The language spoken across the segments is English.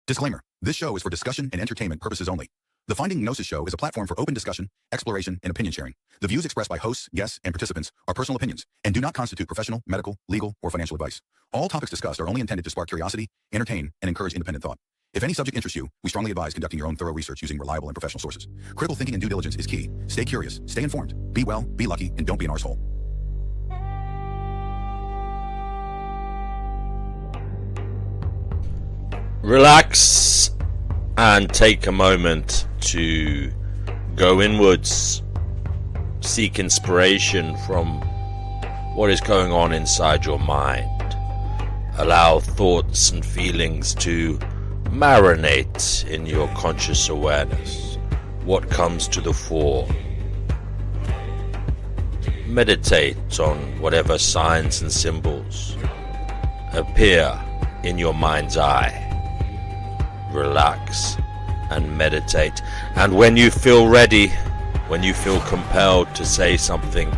Disclaimer. This show is for discussion and entertainment purposes only. The Finding Gnosis show is a platform for open discussion, exploration, and opinion sharing. The views expressed by hosts, guests, and participants are personal opinions and do not constitute professional, medical, legal, or financial advice. All topics discussed are only intended to spark curiosity, entertain, and encourage independent thought. If any subject interests you, we strongly advise conducting your own thorough research using reliable and professional sources. Critical thinking and due diligence is key. Stay curious, stay informed, be well, be lucky, and don't be an arsehole. Relax and take a moment to go inwards, seek inspiration from what is going on inside your mind. Allow thoughts and feelings to marinate in your conscious awareness. What comes to the fore? Meditate on whatever signs and symbols appear in your mind's eye. Relax and meditate, and when you feel ready, when you feel compelled to say something,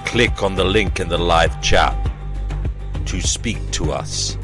click on the link in the live chat to speak to us.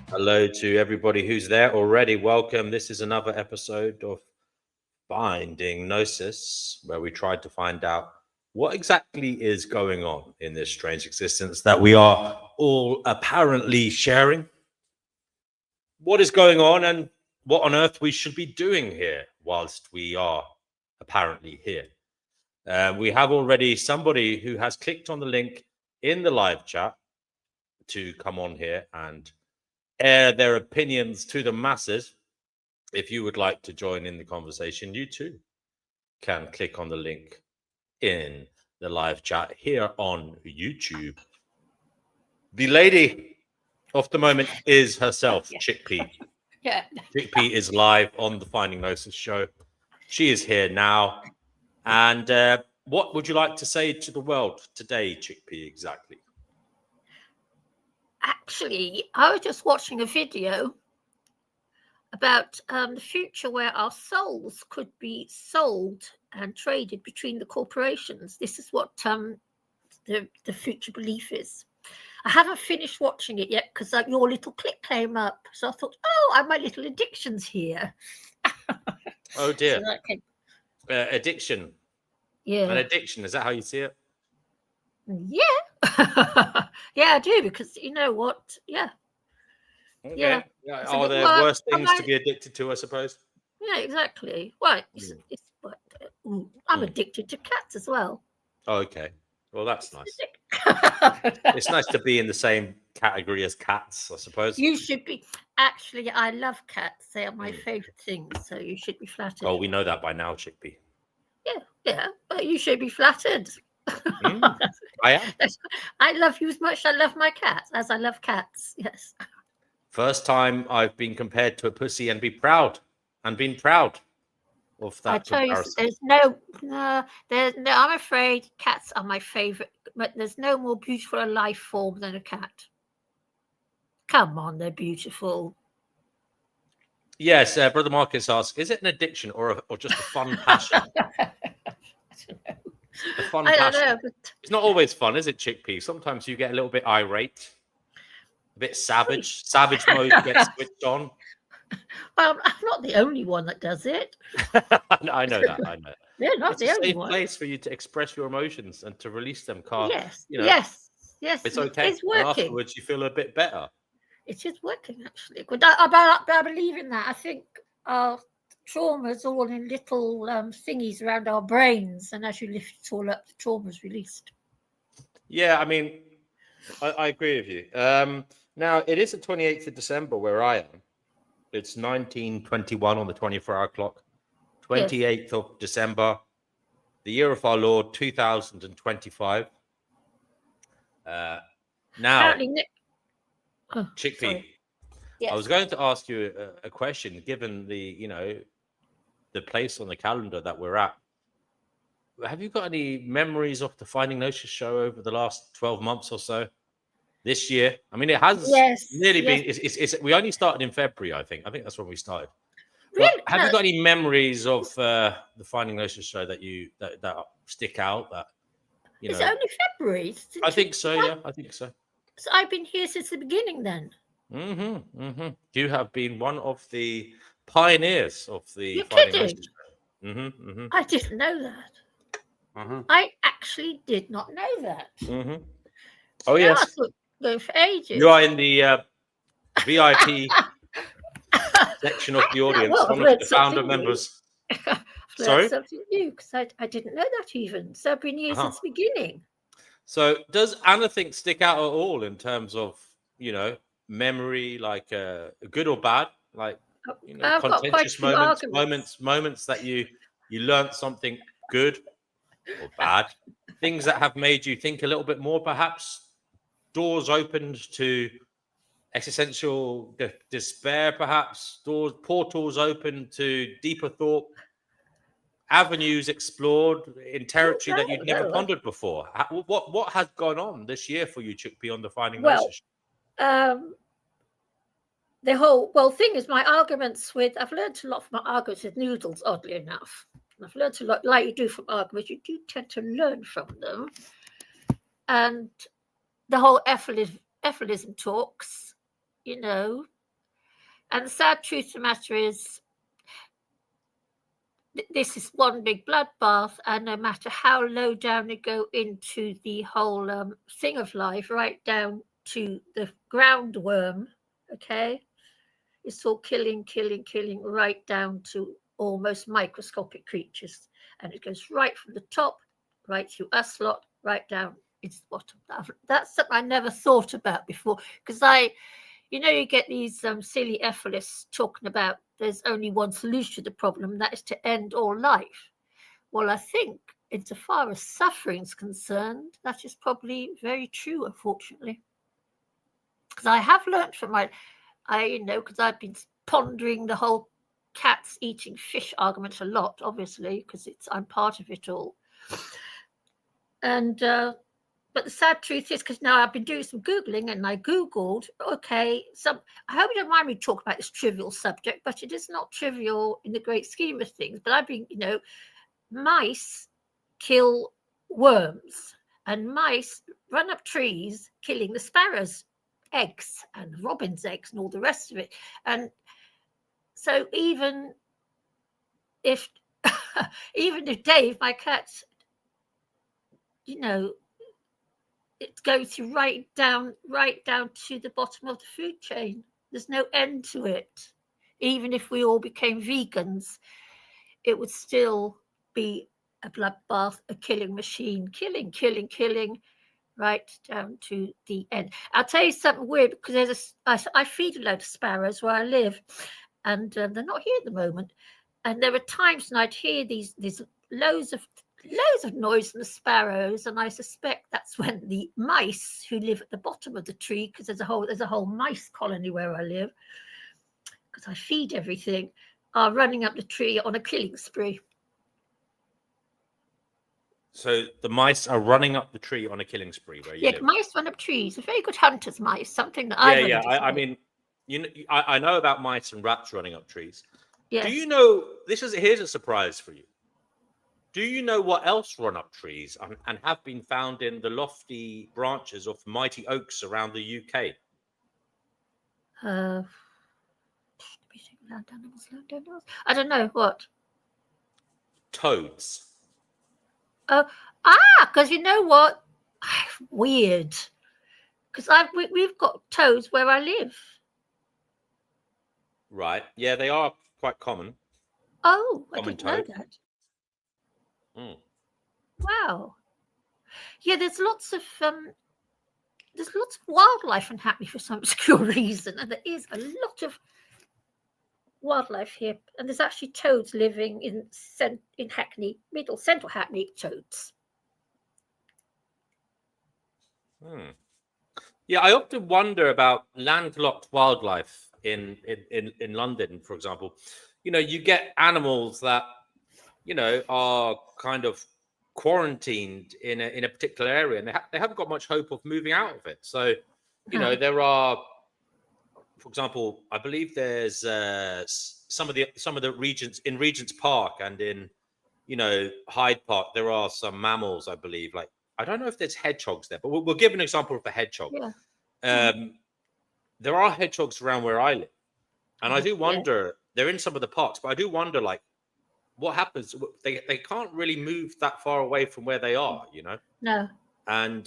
Hello to everybody who's there already. Welcome. This is another episode of Finding Gnosis, where we tried to find out what exactly is going on in this strange existence that we are all apparently sharing. What is going on and what on earth we should be doing here whilst we are apparently here. We have already somebody who has clicked on the link in the live chat to come on here and air their opinions to the masses. If you would like to join in the conversation, you too can click on the link in the live chat here on YouTube. The lady of the moment is herself, Chickpea. Yeah. Chickpea is live on the Finding Gnosis show. She is here now. And what would you like to say to the world today, Chickpea, exactly? Actually, I was just watching a video about the future where our souls could be sold and traded between the corporations. This is what the future belief is. I haven't finished watching it yet because your little clip came up. So I thought, oh, I have my little addictions here. Oh, dear. So Addiction. Yeah. An addiction, is that how you see it? Yeah. Yeah, I do, because you know what? Yeah. Okay. Yeah. Are there worse things to be addicted to, I suppose? Yeah, exactly. Right. I'm addicted to cats as well. Oh, okay. Well, that's nice. It's nice to be in the same category as cats, I suppose. You should be. Actually, I love cats. They are my favorite things, so you should be flattered. Oh, we know that by now, Chickpea. Yeah, but you should be flattered. I am. I love you as much as I love my cats, as I love cats. Yes. First time I've been compared to a pussy and been proud of that. I tell you, there's no. I'm afraid cats are my favorite, but there's no more beautiful a life form than a cat. Come on, they're beautiful. Yes, Brother Marcus asks, is it an addiction or just a fun passion? A fun passion. I don't know. But it's not always fun, is it, Chickpea? Sometimes you get a little bit irate, a bit savage. Savage mode gets switched on. Well, I'm not the only one that does it. I know that. They're not it's the only safe one. place for you to express your emotions and to release them. Yes. You know, yes. It's okay. It's working. And afterwards, you feel a bit better. It is working, actually. But I believe in that. I think our trauma's all in little thingies around our brains, and as you lift it all up, the trauma's released. Yeah, I mean, I agree with you. Now, it is the 28th of December where I am. It's 1921 on the 24-hour clock. 28th of December, the year of our Lord, 2025. Now, Chickpea, yes. I was going to ask you a question, given the place on the calendar that we're at. Have you got any memories of the Finding Gnosis show over the last 12 months or so? This year? I mean, it has nearly been. It's we only started in February, I think. I think that's when we started. Really? Have you got any memories of the Finding Gnosis show that stick out? That Is it only February? I think so. Yeah, I think so. So I've been here since the beginning, then. You have been one of the pioneers of the You're Finding kidding. Gnosis show. I didn't know that. I actually did not know that. Oh yes. I thought go for ages. You are in the VIP section of the audience, one of the founder members. Sorry? Something new, because I didn't know that even. So I've been here since the beginning. So does anything stick out at all in terms of, memory, like good or bad? Like, contentious moments that you learned something good or bad? Things that have made you think a little bit more, perhaps? Doors opened to existential despair, perhaps? Portals opened to deeper thought? Avenues explored in territory that you'd never pondered before? What has gone on this year for you, Chickpea, on the Finding Gnosis? The whole thing is my arguments with. I've learned a lot from my arguments with noodles, oddly enough. I've learned a lot, like you do from arguments. You do tend to learn from them, and the whole ephelism talks. you know. And the sad truth of the matter is, this is one big bloodbath, and no matter how low down you go into the whole thing of life, right down to the ground worm, okay, it's all killing, right down to almost microscopic creatures, and it goes right from the top, right through us lot, right down into the bottom. That's something I never thought about before, because you get these silly ethalists talking about there's only one solution to the problem, and that is to end all life. Well, I think, insofar as suffering is concerned, that is probably very true, unfortunately. Because I have learned from because I've been pondering the whole cats eating fish argument a lot, obviously, because I'm part of it all. And but the sad truth is, because now I've been doing some Googling, and I Googled, I hope you don't mind me talking about this trivial subject, but it is not trivial in the great scheme of things. But I've been, mice kill worms, and mice run up trees, killing the sparrows' eggs and robin's eggs and all the rest of it. And so even if Dave, my cat, it goes through right down to the bottom of the food chain. There's no end to it. Even if we all became vegans, it would still be a bloodbath, a killing machine, killing, right down to the end. I'll tell you something weird, because I feed a load of sparrows where I live, and they're not here at the moment. And there are times when I'd hear these loads of noise from the sparrows, and I suspect that's when the mice who live at the bottom of the tree, because there's a whole mice colony where I live, because I feed everything, are running up the tree on a killing spree. So the mice are running up the tree on a killing spree where you live. Mice run up trees. They're very good hunters, mice. Something that I mean, I know about mice and rats running up trees. Yes. Do you know, here's a surprise for you. Do you know what else run up trees and have been found in the lofty branches of mighty oaks around the UK? I don't know what. Toads. Because you know what? Weird. Because we've got toads where I live. Right. Yeah, they are quite common. Oh, common I didn't know that. Wow. Yeah, there's lots of wildlife in Hackney for some obscure reason, and there is a lot of wildlife here. And there's actually toads living in Hackney, central Hackney, toads. Yeah, I often wonder about landlocked wildlife in London, for example. You get animals that are kind of quarantined in a particular area, and they haven't got much hope of moving out of it. So there are, for example, I believe there's some of the regions in Regent's Park and in Hyde Park, there are some mammals, I believe. Like, I don't know if there's hedgehogs there, but we'll give an example of a hedgehog. There are hedgehogs around where I live, and I do wonder, they're in some of the parks, but I do wonder, like, what happens? They can't really move that far away from where they are, No. And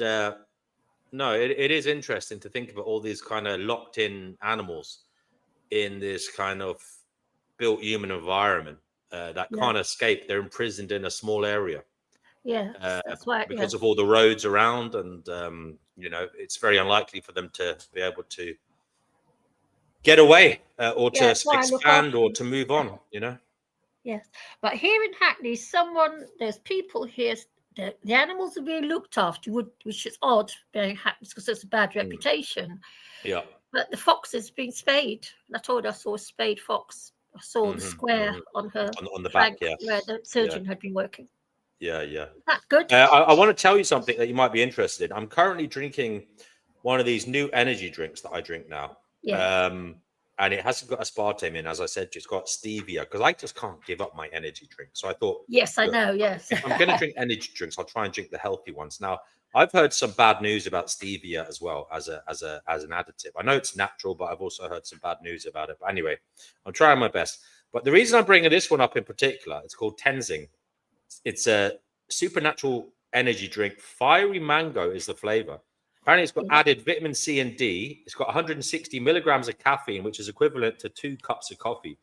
no, it is interesting to think about all these kind of locked in animals in this kind of built human environment that can't escape. They're imprisoned in a small area. Yeah, that's why, because of all the roads around, and it's very unlikely for them to be able to get away or to expand or to move on. Yes, but here in Hackney, there's people here. The animals are being looked after, which is odd, being Hackney, because there's a bad reputation. Yeah. But the fox is being spayed. I told I saw a spayed fox. I saw the square on her on the flank, back, where the surgeon had been working. Yeah. That's good. I want to tell you something that you might be interested in. I'm currently drinking one of these new energy drinks that I drink now. Yeah. And it hasn't got aspartame in, as I said, it's got stevia, because I just can't give up my energy drink. So I thought, yes, I know. Yes. If I'm going to drink energy drinks, I'll try and drink the healthy ones. Now, I've heard some bad news about stevia as well as an additive. I know it's natural, but I've also heard some bad news about it. But anyway, I'm trying my best. But the reason I'm bringing this one up in particular, it's called Tenzing. It's a supernatural energy drink. Fiery mango is the flavor. Apparently, it's got added vitamin C and D. It's got 160 milligrams of caffeine, which is equivalent to 2 cups of coffee.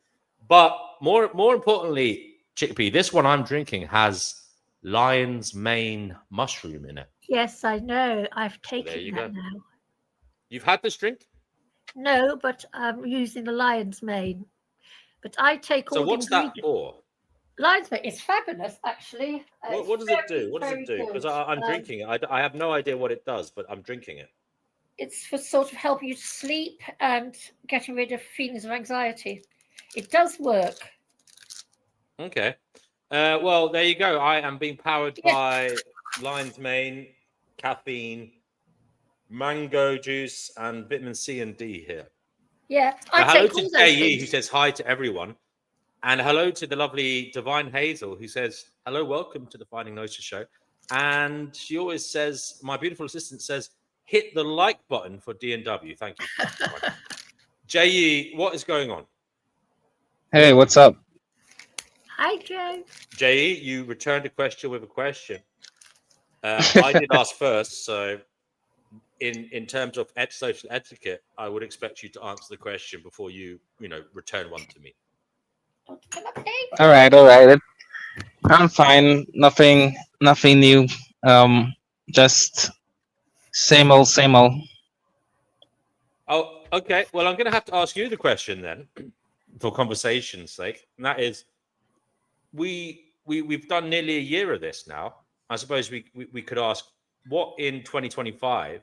But more importantly, Chickpea, this one I'm drinking has lion's mane mushroom in it. Yes, I know. I've taken There you that go. now. You've had this drink? No, but I'm using the lion's mane. But I take all So the what's that ingredients. for? Lion's mane is fabulous, actually. What does it do? What does it do? Because I'm drinking it. I have no idea what it does, but I'm drinking it. It's for sort of helping you to sleep and getting rid of feelings of anxiety. It does work. Okay. Well, there you go. I am being powered by lion's mane, caffeine, mango juice, and vitamin C and D here. Yeah. Hello to Jay, who says hi to everyone. And hello to the lovely Divine Hazel, who says, hello, welcome to the Finding Gnosis show. And she always says, my beautiful assistant says, hit the like button for D&W. Thank you. Jay, what is going on? Hey, what's up? Hi, Joe. Jay, you returned a question with a question. I did ask first, so in terms of social etiquette, I would expect you to answer the question before you return one to me. All right. I'm fine. Nothing new. Just same old. Oh, okay. Well, I'm going to have to ask you the question then, for conversation's sake. And that is, we've done nearly a year of this now. I suppose we could ask, what in 2025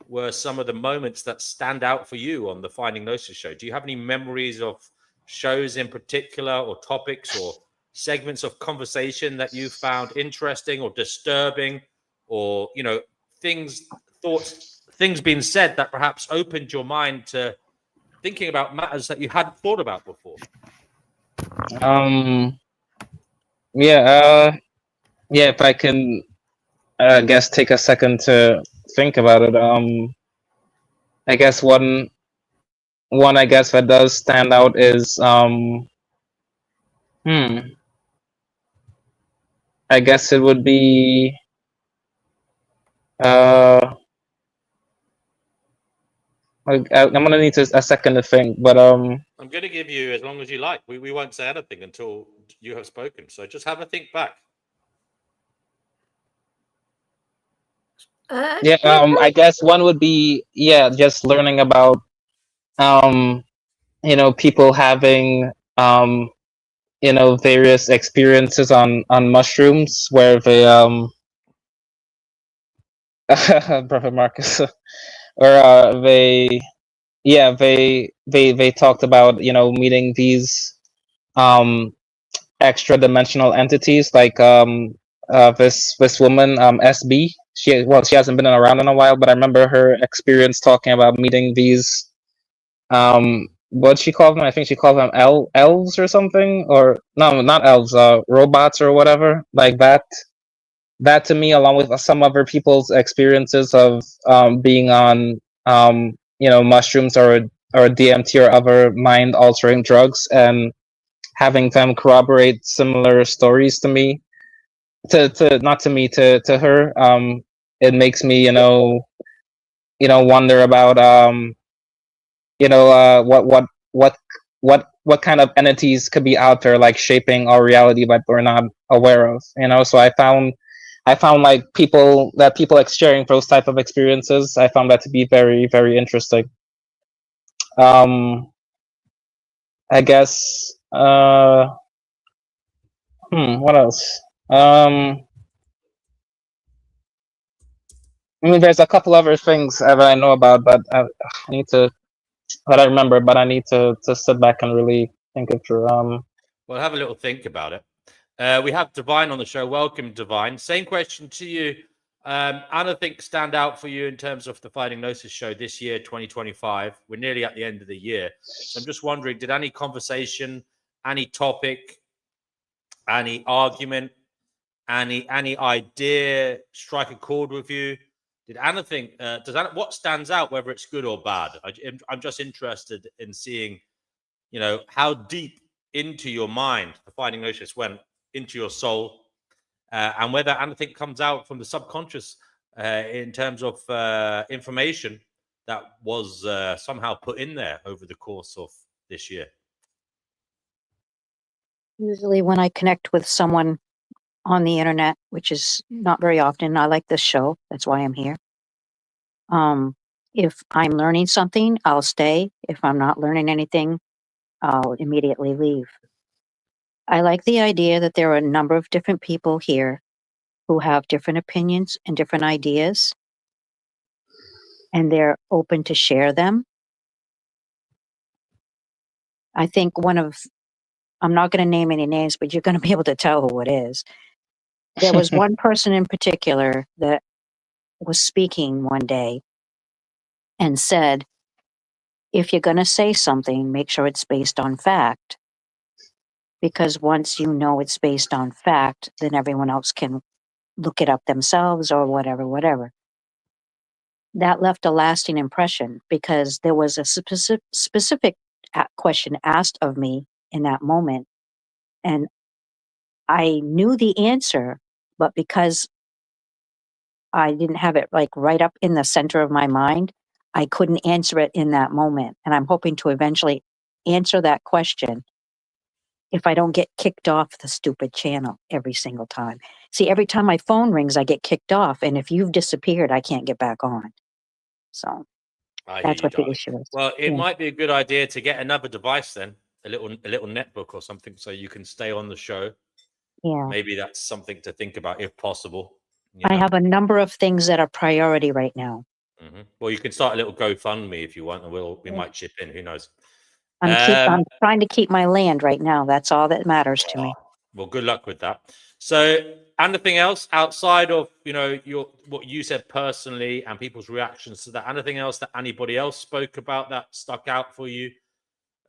were some of the moments that stand out for you on the Finding Gnosis show? Do you have any memories of shows in particular, or topics, or segments of conversation that you found interesting or disturbing, or things being said that perhaps opened your mind to thinking about matters that you hadn't thought about before? Yeah. If I can, I guess, take a second to think about it. I guess one I guess that does stand out is I guess it would be I'm gonna need a second to think, but I'm going to give you as long as you like. We won't say anything until you have spoken. So just have a think back. I guess one would be just learning about people having various experiences on mushrooms where they Brother Marcus or they talked about meeting these extra dimensional entities, like this woman, SB. She hasn't been around in a while, but I remember her experience talking about meeting these what'd she call them? I think she called them elves or something, or no, not elves, robots or whatever like that. That to me, along with some other people's experiences of being on mushrooms or DMT or other mind altering drugs, and having them corroborate similar stories to me, to not to me, to her, it makes me wonder about what kind of entities could be out there, like shaping our reality that we're not aware of. So I found like people sharing those type of experiences. I found that to be very, very interesting. I guess what else? I mean, there's a couple other things that I know about, but I remember, but I need to sit back and really think it through. Well, have a little think about it. We have Divine on the show. Welcome, Divine. Same question to you. Anything stand out for you in terms of the Finding Gnosis show this year, 2025? We're nearly at the end of the year. So I'm just wondering, did any conversation, any topic, any argument, Any idea strike a chord with you? Did anything? What stands out, whether it's good or bad? I'm just interested in seeing, how deep into your mind the finding Gnosis went, into your soul, and whether anything comes out from the subconscious in terms of information that was somehow put in there over the course of this year. Usually when I connect with someone on the internet, which is not very often, I like this show. That's why I'm here. If I'm learning something, I'll stay. If I'm not learning anything, I'll immediately leave. I like the idea that there are a number of different people here who have different opinions and different ideas, and they're open to share them. I think I'm not going to name any names, but you're going to be able to tell who it is. There was one person in particular that was speaking one day and said, if you're going to say something, make sure it's based on fact. Because once you know it's based on fact, then everyone else can look it up themselves or whatever. That left a lasting impression because there was a specific question asked of me in that moment. And I knew the answer, but because I didn't have it like right up in the center of my mind, I couldn't answer it in that moment. And I'm hoping to eventually answer that question if I don't get kicked off the stupid channel every single time. See, every time my phone rings, I get kicked off. And if you've disappeared, I can't get back on. So that's what the issue is. Well, it might be a good idea to get another device then, a little netbook or something, so you can stay on the show. Yeah. Maybe that's something to think about if possible. I have a number of things that are priority right now. Mm-hmm. Well, you can start a little GoFundMe if you want, and we might chip in. Who knows? I'm trying to keep my land right now. That's all that matters to me. Well, good luck with that. So, anything else outside of what you said personally and people's reactions to that? Anything else that anybody else spoke about that stuck out for you,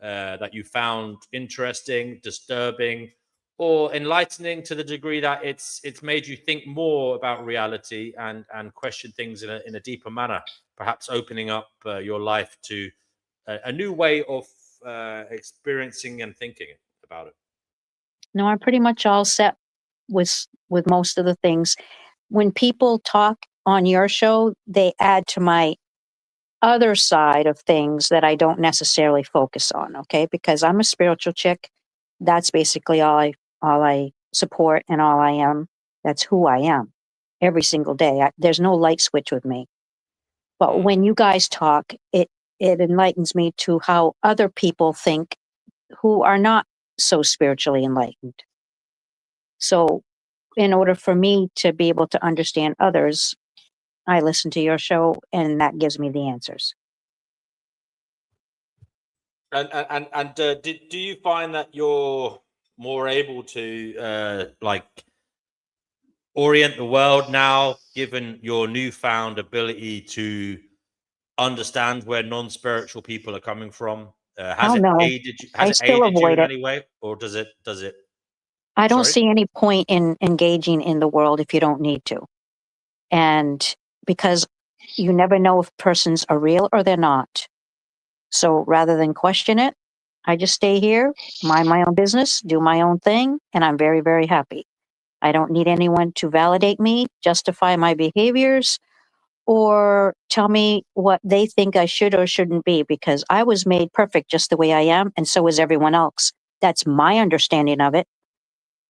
that you found interesting, disturbing, or enlightening to the degree that it's made you think more about reality and question things in a deeper manner, perhaps opening up your life to a new way of experiencing and thinking about it? No, I'm pretty much all set with most of the things. When people talk on your show, they add to my other side of things that I don't necessarily focus on, okay? Because I'm a spiritual chick. That's basically all I support and all I am. That's who I am every single day. There's no light switch with me. But when you guys talk, it enlightens me to how other people think who are not so spiritually enlightened. So in order for me to be able to understand others, I listen to your show and that gives me the answers. And do you find that you're more able to orient the world now, given your newfound ability to understand where non-spiritual people are coming from? Has it aided you? Has it aided you in any way, or does it? I don't see any point in engaging in the world if you don't need to, and because you never know if persons are real or they're not. So rather than question it, I just stay here, mind my own business, do my own thing, and I'm very, very happy. I don't need anyone to validate me, justify my behaviors, or tell me what they think I should or shouldn't be, because I was made perfect just the way I am, and so is everyone else. That's my understanding of it.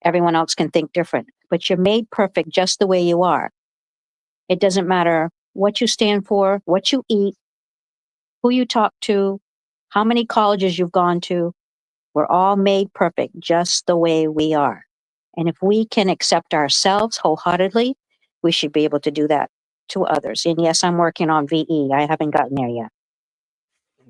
Everyone else can think different, but you're made perfect just the way you are. It doesn't matter what you stand for, what you eat, who you talk to, how many colleges you've gone to. We're all made perfect just the way we are. And if we can accept ourselves wholeheartedly, we should be able to do that to others. And yes, I'm working on VE. I haven't gotten there yet.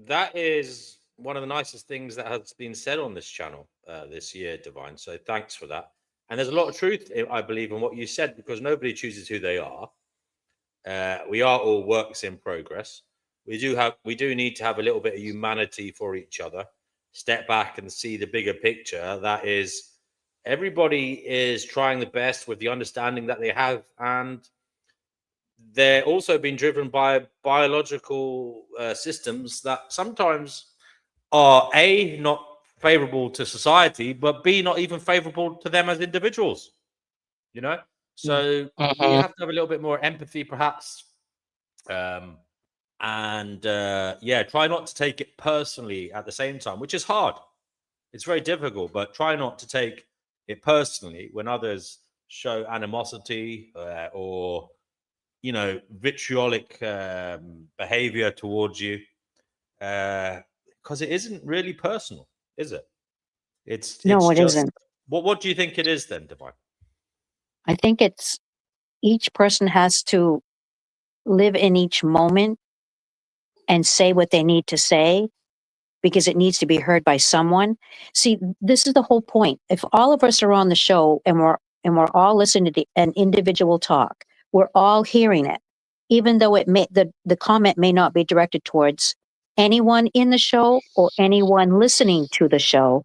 That is one of the nicest things that has been said on this channel this year, Divine. So thanks for that. And there's a lot of truth, I believe, in what you said, because nobody chooses who they are. We are all works in progress. We do need to have a little bit of humanity for each other. Step back and see the bigger picture. That is everybody is trying the best with the understanding that they have, and they're also being driven by biological systems that sometimes are A, not favorable to society, but B, not even favorable to them as individuals, you know? So we have to have a little bit more empathy, perhaps. And yeah, try not to take it personally at the same time, which is hard. It's very difficult, but try not to take it personally when others show animosity or, you know, vitriolic behavior towards you, because it isn't really personal, is it? It's No, it just isn't. what do you think it is then, Divine? I think it's each person has to live in each moment and say what they need to say because it needs to be heard by someone. See, this is the whole point. If all of us are on the show and we're all listening to an individual talk, we're all hearing it, even though it may the comment may not be directed towards anyone in the show or anyone listening to the show.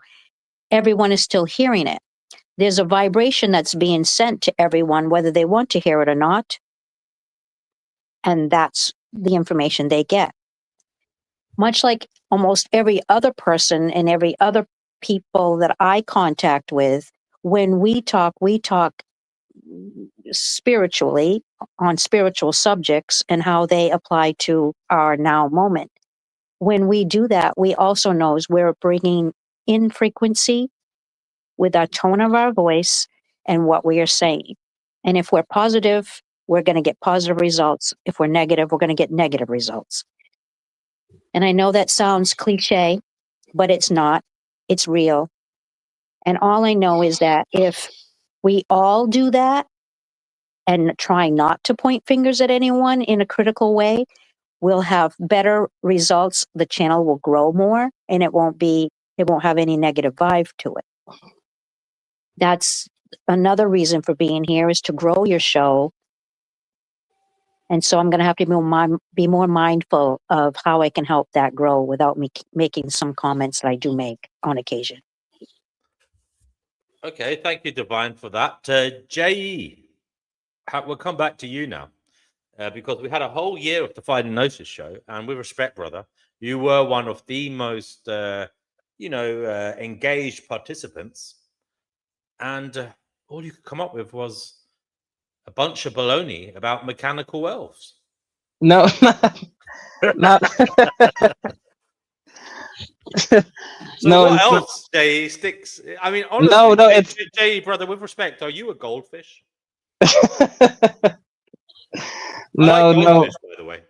Everyone is still hearing it. There's a vibration that's being sent to everyone, whether they want to hear it or not. And that's the information they get. Much like almost every other person and every other people that I contact with, when we talk spiritually on spiritual subjects and how they apply to our now moment. When we do that, we also knows we're bringing in frequency with our tone of our voice and what we are saying. And if we're positive, we're going to get positive results. If we're negative, we're going to get negative results. And I know that sounds cliche, but it's not. It's real. And all I know is that if we all do that and try not to point fingers at anyone in a critical way, we'll have better results. The channel will grow more and it won't have any negative vibe to it. That's another reason for being here, is to grow your show. And so I'm going to have to be more mindful of how I can help that grow without me making some comments that I do make on occasion. Okay, thank you, Divine, for that. J.E., we'll come back to you now, because we had a whole year of the Finding Gnosis show, and with respect, brother, you were one of the most, engaged participants, and all you could come up with was a bunch of baloney about mechanical elves. No, not. So No, what it's else, J.E. sticks? I mean, honestly, no, it's J.E., brother, with respect, are you a goldfish? I like no, goldfish, by the way.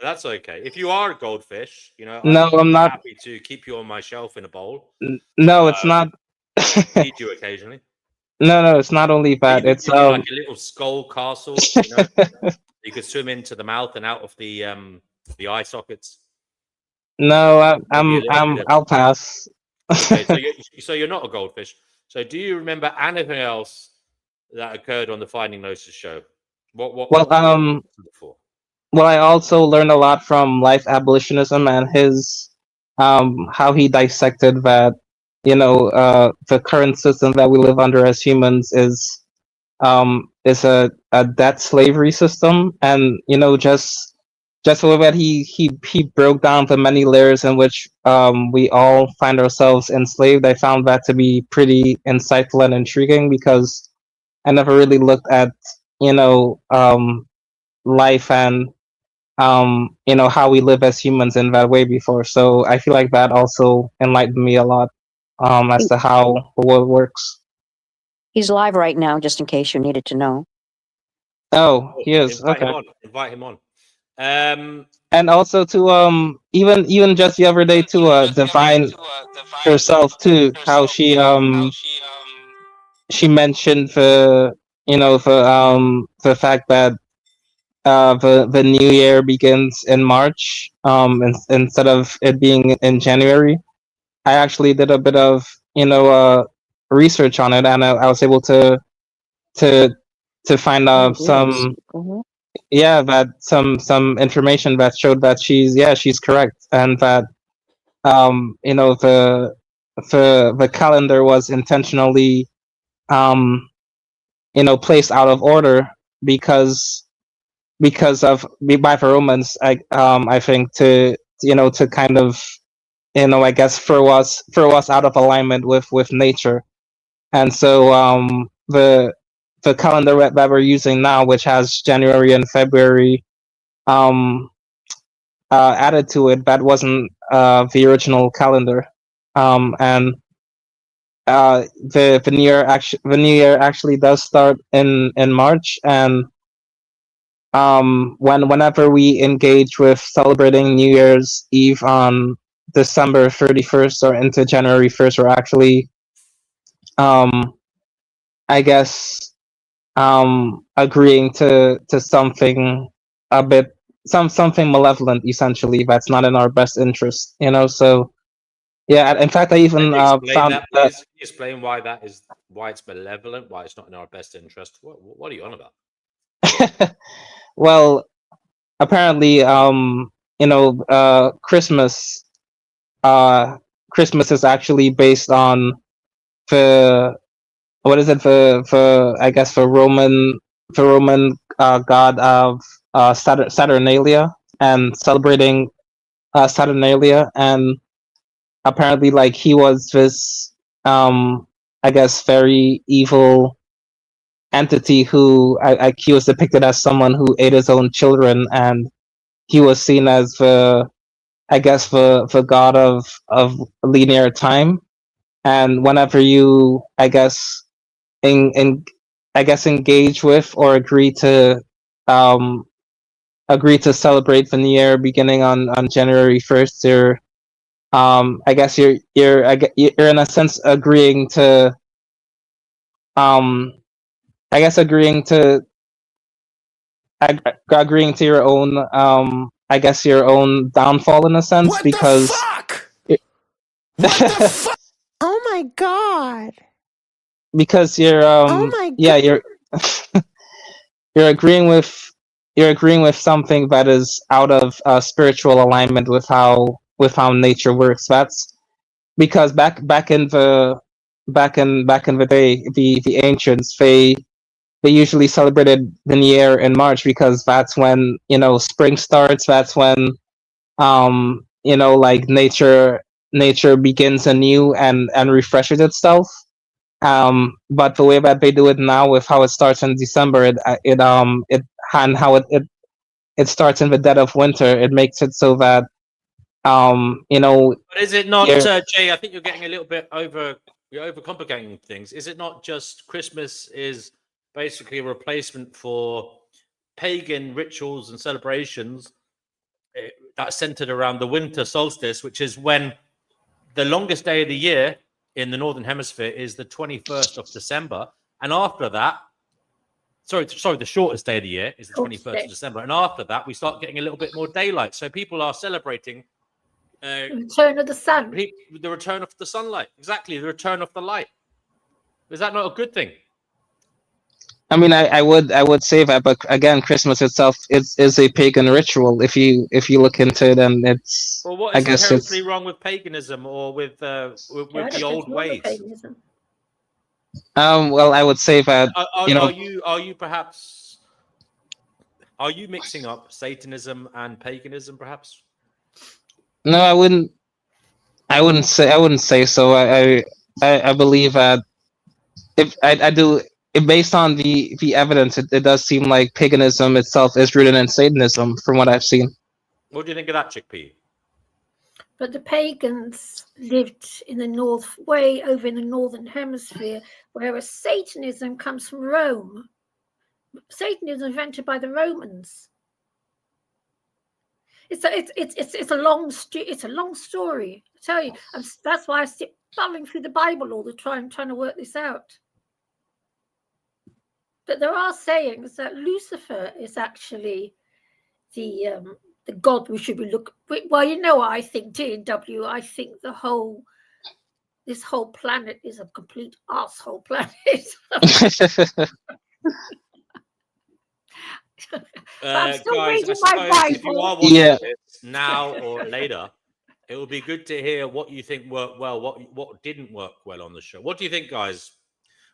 That's okay. If you are a goldfish, no, I'm I'm not. happy to keep you on my shelf in a bowl. No, it's not. Feed you occasionally. No, it's not only that. It's Give you like a little skull castle, you could swim into the mouth and out of the eye sockets. No, Maybe a little bit of. I'll pass. Okay, so you're not a goldfish. So do you remember anything else that occurred on the Finding Gnosis show? What Well, for? Well, I also learned a lot from life abolitionism and his how he dissected that the current system that we live under as humans is a debt slavery system, and just a little bit he broke down the many layers in which we all find ourselves enslaved. I found that to be pretty insightful and intriguing because I never really looked at life and how we live as humans in that way before. So I feel like that also enlightened me a lot as to how the world works. He's live right now, just in case you needed to know. Oh, he is. Okay. Invite him on. And also to even just the other day to Divine herself too, how she mentioned the fact that the new year begins in March instead of it being in January. I actually did a bit of research on it, and I was able to find some that some information that showed that she's correct, and that the calendar was intentionally placed out of order because of by the Romans, I think to kind of I guess throw us out of alignment with nature. And so the calendar that we're using now, which has January and February added to it, that wasn't the original calendar. And the new year actually does start in March, and whenever we engage with celebrating New Year's Eve on December 31st or into January 1st, we're actually I guess agreeing to something a bit something malevolent, essentially, that's not in our best interest. So yeah, in fact I even Can you explain found that, please? Can you explain why it's malevolent, why it's not in our best interest? What are you on about? well, apparently Christmas Christmas is actually based on the what is it the I guess the Roman god of Saturnalia, and celebrating Saturnalia. And apparently, like, he was this I guess very evil entity who he was depicted as someone who ate his own children, and he was seen as I guess the god of linear time. And whenever you in I guess engage with or um agree to celebrate the new year beginning on January 1st, I guess you're in a sense agreeing to um I guess agreeing to your own I guess your own downfall, in a sense. What because the fuck? What the fuck? Oh my god. because you're Oh my yeah, you're you're agreeing with something that is out of spiritual alignment with how nature works. That's because back in the day, the ancients, they usually celebrated the new year in March, because that's when spring starts. That's when like nature begins anew and refreshes itself. But the way that they do it now, with how it starts in December, it and how it starts in the dead of winter, it makes it so that But is it not, you're Jay? I think you're getting a little bit you're overcomplicating things. Is it not just Christmas is basically a replacement for pagan rituals and celebrations that's centered around the winter solstice, which is when the longest day of the year in the northern hemisphere is the 21st of December, and after that, sorry, the shortest day of the year is the 21st of December, and after that, we start getting a little bit more daylight. So people are celebrating The return of the sun. the return of the sunlight. Exactly, the return of the light. Is that not a good thing? I mean, I would say that, but again, Christmas itself is a pagan ritual. If you look into it, and it's Well, what I is guess inherently it's wrong with paganism or with the old ways? Paganism. well, I would say that Are you perhaps mixing up Satanism and paganism? Perhaps. no, I wouldn't say so. I believe that if I do it, based on the evidence, it does seem like paganism itself is rooted in Satanism, from what I've seen. What do you think of that, Chickpea? But the pagans lived in the north, way over in the northern hemisphere, whereas Satanism comes from Rome. Satanism invented by the Romans. It's a long story. I tell you, that's why I sit bubbling through the Bible all the time, trying to work this out. But there are sayings that Lucifer is actually the god we should be looking. Well, you know what I think, D&W. I think this whole planet is a complete asshole planet. Guys, reading I my suppose if you Bible. are watching this now or later, It would be good to hear what you think worked well, what didn't work well on the show. What do you think, guys?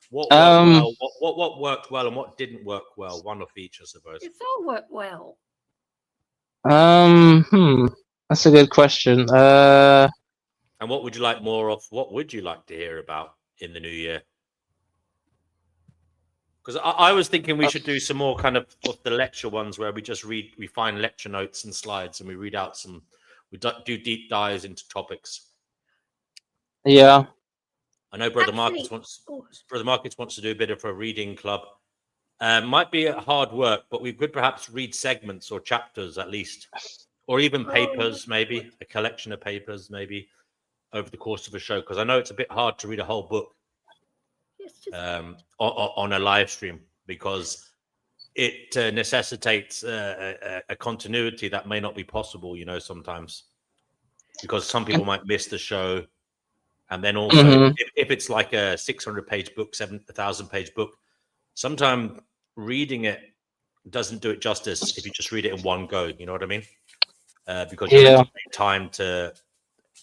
What worked well? What worked well and what didn't work well? One of each, I suppose. It's all worked well. That's a good question. And what would you like more of? What would you like to hear about in the new year? Because I was thinking we should do some more kind of the lecture ones where we just we find lecture notes and slides and we read out we do deep dives into topics. Yeah. I know Brother Marcus wants to do a bit of a reading club. Might be hard work, but we could perhaps read segments or chapters at least, or even papers, maybe a collection of papers, maybe over the course of a show. Because I know it's a bit hard to read a whole book on a live stream because it necessitates a continuity that may not be possible, sometimes because some people might miss the show. And then also, if it's like a 600-page book, 7,000-page book, sometimes reading it doesn't do it justice if you just read it in one go. You know what I mean? Because you have time to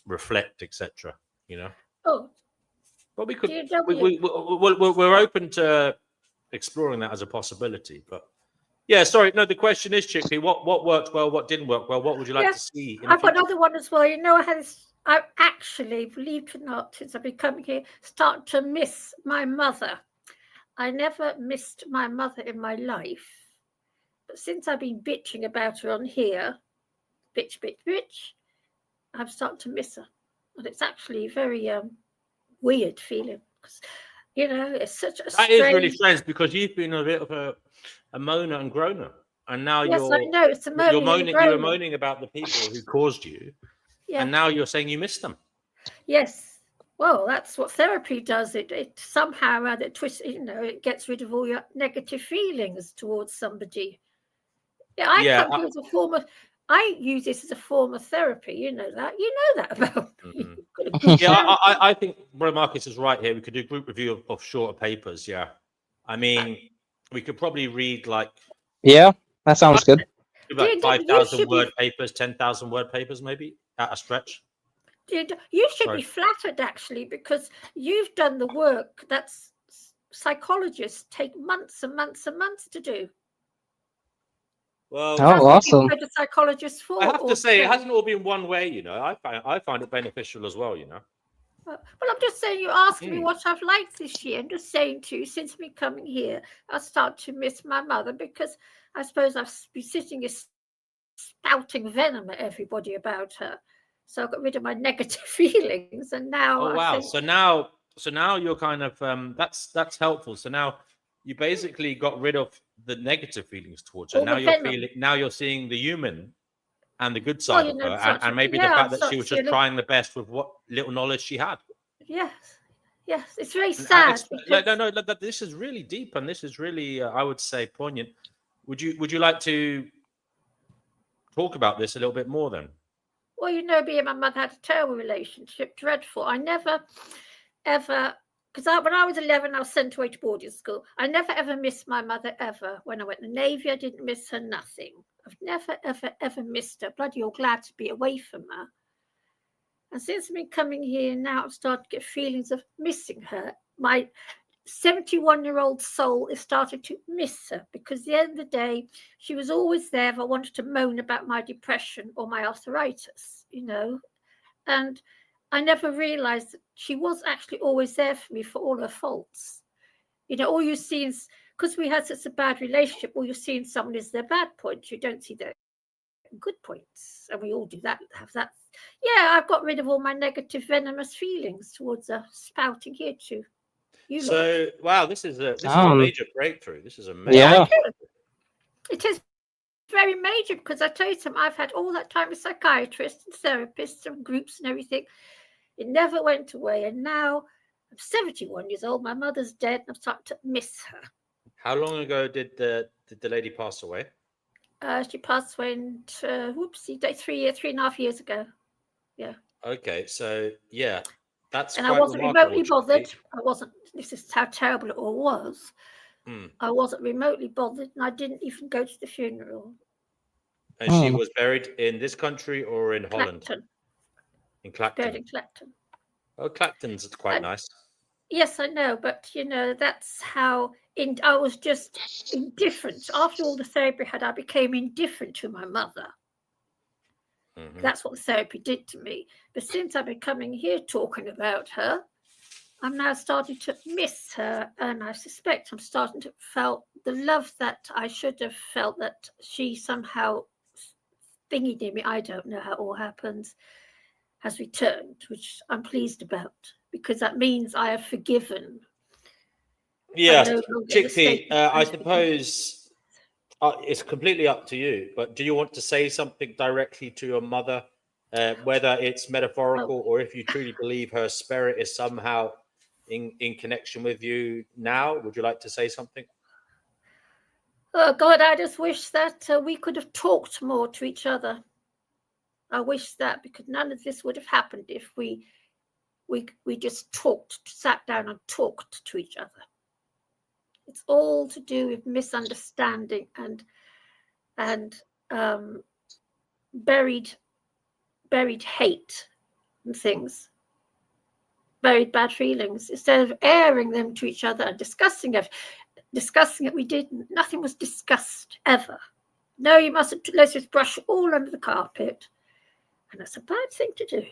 reflect, etc. Oh, but we could. We're open to exploring that as a possibility. But yeah, sorry. No, the question is, Chickpea, what worked well, what didn't work well, what would you like to see? I've got another one as well. I actually, believe it or not, since I've been coming here, start to miss my mother. I never missed my mother in my life. But since I've been bitching about her on here, bitch, I've started to miss her. And it's actually a very weird feeling. Because, it's such a That is really strange because you've been a bit of a moaner and groaner. And now I know, it's a moaning you were moaning about the people who caused you. Yeah. And now you're saying you miss them. Yes. Well, that's what therapy does. It somehow it twists. It gets rid of all your negative feelings towards somebody. Yeah, I use this as a form of therapy. You know that about me. Yeah, I think Brother Marcus is right here. We could do a group review of shorter papers. Yeah, I mean, we could probably read Yeah, that sounds good. Like 5,000 word papers, 10,000 word papers, maybe at a stretch. You should be flattered, actually, because you've done the work that psychologists take months and months and months to do. Well, awesome. Go to psychologists for. I have to say, it hasn't all been one way. I find it beneficial as well. Well, I'm just saying, you asked me what I've liked this year. I'm just saying to you, since me coming here, I start to miss my mother because I suppose I've been sitting here spouting venom at everybody about her. So I got rid of my negative feelings, and now. Oh wow! So now you're kind of that's helpful. So now you basically got rid of the negative feelings towards her. Now you're seeing the human and the good side of her, and maybe the fact that she was just trying the best with what little knowledge she had. Yes, it's very sad. No, this is really deep, and this is really, I would say, poignant. Would you like to talk about this a little bit more then? Well, me and my mother had a terrible relationship, dreadful. I never, ever, because when I was 11, I was sent away to boarding school. I never, ever missed my mother, ever. When I went to the Navy, I didn't miss her, nothing. I've never, ever, ever missed her. Bloody all glad to be away from her. And since me coming here now, I've started to get feelings of missing her. My 71-year-old soul is starting to miss her because at the end of the day, she was always there if I wanted to moan about my depression or my arthritis, and I never realized that she was actually always there for me for all her faults. All you see is, because we had such a bad relationship, all you see in someone is their bad points. You don't see their good points, and we all do that, have that. Yeah, I've got rid of all my negative venomous feelings towards her spouting here too. Wow, this is a major breakthrough. This is a major. Yeah. It is very major because I tell you something, I've had all that time with psychiatrists and therapists and groups and everything. It never went away, and now I'm 71 years old. My mother's dead, and I'm starting to miss her. How long ago did the lady pass away? She passed away in 3.5 years ago. Yeah. Okay, so yeah. And I wasn't remotely bothered. This is how terrible it all was. I wasn't remotely bothered, and I didn't even go to the funeral. And she was buried in this country or in Holland? in buried Clacton. in Clacton. Oh, Clacton's quite nice. Yes, I know, but that's how I was just indifferent. After all the therapy I had, I became indifferent to my mother. Mm-hmm. That's what the therapy did to me. But since I've been coming here talking about her, I'm now starting to miss her, and I suspect I'm starting to feel the love that I should have felt that she somehow thingied in me. I don't know how it all happens. Has returned, which I'm pleased about, because that means I have forgiven. Yeah, Chickpea, I suppose it's completely up to you, but do you want to say something directly to your mother, whether it's metaphorical or if you truly believe her spirit is somehow in connection with you now? Would you like to say something? Oh God, I just wish that we could have talked more to each other. I wish that, because none of this would have happened if we just sat down and talked to each other. It's all to do with misunderstanding and buried hate and things, buried bad feelings. Instead of airing them to each other and discussing it, we didn't. Nothing was discussed ever. No, you mustn't. Let's just brush all under the carpet, and that's a bad thing to do.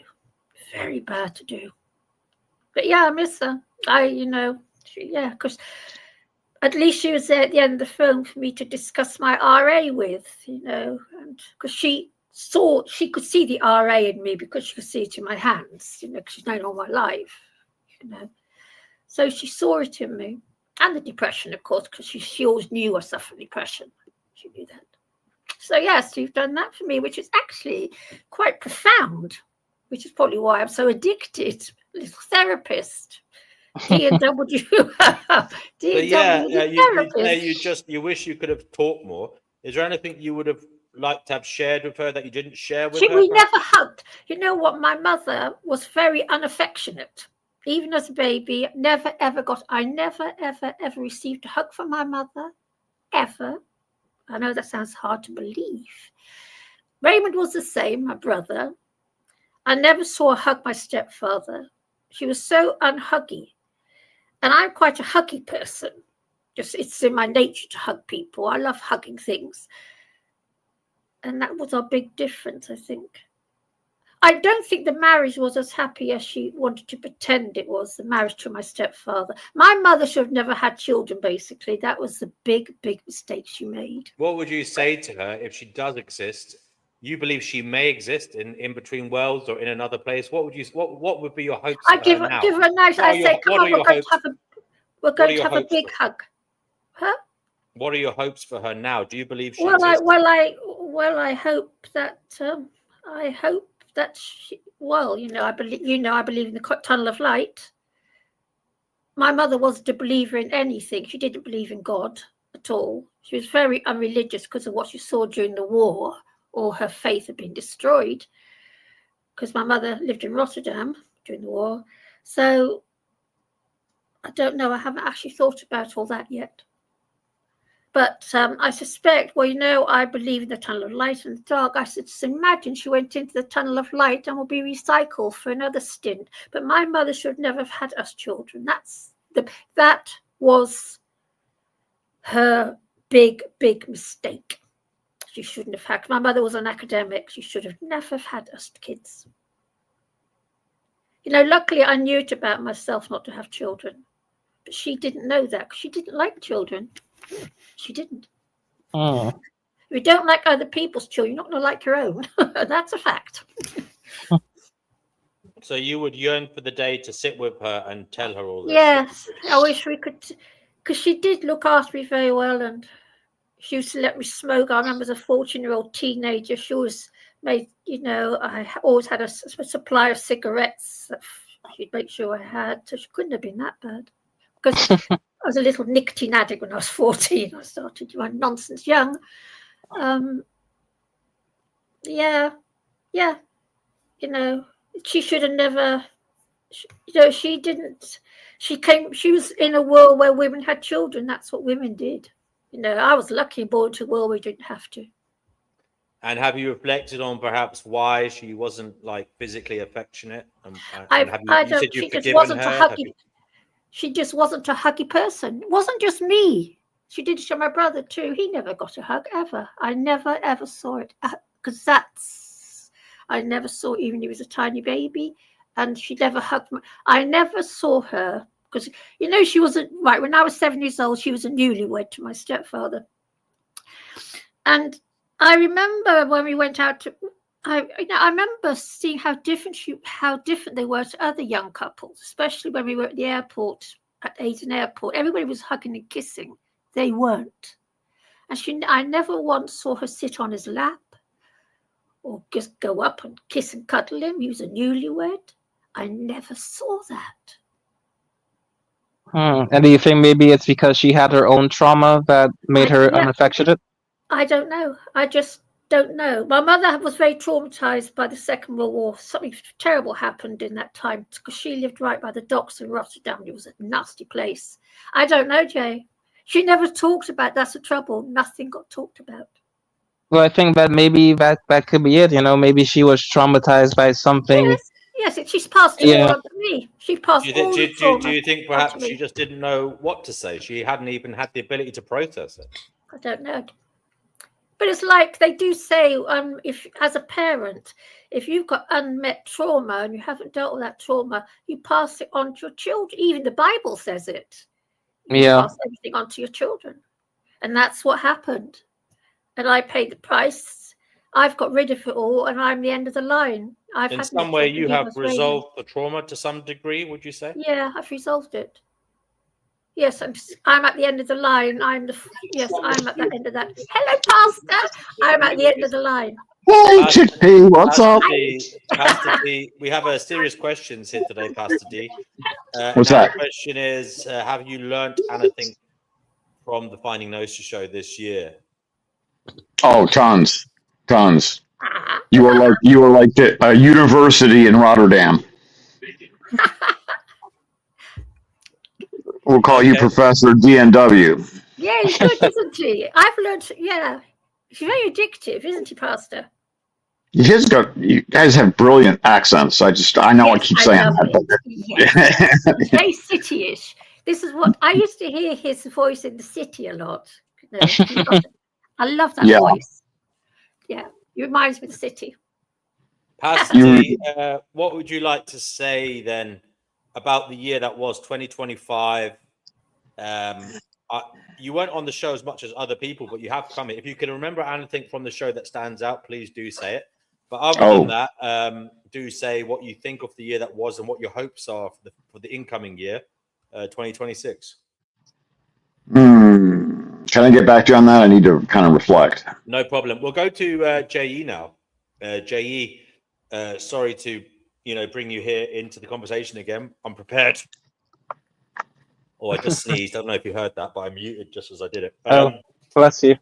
Very bad to do. But yeah, I miss her. Because at least she was there at the end of the phone for me to discuss my RA with, and because she could see the RA in me, because she could see it in my hands, because she's known all my life, So she saw it in me, and the depression, of course, because she always knew I suffered depression. She knew that. So yes, you've done that for me, which is actually quite profound, which is probably why I'm so addicted. Little therapist. D&W. You wish you could have talked more. Is there anything you would have liked to have shared with her that you didn't share with her? We never hugged. You know what? My mother was very unaffectionate. Even as a baby, I never ever received a hug from my mother, ever. I know that sounds hard to believe. Raymond was the same, my brother. I never saw her hug my stepfather. She was so unhuggy. And I'm quite a huggy person. It's in my nature to hug people. I love hugging things. And that was our big difference, I think. I don't think the marriage was as happy as she wanted to pretend it was, the marriage to my stepfather. My mother should have never had children, basically. That was the big, big mistake she made. What would you say to her if she does exist? You believe she may exist in between worlds or in another place. What would be your hopes for her now? Give her a nice. I say, come on, we're going to have a big hug. Huh? What are your hopes for her now? Do you believe she exists? I hope that she. Well, I believe. I believe in the tunnel of light. My mother wasn't a believer in anything. She didn't believe in God at all. She was very unreligious because of what she saw during the war. All her faith had been destroyed because my mother lived in Rotterdam during the war. So I don't know. I haven't actually thought about all that yet. But I suspect, I believe in the tunnel of light and the dark. I said, just imagine she went into the tunnel of light and will be recycled for another stint. But my mother should never have had us children. That was her big, big mistake. She shouldn't have had. My mother was an academic. She should have never have had us kids. Luckily I knew it about myself not to have children. But she didn't know that because she didn't like children. She didn't. Oh. If you don't like other people's children, you're not going to like your own. That's a fact. So you would yearn for the day to sit with her and tell her all this? Yes, I wish we could, because she did look after me very well, and she used to let me smoke. I remember as a 14-year-old teenager, she always made, I always had a supply of cigarettes that she'd make sure I had, so she couldn't have been that bad. Because I was a little nicotine addict when I was 14. I started doing nonsense young. She should have never, she didn't. She was in a world where women had children. That's what women did. I was lucky born to a world where we didn't have to. And have you reflected on perhaps why she wasn't like physically affectionate? And have you, I you said don't. you've She just forgiven wasn't a her? Have huggy. you? She just wasn't a huggy person. It wasn't just me. She did it to my brother too. He never got a hug ever. I never ever saw it because I never saw it even when he was a tiny baby, and she never hugged me. I never saw her because she wasn't right when I was 7 years old. She was a newlywed to my stepfather, and I remember when we went out to. I remember seeing how different they were to other young couples, especially when we were at the airport, at Aden Airport. Everybody was hugging and kissing. They weren't. And I never once saw her sit on his lap or just go up and kiss and cuddle him. He was a newlywed. I never saw that. And do you think maybe it's because she had her own trauma that made her unaffectionate? I don't know. I just don't know. My mother was very traumatized by the Second World War. Something terrible happened in that time because she lived right by the docks in Rotterdam. It was a nasty place. I don't know, Jay. She never talked about. That's the trouble. Nothing got talked about. Well, I think that maybe that could be it. Maybe she was traumatized by something. Yes. She's passed it all on to me. She passed all the trauma. Do you think perhaps she just didn't know what to say? She hadn't even had the ability to process it. I don't know. But it's like they do say, if as a parent, if you've got unmet trauma and you haven't dealt with that trauma, you pass it on to your children. Even the Bible says it. You pass everything on to your children. And that's what happened. And I paid the price. I've got rid of it all, and I'm the end of the line. In some way, you have resolved the trauma to some degree, would you say? Yeah, I've resolved it. Yes, I'm at the end of the line. I'm at the end of that. Hello, Pastor. I'm at the end of the line. Hey, Chick-P, what's up? Pastor D, we have a serious questions here today, Pastor D. What's that? The question is, have you learned anything from the Finding Gnosis show this year? Oh, tons. You were like the university in Rotterdam. We'll call you Professor DNW. Yeah, he's good, isn't he? I've learned. Yeah, he's very addictive, isn't he, Pastor? You guys have brilliant accents. I know I keep saying that. Yes. Very city-ish. This is what I used to hear his voice in the city a lot. I love that voice. Yeah, it reminds me of the city. Pastor D, what would you like to say then about the year that was 2025? You weren't on the show as much as other people, but you have come in. If you can remember anything from the show that stands out, please do say it. But other than that, do say what you think of the year that was and what your hopes are for the incoming year, 2026. Can I get back to you on that? I need to kind of reflect. No problem. We'll go to J.E. now. J.E., sorry to bring you here into the conversation again. I'm prepared. Oh, I just sneezed. I don't know if you heard that, but I muted just as I did it. Bless you.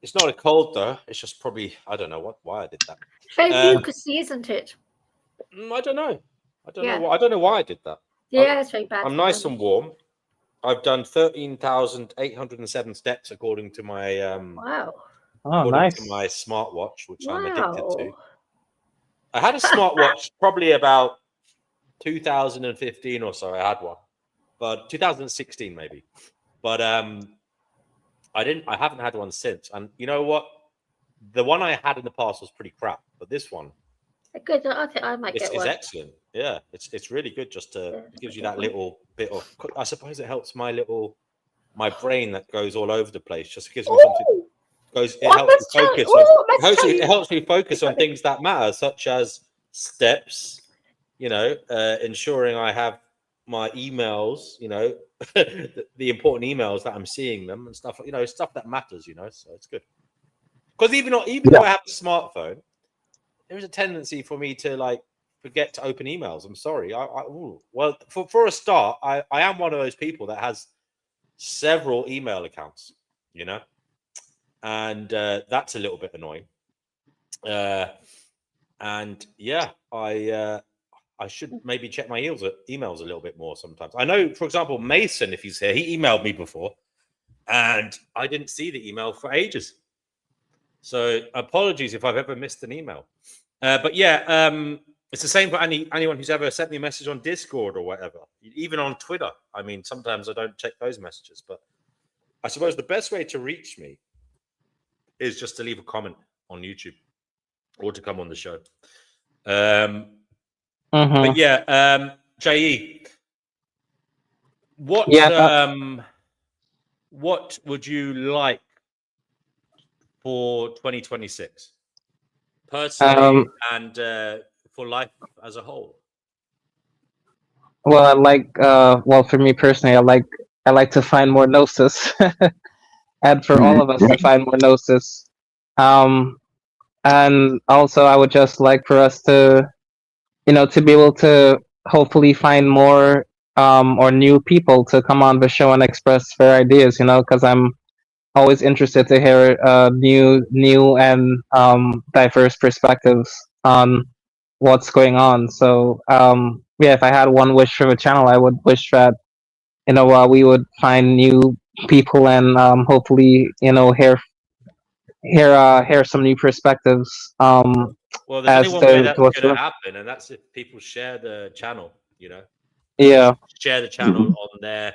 It's not a cold though. It's just probably I don't know why I did that. Very mucusy, isn't it? I don't know. I don't know why I did that. Yeah, it's very bad. I'm nice and warm. I've done 13,807 steps according to my nice. to my smartwatch, which I'm addicted to. I had a smartwatch probably about 2015 or so. I had one, but 2016 maybe. But I haven't had one since. And you know what? The one I had in the past was pretty crap, but this one, good. I think I might get one. It's excellent. Yeah, it's really good. It gives you that little bit of. I suppose it helps my brain that goes all over the place. Just gives me something. It helps me focus on things that matter, such as steps. Ensuring I have my emails. The important emails that I'm seeing them and stuff. Stuff that matters. So it's good. Because even though I have a smartphone, there is a tendency for me to forget to open emails. I'm sorry. For a start, I am one of those people that has several email accounts, and that's a little bit annoying. I should maybe check my emails a little bit more sometimes. I know, for example, Mason, if he's here, he emailed me before, and I didn't see the email for ages. So apologies if I've ever missed an email. But yeah, it's the same for anyone who's ever sent me a message on Discord or whatever, even on Twitter. I mean, sometimes I don't check those messages, but I suppose the best way to reach me is just to leave a comment on YouTube or to come on the show. But yeah, JE, what would you like for 2026 personally and for life as a whole? Well, I like well, for me personally, I like to find more Gnosis, and for all of us to find more Gnosis. And also I would just like for us to, to be able to hopefully find more or new people to come on the show and express their ideas, because I'm always interested to hear new and diverse perspectives on what's going on. So yeah, if I had one wish for the channel, I would wish that we would find new people and hopefully hear some new perspectives. Well, there's only one way that's going to happen, and that's if people share the channel. Yeah, share the channel on their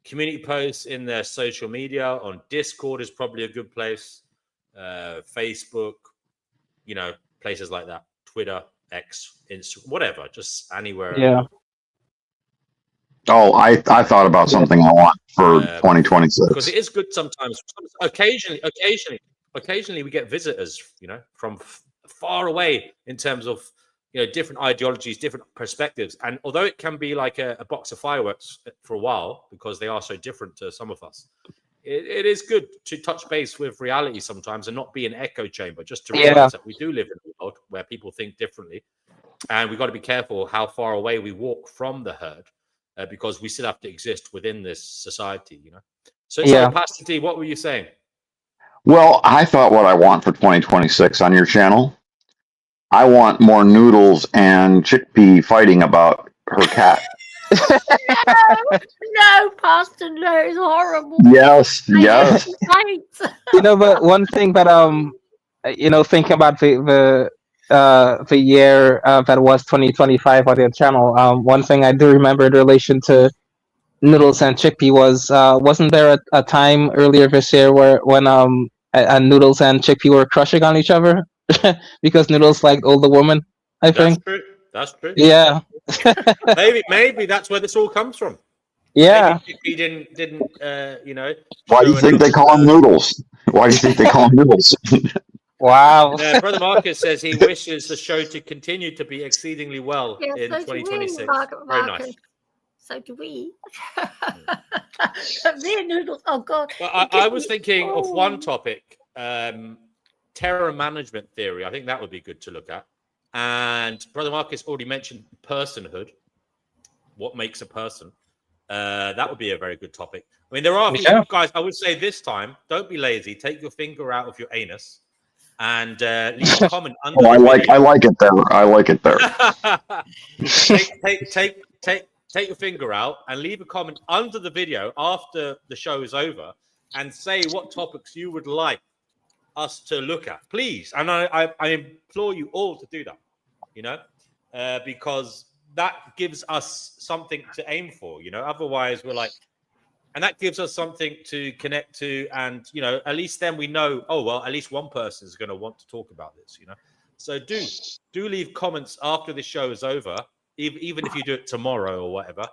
community posts, in their social media. On Discord is probably a good place. Facebook, places like that. Twitter, X, Instagram, whatever, just anywhere. Yeah. Oh, I thought about something I want for 2026. Because it is good sometimes. Occasionally we get visitors, from far away in terms of different ideologies, different perspectives. And although it can be like a box of fireworks for a while because they are so different to some of us, it is good to touch base with reality sometimes and not be an echo chamber, just to realize that we do live in a world where people think differently. And we've got to be careful how far away we walk from the herd, because we still have to exist within this society, So, Pastor D, what were you saying? Well, I thought what I want for 2026 on your channel, I want more Noodles and Chickpea fighting about her cat. No, Pastor, no, it's horrible. Yes. But one thing that thinking about the year that was 2025 on your channel, one thing I do remember in relation to Noodles and Chickpea was wasn't there a time earlier this year when Noodles and Chickpea were crushing on each other because Noodles liked older women? I think that's true. Yeah. maybe that's where this all comes from. Yeah. Maybe he didn't Why do you think they call him Noodles? Why do you think they call him Noodles? Wow. Brother Marcus says he wishes the show to continue to be exceedingly well in 2026. Very nice. So do we. Me and Noodles. Oh God. Well, I was thinking of one topic, terror management theory. I think that would be good to look at. And Brother Marcus already mentioned personhood. What makes a person? That would be a very good topic. I mean, there are a few guys. I would say this time, don't be lazy. Take your finger out of your anus and leave a comment under. I like it there. I like it there. Take your finger out and leave a comment under the video after the show is over, and say what topics you would like us to look at, please. And I implore you all to do that, because that gives us something to aim for, otherwise we're like, and that gives us something to connect to, and at least then we know, oh well, at least one person is going to want to talk about this, so do leave comments after the show is over, even if you do it tomorrow or whatever,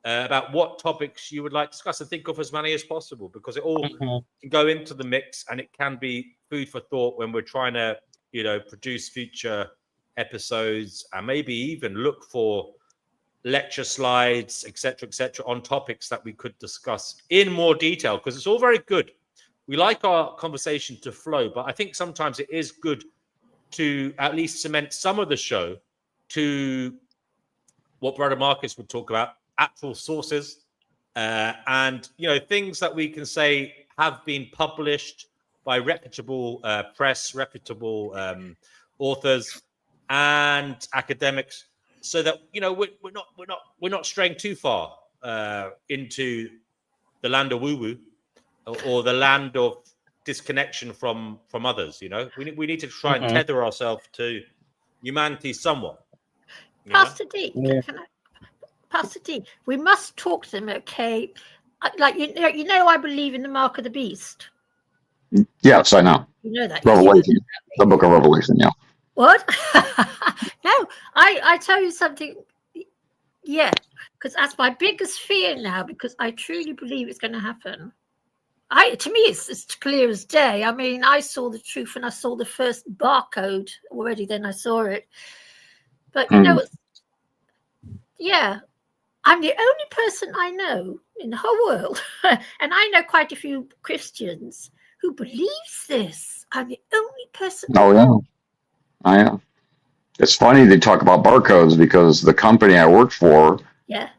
about what topics you would like to discuss, and think of as many as possible, because it all can go into the mix, and it can be food for thought when we're trying to, produce future episodes, and maybe even look for lecture slides, etc., on topics that we could discuss in more detail, because it's all very good. We like our conversation to flow, but I think sometimes it is good to at least cement some of the show to what Brother Marcus would talk about, actual sources, and things that we can say have been published by reputable press, reputable authors and academics, so that we're not straying too far into the land of woo-woo or the land of disconnection from others. You know, we need to try and Mhm. tether ourselves to humanity somewhat. You know? Pastor D, Yeah. Pastor D, we must talk to them, okay? Like you know, I believe in the mark of the beast. Yes, I know. You know that. Yes, you know Revelation, the book of Revelation. Yeah. what? No, I tell you something. Yeah, because that's my biggest fear now. Because I truly believe it's going to happen. To me, it's clear as day. I mean, I saw the truth and I saw the first barcode already. Then I saw it. But you know, yeah, I'm the only person I know in the whole world, and I know quite a few Christians who believes this. I'm the only person I Oh know. yeah. I am. It's funny they talk about barcodes because the company I worked for, Yeah.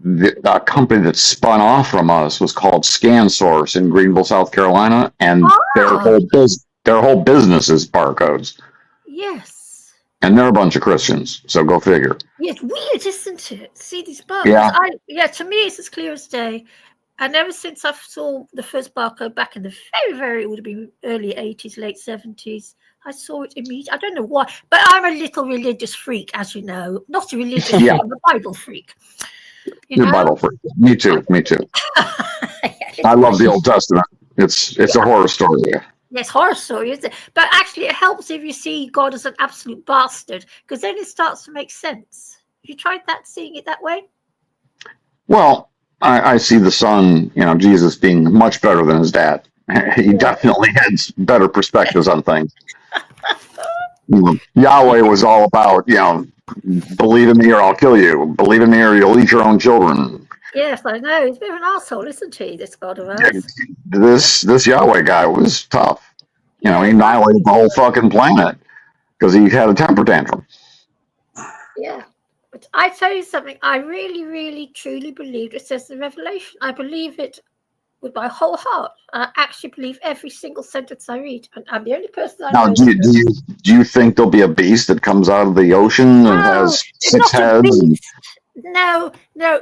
the company that spun off from us was called ScanSource in Greenville, South Carolina, and Ah, their whole business is barcodes, yes. and they're a bunch of Christians. So go figure. Yeah, it's weird, isn't it? See these barcodes. Yeah. To me, it's as clear as day. And ever since I saw the first barcode back in the very, it would have been early 80s, late 70s, I saw it immediately. I don't know why, but I'm a little religious freak, as you know. Not a religious Yeah. freak, I'm a Bible freak. You're Bible freak. Me too. Me too. Yeah, I love the Old Testament. It's a horror story. yes, horror story, isn't it? But actually, it helps if you see God as an absolute bastard, because then it starts to make sense. Have you tried that, seeing it that way? Well, I see the son, Jesus being much better than his dad. He definitely had better perspectives on things. Yahweh was all about, believe in me or I'll kill you. Believe in me or you'll eat your own children. Yes, I know. He's a bit of an asshole, isn't he, this God of ours? This Yahweh guy was tough. He Yeah, annihilated the whole fucking planet because he had a temper tantrum. yeah. But I tell you something, I really, really, truly believe it says the Revelation. I believe it with my whole heart. I actually believe every single sentence I read. And I'm the only person I Now, know. do you think there'll be a beast that comes out of the ocean and No, has it's 6 not a heads? beast. No,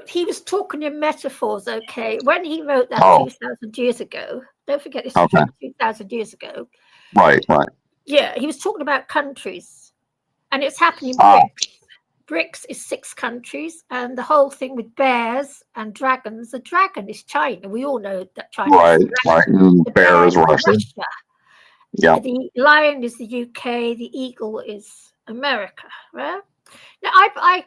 he was talking in metaphors, okay? When he wrote that Oh, 2,000 years ago, don't forget this was okay. 2,000 years ago. Right. Yeah, he was talking about countries, and it's happening Ah, BRICS. BRICS is 6 countries, and the whole thing with bears and dragons. The dragon is China. We all know that China is right. And the bear is bear Russia. is Russia. Yeah. The lion is the UK. The eagle is America. Right? Now, I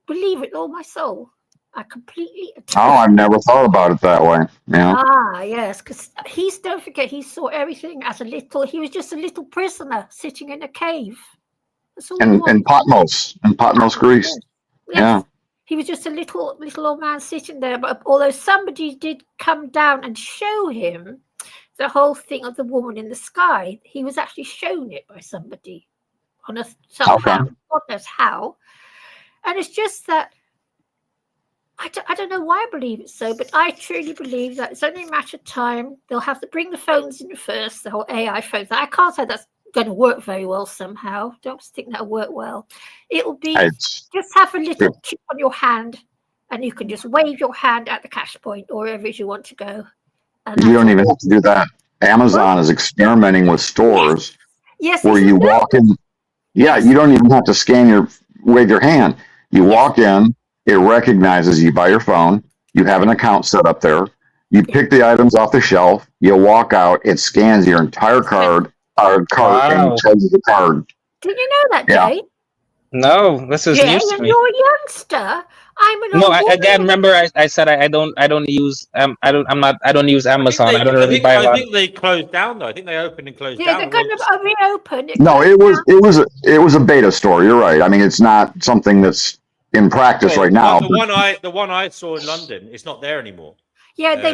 believe it all my soul. I completely. Oh, I've never thought about it that way. Yeah. Ah, yes, because don't forget, he saw everything as he was just a little prisoner sitting in a cave. That's all he was. And Patmos, Greece. Yes. Yeah. He was just a little old man sitting there. But although somebody did come down and show him the whole thing of the woman in the sky, he was actually shown it by somebody on somehow. Okay. God knows how. And it's just that I don't know why I believe it so, but I truly believe that it's only a matter of time. They'll have to bring the phones in first, the whole AI phones. I can't say that's going to work very well somehow. Don't think that'll work well. It'll be just have a little chip on your hand, and you can just wave your hand at the cash point or wherever you want to go. And You don't even have to do that. Amazon is experimenting with stores where you walk in. Yeah, you don't even have to wave your hand. You walk in, it recognizes you by your phone. You have an account set up there. You pick the items off the shelf. You walk out. It scans your entire cart and charges the card. Did you know that, Jay? No, this is news to me. You're a youngster. I'm an No, old again, remember I said I don't use I don't use Amazon. I don't really buy a lot. I think they closed down though. I think they opened and closed down. Yeah, they're going to reopen. No, it was a beta store. You're right. I mean, it's not something that's in practice right now. The one I saw in London, it's not there anymore. Yeah, they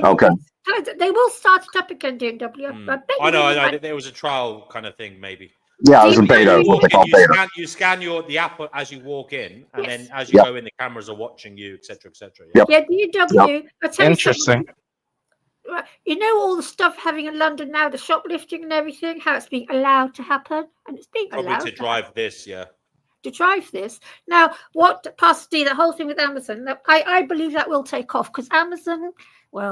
will start it up again, DW. I know. There was a trial kind of thing, maybe. Yeah, it was a beta. What they call beta. You scan the app as you walk in, and then as you go in, the cameras are watching you, etc., etc. Yep. Yeah, DW. Yep. Interesting. You know all the stuff having in London now, the shoplifting and everything, how it's being allowed to happen, and it's being allowed to drive this, yeah. to drive this. Now, what Pastor D, the whole thing with Amazon, I believe that will take off because Amazon, we're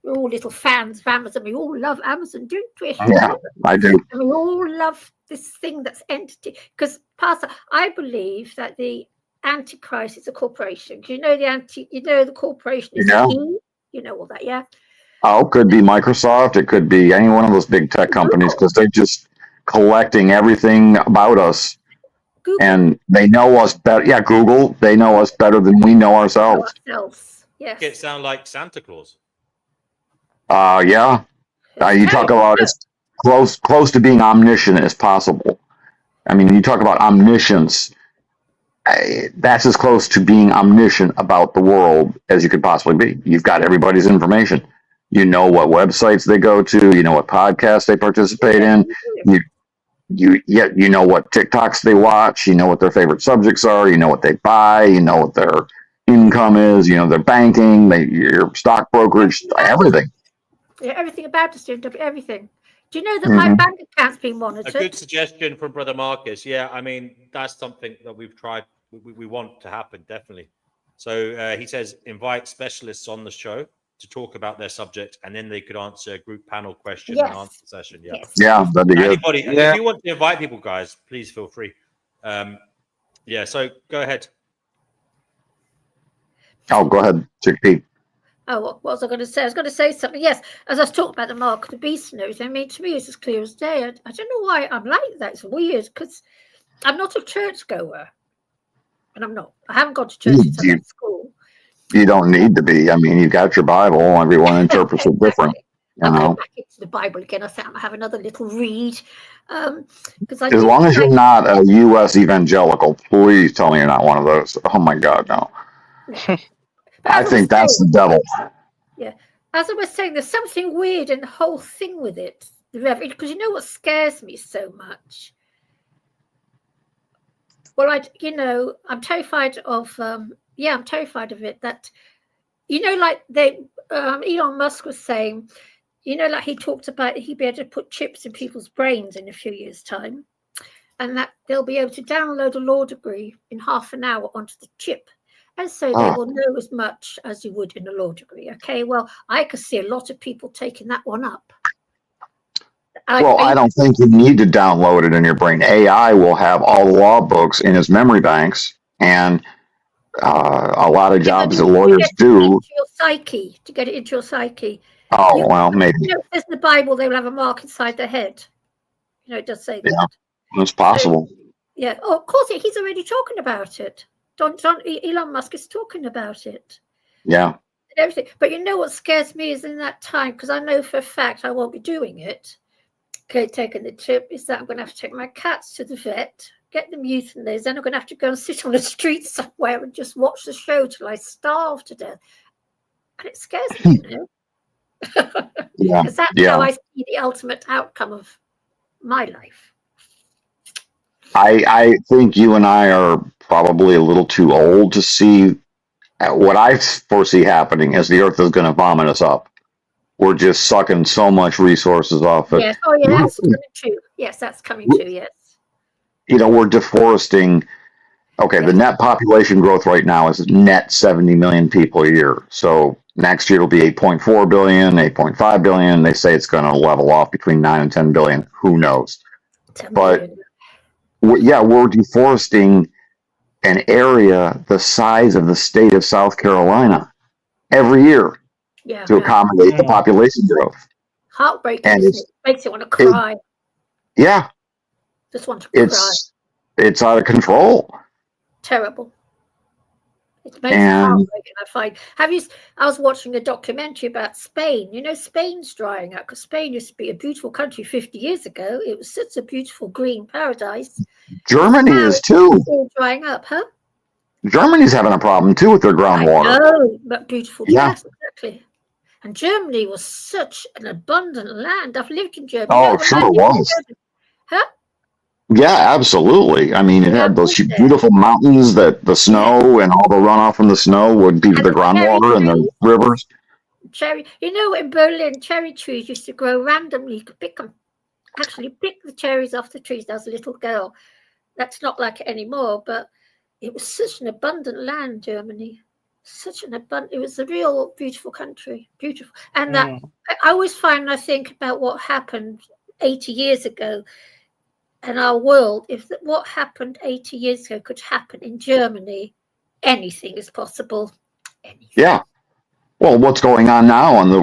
all little fans of Amazon. We all love Amazon, don't we? Yeah, I do. And we all love this thing that's entity. Because, Pastor, I believe that the Antichrist is a corporation. You know the corporation is E. You know all that, yeah? Oh, it could be Microsoft. It could be any one of those big tech companies because they're just collecting everything about us. Google. And they know us better. Yeah, Google. They know us better than we know ourselves. Yes. It sound like Santa Claus. Yeah. You talk about as close to being omniscient as possible. I mean, you talk about omniscience. That's as close to being omniscient about the world as you could possibly be. You've got everybody's information. You know what websites they go to. You know what podcasts they participate in. You know what TikToks they watch. You know what their favorite subjects are. You know what they buy. You know what their income is. You know their banking, your stock brokerage, everything. Yeah, everything about us, everything. Do you know that my bank account's been monitored? A good suggestion from Brother Marcus. Yeah, I mean, that's something that we've tried. We want to happen, definitely. So he says, invite specialists on the show to talk about their subject, and then they could answer a group panel question and answer session. Yeah. Yes. Yeah, that'd be good. Anybody, if you want to invite people, guys, please feel free. Yeah, so go ahead. Oh, go ahead, Chick Pete. Oh, what was I going to say? I was going to say something. Yes, as I was talking about the mark of the beast and everything, I mean, to me, it's as clear as day. I don't know why I'm like that. It's weird because I'm not a churchgoer. And I'm not. I haven't gone to church since I went to school. You don't need to be. I mean, you've got your Bible. Everyone interprets it different. I'll go back into the Bible again. I think I'll have another little read. As long as you're not a U.S. evangelical, please tell me you're not one of those. Oh, my God, no. I think that's the devil. Yeah. As I was saying, there's something weird in the whole thing with it. Because you know what scares me so much? Well, I'm terrified of, I'm terrified of it. That, like Elon Musk was saying, like he talked about he'd be able to put chips in people's brains in a few years' time, and that they'll be able to download a law degree in half an hour onto the chip. And so they will know as much as you would in a law degree. Okay, well, I could see a lot of people taking that one up. I don't think you need to download it in your brain. AI will have all the law books in its memory banks, and a lot of jobs that lawyers do. To get it into your psyche. Oh, well, maybe. It says in the Bible they will have a mark inside their head. It does say that. Yeah, it's possible. So, of course, he's already talking about it. Elon Musk is talking about it. Yeah. And everything. But what scares me is in that time, because I know for a fact I won't be doing it. Okay, taking the chip is that I'm going to have to take my cats to the vet, get them euthanized, then I'm going to have to go and sit on the street somewhere and just watch the show till I starve to death. And it scares me, Because that's how I see the ultimate outcome of my life. I think you and I are probably a little too old to see what I foresee happening is the earth is going to vomit us up. We're just sucking so much resources off it. Yes. Oh, yeah, that's coming true. Yes, that's coming true, yes. We're deforesting. Okay, the net population growth right now is net 70 million people a year. So next year it'll be 8.4 billion, 8.5 billion. They say it's going to level off between 9 and 10 billion. Who knows? But we're deforesting an area the size of the state of South Carolina every year to accommodate the population growth. Heartbreaking, isn't it? Makes you want to cry. Just want to cry. It's out of control. Terrible. It makes it heartbreaking, I find. I was watching a documentary about Spain. Spain's drying out because Spain used to be a beautiful country 50 years ago. It was such a beautiful green paradise. Germany is too. It's all drying up, huh? Germany's having a problem too with their groundwater. Oh, but beautiful. Yes, exactly. And Germany was such an abundant land. I've lived in Germany. Oh, sure it was. Huh? Yeah, absolutely. I mean, it had those beautiful mountains that the snow and all the runoff from the snow would be the groundwater and the rivers. Cherry, in Berlin, cherry trees used to grow randomly. You could pick them. Actually, pick the cherries off the trees. There was a little girl. That's not like it anymore, but it was such an abundant land, Germany. Such an abundant, it was a real beautiful country, beautiful. And that I always I think about what happened 80 years ago in our world. If what happened 80 years ago could happen in Germany, anything is possible. Anything. Yeah. Well, what's going on now on the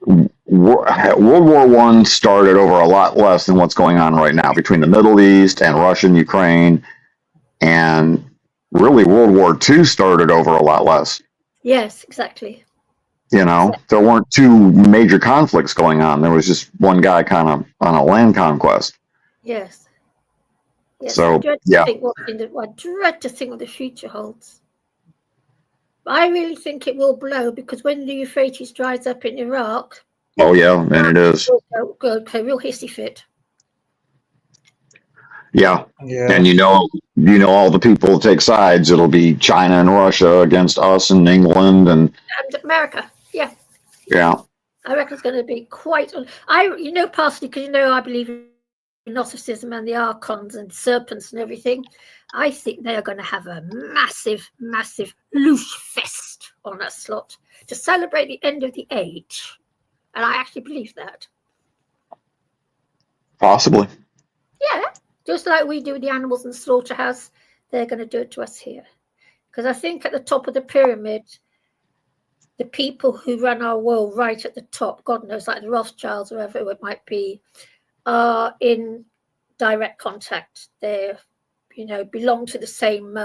World War I started over a lot less than what's going on right now between the Middle East and Russia and Ukraine. And really, World War II started over a lot less. Yes, exactly. There weren't two major conflicts going on. There was just one guy kind of on a land conquest. Yes. So, I dread to think what the future holds. I really think it will blow, because when the Euphrates dries up in Iraq. Oh yeah, and it is. Go real hissy fit. Yeah. And all the people take sides. It'll be China and Russia against us and England and America. Yeah. Yeah. I reckon it's going to be quite. Partially because I believe in Gnosticism and the archons and serpents and everything. I think they are going to have a massive, massive loosh fest on that slot to celebrate the end of the age, and I actually believe that. Possibly. Yeah. Just like we do with the animals in the slaughterhouse, they're going to do it to us here. Because I think at the top of the pyramid, the people who run our world right at the top, God knows, like the Rothschilds or whoever it might be, are in direct contact. They, belong to the same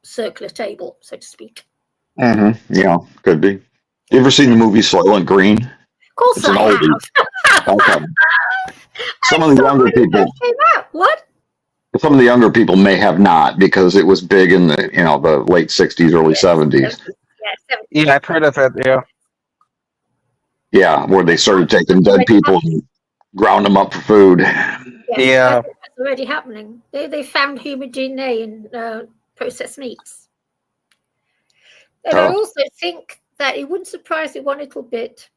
circular table, so to speak. Mm-hmm. Yeah, could be. You ever seen the movie Soylent Green? Of course I have. Okay. Some of the younger people. What? Some of the younger people may have not, because it was big in the late 60s, early 70s. Yeah, I've heard of it. Yeah. Yeah, where they started taking dead people and ground them up for food. Yeah. That's already happening. They found human DNA in processed meats. And I also think that it wouldn't surprise me one little bit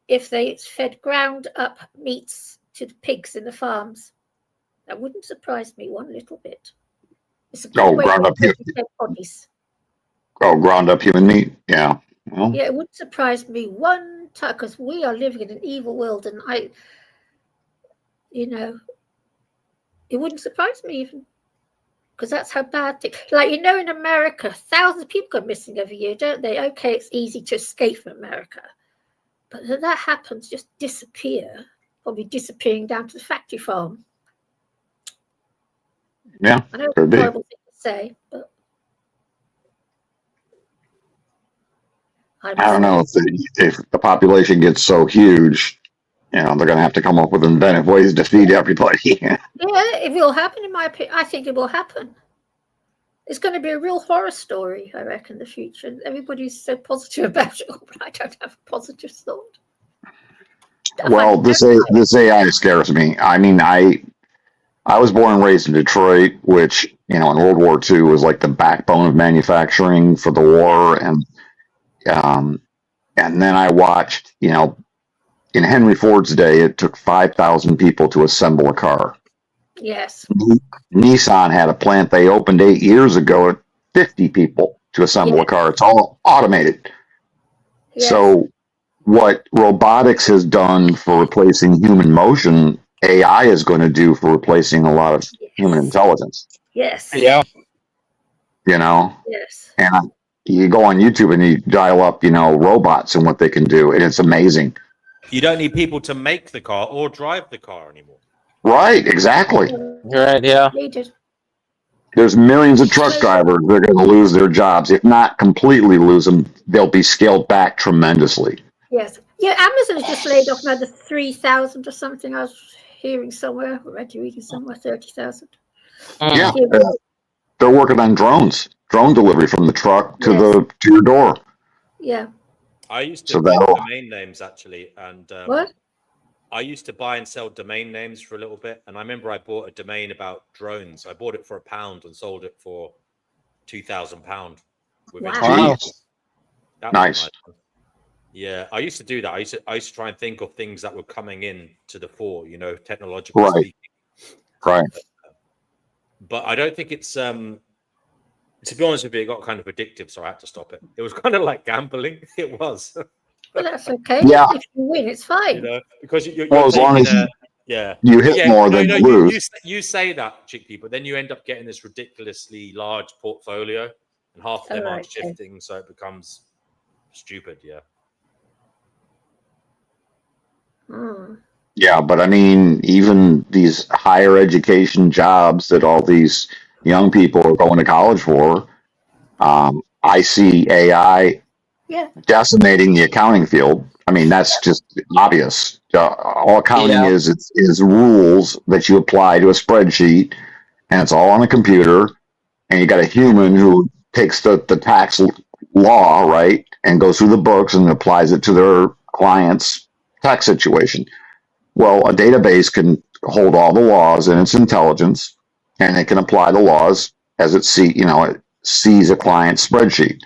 if they fed ground up meats to the pigs in the farms. That wouldn't surprise me one little bit. It's a good way ground up dead bodies. Ground up human meat. Yeah. Well, yeah, it wouldn't surprise me one time, because we are living in an evil world, and it wouldn't surprise me even, because that's how bad things. Like, in America, thousands of people go missing every year, don't they? Okay, it's easy to escape from America, but when that happens, just disappear, probably disappearing down to the factory farm. Yeah, I know it's a horrible thing to say, but I don't know if the population gets so huge, they're going to have to come up with inventive ways to feed everybody. Yeah, it will happen, in my opinion. I think it will happen. It's going to be a real horror story, I reckon, in the future. Everybody's so positive about it, but I don't have a positive thought. Well, this AI scares me. I mean, I was born and raised in Detroit, which, in World War II was like the backbone of manufacturing for the war. And then I watched, in Henry Ford's day, it took 5,000 people to assemble a car. Yes. Nissan had a plant they opened 8 years ago at 50 people to assemble a car. It's all automated. Yes. So what robotics has done for replacing human motion, AI is going to do for replacing a lot of human intelligence. Yes. Yeah. Yes. And you go on YouTube and you dial up, robots and what they can do, and it's amazing. You don't need people to make the car or drive the car anymore. Right, exactly. You're right, yeah. There's millions of truck drivers that are going to lose their jobs. If not completely lose them, they'll be scaled back tremendously. Yes. Yeah, Amazon has just laid off another 3,000 or something. I was hearing somewhere, reading somewhere, 30,000. Yeah, they're working on drone delivery from the truck to your door. Yeah. I used to buy domain names, actually, and what? I used to buy and sell domain names for a little bit, and I remember I bought a domain about drones. I bought it for £1 and sold it for £2,000. Wow. Nice. Yeah, I used to do that. I used to try and think of things that were coming in to the fore, technologically speaking. Right. but I don't think it's to be honest with you, it got kind of addictive, so I had to stop it. It was kind of like gambling. It was. Well, that's okay. Yeah. If you win, it's fine. You know, because you're As long taking as yeah. you hit more than you lose. You say that, Chicky, but then you end up getting this ridiculously large portfolio, and half of them aren't shifting, so it becomes stupid. Yeah. Yeah, but I mean, even these higher education jobs that all these young people are going to college for, I see AI decimating the accounting field. I mean, that's just obvious. All accounting is rules that you apply to a spreadsheet, and it's all on a computer. And you got a human who takes the tax law, right, and goes through the books and applies it to their client's tax situation. Well, a database can hold all the laws in its intelligence, and it can apply the laws as it sees a client's spreadsheet.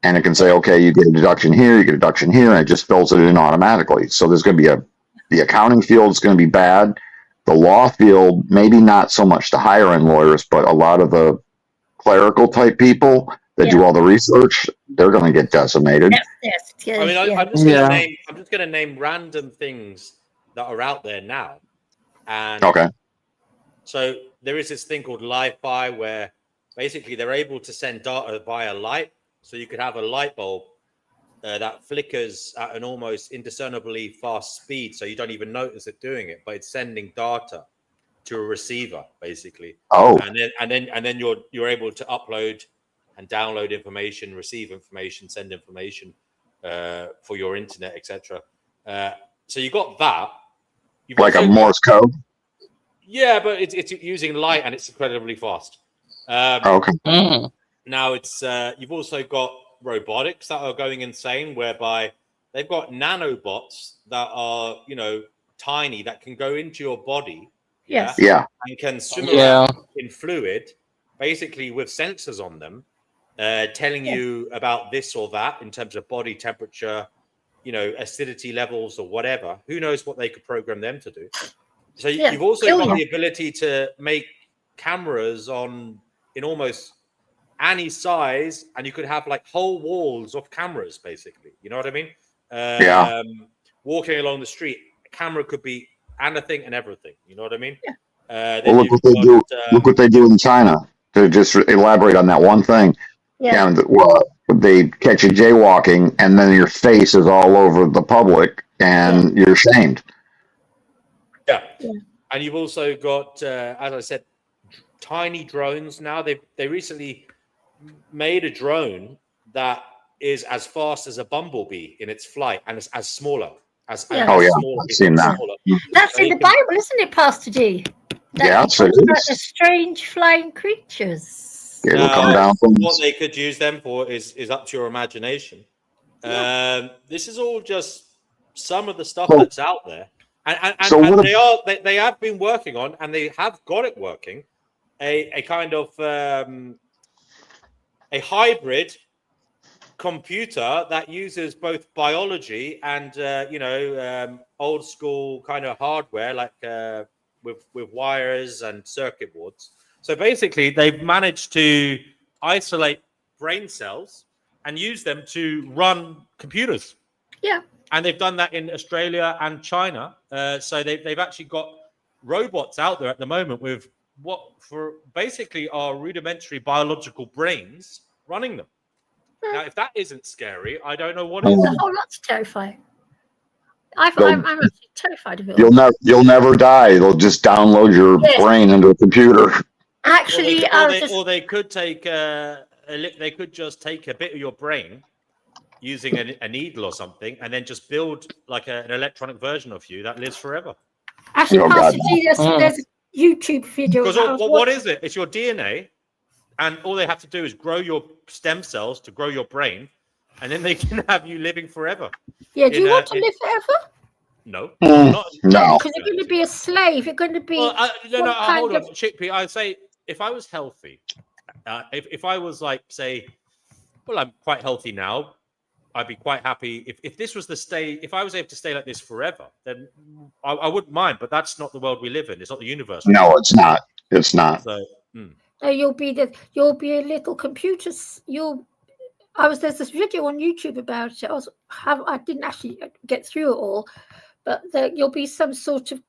And it can say, okay, you get a deduction here, you get a deduction here, and it just fills it in automatically. So there's going to be the accounting field is going to be bad. The law field, maybe not so much the higher end lawyers, but a lot of the clerical type people that do all the research, they're going to get decimated. I mean, I'm just going to name random things that are out there now. And so there is this thing called Li-Fi where basically they're able to send data via light. So you could have a light bulb that flickers at an almost indiscernibly fast speed, so you don't even notice it doing it, but it's sending data to a receiver, basically. And then you're able to upload and download information, receive information, send information for your internet, etc. So you got that. You've like a Morse code. Yeah, but it's using light and it's incredibly fast. Now it's you've also got robotics that are going insane, whereby they've got nanobots that are tiny that can go into your body, and can swim around in fluid, basically with sensors on them, telling you about this or that in terms of body temperature, acidity levels or whatever. Who knows what they could program them to do? So you've also got the ability to make cameras in almost any size, and you could have like whole walls of cameras, basically. You know what I mean? Walking along the street, a camera could be anything and everything. You know what I mean? Look what they do. Look what they do in China. To just elaborate on that one thing. And they catch you jaywalking, and then your face is all over the public, and you're shamed. Yeah, and you've also got, as I said, tiny drones. Now they recently made a drone that is as fast as a bumblebee in its flight, and it's as smaller. I've seen that. That's in the Bible, isn't it, Pastor D? Yes, it is. The strange flying creatures. It'll come down from what they could use them for is up to your imagination. This is all just some of the stuff that's out there, and they have been working on, and they have got it working, a kind of a hybrid computer that uses both biology and old school kind of hardware, like with wires and circuit boards. So basically, they've managed to isolate brain cells and use them to run computers. Yeah. And they've done that in Australia and China. So they've actually got robots out there at the moment with what for basically are rudimentary biological brains running them. Now, if that isn't scary, I don't know what is. Oh, that's terrifying. I'm actually terrified of it. You'll never die. It'll just download your brain into a computer. Actually, or they could take they could just take a bit of your brain using a needle or something, and then just build like an electronic version of you that lives forever. Actually, there's a YouTube video. Because what is it? It's your DNA, and all they have to do is grow your stem cells to grow your brain, and then they can have you living forever. Yeah, do you want to live forever? No. No. Because you're going to be a slave. You're going to be. Well, hold on, Chickpea. I'd say if I was healthy, if I was like, say, well, I'm quite healthy now, I'd be quite happy. If this was if I was able to stay like this forever, then I wouldn't mind. But that's not the world we live in. It's not the universe. No, it's not. It's not. So, you'll be a little computer. There's this video on YouTube about it. I didn't actually get through it all, but you'll be some sort of,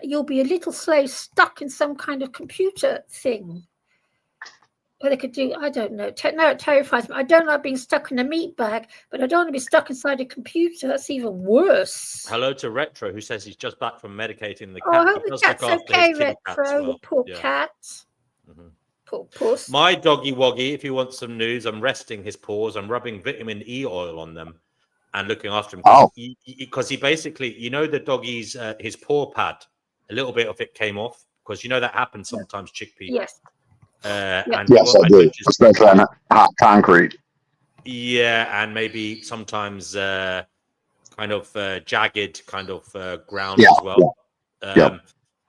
you'll be a little slave stuck in some kind of computer thing. What they could do, I don't know. No, it terrifies me. I don't like being stuck in a meat bag, but I don't want to be stuck inside a computer. That's even worse. Hello to Retro, who says he's just back from medicating the cat. Oh, I hope the cat's okay, Retro. Well. Poor cat. Mm-hmm. Poor puss. My doggy woggy, if you want some news, I'm resting his paws. I'm rubbing vitamin E oil on them and looking after him. Because he basically, the doggy's, his paw pad, a little bit of it came off. Because that happens sometimes, Chickpea. Yes. And yes, I do, especially on hot concrete. Yeah, and maybe sometimes kind of jagged kind of ground as well.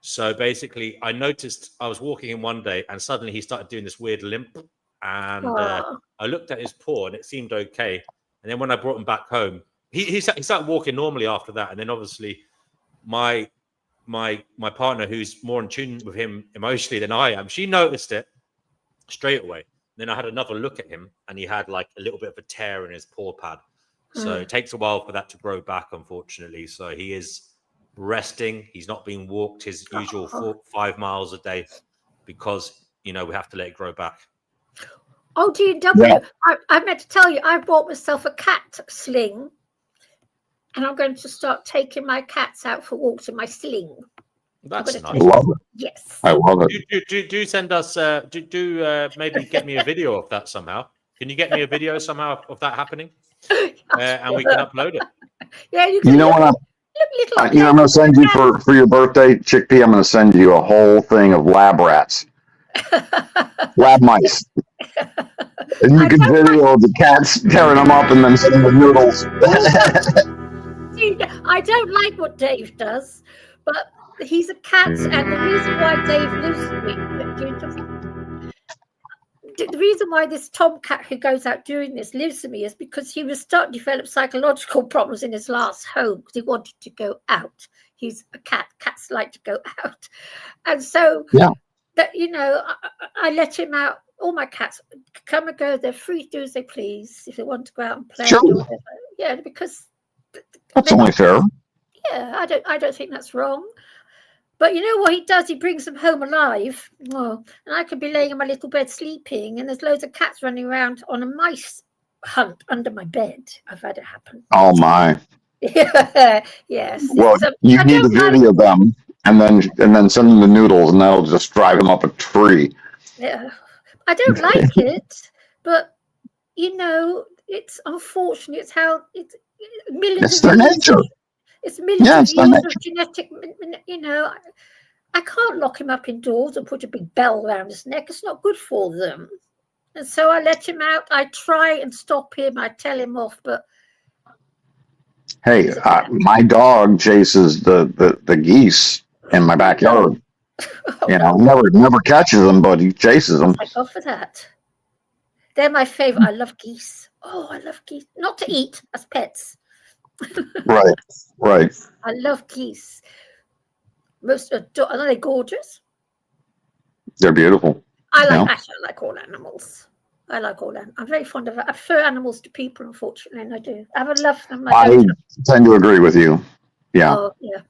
So basically, I noticed I was walking in one day, and suddenly he started doing this weird limp, and I looked at his paw, and it seemed okay. And then when I brought him back home, he started walking normally after that. And then obviously, my partner, who's more in tune with him emotionally than I am, she noticed it straight away. Then I had another look at him, and he had like a little bit of a tear in his paw pad. So it takes a while for that to grow back, unfortunately. So he is resting. He's not being walked his usual 5 miles a day because, we have to let it grow back. Oh, DW, I meant to tell you, I bought myself a cat sling, and I'm going to start taking my cats out for walks in my sling. That's nice. I love it. Yes. I love it. Do send us, maybe get me a video of that somehow. Can you get me a video somehow of that happening? And we can upload it. Yeah, you can. I'm going to send you for your birthday, Chickpea, I'm going to send you a whole thing of lab rats. Lab mice. And you can video the cats tearing them up and then sending the noodles. I don't like what Dave does, but he's a cat, and the reason why Dave lives with me, the reason why this tomcat who goes out doing this lives with me is because he was starting to develop psychological problems in his last home because he wanted to go out. He's a cat. Cats like to go out. And so that, I let him out. All my cats come and go. They're free to do as they please if they want to go out and play. Sure. Or whatever. Yeah, because that's only fair. Yeah, I don't think that's wrong. But you know what he does? He brings them home alive. Oh, and I could be laying in my little bed sleeping, and there's loads of cats running around on a mice hunt under my bed. I've had it happen. Oh my! Yes. Well, you need to video them, and then send them the noodles, and that'll just drive them up a tree. Yeah, I don't like it, but it's unfortunate. It's how it's millions. It's their nature. It's millions of years of genetic, I can't lock him up indoors and put a big bell around his neck. It's not good for them. And so I let him out. I try and stop him. I tell him off, but... Hey, my dog chases the geese in my backyard. Never catches them, but he chases them. I go for that. They're my favorite. I love geese. Oh, I love geese. Not to eat, as pets. Right. I love geese. Aren't they gorgeous? They're beautiful. I like all animals. I'm very fond of it. I prefer animals to people, unfortunately, and I do. I would love them. I tend to agree with you. Yeah. Oh, yeah.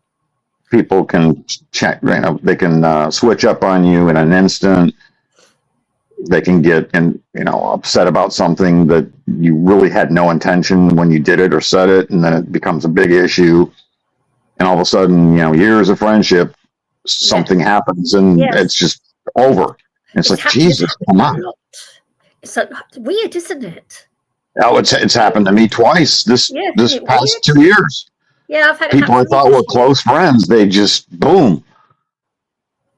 People can check. They can switch up on you in an instant. They can get upset about something that you really had no intention when you did it or said it, and then it becomes a big issue. And all of a sudden, years of friendship, something happens, and it's just over. And it's like, Jesus, come on. It's weird, isn't it? Oh, it's happened to me twice this past 2 years. Yeah, I've had people I thought were close friends. They just boom.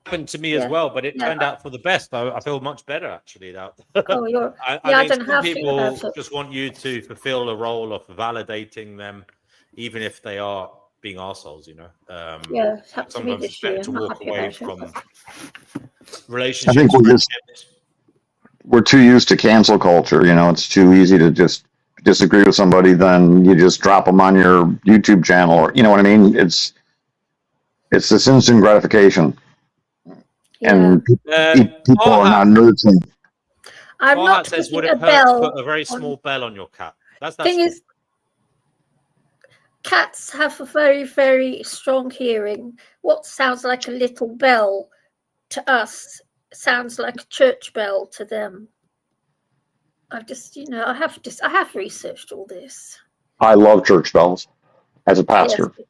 Happened to me as well, but it turned out for the best. I feel much better actually now. Oh, I mean, some people just want you to fulfill a role of validating them, even if they are being arseholes, sometimes it's better to walk away from relationships. I think we're too used to cancel culture. It's too easy to just disagree with somebody, then you just drop them on your YouTube channel, or you know what I mean. It's this instant gratification. and people are not noticing. I'm not says, would putting it a hurt to bell. put a very small bell on your cat? That's Thing is, cats have a very, very strong hearing. What sounds like a little bell to us sounds like a church bell to them. I've just, I have researched all this. I love church bells as a pastor. Yes.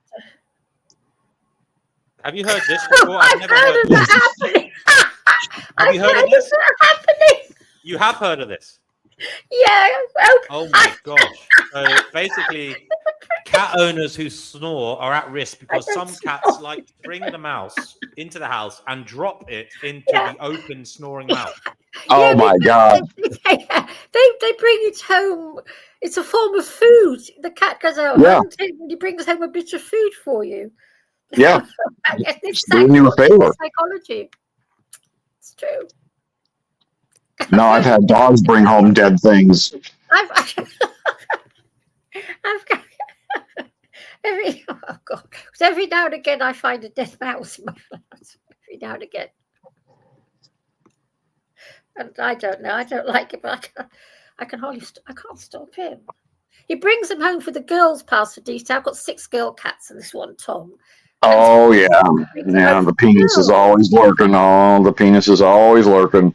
Have you heard this before? I've never heard of that happening. Have you heard of this? Happening. You have heard of this? Yeah. Oh my gosh. So basically, cat owners who snore are at risk because some cats like to bring the mouse into the house and drop it into the open snoring mouth. Oh my God. They bring it home. It's a form of food. The cat goes out hunting and he brings home a bit of food for you. Yeah. It's doing you a favor. Psychology. It's true. No, I've had dogs bring home dead things. Every now and again I find a dead mouse in my flat. Every now and again. And I don't know. I don't like it, but I can't stop him. He brings them home for the girls, Pastor Dita. I've got 6 girl cats and this one, Tom. Oh, yeah. Yeah, the penis is always lurking. Oh, the penis is always lurking.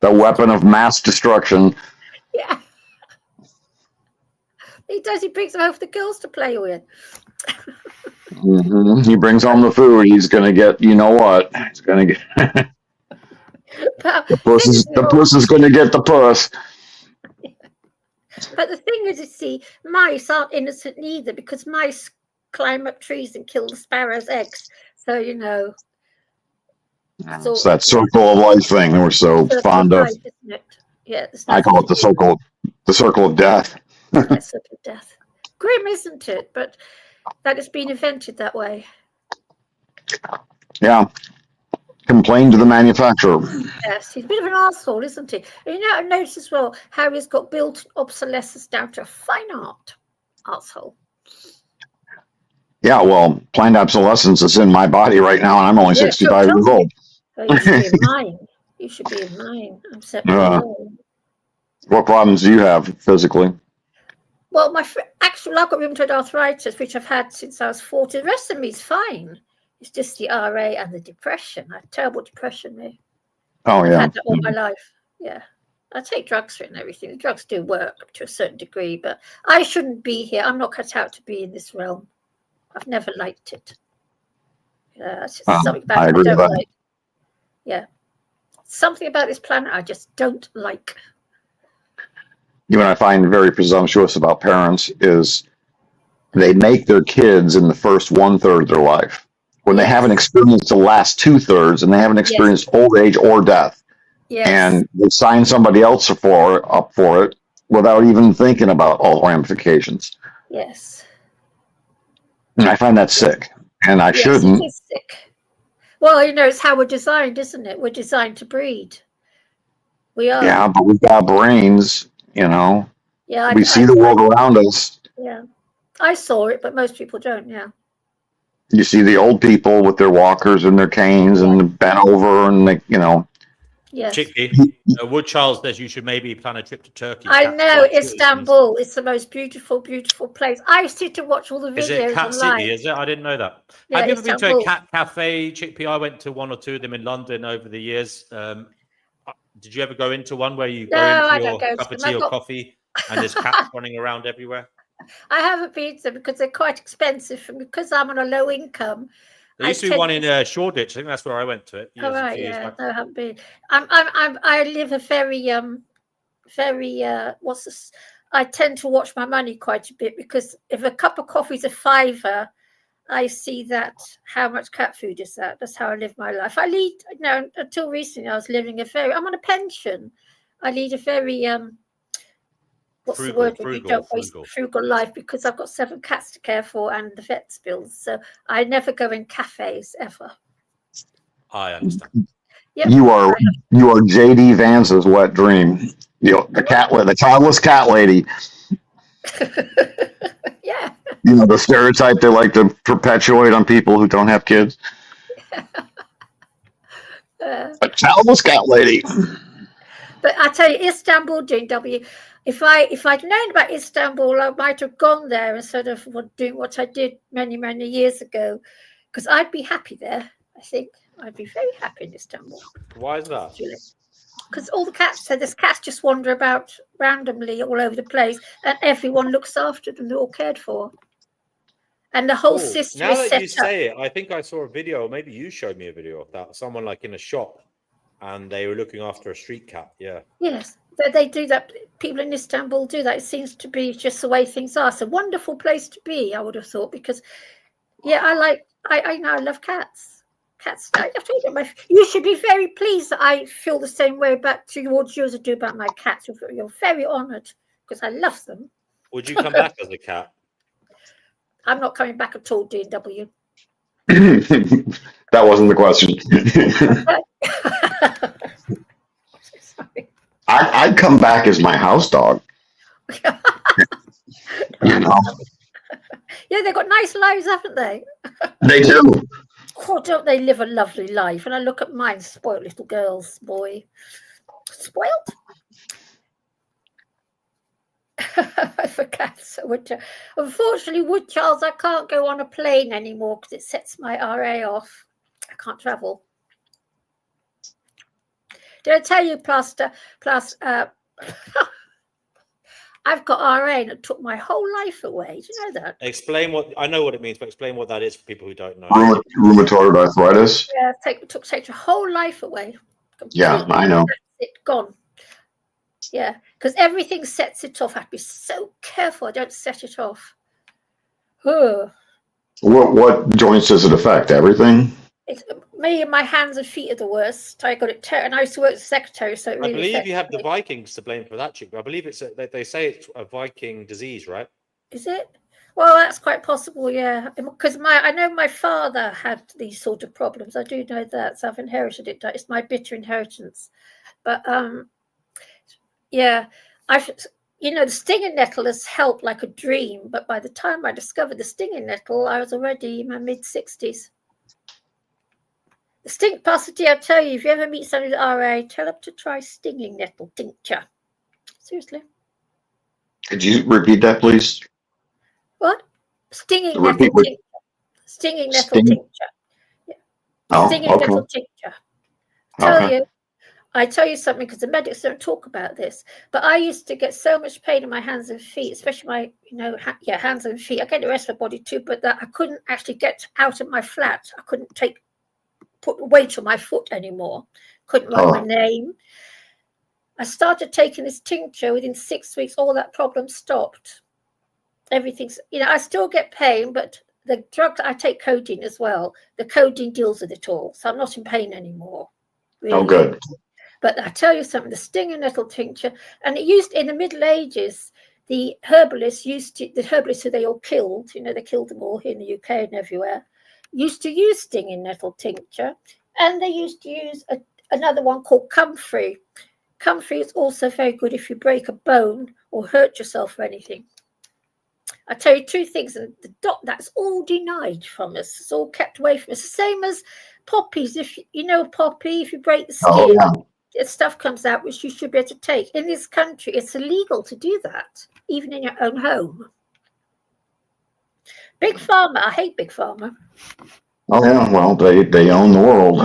The weapon of mass destruction. Yeah. He does. He brings them home for the girls to play with. He brings home the food. He's going to get, you know what? He's going to get... the puss is going to get the puss. But the thing is, you see, mice aren't innocent neither because mice climb up trees and kill the sparrows' eggs. So, It's that circle of life thing we're so fond of. Life, isn't it? Yeah, I call it the circle of death. Circle of death. Grim, isn't it? But that has been invented that way. Yeah. Complain to the manufacturer. Yes, he's a bit of an arsehole, isn't he? And I notice as well how he's got built obsolescence down to a fine art arsehole. Yeah, well, planned obsolescence is in my body right now, and I'm only 65 years old. So you should be in mine. You should be in mine. I'm 74. What problems do you have physically? Well, I've got rheumatoid arthritis, which I've had since I was 40. The rest of me is fine. It's just the RA and the depression. I have terrible depression there. Oh, yeah. I've had that all my life. Yeah. I take drugs for it and everything. The drugs do work to a certain degree, but I shouldn't be here. I'm not cut out to be in this realm. I've never liked it. It's just something about it I don't like. Yeah. Something about this planet I just don't like. What I find very presumptuous about parents is they make their kids in the first 1/3 of their life when they haven't experienced the last 2/3 and they haven't experienced old age or death. Yes. And they sign somebody else up for it without even thinking about all ramifications. Yes. And I find that sick, and I shouldn't. It is sick. Well, it's how we're designed, isn't it? We're designed to breed. We are. Yeah, but we've got brains, Yeah, we see the world around us. Yeah, I saw it, but most people don't. Yeah. You see the old people with their walkers and their canes and bent over, and Yes. Chicky, Wood Charles says you should maybe plan a trip to Turkey. I know, Istanbul. It's the most beautiful, beautiful place. I sit to watch all the videos. Is it Cat online. City? Is it? I didn't know that. Yeah, have you ever Istanbul. been to a cat cafe, Chickpea? I went to 1 or 2 of them in London over the years. Did you ever go into one where you go in for your cup of tea or coffee and there's cats running around everywhere? I haven't been to because they're quite expensive, and because I'm on a low income. There used to be one in Shoreditch. I think that's where I went to it. No, I haven't been. I live a very what's this? I tend to watch my money quite a bit because if a cup of coffee is a £5, I see that how much cat food is that. That's how I live my life. I lead, until recently I was living I'm on a pension. I lead a very frugal life because I've got 7 cats to care for and the vet's bills. So I never go in cafes ever. I understand. Yep. You are JD Vance's wet dream. The childless cat lady. Yeah. The stereotype they like to perpetuate on people who don't have kids. Tell the scout lady. But I tell you, Istanbul, DW. If I'd known about Istanbul, I might have gone there instead of doing what I did many, many years ago, because I'd be happy there. I think I'd be very happy in Istanbul. Why is that? Because all the cats, so there's cats just wander about randomly all over the place, and everyone looks after them. They're all cared for, and the whole system is set up. Now that you say it, I think I saw a video. Maybe you showed me a video of that. Someone like in a shop, and they were looking after a street cat. Yeah. Yes, they do that. People in Istanbul do that. It seems to be just the way things are. It's a wonderful place to be, I would have thought, because I love cats. Cats. You should be very pleased that I feel the same way towards you as I do about my cats. You're very honoured because I love them. Would you come back as a cat? I'm not coming back at all, DW. That wasn't the question. I'd come back as my house dog. You know. Yeah, they've got nice lives, haven't they? They do. Oh, don't they live a lovely life? And I look at mine, spoiled little girls, boy. Spoiled? For cats. Unfortunately, Charles, I can't go on a plane anymore because it sets my RA off. I can't travel. Did I tell you, I've got RA and it took my whole life away. Do you know that? Explain what I know what it means, but explain what that is for people who don't know. Rheumatoid arthritis. Yeah, it took your whole life away. Completely. Yeah, I know. It's gone. Yeah, because everything sets it off. I have to be so careful I don't set it off. What joints does it affect? Everything? Me and my hands and feet are the worst. I got it, and I used to work as a secretary, so it really. I believe you have the Vikings to blame for that, chick. I believe they say it's a Viking disease, right? Is it? Well, that's quite possible, yeah. Because I know my father had these sort of problems. I do know that, so I've inherited it. It's my bitter inheritance. But yeah, the stinging nettle has helped like a dream. But by the time I discovered the stinging nettle, I was already in my mid-60s. The Pastor, I tell you, if you ever meet somebody with RA, tell them to try stinging nettle tincture. Seriously. Could you repeat that, please? What? Stinging nettle tincture. Stinging nettle tincture. Yeah. Oh, stinging okay. nettle tincture. I tell you something, because the medics don't talk about this, but I used to get so much pain in my hands and feet, especially my, hands and feet. I get the rest of my body too, but that I couldn't actually get out of my flat. I couldn't put weight on my foot anymore. Couldn't write my name. I started taking this tincture. Within 6 weeks, all that problem stopped. Everything's, I still get pain, but the drug, I take codeine as well. The codeine deals with it all. So I'm not in pain anymore. Really. Oh, good. But I tell you something, the stinging nettle tincture, and it used in the Middle Ages, the herbalists who they all killed, they killed them all here in the UK and everywhere, used to use stinging nettle tincture, and they used to use another one called comfrey. Comfrey is also very good if you break a bone or hurt yourself or anything. I tell you two things, and that's all denied from us. It's all kept away from us. The same as poppies. If poppy, if you break the skin, stuff comes out which you should be able to take. In this country, it's illegal to do that, even in your own home. Big Pharma, I hate Big Pharma. Oh yeah, well they own the world.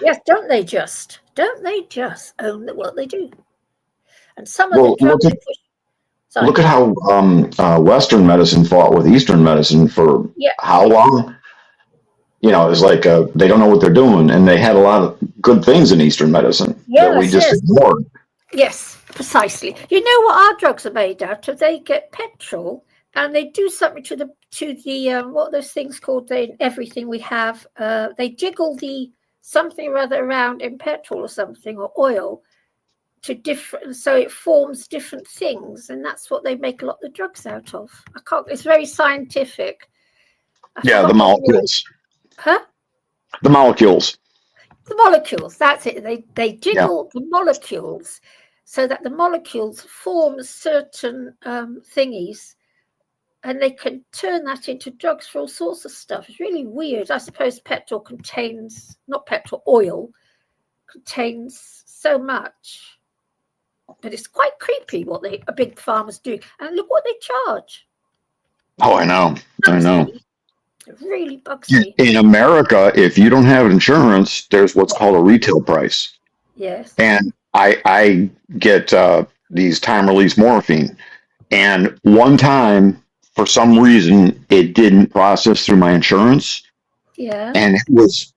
Yes, don't they just own the world? They do. And some of the drugs look at how Western medicine fought with Eastern medicine for how long? It's like they don't know what they're doing, and they had a lot of good things in Eastern medicine that we just ignored. Yes, precisely. You know what our drugs are made out of? They get petrol, and they do something to the what are those things called? Everything we have. They jiggle the something or other around in petrol or something, or oil, to different, so it forms different things, and that's what they make a lot of the drugs out of. It's very scientific. The molecules. Huh? The molecules. The molecules, that's it. They jiggle the molecules so that the molecules form certain thingies, and they can turn that into drugs for all sorts of stuff. It's really weird. I suppose oil contains so much, but it's quite creepy what a big pharma's do. And look what they charge. Oh, I know. It really bugs me. In America, if you don't have insurance, there's what's called a retail price. Yes. And I get these time-release morphine. And one time, for some reason, it didn't process through my insurance. Yeah. And it was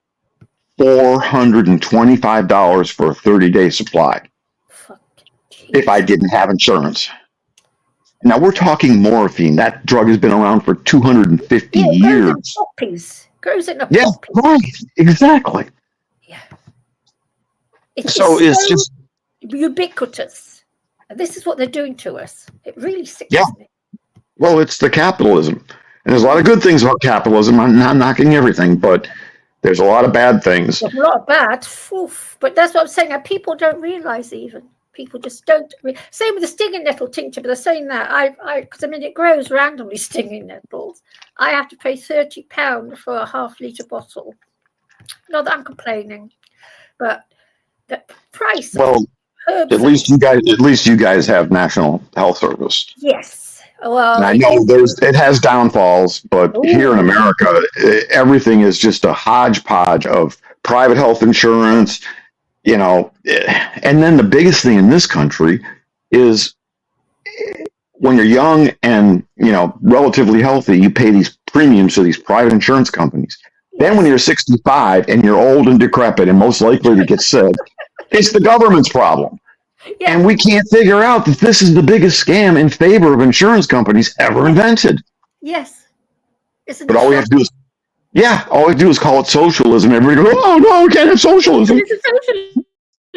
$425 for a 30-day supply. If I didn't have insurance. Now we're talking morphine. That drug has been around for 250 years. Grows in yeah, poppies. Right. Exactly. Yeah. It's just ubiquitous. And this is what they're doing to us. It really sickens me. Well, it's the capitalism. And there's a lot of good things about capitalism. I'm not knocking everything, but there's a lot of bad things. There's a lot of bad. Oof. But that's what I'm saying. And people don't realize even. People just don't. Same with the stinging nettle tincture, but they're saying that because it grows randomly, stinging nettles. I have to pay £30 for a half-litre bottle. Not that I'm complaining, but the price. Well, at least you guys have National Health Service. Yes. Well, and I know it has downfalls, but here in America, everything is just a hodgepodge of private health insurance. And then the biggest thing in this country is when you're young and, relatively healthy, you pay these premiums to these private insurance companies. Then when you're 65 and you're old and decrepit and most likely to get sick, it's the government's problem. Yeah. And we can't figure out that this is the biggest scam in favor of insurance companies ever invented. Yes. But all we have to do is all we do is call it socialism. Everybody goes, "Oh no, we can't have socialism."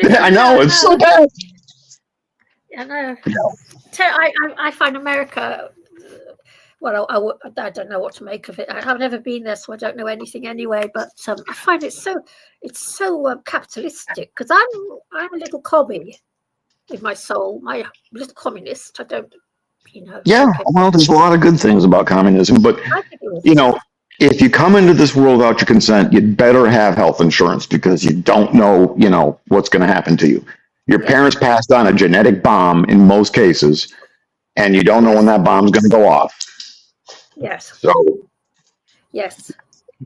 I know, it's so bad. I know. I find America. Well, I don't know what to make of it. I've never been there, so I don't know anything anyway. But I find it's so capitalistic because I'm a little commie with my soul. My little communist. I don't, Yeah, well, there's a lot of good things about communism, but if you come into this world without your consent, you'd better have health insurance because you don't know, what's going to happen to you. Your parents passed on a genetic bomb in most cases, and you don't know when that bomb's going to go off. Yes. So, yes.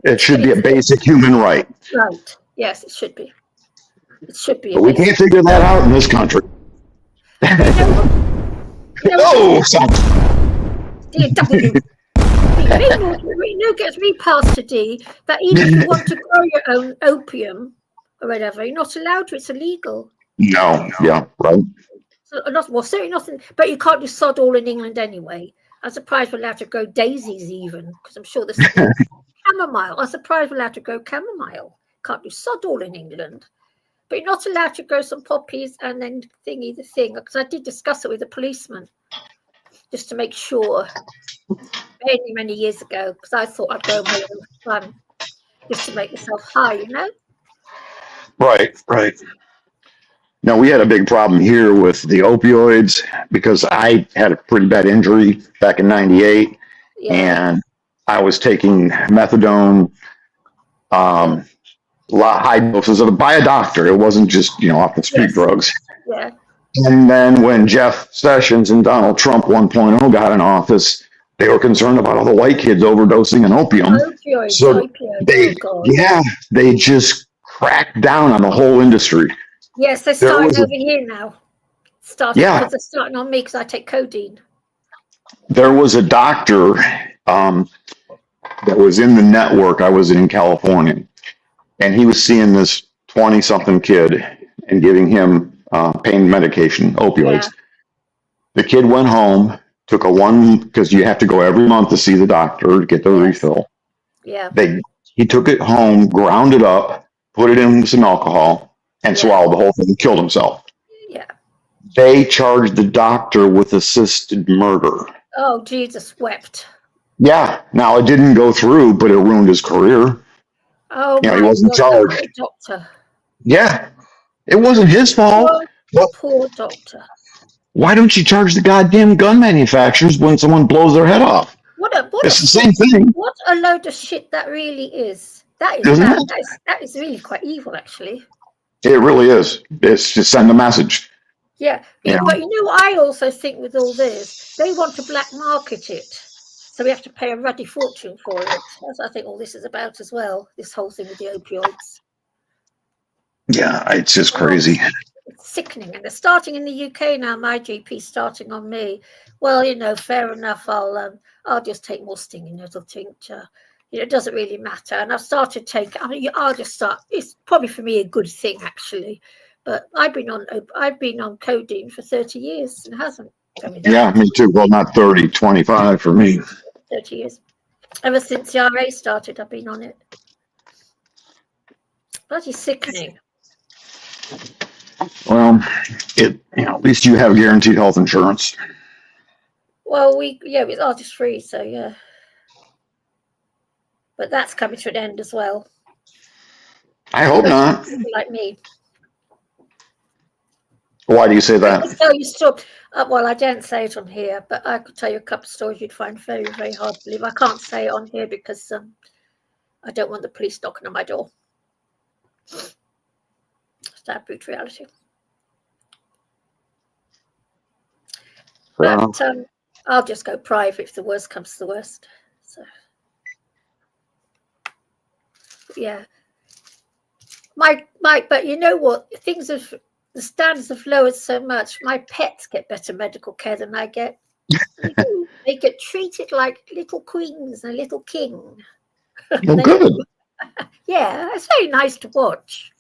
It should be a basic human right. Right. Yes, it should be. It should be. But we can't figure that out in this country. Gets me past today that even if you want to grow your own opium or whatever, you're not allowed to. It's illegal. No. Yeah. Right. Certainly nothing. But you can't do sod all in England anyway. I'm surprised we're allowed to grow daisies even, because I'm sure there's chamomile. I'm surprised we're allowed to grow chamomile. Can't do sod all in England. But you're not allowed to grow some poppies and then the thing. Because I did discuss it with a policeman just to make sure. Many years ago, because I thought I'd go more for fun, just to make myself high, Right. Now, we had a big problem here with the opioids because I had a pretty bad injury back in '98, and I was taking methadone, high doses of it by a doctor. It wasn't just off the street drugs. Yeah. And then when Jeff Sessions and Donald Trump 1.0 got in office, they were concerned about all the white kids overdosing on opium. They just cracked down on the whole industry. Yes, they're starting over here now. They're starting on me because I take codeine. There was a doctor that was in the network. I was in California, and he was seeing this 20-something kid and giving him pain medication, opioids. Yeah. The kid went home. Took because you have to go every month to see the doctor to get the refill. Yeah. He took it home, ground it up, put it in some alcohol, and swallowed the whole thing and killed himself. Yeah. They charged the doctor with assisted murder. Oh, Jesus wept. Yeah. Now, it didn't go through, but it ruined his career. Oh, he wasn't charged. Doctor. Yeah. It wasn't his fault. Poor doctor. Why don't you charge the goddamn gun manufacturers when someone blows their head off? It's the same thing. What a load of shit that really is. That is Isn't bad. it? That is really quite evil, actually. It really is. It's just send a message. Yeah. But you know what I also think with all this? They want to black market it. So we have to pay a ruddy fortune for it. That's what I think all this is about as well, this whole thing with the opioids. Yeah, it's just crazy. It's sickening. And they're starting in the UK now. My GP's starting on me. Well, fair enough. I'll just take more stinging nettle tincture. It doesn't really matter. And I've started taking. I'll just start. It's probably for me a good thing, actually. But I've been on codeine for 30 years and it hasn't. Yeah, me too. Well, not 30, 25 for me. 30 years. Ever since the RA started, I've been on it. Bloody sickening. Well, at least you have guaranteed health insurance. Well, it's artist free, so yeah. But that's coming to an end as well. I hope not. People like me. Why do you say that? I can tell you story. Well, I don't say it on here, but I could tell you a couple of stories you'd find very, very hard to believe. I can't say it on here because I don't want the police knocking on my door. It's that brute reality. But I'll just go private if the worst comes to the worst. So, yeah. But you know what? The standards have lowered so much. My pets get better medical care than I get. They get treated like little queens and a little king. Well, good. Yeah, it's very nice to watch.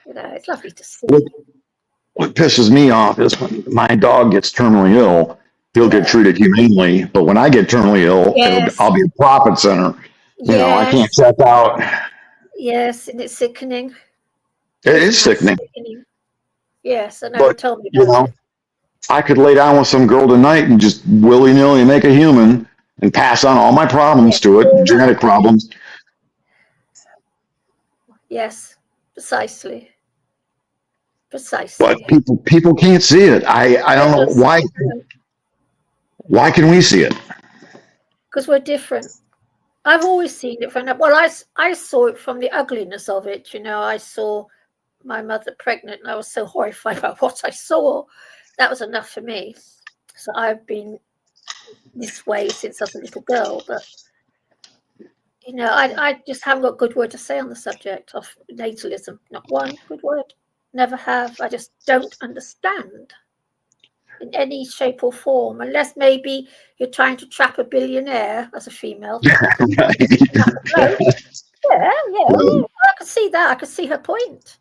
It's lovely to see. What pisses me off is when my dog gets terminally ill, he'll get treated humanely. But when I get terminally ill, I'll be a profit center. I can't check out. Yes, and it's sickening. It is sickening. Yes, I know. But, tell me about it. I could lay down with some girl tonight and just willy-nilly make a human and pass on all my problems to it, genetic problems. Yes, precisely. But people can't see it. I don't know why. Why can we see it? Because we're different. I've always seen it from that. Well, I saw it from the ugliness of it. I saw my mother pregnant and I was so horrified by what I saw. That was enough for me. So I've been this way since I was a little girl. But, I just haven't got a good word to say on the subject of natalism. Not one good word. Never have. I just don't understand in any shape or form, unless maybe you're trying to trap a billionaire as a female. Yeah. I could see that. I could see her point.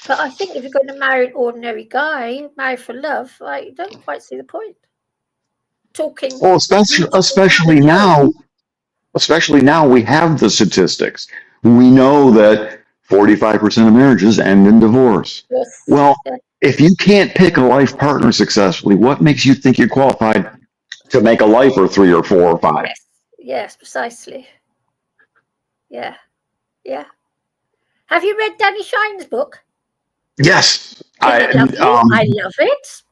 But I think if you're going to marry an ordinary guy, marry for love, I don't quite see the point. Talking. Well, especially now we have the statistics. We know that 45% of marriages end in divorce. Yes. Well, if you can't pick a life partner successfully, what makes you think you're qualified to make a life or 3 or 4 or 5? Yes, precisely. Yeah. Have you read Danny Shine's book? Yes. I love it.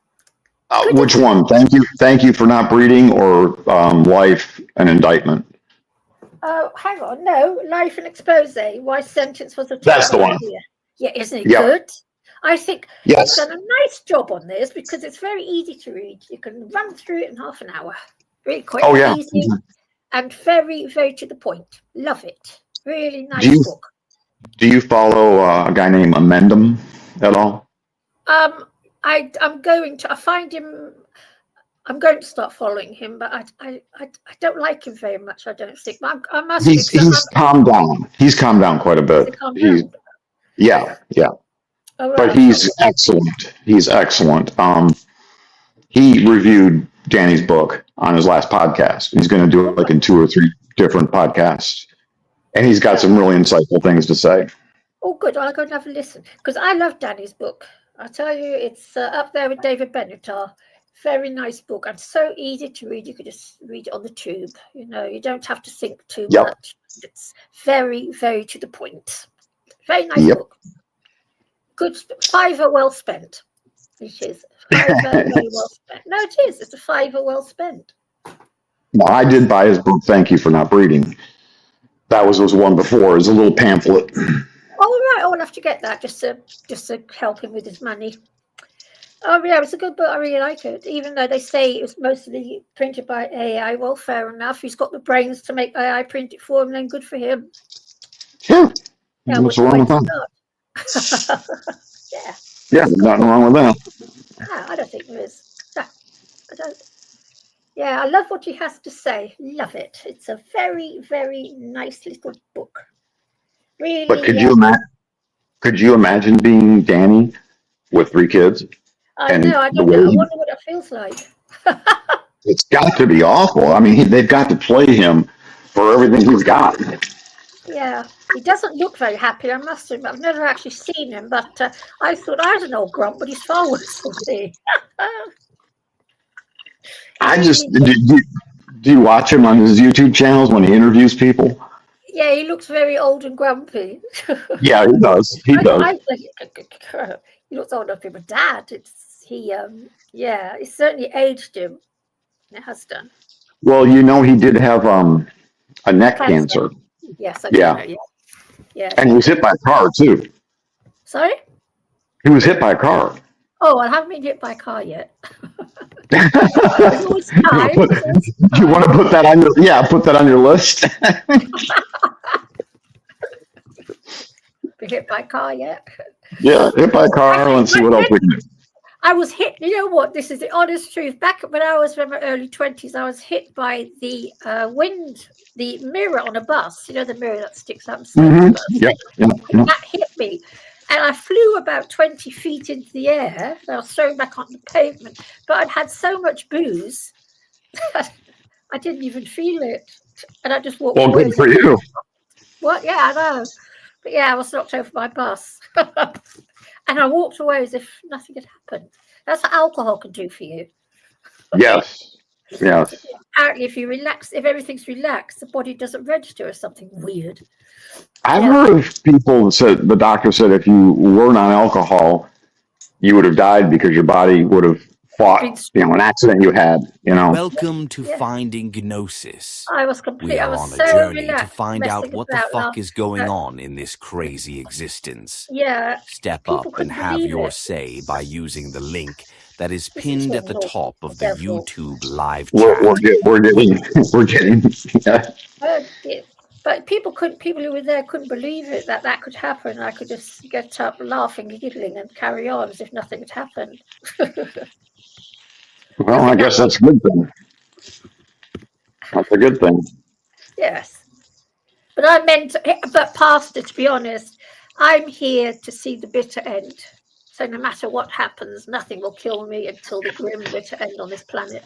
Which one? Thank you for not breeding, or Life an Indictment? Oh, hang on. No, Life an Expose. Why Sentence was a That's the one. Idea. Yeah, isn't it good? I think it's done a nice job on this because it's very easy to read. You can run through it in half an hour. Really quick, easy, and very, very to the point. Love it. Really nice book. Do you follow a guy named Amendum at all? I'm going to. I find him. I'm going to start following him, but I don't like him very much. I don't think. I must. He's calmed down. He's calmed down quite a bit. Yeah. Oh, right. But he's excellent. He's excellent. He reviewed Danny's book on his last podcast. He's going to do it like in 2 or 3 different podcasts, and he's got some really insightful things to say. Oh, good. I'll go and have a listen because I love Danny's book. I tell you, it's up there with David Benatar. Very nice book and so easy to read. You could just read it on the tube. You don't have to think too much. It's very, very to the point. Very nice book. Good $5 well spent. It is $5 very well spent. No, it is. It's a $5 well spent. No, I did buy his book, Thank You for Not Breeding. That was one before. It was a little pamphlet. Oh, right. I'll have to get that just to help him with his money. Oh, yeah, it's a good book. I really like it. Even though they say it was mostly printed by AI, well, fair enough. He's got the brains to make AI print it for him, then good for him. Sure. Yeah, What's wrong with that? Yeah. Yeah, there's nothing wrong with that. No, I don't think there is. No, I don't. Yeah, I love what he has to say. Love it. It's a very, very nice little book. Really. But could you imagine being Danny with 3 kids? I know. I don't know. I wonder what it feels like. It's got to be awful. I mean, they've got to play him for everything he's got. Yeah, he doesn't look very happy, I must admit. I've never actually seen him, but I thought I was an old grump, but he's far worse than me. Do you watch him on his YouTube channels when he interviews people? Yeah, he looks very old and grumpy. Yeah, he does. He does. He looks old enough to be my dad. Yeah, it's certainly aged him. It has done. Well, he did have a neck cancer. Yes, I do know. Yeah. And he was hit by a car too. Sorry? He was hit by a car. Oh, I haven't been hit by a car yet. You want to put that on your list? Been hit by a car yet? Yeah, hit by a car. Let's see what else we can do. I was hit. You know what? This is the honest truth. Back when I was in my early 20s, I was hit by the mirror on a bus. You know, the mirror that sticks up. Yeah. That hit me. And I flew about 20 feet into the air. And I was thrown back on the pavement. But I'd had so much booze that I didn't even feel it. And I just walked away. Well, good for you. What? Yeah, I know. But yeah, I was knocked over by a bus. And I walked away as if nothing had happened. That's what alcohol can do for you. Yes. Apparently, if everything's relaxed, the body doesn't register as something weird. I've heard of people said the doctor said if you weren't on alcohol, you would have died because your body would have fought, an accident you had, Welcome to Finding Gnosis. I was completely. We are on a journey to find out what the fuck is going on in this crazy existence. Yeah. Step up and have your say by using the link that is pinned at the top of the YouTube live chat. We're getting. But people who were there couldn't believe it that could happen. I could just get up laughing, giggling, and carry on as if nothing had happened. Well, I guess that's a good thing. That's a good thing. Yes. But Pastor, to be honest, I'm here to see the bitter end. So no matter what happens, nothing will kill me until the grim bitter end on this planet.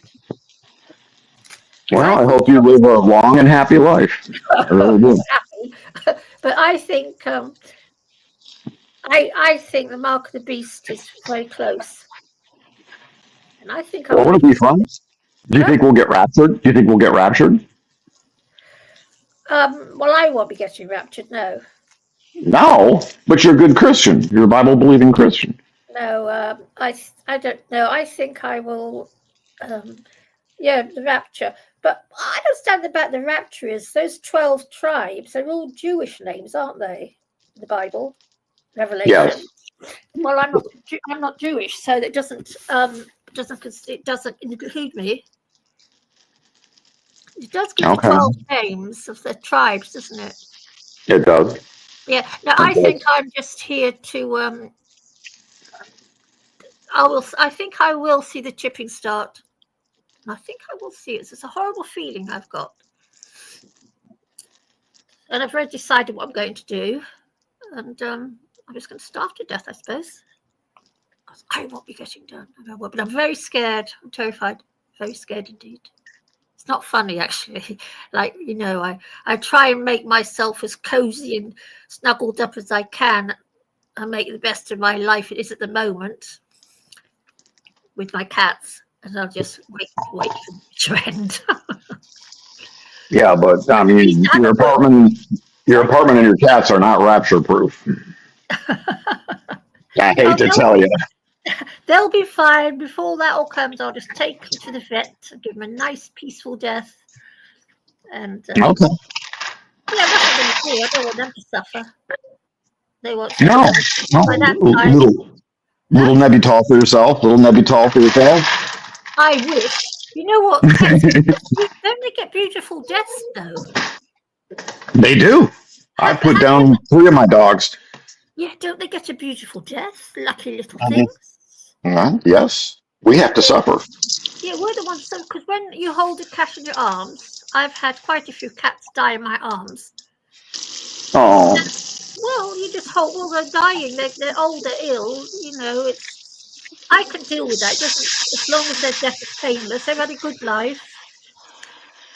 Well, I hope you live a long and happy life. I really do. But I think I think the mark of the beast is very close. And I think would it be fun? Do you think we'll get raptured? Well, I won't be getting raptured, no. No, but you're a good Christian. You're a Bible-believing Christian. No, I don't know. I think I will, the rapture. But I understand about the rapture is those 12 tribes, they're all Jewish names, aren't they? The Bible, Revelation. Yes. Well, I'm not Jewish, so it doesn't include me. It does give 12 names of the tribes, doesn't it? It does. Yeah. Now I think I'm just here to. I think I will see the chipping start. I think I will see it. It's a horrible feeling I've got, and I've already decided what I'm going to do, and I'm just going to starve to death, I suppose. Because I won't be getting done. But I'm very scared. I'm terrified. Very scared indeed. It's not funny, actually. I try and make myself as cozy and snuggled up as I can and make the best of my life it is at the moment with my cats. And I'll just wait for the trend. Yeah, but I mean, your apartment and your cats are not rapture proof. I hate to tell you. They'll be fine. Before that all comes, I'll just take them to the vet and give them a nice, peaceful death. And Okay. yeah, that's what I'm going to do. I don't want them to suffer. They won't suffer. No. By that time, Little Nebutal for yourself. Little Nebutal for yourself. I wish. You know what? Pets, don't they get beautiful deaths, though? They do. I put down 3 of my dogs. Yeah, don't they get a beautiful death? Lucky little things. Yes. We have to suffer. Yeah, we're the ones. Because when you hold a cat in your arms, I've had quite a few cats die in my arms. Oh. Well, you just hope. Well, they're dying. They're old. They're ill. You know, I can deal with that. It doesn't, as long as their death is painless. They've had a good life,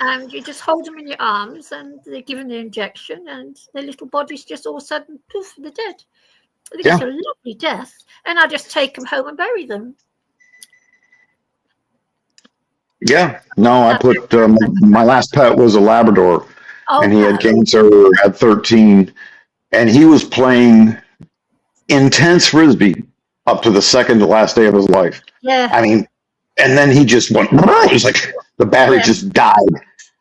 and you just hold them in your arms, and they're given the injection, and their little bodies just all of a sudden, poof, they're dead. They get a lovely death, and I just take them home and bury them. Yeah. No, I put my last pet was a Labrador, and he had cancer at 13, and he was playing intense frisbee up to the second to last day of his life. Yeah. I mean, and then he just went. It was like the battery just died.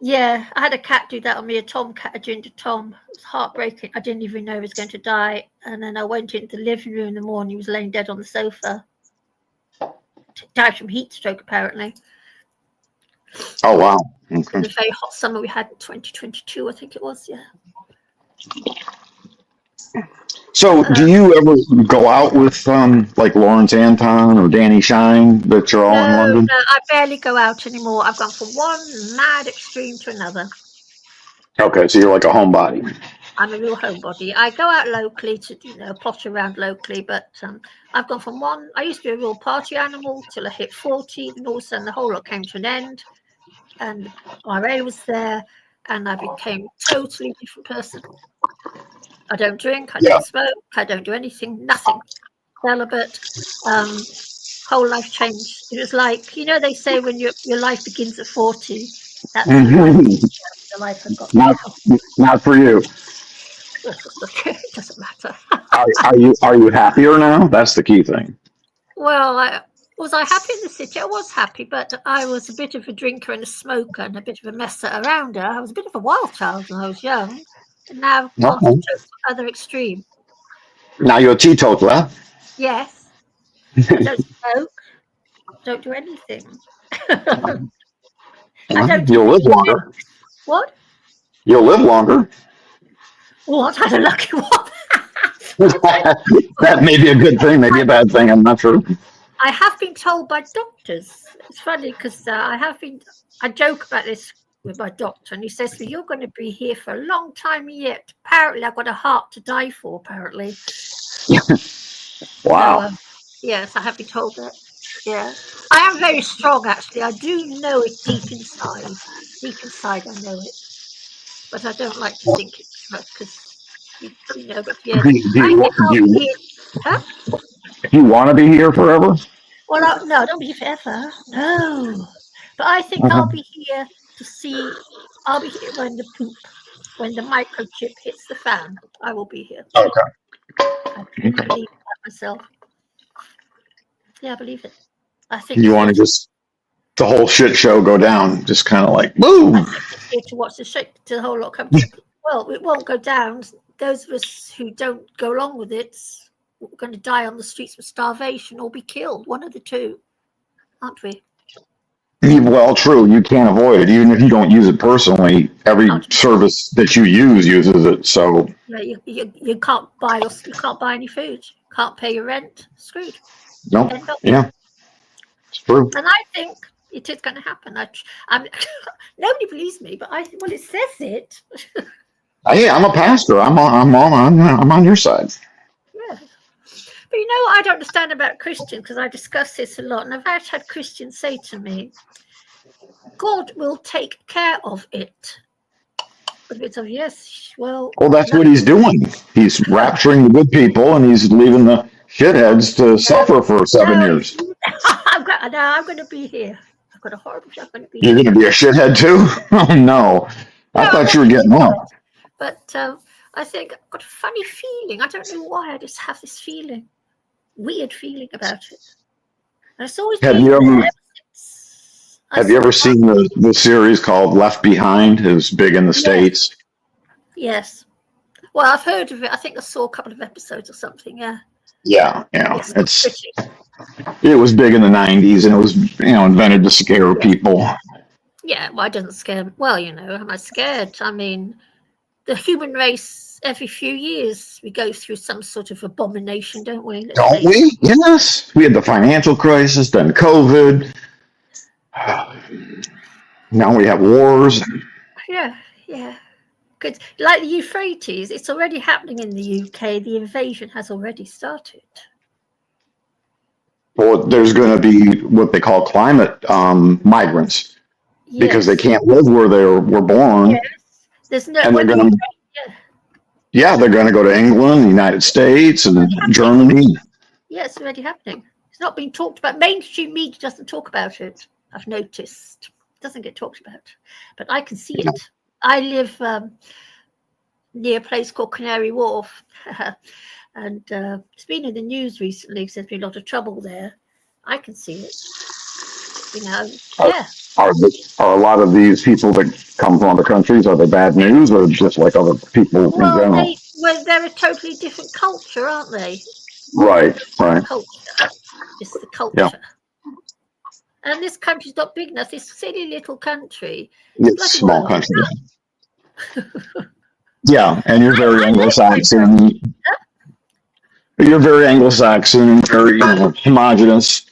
Yeah, I had a cat do that on me, a tomcat, a ginger tom. It was heartbreaking. I didn't even know he was going to die. And then I went into the living room in the morning. He was laying dead on the sofa. Died from heat stroke, apparently. Oh, wow. Okay. It was a very hot summer we had in 2022, I think it was, yeah. So, do you ever go out with like Lawrence Anton or Danny Shine that you're all in London? No, I barely go out anymore. I've gone from one mad extreme to another. Okay, so you're like a homebody. I'm a real homebody. I go out locally to, plot around locally, but I've gone from one. I used to be a real party animal till I hit 40, and all of a sudden the whole lot came to an end, and RA was there, and I became a totally different person. I don't drink, I don't smoke, I don't do anything, nothing. Celibate. Whole life changed. It was like, they say when your life begins at 40, that's the life I've got. Not for you. It doesn't matter. Are you happier now? That's the key thing. Well, was I happy in the city? I was happy, but I was a bit of a drinker and a smoker and a bit of a messer arounder. I was a bit of a wild child when I was young, and now I've gone to the other extreme. Now you're a teetotaler. Yes. I don't smoke. Don't do anything. You'll live longer. What? You'll live longer. What? I'm a lucky one. That may be a good thing, maybe a bad thing. I'm not sure. I have been told by doctors. It's funny because I joke about this with my doctor, and he says, well, you're going to be here for a long time yet. Apparently, I've got a heart to die for, apparently. Wow. So, yes, I have been told that. Yeah. I am very strong, actually. I do know it deep inside. Deep inside, I know it. But I don't like to think it too much because, but yeah. Do you want to be here forever? Well, no, I don't be here forever. No. But I think I'll be here I'll be here when the microchip hits the fan. I will be here. Okay. I believe that myself. Yeah, I believe it. I think you want to just the whole shit show go down, just kind of like boom. I think it's here to watch the whole lot come. Well, it won't go down. Those of us who don't go along with it, we're going to die on the streets of starvation or be killed. One of the two, aren't we? Well, true. You can't avoid it, even if you don't use it personally. Every service that you uses it. So yeah, you can't buy any food. Can't pay your rent. Screwed. No. Yeah. It's true. And I think it is going to happen. I'm nobody believes me, but it says it. Hey, I'm a pastor. I'm on your side. Yeah. But what I don't understand about Christians, because I discuss this a lot, and I've actually had Christians say to me, God will take care of it. But it's of yes, well, that's what he's doing. He's rapturing the good people, and he's leaving the shitheads to suffer for 7 years. I'm going to be here. I've got a horrible job. You're going to be a shithead too? Oh, no. I thought you were getting off. But I think I've got a funny feeling. I don't know why. I just have this feeling. Weird feeling about it. And it's always been Have you ever seen the series called Left Behind? It's big in the States. Yes. Well, I've heard of it. I think I saw a couple of episodes or something. Yeah. Yeah. It was big in the 90s, and it was invented to scare people. Yeah. Well, it doesn't scare me. Well, am I scared? I mean, the human race, every few years, we go through some sort of abomination, don't we? Don't we? Yes. We had the financial crisis, then COVID. Now we have wars. Yeah. Good. Like the Euphrates, it's already happening in the UK. The invasion has already started. Well, there's going to be what they call climate migrants because they can't live where they were born. Yes. There's no. And they're going to. Yeah, they're going to go to England, the United States, and Germany. Yeah, it's already happening. It's not being talked about. Mainstream media doesn't talk about it. I've noticed. It doesn't get talked about, but I can see it. I live near a place called Canary Wharf, and it's been in the news recently because there's been a lot of trouble there. I can see it. Are a lot of these people that come from other countries, are they bad news or just like other people in general? They're a totally different culture, aren't they? Right. Culture. It's the culture. Yeah. And this country's not big enough. This silly little country. It's a small country. Yeah, and you're very Anglo-Saxon. You're very Anglo-Saxon and very homogenous.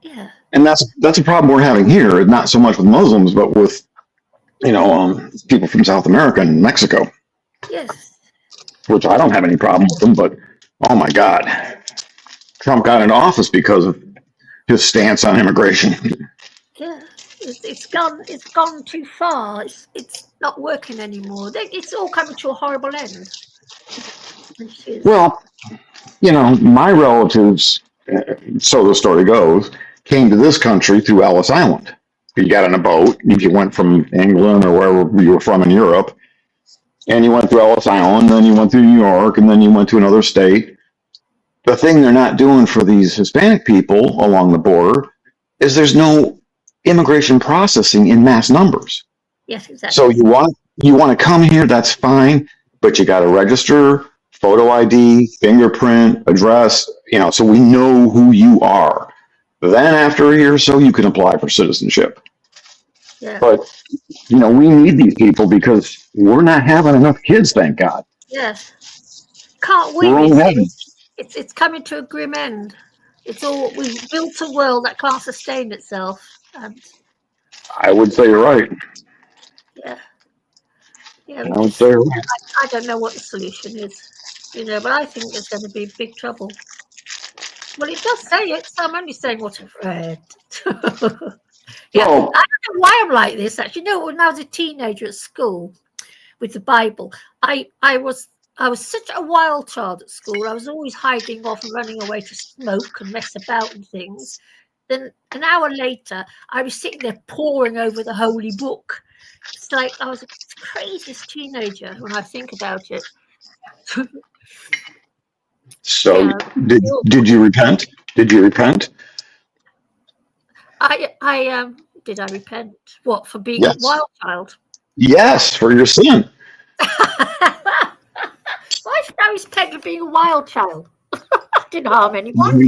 Yeah. And that's a problem we're having here, not so much with Muslims, but with people from South America and Mexico. Yes. Which I don't have any problem with them, but oh my God, Trump got into office because of his stance on immigration. Yeah, it's gone too far. It's not working anymore. It's all coming to a horrible end. Well, my relatives, so the story goes, came to this country through Ellis Island. You got on a boat, if you went from England or wherever you were from in Europe, and you went through Ellis Island, then you went through New York, and then you went to another state. The thing they're not doing for these Hispanic people along the border is there's no immigration processing in mass numbers. Yes, exactly. So you want to come here, that's fine, but you got to register, photo ID, fingerprint, address, so we know who you are. Then after a year or so, you can apply for citizenship. Yeah. But, we need these people because we're not having enough kids, thank God. Yes. Can't win. It's coming to a grim end. We've built a world that can't sustain itself. And I would say you're right. Yeah. I would say you're right. I don't know what the solution is, but I think there's going to be big trouble. Well, it does say it, so I'm only saying what I've read. I don't know why I'm like this, actually. When I was a teenager at school with the Bible, I was such a wild child at school. I was always hiding off and running away to smoke and mess about and things. Then an hour later, I was sitting there poring over the holy book. It's like I was the craziest teenager when I think about it. So did you repent? Did you repent? Did I repent? What, for being a wild child? Yes, for your sin. Why should I repent for being a wild child? I didn't harm anyone.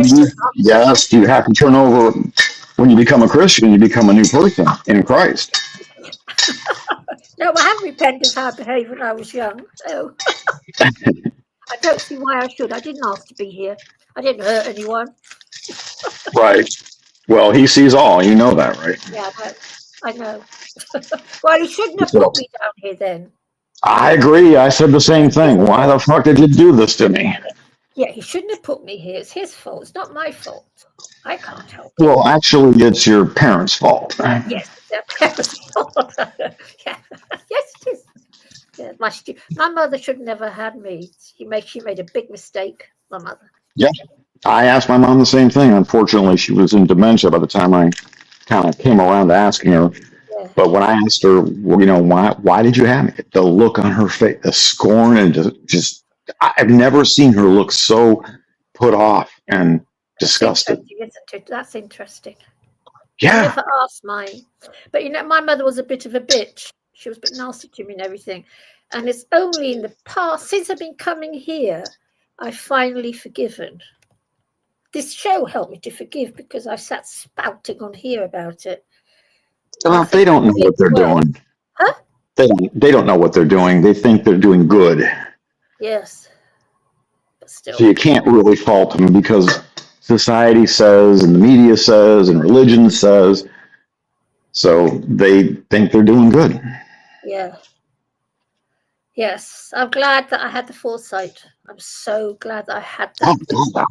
Yes, you have to turn over. When you become a Christian, you become a new person in Christ. No, I have repented of how I behaved when I was young. So I don't see why I should. I didn't ask to be here. I didn't hurt anyone. Right. Well, he sees all. You know that, right? Yeah, I know. Well, he shouldn't have put me down here then. I agree. I said the same thing. Why the fuck did you do this to me? Yeah, he shouldn't have put me here. It's his fault. It's not my fault. I can't help it. Well, actually, it's your parents' fault. Yes, it's their parents' fault. Yeah. Yes, it is. Yeah, my mother should never have me. She made a big mistake, my mother. Yeah. I asked my mom the same thing. Unfortunately, she was in dementia by the time I kind of came around to asking her. Yeah. But when I asked her, why did you have me? The look on her face, the scorn, and just I've never seen her look so put off and disgusted. That's interesting. Yeah. I never asked mine. But, you know, my mother was a bit of a bitch. She was a bit nasty to me and everything. And it's only in the past, since I've been coming here, I've finally forgiven. This show helped me to forgive because I sat spouting on here about it. Well, they don't know what they're doing. Huh? They don't know what they're doing. They think they're doing good. Yes. But still. So you can't really fault them because society says and the media says and religion says. So they think they're doing good. Yeah. Yes. I'm glad that I had the foresight. I'm so glad that I had that. Oh, God.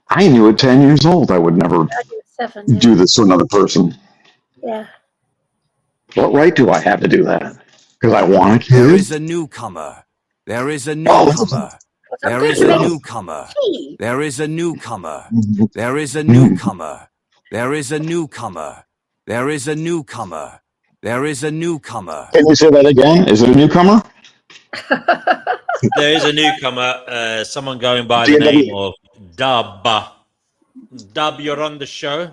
I knew at 10 years old I would never do this to another person. Yeah. What right do I have to do that? Because I want a kid? There is a newcomer. There is a newcomer. There is a newcomer. There is a newcomer. There is a newcomer. There is a newcomer. There is a newcomer. There is a newcomer. Can you say that again? Is it a newcomer? There is a newcomer, someone going by the name of Dub. Dub, you're on the show.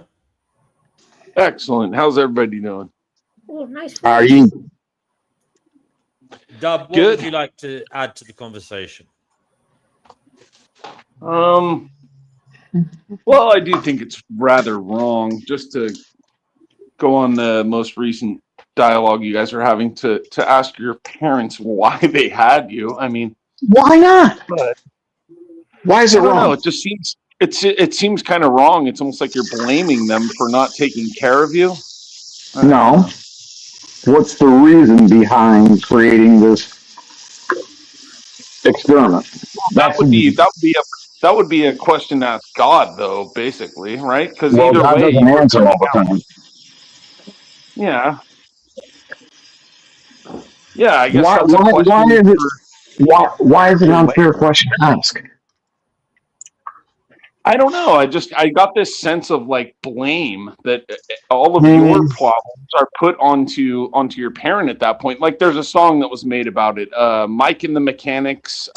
Excellent. How's everybody doing? Oh, nice. How are you? Dub, what would you like to add to the conversation? Well, I do think it's rather wrong just to go on the most recent dialogue you guys are having to ask your parents why they had you. I mean, why not? Why is it wrong? No, it just seems it seems kind of wrong. It's almost like you're blaming them for not taking care of you. No. What's the reason behind creating this experiment? That would be a question to ask God, though, basically, right? Because well, either God way, doesn't answer all the time. Yeah. Yeah, I guess why is it an unfair question to ask? I don't know. I got this sense of like blame that all of your problems are put onto your parent at that point. Like there's a song that was made about it. Mike and the Mechanics.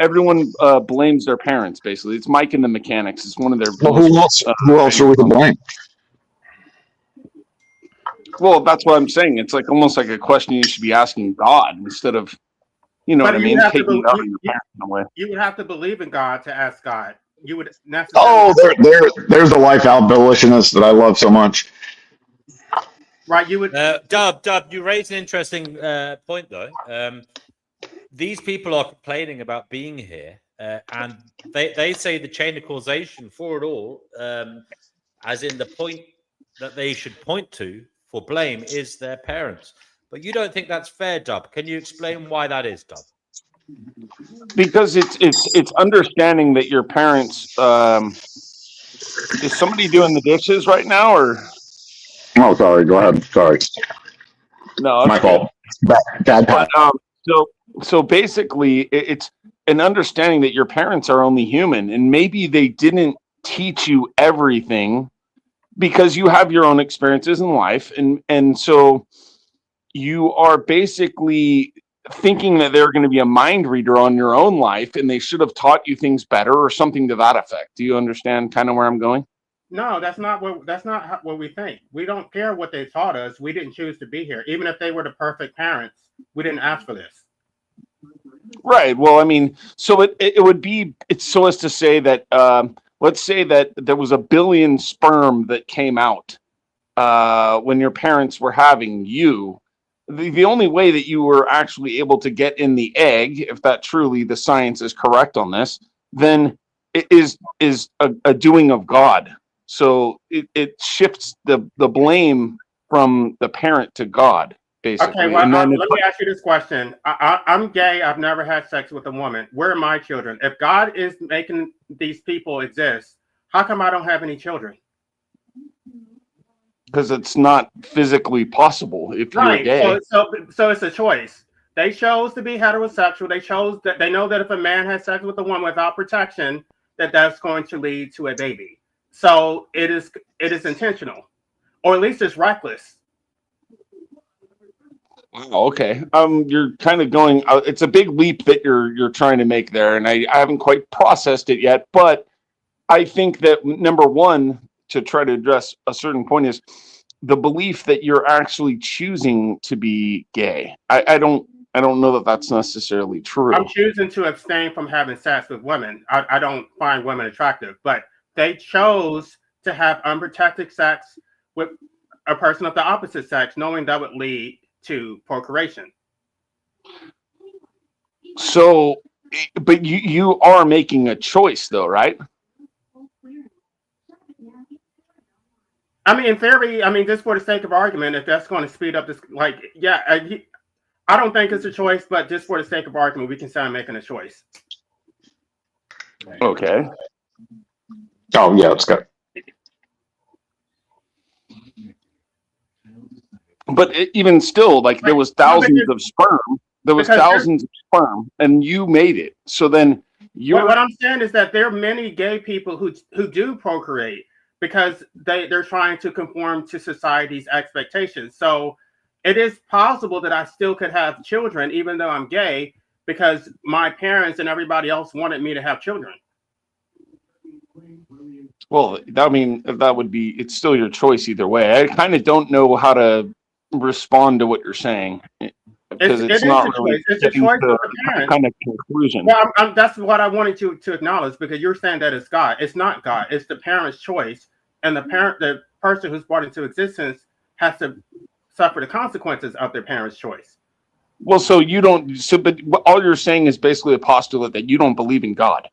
Everyone blames their parents. Basically, it's Mike and the Mechanics. It's one of their. Well, who else are we to blame? Well, that's what I'm saying. It's like almost like a question you should be asking God instead of, you know what I mean, taking it out of your parents in a way. You would have to believe in God to ask God. You would necessarily. Oh, there's the life abolitionist that I love so much. Right, you would. Dub, you raised an interesting point, though. These people are complaining about being here, and they say the chain of causation for it all, as in the point that they should point to for blame is their parents. But you don't think that's fair, Dub. Can you explain why that is, Dub? Because it's understanding that your parents. Is somebody doing the dishes right now, or? Oh, sorry. Go ahead. Sorry. No, my fault. Bad. But, so basically, it's an understanding that your parents are only human, and maybe they didn't teach you everything because you have your own experiences in life, and so you are basically thinking that they're going to be a mind reader on your own life, and they should have taught you things better or something to that effect. Do you understand kind of where I'm going? No, that's not what we think. We don't care what they taught us. We didn't choose to be here. Even if they were the perfect parents, we didn't ask for this. Right. Well, I mean, so it would be, it's so as to say that, let's say that there was 1 billion sperm that came out when your parents were having you. The only way that you were actually able to get in the egg, if that truly the science is correct on this, then it is a doing of God. So it shifts the blame from the parent to God, basically. Okay, well, let me ask you this question. I'm gay. I've never had sex with a woman. Where are my children? If God is making these people exist, how come I don't have any children? Because it's not physically possible if you're gay. So it's a choice. They chose to be heterosexual. They chose that. They know that if a man has sex with a woman without protection, that's going to lead to a baby. So it is intentional, or at least it's reckless. Wow. Okay. You're kind of going. It's a big leap that you're trying to make there, and I haven't quite processed it yet. But I think that number one, to try to address a certain point is the belief that you're actually choosing to be gay. I don't know that that's necessarily true. I'm choosing to abstain from having sex with women. I don't find women attractive, but they chose to have unprotected sex with a person of the opposite sex, knowing that would lead to procreation. So, but you are making a choice, though, right? I mean, in theory, just for the sake of argument, if that's going to speed up this, I don't think it's a choice, but just for the sake of argument, we can say I'm making a choice. Okay. Oh, yeah, it's good. But even still, like, there was thousands of sperm. There was thousands of sperm, and you made it. So then what I'm saying is that there are many gay people who do procreate because they're trying to conform to society's expectations. So it is possible that I still could have children, even though I'm gay, because my parents and everybody else wanted me to have children. Well, that would be, it's still your choice either way. I kind of don't know how to respond to what you're saying, because it's not really it's a choice of the parents. Kind of conclusion. Well, that's what I wanted to acknowledge, because you're saying that it's God. It's not God. It's the parent's choice, and the person who's brought into existence has to suffer the consequences of their parents' choice. Well, so you don't. So, but all you're saying is basically a postulate that you don't believe in God.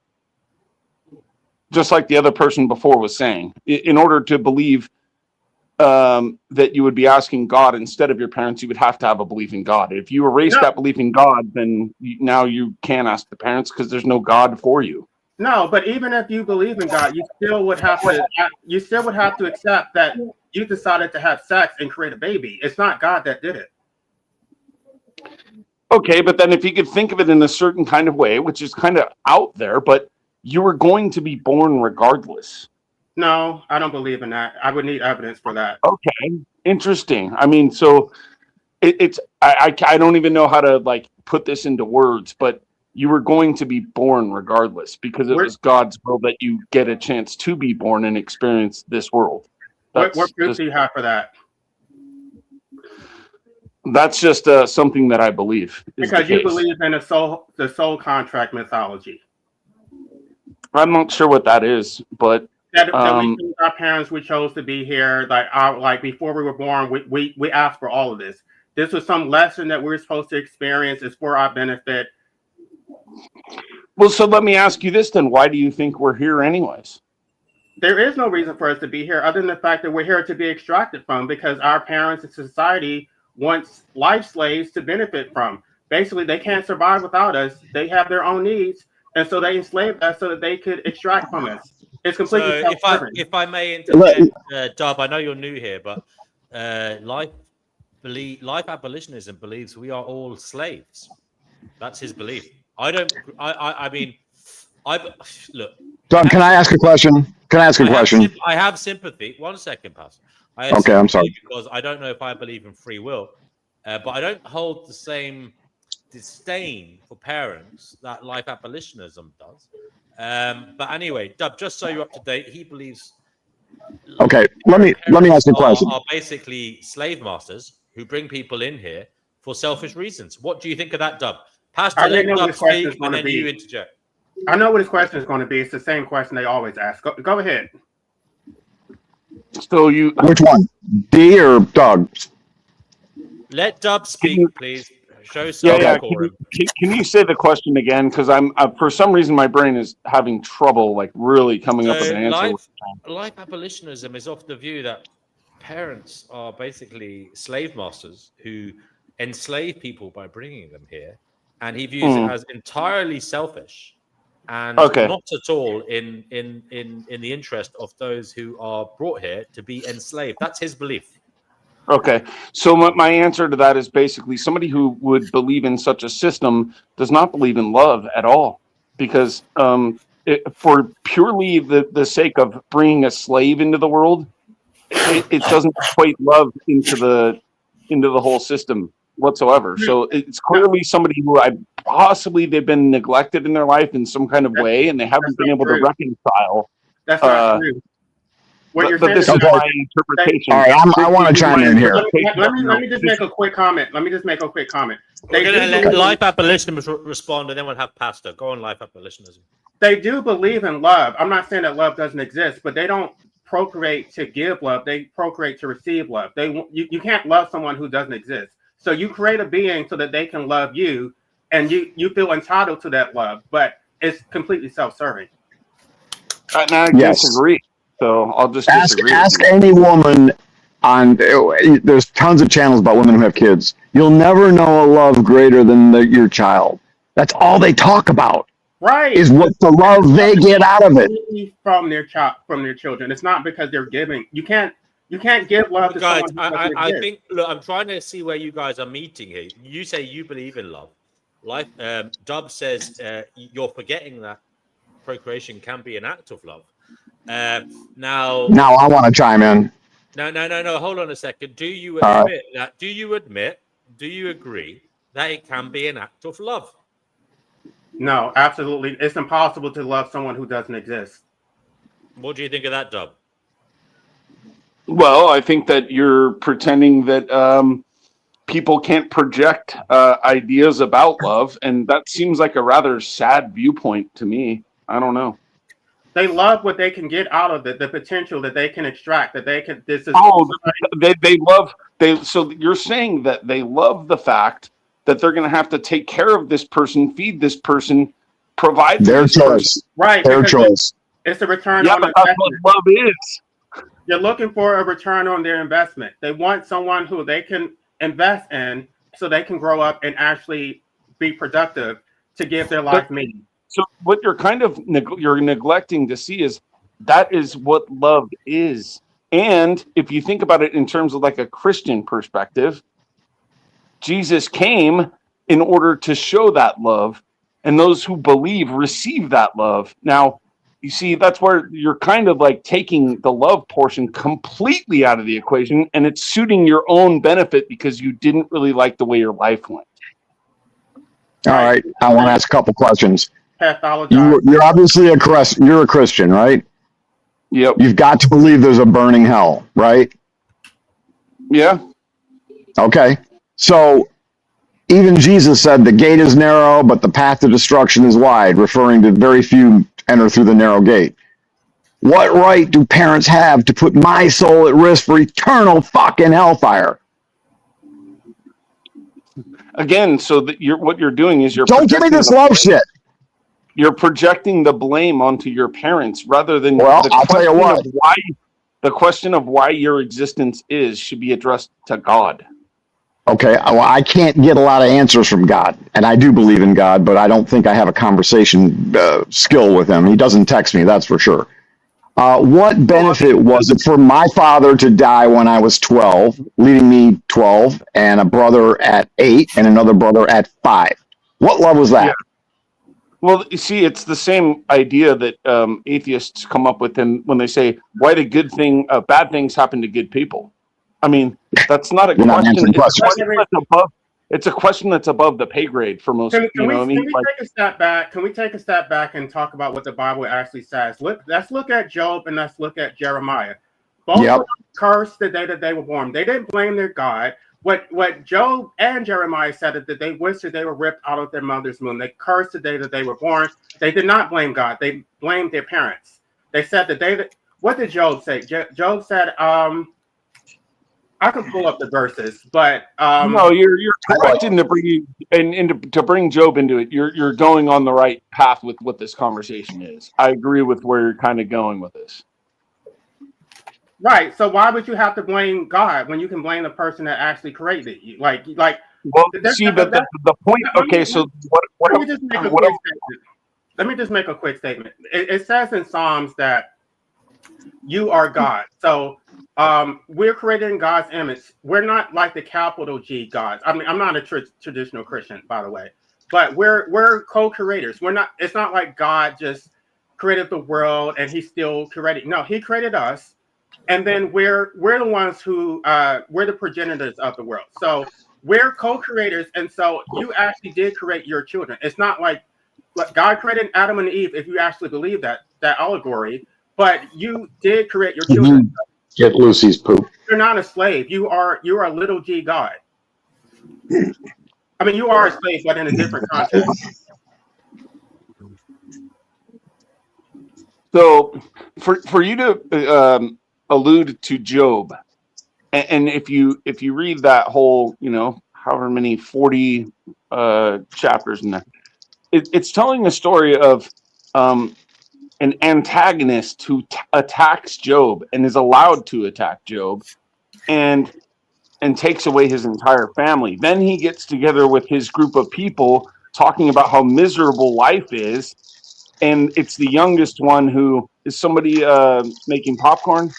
Just like the other person before was saying, in order to believe that you would be asking God instead of your parents, you would have to have a belief in God. If you erase that belief in God, then now you can't ask the parents because there's no God for you. No, but even if you believe in God, you still would have to accept that you decided to have sex and create a baby. It's not God that did it. Okay, but then if you could think of it in a certain kind of way, which is kind of out there, but you were going to be born regardless. No, I don't believe in that. I would need evidence for that. Okay, interesting. I mean, so I don't even know how to like put this into words, but you were going to be born regardless because it was God's will that you get a chance to be born and experience this world. What proof do you have for that? That's just something that I believe. Because you believe in the soul contract mythology. I'm not sure what that is, but that we chose our parents, we chose to be here. Like before we were born, we asked for all of this. This was some lesson that we're supposed to experience. It's for our benefit. Well, so let me ask you this then. Why do you think we're here anyways? There is no reason for us to be here other than the fact that we're here to be extracted from, because our parents and society wants life slaves to benefit from. Basically, they can't survive without us. They have their own needs, and so they enslaved us so that they could extract from us. It's completely self-serving. If I may interject, Dub, I know you're new here, but life abolitionism believes we are all slaves. That's his belief. I mean, look. Dub, can I ask a question? I have sympathy. 1 second, Pastor. Okay, I'm sorry. Because I don't know if I believe in free will, but I don't hold the same disdain for parents that life abolitionism does. But anyway, Dub, just so you're up to date, he believes. Okay, let me ask you a question. Are basically slave masters who bring people in here for selfish reasons. What do you think of that, Dub? Pastor, let Dub speak, and then you interject. I know what his question is going to be. It's the same question they always ask. Go ahead. So which one, D or Doug? Let Dub speak, please. Show some decorum. Can you say the question again? Because I'm for some reason my brain is having trouble, like really coming up with an answer. Life abolitionism is of the view that parents are basically slave masters who enslave people by bringing them here, and he views it as entirely selfish and not at all in the interest of those who are brought here to be enslaved. That's his belief. Okay, so my answer to that is basically somebody who would believe in such a system does not believe in love at all, because for purely the sake of bringing a slave into the world, it doesn't equate love into the whole system whatsoever. So it's clearly somebody who they've been neglected in their life in some kind of way, and they haven't been able to reconcile. That's not true. But this is my interpretation. All right, I want to chime in here. Let me just make a quick comment. We're going to let Life Abolitionism respond, and then we'll have Pastor. Go on, Life Abolitionism. They do believe in love. I'm not saying that love doesn't exist, but they don't procreate to give love. They procreate to receive love. You can't love someone who doesn't exist. So you create a being so that they can love you, and you feel entitled to that love, but it's completely self-serving. And I disagree. So I'll just disagree. Ask any woman on. There's tons of channels about women who have kids. You'll never know a love greater than your child. That's all they talk about. Right. Is what the love they get out of it from their children. It's not because they're giving. You can't give love to guys, someone. I think. Look, I'm trying to see where you guys are meeting here. You say you believe in love. Life. Dub says you're forgetting that procreation can be an act of love. Now I want to chime in. No. Hold on a second. Do you admit that? Do you agree that it can be an act of love? No, absolutely. It's impossible to love someone who doesn't exist. What do you think of that, Dub? Well, I think that you're pretending that people can't project ideas about love, and that seems like a rather sad viewpoint to me. I don't know. They love what they can get out of it, the potential that they can extract, that they can. So you're saying that they love the fact that they're going to have to take care of this person, feed this person, provide their this choice, person. Right? Their choice. It's a return. Yeah, on but that's what love is. You're looking for a return on their investment. They want someone who they can invest in, so they can grow up and actually be productive to give their life meaning. So what you're kind of you're neglecting to see is that is what love is. And if you think about it in terms of like a Christian perspective, Jesus came in order to show that love, and those who believe receive that love. Now, you see, that's where you're kind of like taking the love portion completely out of the equation, and it's suiting your own benefit because you didn't really like the way your life went. All right, I want to ask a couple questions. Pathologize. You're obviously you're a Christian, right? Yep. You've got to believe there's a burning hell, right? Yeah. Okay. So even Jesus said the gate is narrow, but the path to destruction is wide, referring to very few enter through the narrow gate. What right do parents have to put my soul at risk for eternal fucking hellfire? Again, so that what you're doing is don't give me this love shit. You're projecting the blame onto your parents rather than I'll tell you what. The question of why your existence should be addressed to God. Okay, well, I can't get a lot of answers from God, and I do believe in God, but I don't think I have a conversation skill with him. He doesn't text me, that's for sure. What benefit was it for my father to die when I was 12, leaving me 12, and a brother at 8, and another brother at 5? What love was that? Yeah. Well, you see, it's the same idea that atheists come up with when they say, why do bad things happen to good people? I mean, that's not a question. It's a question that's above the pay grade for most. Can we take a step back? Can we take a step back and talk about what the Bible actually says? Let's look at Job and let's look at Jeremiah. Both were cursed the day that they were born. They didn't blame their God. What Job and Jeremiah said is that they wished that they were ripped out of their mother's womb. They cursed the day that they were born. They did not blame God. They blamed their parents. They said the day that. What did Job say? Job said, I can pull up the verses, but no, you're correcting to bring Job into it. You're going on the right path with what this conversation is. I agree with where you're kind of going with this. Right. So why would you have to blame God when you can blame the person that actually created you? Like. Well, see, but the point. Okay, so what? Let me just make a quick statement. It says in Psalms that you are God. So we're created in God's image. We're not like the capital G gods. I mean, I'm not a traditional Christian, by the way, but we're co-creators. We're not. It's not like God just created the world and He's still creating. No, He created us, and then we're the ones who we're the progenitors of the world. So we're co-creators, and so you actually did create your children. It's not like God created Adam and Eve. If you actually believe that allegory. but you did create your children. Get Lucy's poop. You're not a slave. You are a little g God. I mean, you are a slave, but in a different context. So, for you to allude to Job, and if you read that whole, however many 40 chapters in there, it's telling a story of an antagonist who attacks Job and is allowed to attack Job, and takes away his entire family. Then he gets together with his group of people talking about how miserable life is. And it's the youngest one who is somebody making popcorn.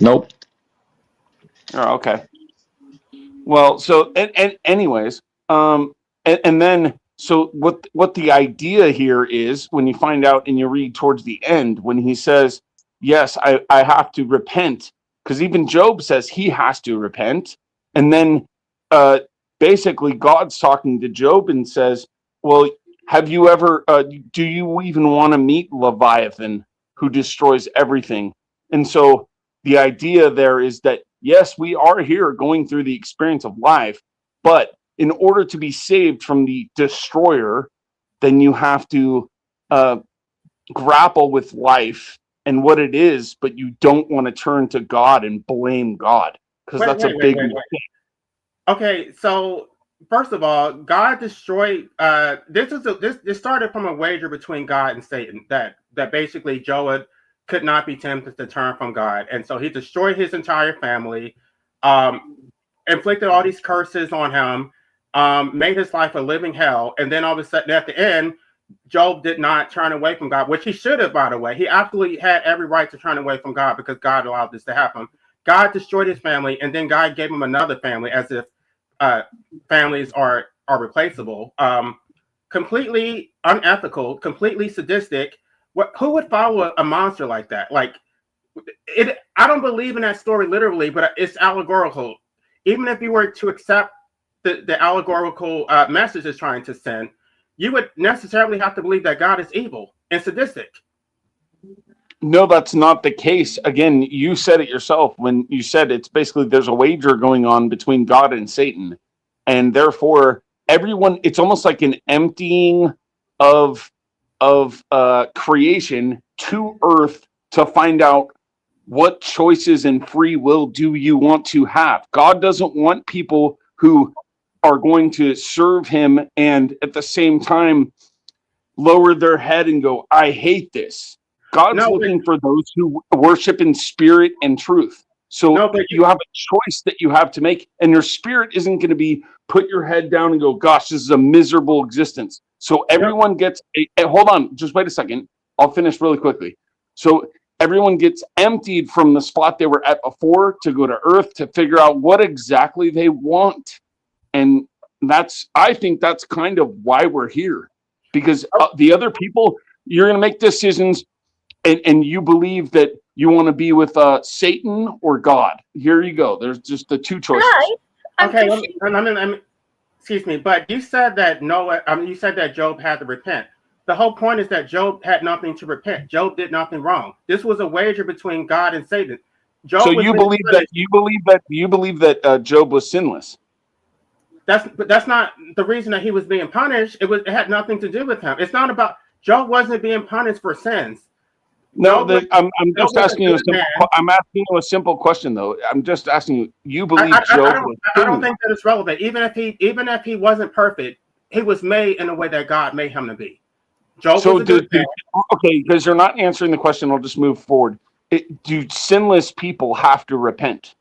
Nope. Oh, okay. Well, so and anyways, and then so what the idea here is, when you find out and you read towards the end, when he says, "Yes, I have to repent," because even Job says he has to repent, and then basically God's talking to Job and says, "Well, have you ever? Do you even want to meet Leviathan, who destroys everything?" And so the idea there is that, yes, we are here going through the experience of life, but in order to be saved from the destroyer, then you have to grapple with life and what it is, but you don't want to turn to God and blame God, because that's a big mistake. Okay, so first of all, God destroyed. This started from a wager between God and Satan that basically Job could not be tempted to turn from God, and so he destroyed his entire family, inflicted all these curses on him, made his life a living hell, and then all of a sudden at the end, Job did not turn away from God, which he should have, by the way. He absolutely had every right to turn away from God because God allowed this to happen. God destroyed his family, and then God gave him another family, as if families are replaceable. Completely unethical, completely sadistic. Who would follow a monster like that? Like, I don't believe in that story literally, but it's allegorical. Even if you were to accept the allegorical message it's trying to send, you would necessarily have to believe that God is evil and sadistic. No, that's not the case. Again, you said it yourself when you said it's basically there's a wager going on between God and Satan, and therefore everyone, it's almost like an emptying of creation to earth to find out what choices and free will do you want to have. God doesn't want people who are going to serve him and at the same time lower their head and go, I hate this. God's looking for those who worship in spirit and truth. So you have a choice that you have to make, and your spirit isn't going to be put your head down and go, gosh, this is a miserable existence. So everyone gets hold on, just wait a second. I'll finish really quickly. So everyone gets emptied from the spot they were at before to go to earth to figure out what exactly they want. And I think that's kind of why we're here, because the other people, you're going to make decisions and you believe that you want to be with Satan or God. Here you go. There's just the two choices. Okay, excuse me, but you said that you said that Job had to repent. The whole point is that Job had nothing to repent. Job did nothing wrong. This was a wager between God and Satan. So you believe that Job was sinless? That's not the reason that he was being punished. It had nothing to do with him. It's not about Job wasn't being punished for sins. No, I'm just asking you I'm asking you a simple question though. I'm just asking you. You believe Job? I don't think that it's relevant. Even if he wasn't perfect, he was made in a way that God made him to be. Job was a good man. Okay, because you're not answering the question. I'll just move forward. Do sinless people have to repent?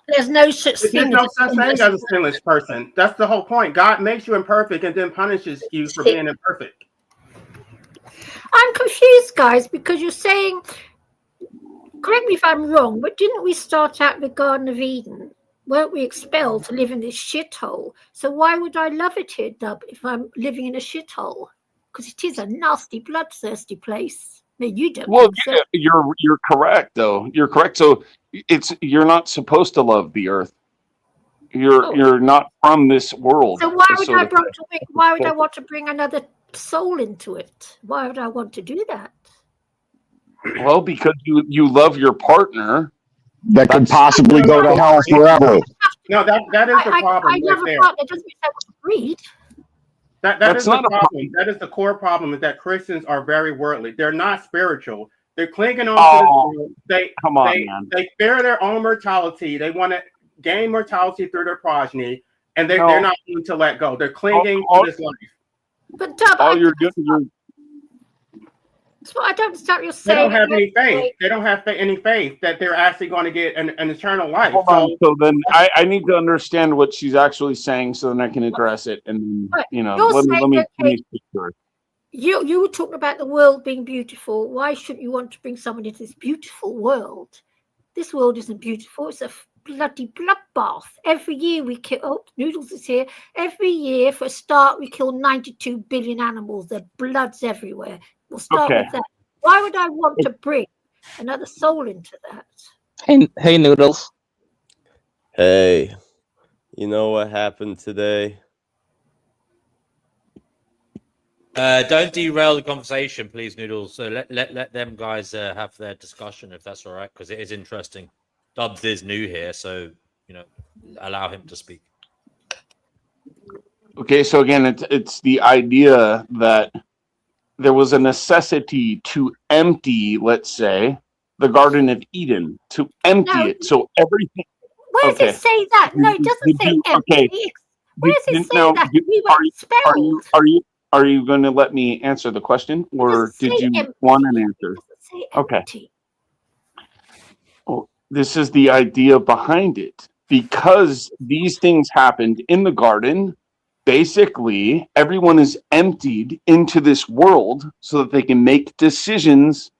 There's no such thing. There's no such thing as a sinless person. That's the whole point. God makes you imperfect and then punishes you for being imperfect. I'm confused, guys, because you're saying, correct me if I'm wrong, but didn't we start out in the Garden of Eden? Weren't we expelled to live in this shithole? So why would I love it here, Dub, if I'm living in a shithole? Because it is a nasty, bloodthirsty place. No, you don't. Well, you're correct, though. You're correct. So you're not supposed to love the earth. You're not from this world. So why would I want to bring another soul into it. Why would I want to do that? Well, because you love your partner. That could possibly go to hell forever. No, that is the problem. I love a partner. Doesn't mean I want to breed. That is the problem. That is the core problem, is that Christians are very worldly. They're not spiritual. They're clinging on to this world. They fear their own mortality. They want to gain mortality through their progeny, and they're not willing to let go. They're clinging to this life. But Dub, all you're doing. That's what I don't understand. You're saying they don't have any faith. They don't have any faith that they're actually going to get an eternal life. Hold on. So then I need to understand what she's actually saying, so then I can address it. And let me speak to her. You were talking about the world being beautiful. Why shouldn't you want to bring someone into this beautiful world? This world isn't beautiful. It's a bloody bloodbath. Every year we kill. Oh, Noodles is here. Every year, for a start, we kill 92 billion animals. Their blood's everywhere. We'll start with that. Why would I want to bring another soul into that? Hey, Noodles. Hey, you know what happened today? Don't derail the conversation, please, Noodles. So let them guys have their discussion, if that's all right, because it is interesting. Dubs is new here, so allow him to speak. Okay, so again, it's the idea that there was a necessity to empty, let's say, the Garden of Eden, to empty it. So everything. Where does it say that? No, it doesn't say empty. Okay. Where does it say that? We were expelled. Are you going to let me answer the question, or did you want an answer? Okay. Well, this is the idea behind it. Because these things happened in the garden, basically, everyone is emptied into this world so that they can make decisions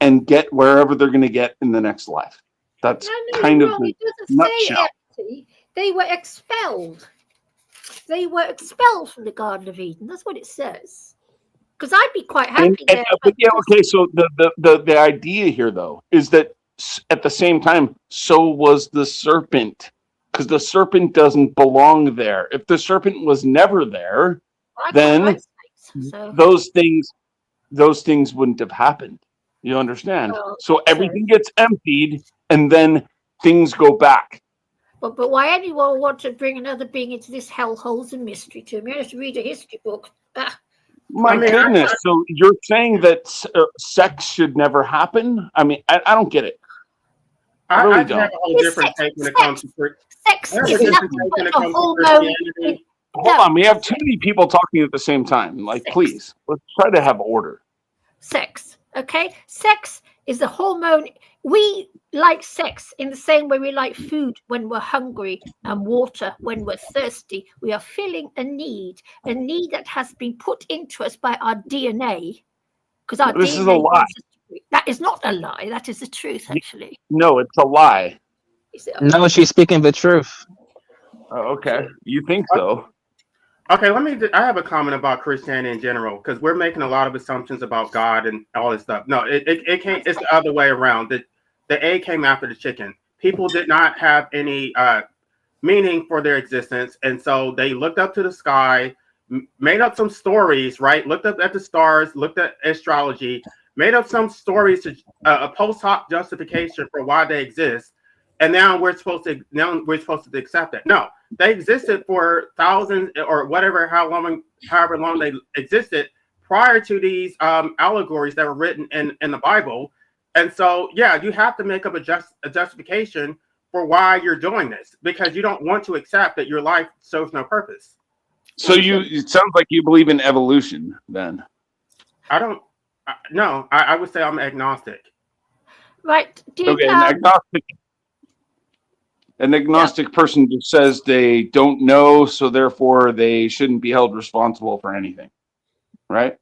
and get wherever they're going to get in the next life. That's kind of the nutshell. They were expelled. They were expelled from the Garden of Eden. That's what it says. Because I'd be quite happy there. Okay. So the idea here, though, is that at the same time, so was the serpent. Because the serpent doesn't belong there. If the serpent was never there, then those things wouldn't have happened. You understand? So everything gets emptied, and then things go back. But why anyone would want to bring another being into this hell holds a mystery to me. I have to read a history book. My goodness! So you're saying that sex should never happen? I mean, I don't get it. I really don't. have a whole different take when it comes to sex. Is nothing but a hormone. Hold on, we have too many people talking at the same time. Like, please, let's try to have order. Sex, okay? Sex is a hormone. We like sex in the same way we like food when we're hungry and water when we're thirsty. We are filling a need that has been put into us by our DNA. Because our this DNA is a lie. That is not a lie. That is the truth, actually. No, it's a lie. No, she's speaking the truth. Oh, okay. You think so? Okay, I have a comment about Christianity in general, because we're making a lot of assumptions about God and all this stuff. No, it can't. It's the other way around. The egg came after the chicken. People did not have any meaning for their existence, and so they looked up to the sky, made up some stories, right? Looked up at the stars, looked at astrology, made up some stories to a post hoc justification for why they exist, and now we're supposed to accept it. No, they existed for thousands or however long they existed prior to these allegories that were written in the Bible. And so, yeah, you have to make up a justification for why you're doing this, because you don't want to accept that your life serves no purpose. So it sounds like you believe in evolution, then. I don't. No, I would say I'm agnostic. Right. An agnostic person just says they don't know, so therefore they shouldn't be held responsible for anything, right?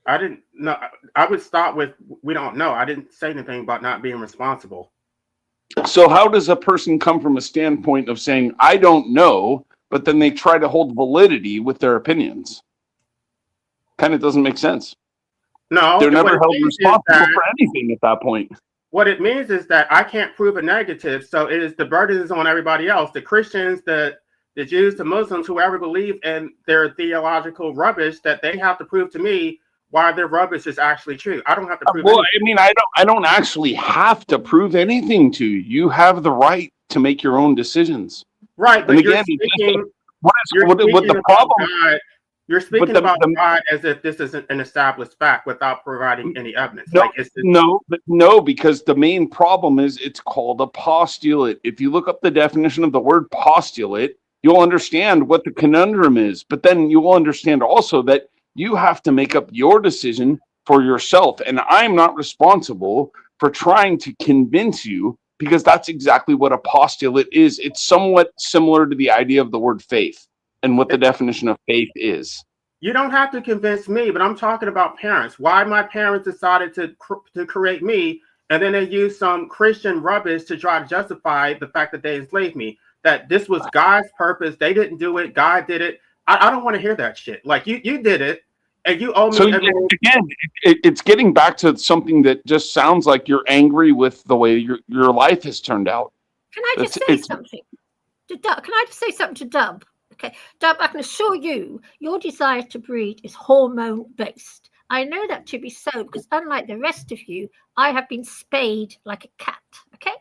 I didn't know. I would start with we don't know. I didn't say anything about not being responsible. So how does a person come from a standpoint of saying I don't know, but then they try to hold validity with their opinions? Kind of doesn't make sense. No, they're never held responsible for anything at that point. What it means is that I can't prove a negative, so the burden is on everybody else. The Christians, the the Jews, the Muslims, whoever believe in their theological rubbish, that they have to prove to me why their rubbish is actually true. I don't have to prove anything. I mean, I don't actually have to prove anything to you. You have the right to make your own decisions. Right, but and again, what the problem? God, you're speaking about God as if this is an established fact without providing any evidence. No, because the main problem is it's called a postulate. If you look up the definition of the word postulate, you'll understand what the conundrum is. But then you will understand also that you have to make up your decision for yourself. And I'm not responsible for trying to convince you, because that's exactly what a postulate is. It's somewhat similar to the idea of the word faith and what the definition of faith is. You don't have to convince me, but I'm talking about parents. Why my parents decided to create me, and then they used some Christian rubbish to try to justify the fact that they enslaved me. That this was God's purpose. They didn't do it. God did it. I don't want to hear that shit. Like you did it, and you owe me. So again, it's getting back to something that just sounds like you're angry with the way your life has turned out. Can I just say something? Can I just say something to Dub? Okay, Dub, I can assure you, your desire to breed is hormone-based. I know that to be so because unlike the rest of you, I have been spayed like a cat, okay?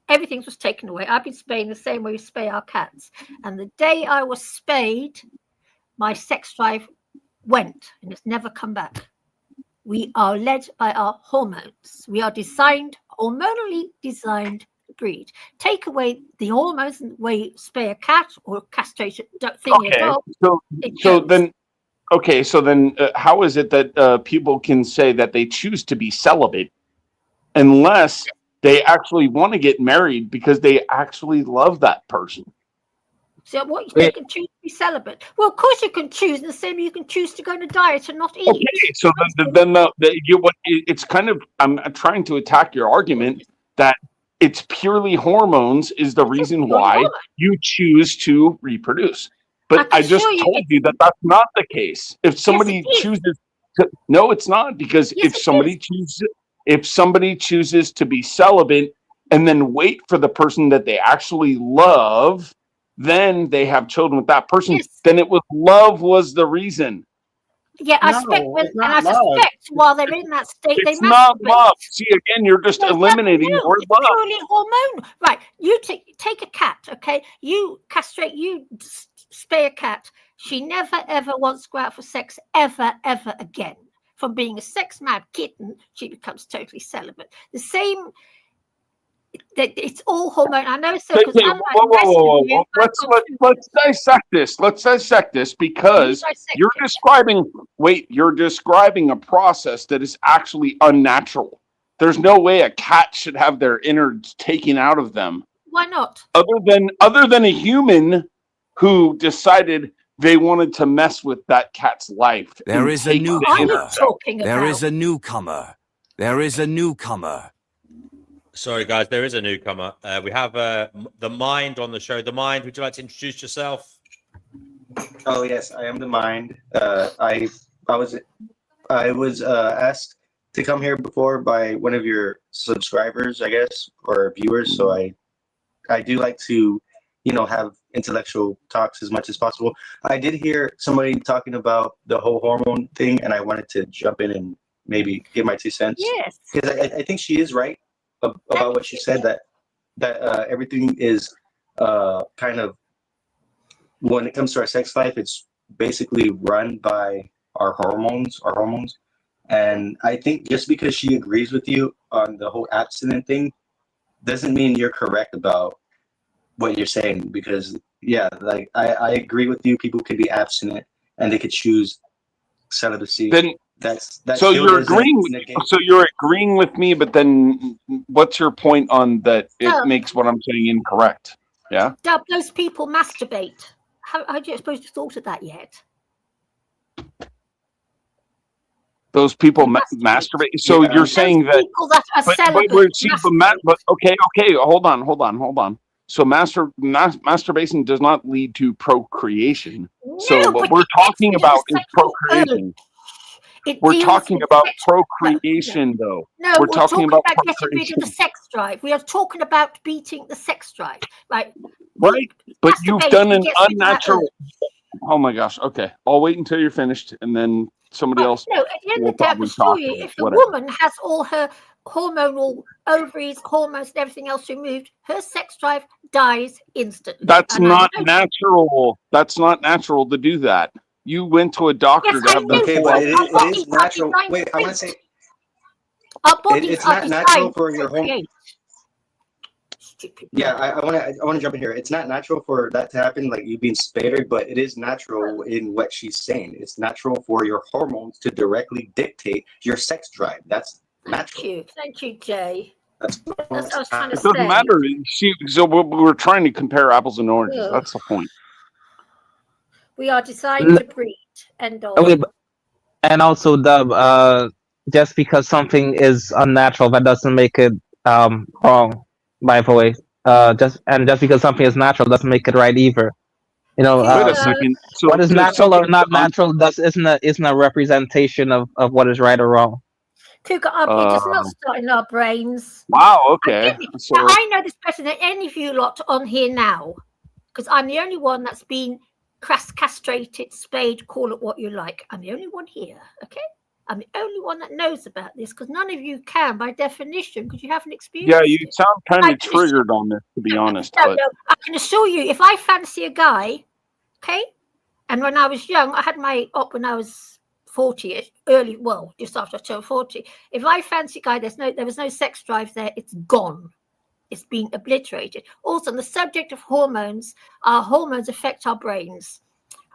Everything was taken away. I've been spayed the same way we spay our cats. And the day I was spayed, my sex drive went and it's never come back. We are led by our hormones. We are hormonally designed to breed. Take away the hormones and the way you spay a cat or castrate a dog. So then how is it that people can say that they choose to be celibate unless they actually want to get married because they actually love that person? So what you can choose to be celibate? Well, of course you can choose. The same you can choose to go on a diet and not eat. Okay, so it's kind of, I'm trying to attack your argument that it's purely hormones is the reason why you choose to reproduce. But I just told you that that's not the case. If somebody chooses to, no, it's not, because if somebody chooses to be celibate and then wait for the person that they actually love, then they have children with that person. Then it was love was the reason. Yeah, I suspect while they're in that state, it's not love. See, again, you're just eliminating the word love. Purely hormone, right? You take a cat, okay? You castrate, you spay a cat. She never ever wants to go out for sex ever again. From being a sex mad kitten, she becomes totally celibate. The same. It's all hormone. I know. So whoa. Let's dissect this. Let's dissect this because you're describing a process that is actually unnatural. There's no way a cat should have their innards taken out of them. Why not? Other than a human who decided they wanted to mess with that cat's life. There is a newcomer. There is a newcomer. There is a newcomer. Sorry, guys, there is a newcomer. We have the Mind on the show. The Mind, would you like to introduce yourself? Oh yes, I am the Mind. I was asked to come here before by one of your subscribers, I guess, or viewers. So I do like to, have intellectual talks as much as possible. I did hear somebody talking about the whole hormone thing, and I wanted to jump in and maybe give my 2 cents. Yes, because I think she is right about what she said, that everything is kind of, when it comes to our sex life, it's basically run by our hormones. And I think just because she agrees with you on the whole abstinent thing doesn't mean you're correct about what you're saying, because I agree with you. People could be abstinent and they could choose celibacy. Then so you're agreeing with me, but then what's your point on that? It makes what I'm saying incorrect. Yeah. Those people masturbate. How do you suppose you thought of that yet? Those people masturbate. So you're saying that people that are celibate. But okay. Hold on. So masturbation does not lead to procreation. So what we're talking about is procreation. We're talking about procreation, though. No, we're talking about getting rid of the sex drive. We are talking about beating the sex drive, right? Right, but you've done an unnatural. Oh my gosh. Okay, I'll wait until you're finished, and then somebody else. No, at the end of the day, I can assure you, if a woman has all her hormonal ovaries, hormones, and everything else removed, her sex drive dies instantly. That's not natural. That's not natural to do that. You went to a doctor to have them. Okay, but it is natural. Wait, I want to say it's not natural for your hormones. Yeah, I want to jump in here. It's not natural for that to happen, like you being spared, but it is natural in what she's saying. It's natural for your hormones to directly dictate your sex drive. That's natural. Thank you, Jay. That's what I was trying to say. It doesn't matter. So we're trying to compare apples and oranges. That's the point. We are designed to breed. And also, Dub, just because something is unnatural, that doesn't make it wrong. By the way, just because something is natural doesn't make it right either. You know, wait a second. So, what is natural or not natural isn't a representation of what is right or wrong. Cougar RP does not start in our brains. Wow. Okay. So I know this better than any of you lot on here now, because I'm the only one that's been castrated, spayed, call it what you like. I'm the only one here. Okay. I'm the only one that knows about this, because none of you can, by definition, because you haven't experienced it. Yeah, you sound kind of triggered on this, to be honest. No, I can assure you, if I fancy a guy, okay, and when I was young, I had my op when I was 40, just after I turned 40. If I fancy a guy, there was no sex drive there, it's gone. It's been obliterated. Also, on the subject of hormones, our hormones affect our brains.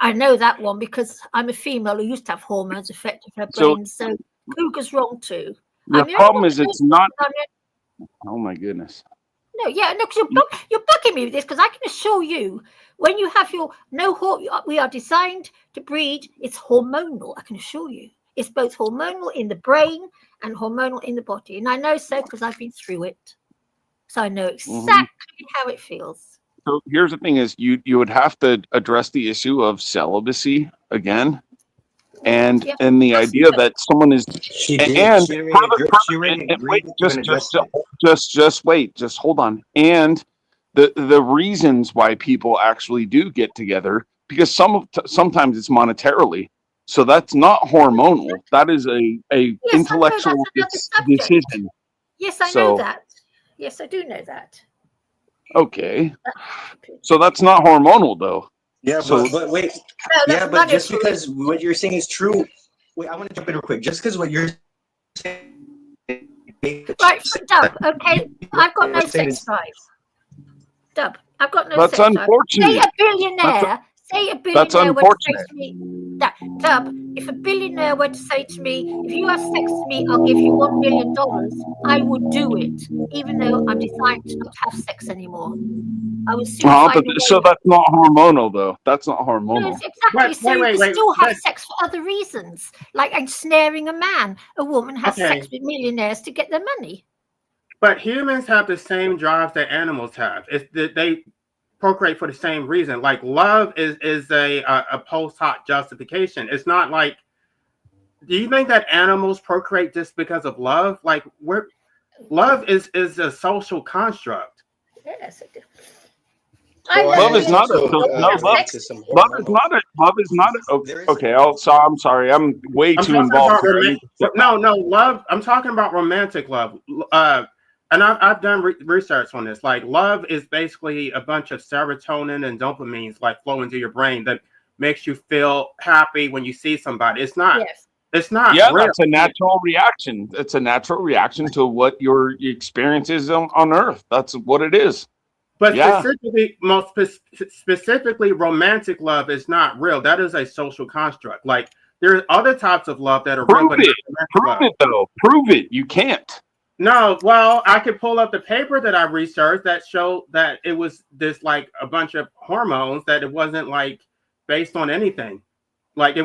I know that one because I'm a female who used to have hormones affecting her brain. So Cougar's wrong too. The problem is it's not. Oh my goodness. No, because you're bugging me with this, because I can assure you, when you have we are designed to breed. It's hormonal. I can assure you, it's both hormonal in the brain and hormonal in the body, and I know so because I've been through it. So I know exactly how it feels. So here's the thing: is you would have to address the issue of celibacy again, and the idea that someone is just hold on, and the reasons why people actually do get together, because sometimes it's monetarily, so that's not hormonal. That is a intellectual decision. Yes, I know that. Yes, I do know that. Okay, so that's not hormonal, though. Yeah, but wait. No, but just because what you're saying is true. Wait, I want to jump in real quick. Just because what you're saying. Right, Dub. Okay, I've got no sex drive. Dub, I've got no sex drive. That's unfortunate. Say a billionaire. That's unfortunate. Dub, if a billionaire were to say to me, if you have sex with me, I'll give you $1 million, I would do it, even though I'm designed to not have sex anymore. I was so that's not hormonal, though. That's not hormonal. No, exactly. So you can still have sex for other reasons, like ensnaring a man. A woman has sex with millionaires to get their money. But humans have the same drives that animals have. They procreate for the same reason. Like love is a post hoc justification. It's not like, do you think that animals procreate just because of love? Like love is a social construct. Yes, it is. Love is not okay. I'm sorry. I'm way too involved. No, love. I'm talking about romantic love. And I've done research on this. Like love is basically a bunch of serotonin and dopamines like flow into your brain that makes you feel happy when you see somebody. It's not. Yes. It's not. Yeah, real. That's a natural reaction. It's a natural reaction to what your experience is on Earth. That's what it is. But specifically, romantic love is not real. That is a social construct. Like there are other types of love that are real. Prove it, though. Prove it. You can't. No, well, I could pull up the paper that I researched that showed that it was this like a bunch of hormones, that it wasn't like based on anything. Like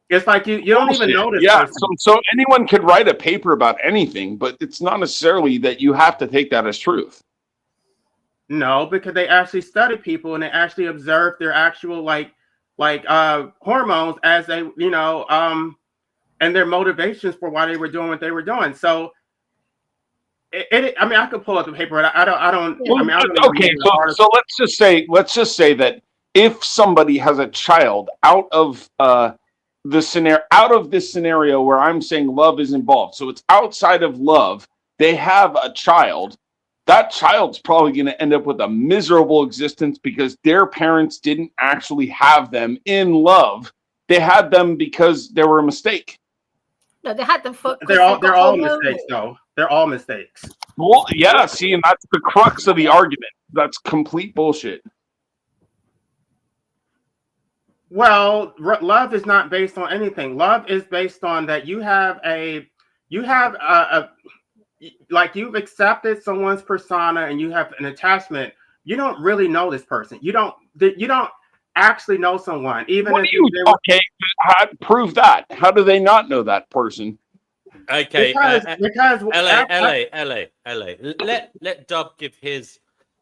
it's like you don't even notice. Yeah, so anyone could write a paper about anything, but it's not necessarily that you have to take that as truth. No, because they actually studied people and they actually observed their actual like hormones as they, and and their motivations for why they were doing what they were doing. So, I mean, I could pull up the paper. But I don't. Well, I mean, I don't okay, so let's just say that if somebody has a child out of this scenario where I'm saying love is involved, so it's outside of love, they have a child. That child's probably going to end up with a miserable existence because their parents didn't actually have them in love. They had them because they were a mistake. No, they had them for. They're all mistakes, though. They're all mistakes. Well, yeah. See, and that's the crux of the argument. That's complete bullshit. Well, love is not based on anything. Love is based on that you have like you've accepted someone's persona and you have an attachment. You don't really know this person. You don't actually know someone. Even what if do you okay, prove that. How do they not know that person? Okay, because LA. Let Dub give his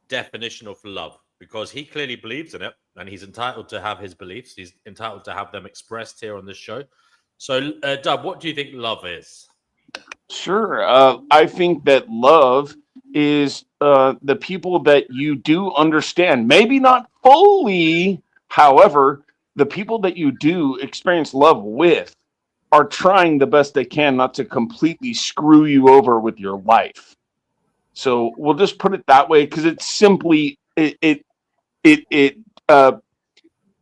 definition of love, because he clearly believes in it and he's entitled to have his beliefs. He's entitled to have them expressed here on this show. So, Dub, what do you think love is? Sure. I think that love is the people that you do understand. Maybe not fully, however, the people that you do experience love with are trying the best they can not to completely screw you over with your life. So we'll just put it that way, because it's simply it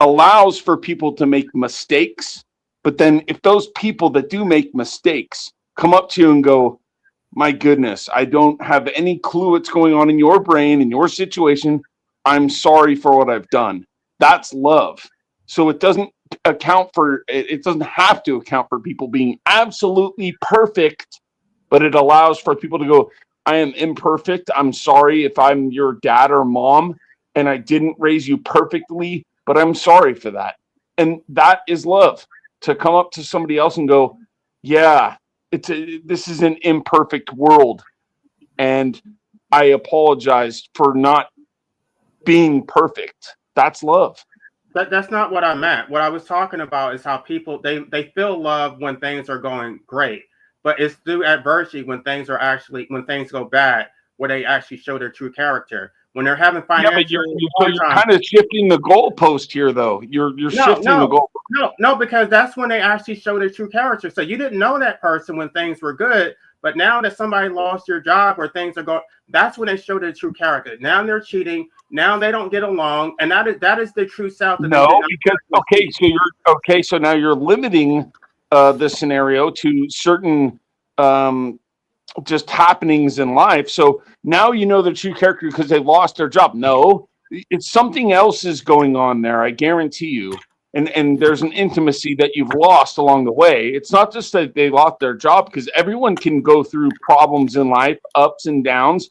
allows for people to make mistakes. But then if those people that do make mistakes come up to you and go, my goodness, I don't have any clue what's going on in your brain, in your situation. I'm sorry for what I've done. That's love. So it doesn't it doesn't have to account for people being absolutely perfect, but it allows for people to go, I am imperfect. I'm sorry if I'm your dad or mom and I didn't raise you perfectly, but I'm sorry for that. And that is love, to come up to somebody else and go, yeah, this is an imperfect world, and I apologize for not being perfect. That's love. That's not what I meant. What I was talking about is how people they feel love when things are going great, but it's through adversity when things go bad where they actually show their true character. When they're having financial, but you're kind of shifting the goalpost here, though. You're shifting the goalpost. No, because that's when they actually show their true character. So you didn't know that person when things were good, but now that somebody lost your job or things are going, that's when they show their true character. Now they're cheating. Now they don't get along, and that is the true self. No, because so now you're limiting the scenario to certain just happenings in life. So now you know their true character because they lost their job. No, it's something else is going on there. I guarantee you. And there's an intimacy that you've lost along the way. It's not just that they lost their job, because everyone can go through problems in life, ups and downs,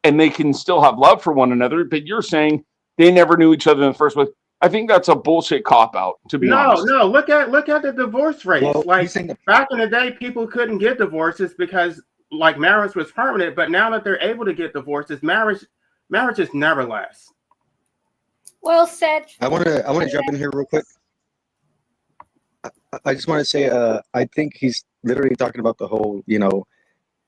and they can still have love for one another. But you're saying they never knew each other in the first place. I think that's a bullshit cop-out, to be honest. No, look at the divorce rates. Well, like back in the day, people couldn't get divorces because like marriage was permanent, but now that they're able to get divorces, marriages never last. Well said. I want to jump in here real quick. I just want to say, I think he's literally talking about the whole,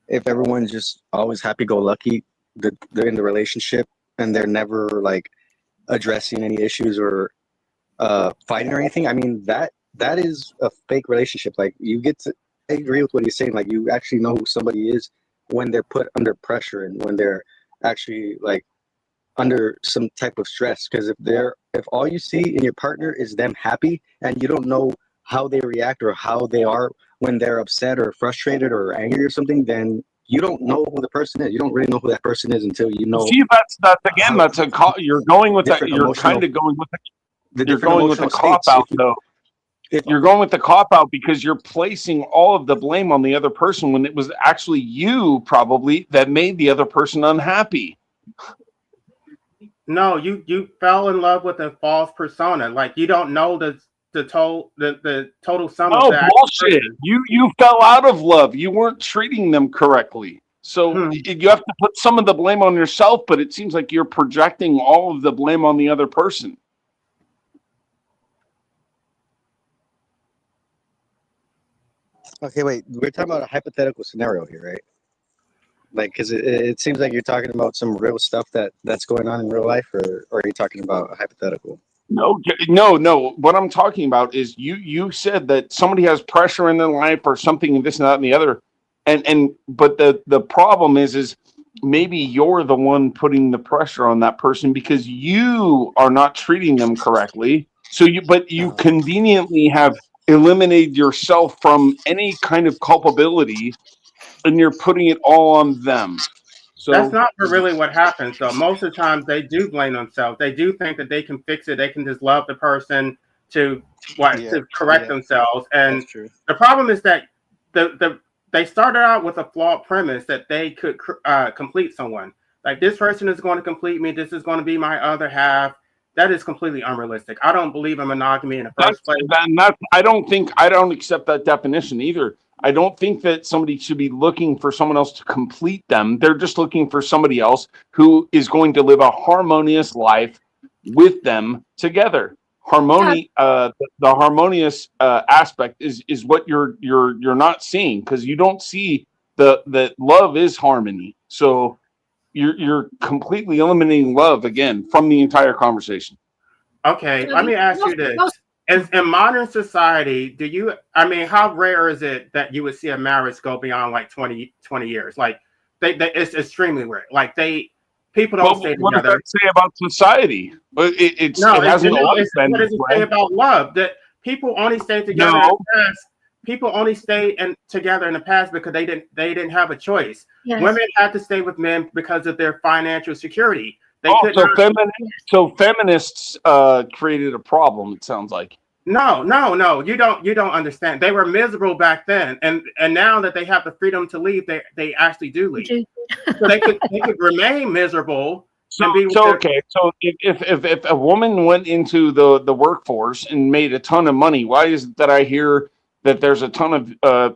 if everyone's just always happy-go-lucky, they're in the relationship and they're never like addressing any issues or fighting or anything. I mean, that is a fake relationship. Like you get to, I agree with what he's saying. Like you actually know who somebody is when they're put under pressure and when they're actually like under some type of stress. Because if all you see in your partner is them happy and you don't know how they react or how they are when they're upset or frustrated or angry or something, then you don't know who the person is. You don't really know who that person is until you know. See, you're going with that. You're kind of going with you're going with the cop out though. You're going with the cop out because you're placing all of the blame on the other person when it was actually you probably that made the other person unhappy. No, you fell in love with a false persona. Like you don't know the total sum of that. Bullshit. You fell out of love. You weren't treating them correctly. So you have to put some of the blame on yourself, but it seems like you're projecting all of the blame on the other person. Okay, wait. We're talking about a hypothetical scenario here, right? Like, because it seems like you're talking about some real stuff that's going on in real life, or are you talking about a hypothetical? No. What I'm talking about is you said that somebody has pressure in their life or something, and this and that and the other, but the problem is maybe you're the one putting the pressure on that person because you are not treating them correctly. So you conveniently have eliminated yourself from any kind of culpability, and you're putting it all on them. That's So not really what happens, though. Most of the times, they do blame themselves. They do think that they can fix it. They can just love the person to Yeah, to correct yeah, themselves. that's And true. the problem is that they started out with a flawed premise that they could complete someone. Like, this person is going to complete me. This is going to be my other half. That is completely unrealistic. I don't believe in monogamy in the first place. I don't accept that definition either. I don't think that somebody should be looking for someone else to complete them. They're just looking for somebody else who is going to live a harmonious life with them together. Harmony, the harmonious aspect is what you're not seeing, because you don't see that love is harmony. So you're completely eliminating love again from the entire conversation. Okay, let me ask you this. In modern society, how rare is it that you would see a marriage go beyond like 20 years? Like, it's extremely rare. Like, people don't stay What does together. that say about society? It hasn't always been What this does it way. say about love? That people only stay together in the past. People only stay together in the past because they didn't have a choice. Yes. Women had to stay with men because of their financial security. So feminists created a problem, it sounds like. No. You don't understand. They were miserable back then, and now that they have the freedom to leave, they actually do leave. So they could remain miserable. So if a woman went into the workforce and made a ton of money, why is it that I hear that there's a ton of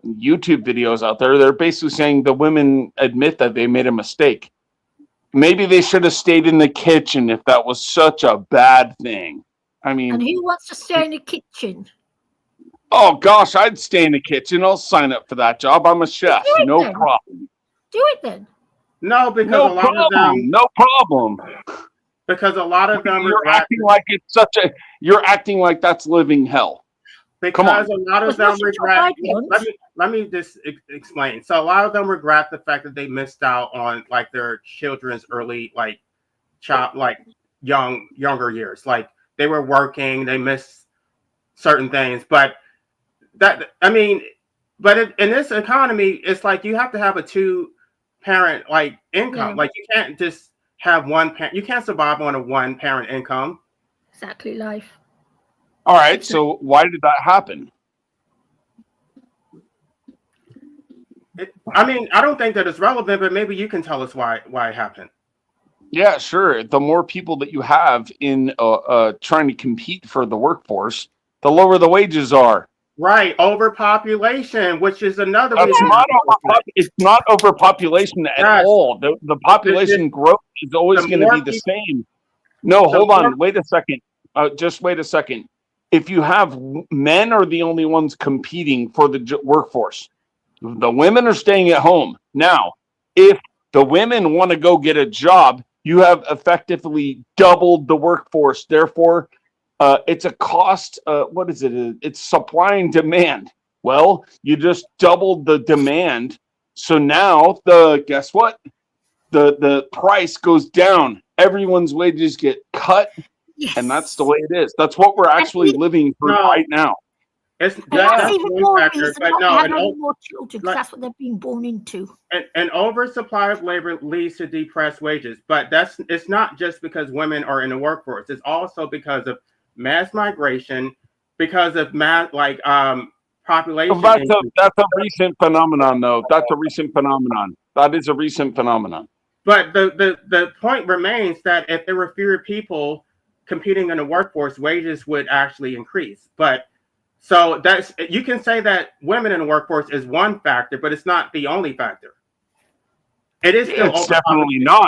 YouTube videos out there? They're basically saying the women admit that they made a mistake. Maybe they should have stayed in the kitchen if that was such a bad thing. I mean, and who wants to stay in the kitchen? Oh gosh, I'd stay in the kitchen. I'll sign up for that job. I'm a chef. No problem. Do it then. No, because No a lot problem. of them. No problem. Because a lot of them You're acting like it's such a. You're acting like that's living hell. Because a lot of them regret. Let me just explain. So a lot of them regret the fact that they missed out on like their children's early younger years. Like, they were working, they missed certain things. But in this economy, it's like you have to have a 2-parent income. Yeah. Like, you can't just have one parent. You can't survive on a 1-parent income. Exactly, life. All right. So why did that happen? I don't think that it's relevant, but maybe you can tell us why it happened. Yeah, sure. The more people that you have in trying to compete for the workforce, the lower the wages are. Right, overpopulation, which is another. It's not overpopulation at all. The population growth is always going to be the same. No, hold on. Wait a second. Just wait a second. If you have men are the only ones competing for the workforce, the women are staying at home. Now, if the women want to go get a job, you have effectively doubled the workforce. Therefore, it's a cost. What is it? It's supply and demand. Well, you just doubled the demand. So now guess what? The price goes down. Everyone's wages get cut. Yes. And that's the way it is. That's what we're actually living through right now. That's even more reason not to have any more children, because that's what they're being born into. An oversupply of labor leads to depressed wages, but it's not just because women are in the workforce. It's also because of mass migration, because of population. That's a recent phenomenon, though. That's a recent phenomenon. That is a recent phenomenon. But the point remains that if there were fewer people competing in the workforce, wages would actually increase. But so you can say that women in the workforce is one factor, but it's not the only factor. It's definitely not.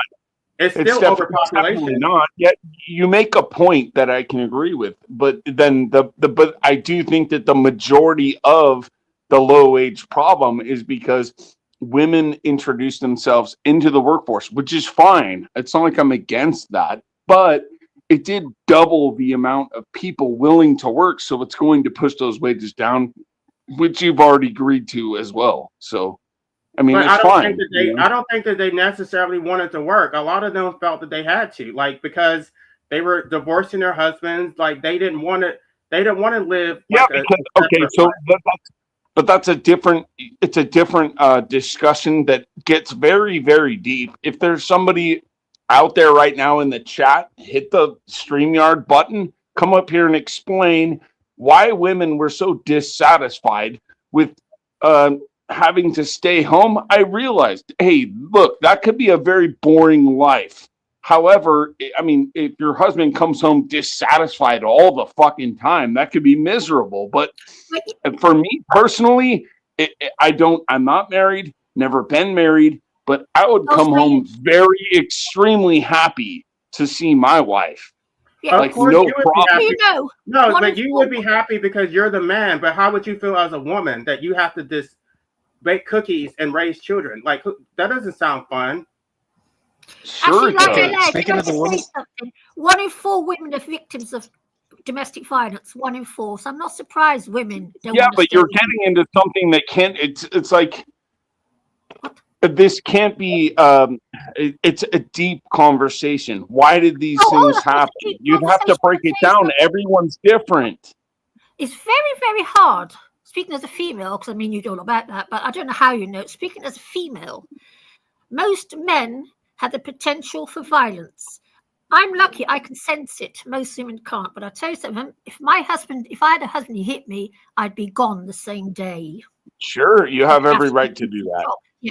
It's still overpopulation. Definitely not. Yet you make a point that I can agree with, but then but I do think that the majority of the low wage problem is because women introduce themselves into the workforce, which is fine. It's not like I'm against that, but it did double the amount of people willing to work. So it's going to push those wages down, which you've already agreed to as well. So, I mean, But it's fine. I don't think that they necessarily wanted to work. A lot of them felt that they had to, like, because they were divorcing their husbands. Like, they didn't want to. They didn't want to live. Yeah, Like because okay, so that's a different. It's a different discussion that gets very, very deep. If there's somebody out there right now in the chat, hit the StreamYard button. Come up here and explain why women were so dissatisfied with having to stay home. I realized, hey, look, that could be a very boring life. However, I mean, if your husband comes home dissatisfied all the fucking time, that could be miserable. But for me personally, I'm not married, never been married, but I would come home very extremely happy to see my wife. Yeah, like no problem. No, but you would be happy because you're the man. But how would you feel as a woman that you have to just bake cookies and raise children? Like, that doesn't sound fun. Sure. Speaking of the woman, 1 in 4 women are victims of domestic violence. 1 in 4. So I'm not surprised women don't. Yeah, but you're getting into something that can't. It's like this can't be. It's a deep conversation. Why did these things happen? You'd have to break it down. Everyone's different. It's very, very hard. Speaking as a female, because I mean you don't know about that, but I don't know how you know. Speaking as a female, most men have the potential for violence. I'm lucky I can sense it. Most women can't. But I tell you something, if I had a husband who hit me, I'd be gone the same day. Sure, you have every right to do that.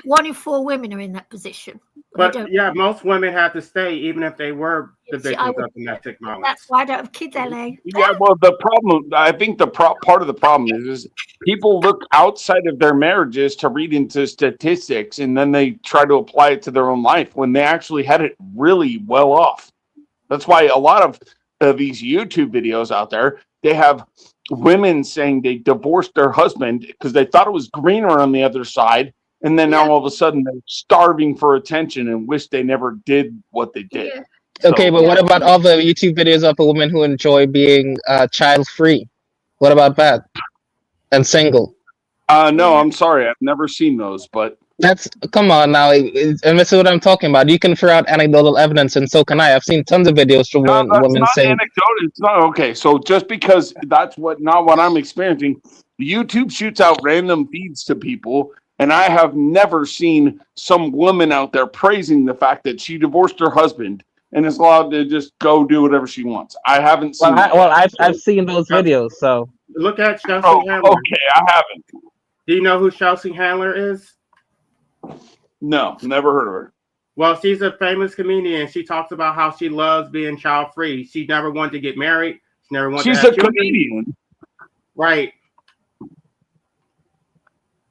1 in 4 women are in that position. But yeah, most women have to stay even if they were the victims of domestic violence. That's why I don't have kids, LA. Yeah, well, the problem, I think part of the problem is people look outside of their marriages to read into statistics, and then they try to apply it to their own life when they actually had it really well off. That's why a lot of these YouTube videos out there, they have women saying they divorced their husband because they thought it was greener on the other side. And then now all of a sudden they're starving for attention and wish they never did what they did. Yeah. Okay, but what about all the YouTube videos of women who enjoy being child-free? What about that? And single? No, I'm sorry. I've never seen those, but... Come on now. And this is what I'm talking about. You can throw out anecdotal evidence, and so can I. I've seen tons of videos from women saying... Anecdotal. It's not okay. So just because that's not what I'm experiencing, YouTube shoots out random feeds to people... And I have never seen some woman out there praising the fact that she divorced her husband and is allowed to just go do whatever she wants. I haven't seen. I've seen those videos. So look at Chelsea Handler. Okay, I haven't. Do you know who Chelsea Handler is? No, never heard of her. Well, she's a famous comedian. She talks about how she loves being child free. She never wanted to get married. She never wanted. She's to have a children. comedian, right?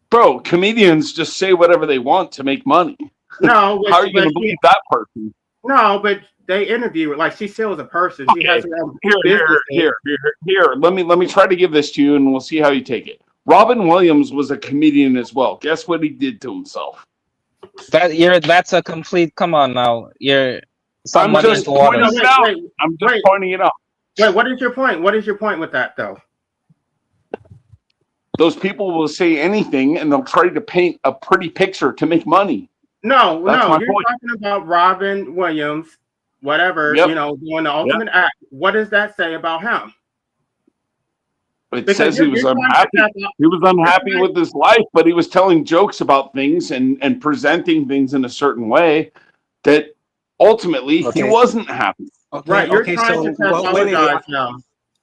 Bro, comedians just say whatever they want to make money. No, how are you going to believe that person? No, but they interview her like she still is a person. Okay. She has her own Here. Let me try to give this to you, and we'll see how you take it. Robin Williams was a comedian as well. Guess what he did to himself? That's a complete. Come on now, I'm just pointing it out. I'm just pointing it out. Wait, what is your point? What is your point with that, though? Those people will say anything, and they'll try to paint a pretty picture to make money. No, you're talking about Robin Williams, whatever, doing the ultimate act. What does that say about him? It says he was unhappy. He was unhappy with his life, but he was telling jokes about things and presenting things in a certain way that ultimately he wasn't happy. Okay, right, you're trying to pathologize now.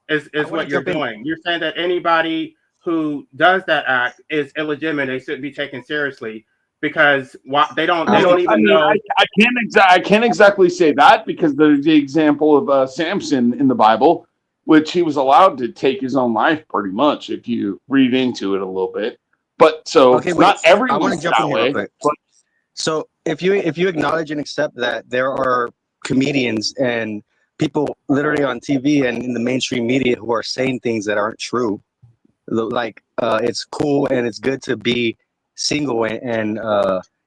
Is what you're doing. You're saying that anybody who does that act is illegitimate. They shouldn't be taken seriously because they don't even know. I can't exactly say that because there's the example of Samson in the Bible, which he was allowed to take his own life pretty much if you read into it a little bit. But not everyone's that way. So if you acknowledge and accept that there are comedians and people literally on TV and in the mainstream media who are saying things that aren't true, like it's cool and it's good to be single and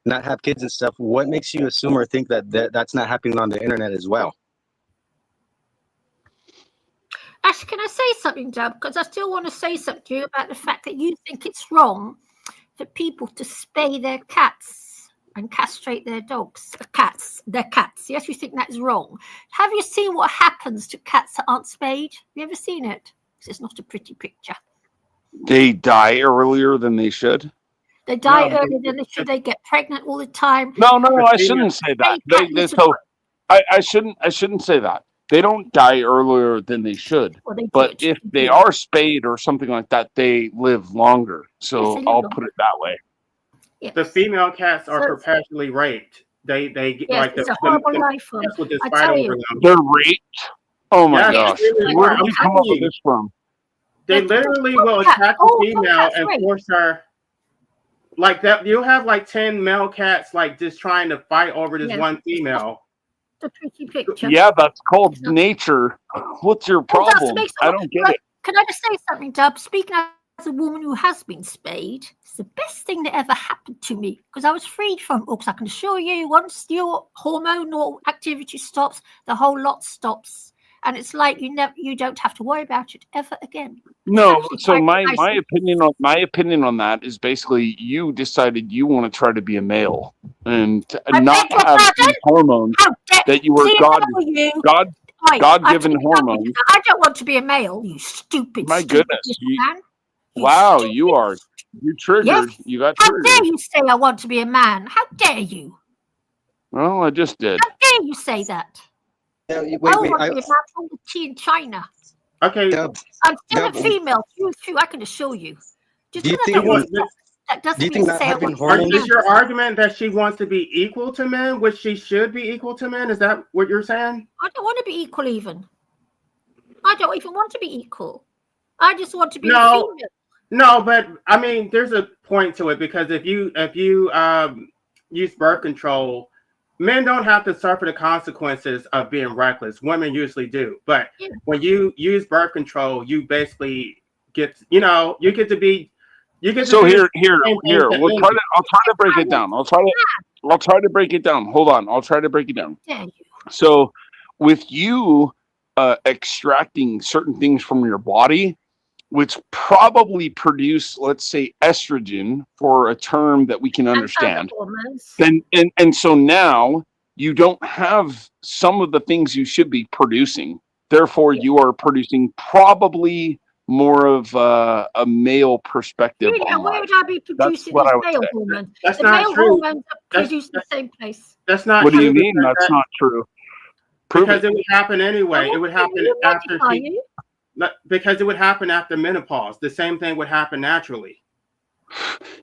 not have kids and stuff. What makes you assume or think that's not happening on the internet as well? Ash, can I say something, Dub? Because I still want to say something to you about the fact that you think it's wrong for people to spay their cats and castrate their dogs, their cats. Yes, you think that is wrong. Have you seen what happens to cats that aren't spayed? Have you ever seen it? It's not a pretty picture. They die earlier than they should. They die earlier than they should. They get pregnant all the time. No, I shouldn't say that. I shouldn't say that. They don't die earlier than they should. Well, they but did. if they are spayed or something like that, they live longer. So Yes, I'll put it that way. Yes. The female cats are perpetually raped. They yes, like it's a horrible life form. That's what this I fight tell over you. them. They're raped. Oh my Yes, gosh! really, Where did I'm you come telling up with you. this from? They literally will attack the female and right. force her. Like that, you have like 10 male cats like just trying to fight over this one female. The pretty picture. Yeah, that's called nature. What's your problem? I don't get it. Can I just say something, Dub? Speaking as a woman who has been spayed, it's the best thing that ever happened to me because I was freed from. Because I can assure you, once your hormonal activity stops, the whole lot stops, and it's like you don't have to worry about it ever again. No, so my opinion on that is basically you decided you want to try to be a male and not have these hormones that you were God given hormones. I don't want to be a male, you stupid. My stupid goodness, man. You're triggered. Yes. You got How triggered. dare you say I want to be a man? How dare you? Well, I just did. How dare you say that? Wait, I want to be a man from the tea in China. Okay. I'm still a female. True, I can assure you. Just do you think that doesn't mean to say I want to be Is your argument that she wants to be equal to men, which she should be equal to men? Is that what you're saying? I don't want to be equal even. I don't even want to be equal. I just want to be a female. No, but I mean, there's a point to it because if you use birth control, men don't have to suffer the consequences of being reckless. Women usually do. But when you use birth control, you basically get, you get to be. So here. I'll try to break it down. I'll try to break it down. Hold on. I'll try to break it down. So with you extracting certain things from your body, which probably produce, let's say, estrogen, for a term that we can understand. And so now you don't have some of the things you should be producing. Therefore, you are producing probably more of a male perspective. Really? And where would I be producing what these I would male say. hormones? That's the not male true. hormones are produced in the same place. That's not What true. do you mean that's not true? Because it would happen anyway. It would happen after because it would happen after menopause. The same thing would happen naturally.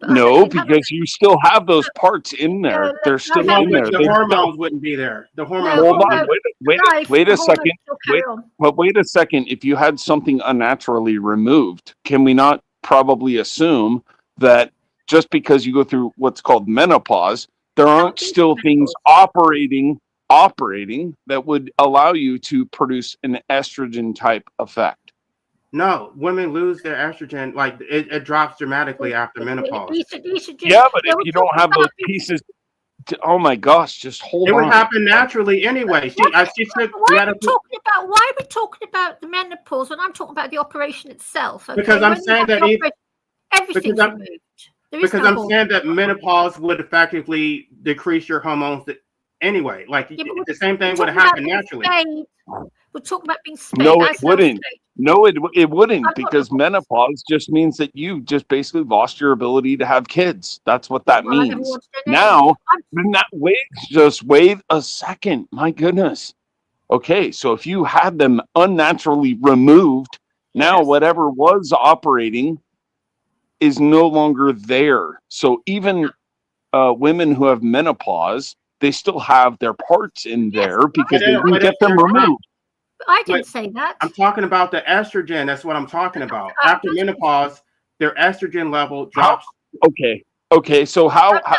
No, because you still have those parts in there. They're still in there. The hormones wouldn't be there. The hormones. Hold on. Wait a second. Wait a second. If you had something unnaturally removed, can we not probably assume that just because you go through what's called menopause, there aren't still things operating that would allow you to produce an estrogen type effect? No, women lose their estrogen. Like it drops dramatically after menopause. Yeah, but if you don't have those pieces, oh my gosh, just hold on. It would happen naturally anyway. Why are we talking about the menopause when I'm talking about the operation itself? Okay? Because I'm saying that everything's removed. Because I'm saying that menopause would effectively decrease your hormones anyway. Like the same thing would happen naturally. We're talking about being spayed. No, it wouldn't. No, it wouldn't, because menopause just means that you just basically lost your ability to have kids. That's what that means. Now, wait a second. My goodness. Okay, so if you had them unnaturally removed, now whatever was operating is no longer there. So even women who have menopause, they still have their parts in there because they didn't get them removed. I didn't say that. I'm talking about the estrogen. That's what I'm talking about. After menopause, their estrogen level drops. Okay. So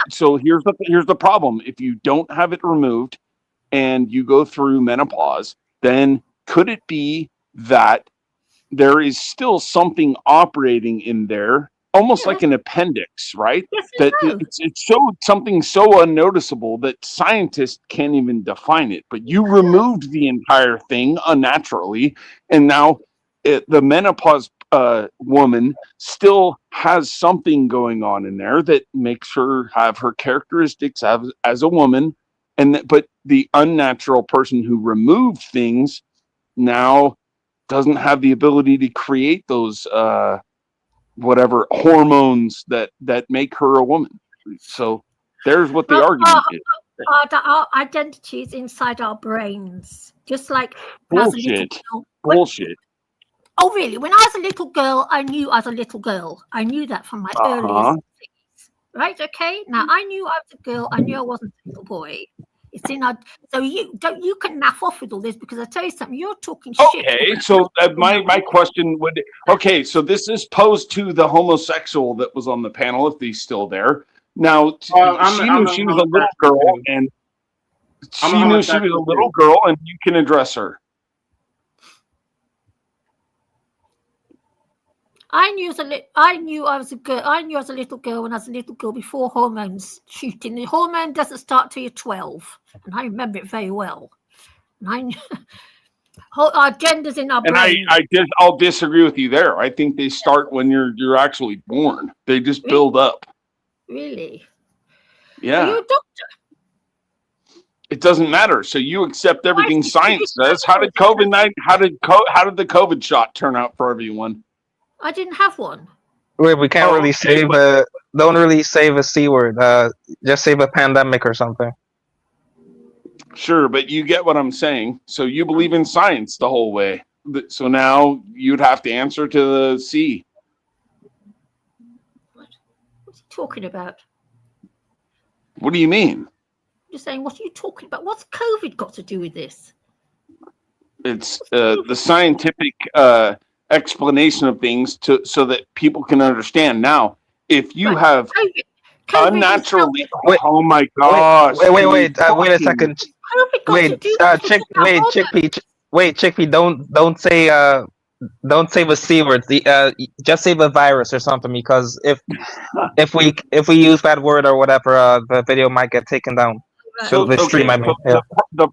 so here's the problem. If you don't have it removed and you go through menopause, then could it be that there is still something operating in there, almost like an appendix, right? That it's something so unnoticeable that scientists can't even define it. But you removed the entire thing unnaturally, and now the menopause woman still has something going on in there that makes her have her characteristics as a woman, but the unnatural person who removed things now doesn't have the ability to create those whatever hormones that make her a woman. So there's what the argument is. Our identity is inside our brains, just like bullshit. Bullshit. Oh, really? When I was a little girl, I knew I was a little girl. I knew that from my earliest days. Right? Okay. Now I knew I was a girl. I knew I wasn't a little boy. It's in our. So you can naff off with all this, because I tell you something. You're talking shit. Okay. So my question would. Okay. So this is posed to the homosexual that was on the panel, if he's still there. Now she knew she was a little girl, and she knew she was a little girl, and you can address her. I knew I was a girl. I knew I was a little girl when I was a little girl before hormones shooting. The hormone doesn't start till you're 12, and I remember it very well. And I knew our genders in our brain. And I'll disagree with you there. I think they start when you're actually born. They just build up. Really? Yeah. Are you a doctor? It doesn't matter. So you accept everything science says. How did the COVID shot turn out for everyone? I didn't have one. Wait, we can't really save don't really save a C word. Just save a pandemic or something. Sure, but you get what I'm saying. So you believe in science the whole way. So now you'd have to answer to the C. What's he talking about? What do you mean? I'm just saying, what are you talking about? What's COVID got to do with this? It's the scientific explanation of things so that people can understand. Now, if you have COVID unnaturally, oh my gosh! Wait a second. Chickpea, don't say the C word. Just say the virus or something, because if we use that word or whatever, the video might get taken down. So the stream, I mean. The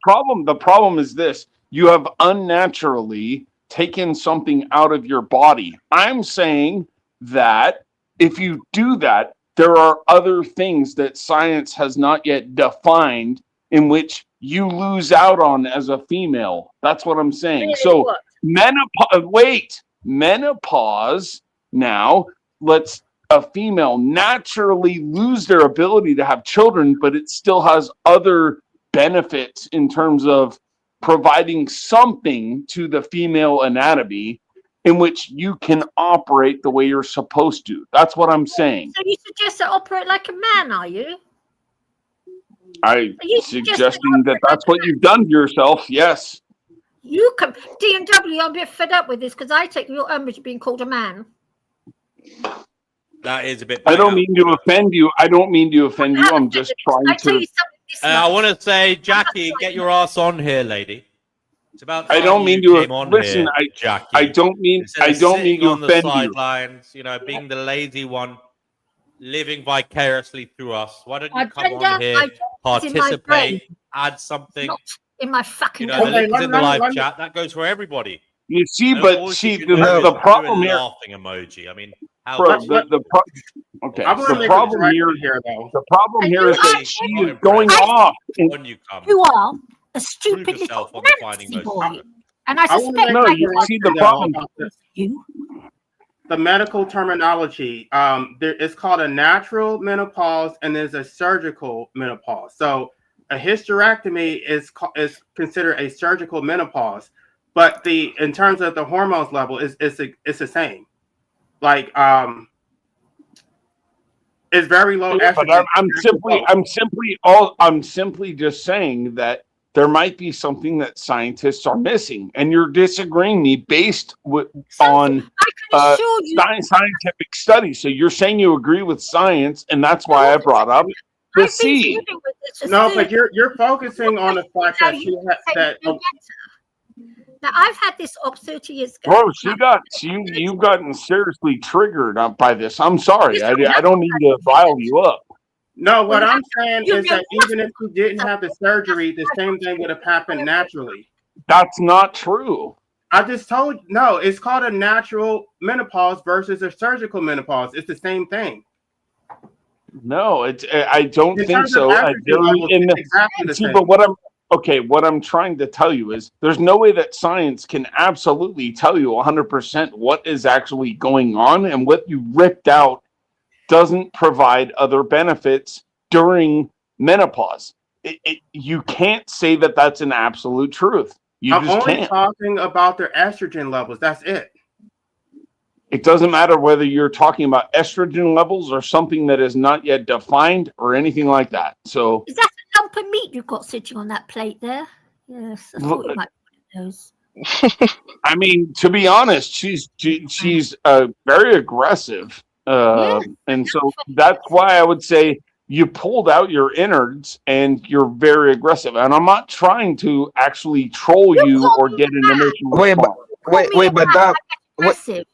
problem is this: you have unnaturally taken something out of your body. I'm saying that if you do that, there are other things that science has not yet defined in which you lose out on as a female. That's what I'm saying. Really? So menopause now lets a female naturally lose their ability to have children, but it still has other benefits in terms of providing something to the female anatomy in which you can operate the way you're supposed to. That's what I'm saying. So you suggest to operate like a man, are you? I'm suggesting that's what you've done to yourself. Yes. You can. D&W, I'm a bit fed up with this, because I take your umbrage being called a man. That is a bit. I don't mean to offend you. I'm just trying to. I want to say, Jackie, get your ass on here, lady. It's about. I don't mean to listen. Jackie. I don't mean to offend you. On the sidelines, being the lazy one, living vicariously through us. Why don't you come on here, participate, add something? Not in my fucking. The link's in the live chat. That goes for everybody. You see, the problem here. Laughing emoji. I mean, how? Bro, the problem here is that she is going off. You are a stupid little Nancy boy, and I suspect. No, you see the problem. The medical terminology. It's called a natural menopause, and there's a surgical menopause. So a hysterectomy is considered a surgical menopause, but in terms of the hormones level, it's the same. Like it's very low estrogen. But I'm simply just saying that there might be something that scientists are missing, and you're disagreeing me based on scientific studies. So you're saying you agree with science, and that's why I brought up the C. No, but you're focusing on the fact that Now, I've had this up 30 years ago. Bro, you've gotten seriously triggered by this. I'm sorry. I don't need to rile you up. No, what I'm saying is that even if you didn't have the surgery, the same thing would have happened naturally. That's not true. I just told you. No, it's called a natural menopause versus a surgical menopause. It's the same thing. No, I don't think so. Exactly the same. But what I'm trying to tell you is there's no way that science can absolutely tell you 100% what is actually going on, and what you ripped out doesn't provide other benefits during menopause. You can't say that that's an absolute truth. I'm only talking about their estrogen levels. That's it. It doesn't matter whether you're talking about estrogen levels or something that is not yet defined or anything like that. So is that a lump of meat you've got sitting on that plate there? Yes, I thought you might put those. I mean, to be honest, she's very aggressive, and so that's why I would say you pulled out your innards and you're very aggressive. And I'm not trying to actually troll you or get an emotional response.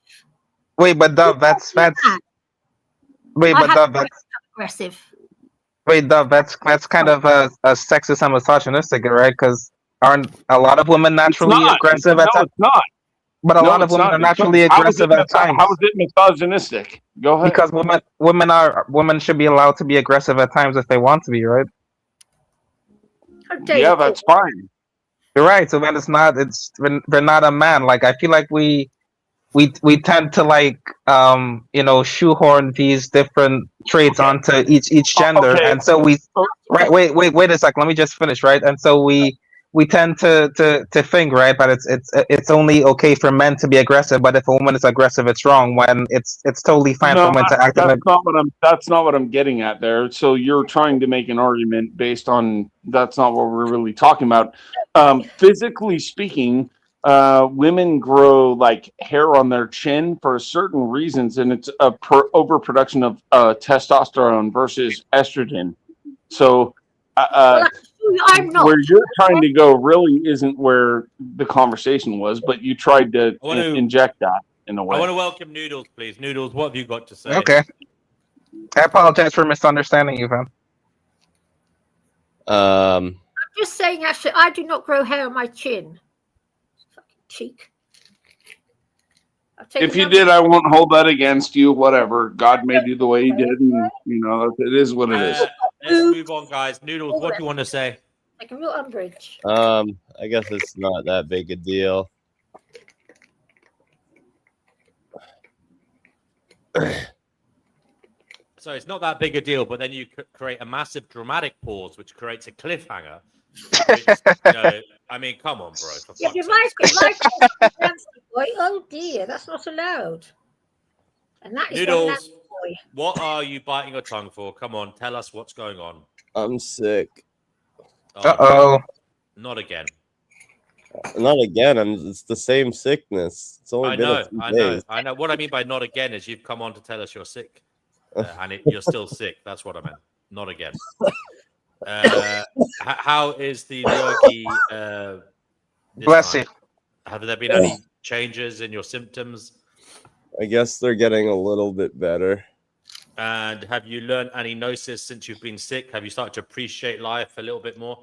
But Dove, that's aggressive. Wait, Dove, that's kind of a sexist and misogynistic, right? Because aren't a lot of women naturally aggressive at times? It's not. But a lot of women are naturally aggressive at times. How is it misogynistic? Go ahead. Because women should be allowed to be aggressive at times if they want to be, right? Yeah, that's fine. You're right. So when we're not a man. Like I feel like we tend to shoehorn these different traits onto each gender, and so wait a sec. Let me just finish, right? And so we tend to think, right, that it's only okay for men to be aggressive, but if a woman is aggressive, it's wrong. When it's totally fine for women to act. That's not what I'm getting at there. So you're trying to make an argument based on that's not what we're really talking about. Physically speaking, women grow like hair on their chin for certain reasons, and it's a overproduction of testosterone versus estrogen. So. Where you're trying to go really isn't where the conversation was, but you tried to inject that in a way. I want to welcome Noodles, please. Noodles, what have you got to say? Okay. I apologize for misunderstanding you, Van. I'm just saying, actually, I do not grow hair on my chin. Fucking cheek. If you did, I won't hold that against you. Whatever. God made you the way He did, and it is what it is. Let's move on, guys. Noodles, what do you want to say? Like a real umbrage. I guess it's not that big a deal. So it's not that big a deal, but then you create a massive dramatic pause, which creates a cliffhanger. Which, I mean, come on, bro. Yeah, oh dear, that's not allowed. And that is Noodles, what are you biting your tongue for? Come on, tell us what's going on. I'm sick. Uh-oh. Not again. Not again. It's the same sickness. It's only been a few days. I know. What I mean by not again is you've come on to tell us you're sick. And you're still sick. That's what I meant. Not again. How is the yogi? Bless you. Have there been any changes in your symptoms? I guess they're getting a little bit better. And have you learned any Gnosis since you've been sick? Have you started to appreciate life a little bit more?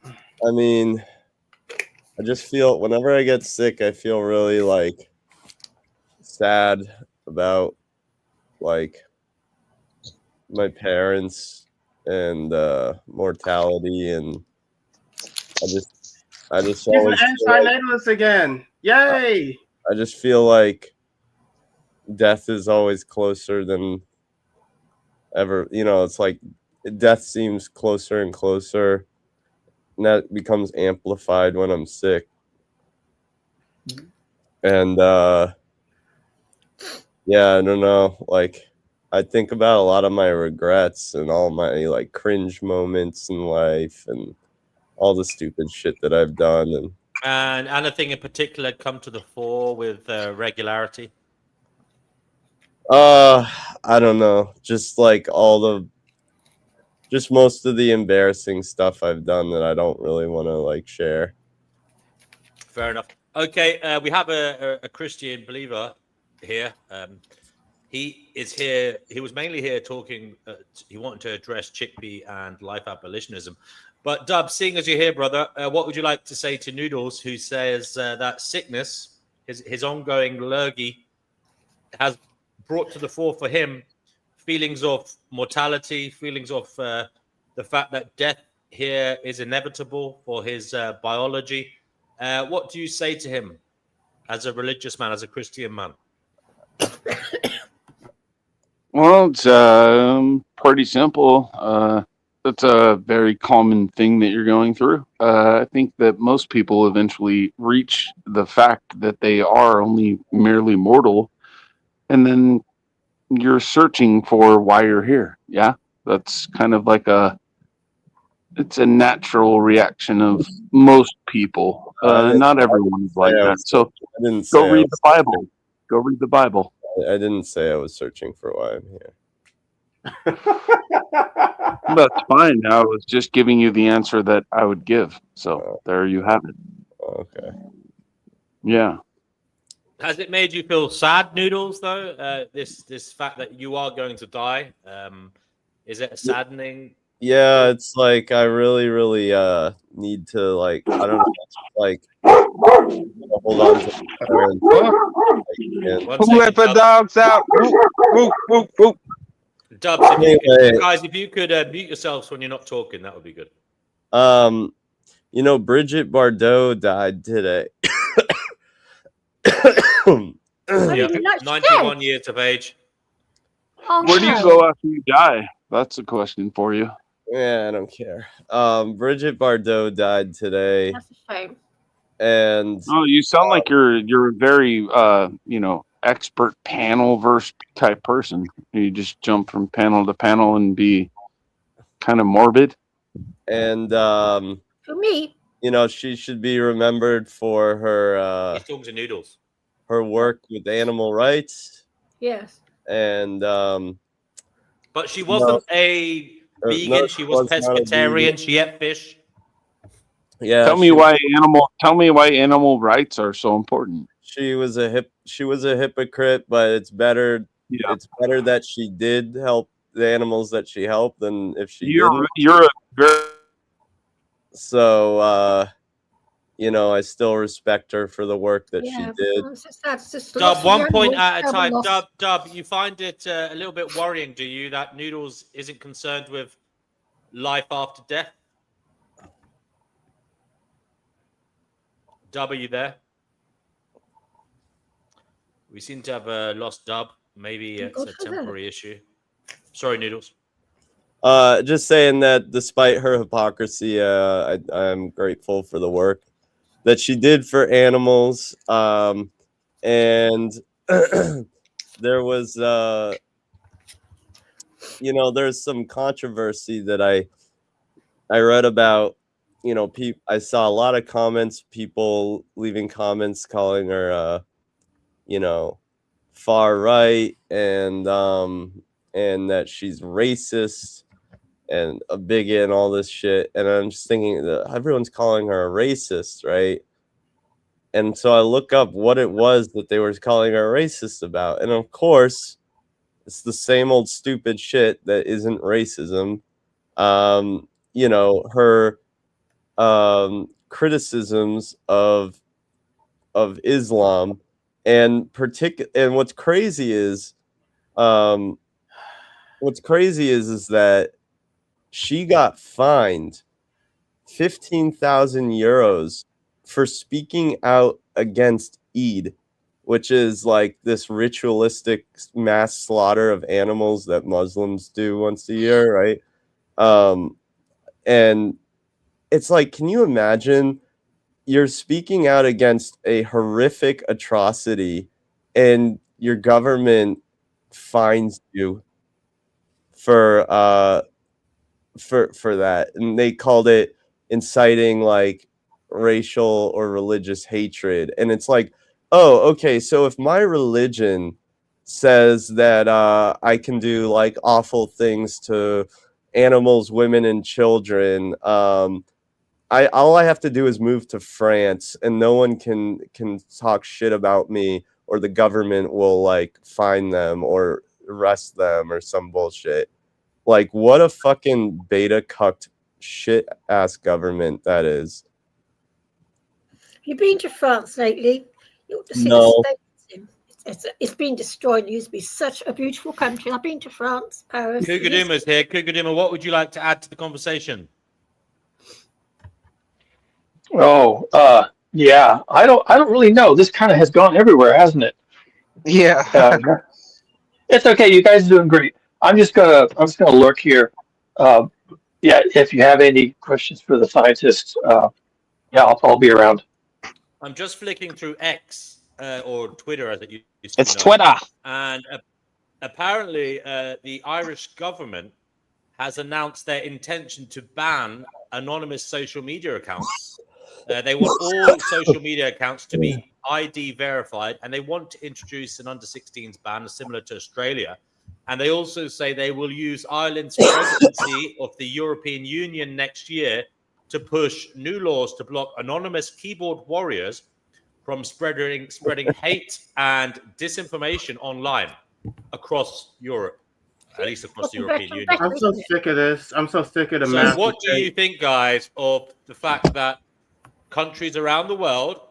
I mean, I just feel whenever I get sick, I feel really sad about my parents and mortality, and I just He's always an antinatalist again. Yay! I just feel like death is always closer than ever. It's like death seems closer and closer, and that becomes amplified when I'm sick. And yeah, I don't know. I think about a lot of my regrets and all my cringe moments in life and all the stupid shit that I've done. And anything in particular come to the fore with regularity? I don't know. Just most of the embarrassing stuff I've done that I don't really want to share. Fair enough. Okay, we have a Christian believer here. He is here. He was mainly here talking. He wanted to address chickpea and life abolitionism. But Dub, seeing as you're here, brother, what would you like to say to Noodles, who says that sickness, his ongoing lurgy, has brought to the fore for him feelings of mortality, feelings of the fact that death here is inevitable for his biology. What do you say to him as a religious man, as a Christian man? Well, it's pretty simple. That's a very common thing that you're going through. I think that most people eventually reach the fact that they are only merely mortal, and then you're searching for why you're here. Yeah, that's kind of like it's a natural reaction of most people. Not everyone's like that. So go read the Bible. Go read the Bible. I didn't say I was searching for why I'm here. That's fine. I was just giving you the answer that I would give. So there you have it. Okay. Yeah. Has it made you feel sad, Noodles, though? This fact that you are going to die, is it saddening? Yeah, it's like I really need to, like, I don't know, like, hold on to who let the dogs out? Whoop, whoop, whoop. Dubs, if you could mute yourselves when you're not talking, that would be good. You know, Bridget Bardot died today. Yeah, 91 years of age. Oh, where do you go after you die? That's a question for you. Yeah, I don't care. Bridget Bardot died today. That's a shame. And you sound like you're a very expert panel verse type person. You just jump from panel to panel and be kind of morbid. And for me, you know, she should be remembered for her He's talking to Noodles. Her work with animal rights. Yes. And but she wasn't a vegan. She was pescatarian. She ate fish. Yeah. Tell me why animal rights are so important. She was a hypocrite, but it's better. Yeah. It's better that she did help the animals that she helped than if she didn't. So you know, I still respect her for the work that she did. Dub, one point at a time. Dub, you find it a little bit worrying, do you, that Noodles isn't concerned with life after death? Dub, are you there? We seem to have lost Dub. Maybe it's a temporary issue. Sorry, Noodles. Just saying that despite her hypocrisy, I'm grateful for the work that she did for animals. And there was, you know, there's some controversy that I read about. You know, I saw a lot of comments, people leaving comments calling her, you know, far right, and that she's racist and a bigot and all this shit. And I'm just thinking that everyone's calling her a racist, right? And so I look up what it was that they were calling her a racist about. And of course, it's the same old stupid shit that isn't racism. You know, her criticisms of Islam, and what's crazy is that she got fined 15,000 euros for speaking out against Eid, which is like this ritualistic mass slaughter of animals that Muslims do once a year, right? And it's like, can you imagine you're speaking out against a horrific atrocity and your government fines you for that, and they called it inciting like racial or religious hatred. And it's like, oh, okay, so if my religion says that I can do like awful things to animals, women, and children, all I have to do is move to France, and no one can talk shit about me, or the government will like find them or arrest them or some bullshit. Like, what a fucking beta cucked shit ass government that is. You've been to France lately? You ought to see No. the States. It's been destroyed. It used to be such a beautiful country. I've been to France, Paris. Kugaduma's here. Kugaduma, what would you like to add to the conversation? Oh, yeah. I don't really know. This kind of has gone everywhere, hasn't it? Yeah. It's okay. You guys are doing great. I'm just gonna lurk here. Yeah. If you have any questions for the scientists, yeah, I'll be around. I'm just flicking through X or Twitter as it used to be. It's Twitter. And apparently, the Irish government has announced their intention to ban anonymous social media accounts. They want all social media accounts to be ID verified, and they want to introduce an under-16s ban similar to Australia. And they also say they will use Ireland's presidency of the European Union next year to push new laws to block anonymous keyboard warriors from spreading hate and disinformation online across Europe, at least across the European Union. I'm so sick of this. I'm so sick of the So what do you think, guys, of the fact that countries around the world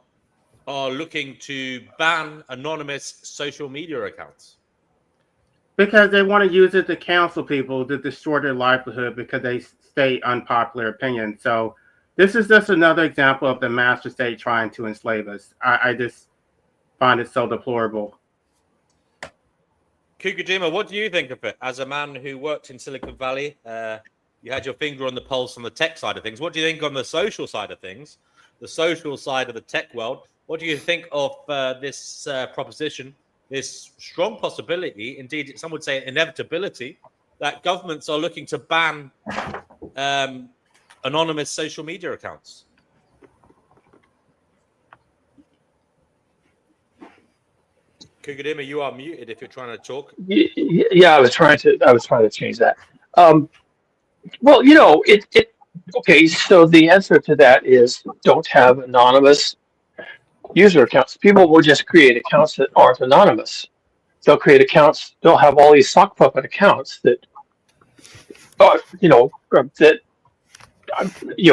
are looking to ban anonymous social media accounts? Because they want to use it to counsel people to destroy their livelihood because they state unpopular opinions. So this is just another example of the master state trying to enslave us. I just find it so deplorable. Kugaduma, what do you think of it? As a man who worked in Silicon Valley, you had your finger on the pulse on the tech side of things. What do you think on the social side of things, the social side of the tech world? What do you think of this proposition, this strong possibility, indeed some would say inevitability, that governments are looking to ban anonymous social media accounts? Kugaduma, you are muted if you're trying to talk. Yeah, I was trying to change that. Well, okay, so the answer to that is don't have anonymous user accounts. People will just create accounts that aren't anonymous. They'll create accounts, they'll have all these sock puppet accounts that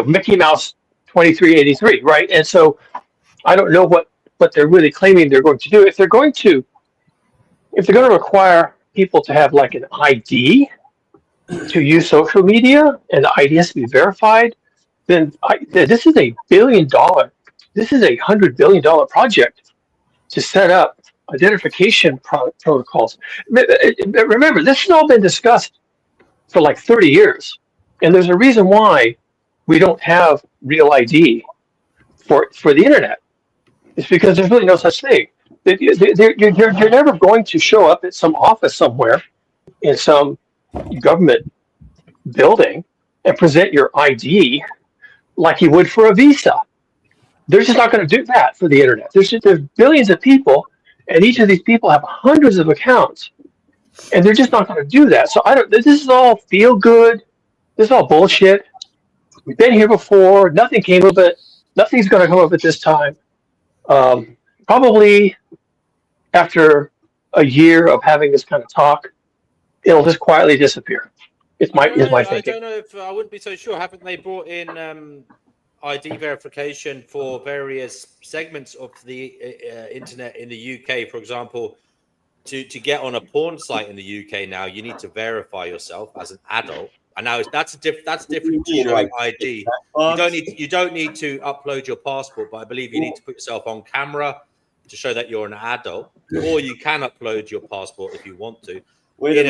Mickey Mouse 2383, right? And so I don't know what they're really claiming they're going to do. If they're going to require people to have like an ID to use social media, and the ID has to be verified, then this is $1 billion. This is $100 billion project to set up identification protocols. Remember, this has all been discussed for like 30 years, and there's a reason why we don't have real ID for the internet. It's because there's really no such thing. You're never going to show up at some office somewhere in some government building and present your ID like you would for a visa. They're just not going to do that for the internet. There's billions of people, and each of these people have hundreds of accounts, and they're just not going to do that. So this is all feel good. This is all bullshit. We've been here before. Nothing came of it. Nothing's going to come of it this time. Probably after a year of having this kind of talk, it'll just quietly disappear. Is my thinking. I don't know if I wouldn't be so sure. Haven't they brought in ID verification for various segments of the internet in the UK? For example, to get on a porn site in the UK now, you need to verify yourself as an adult. And now that's different to showing ID. You don't need to upload your passport, but I believe you need to put yourself on camera to show that you're an adult, or you can upload your passport if you want to. In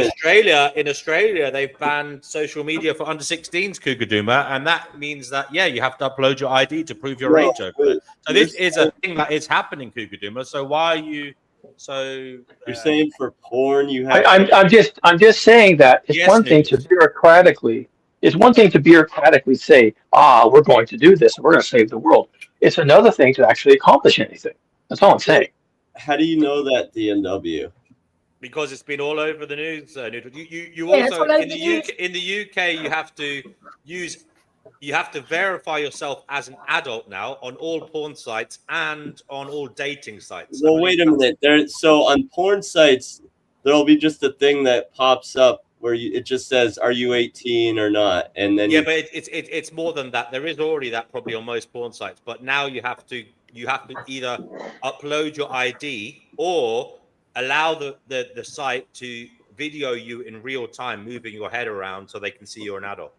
Australia, they've banned social media for under 16s, Kugaduma, and that means that you have to upload your ID to prove your age over there. So this is a thing that is happening, Kugaduma. So why are you so? You're saying for porn you have. I'm just saying that it's one thing to bureaucratically. It's one thing to bureaucratically say, we're going to do this and we're going to save the world. It's another thing to actually accomplish anything. That's all I'm saying. How do you know that, DNW? Because it's been all over the news. You also in the UK you you have to verify yourself as an adult now on all porn sites and on all dating sites. Well, wait a minute. So on porn sites, there'll be just a thing that pops up where it just says, "Are you 18 or not?" And then but it's more than that. There is already that probably on most porn sites, but now you have to either upload your ID or allow the site to video you in real time, moving your head around so they can see you're an adult.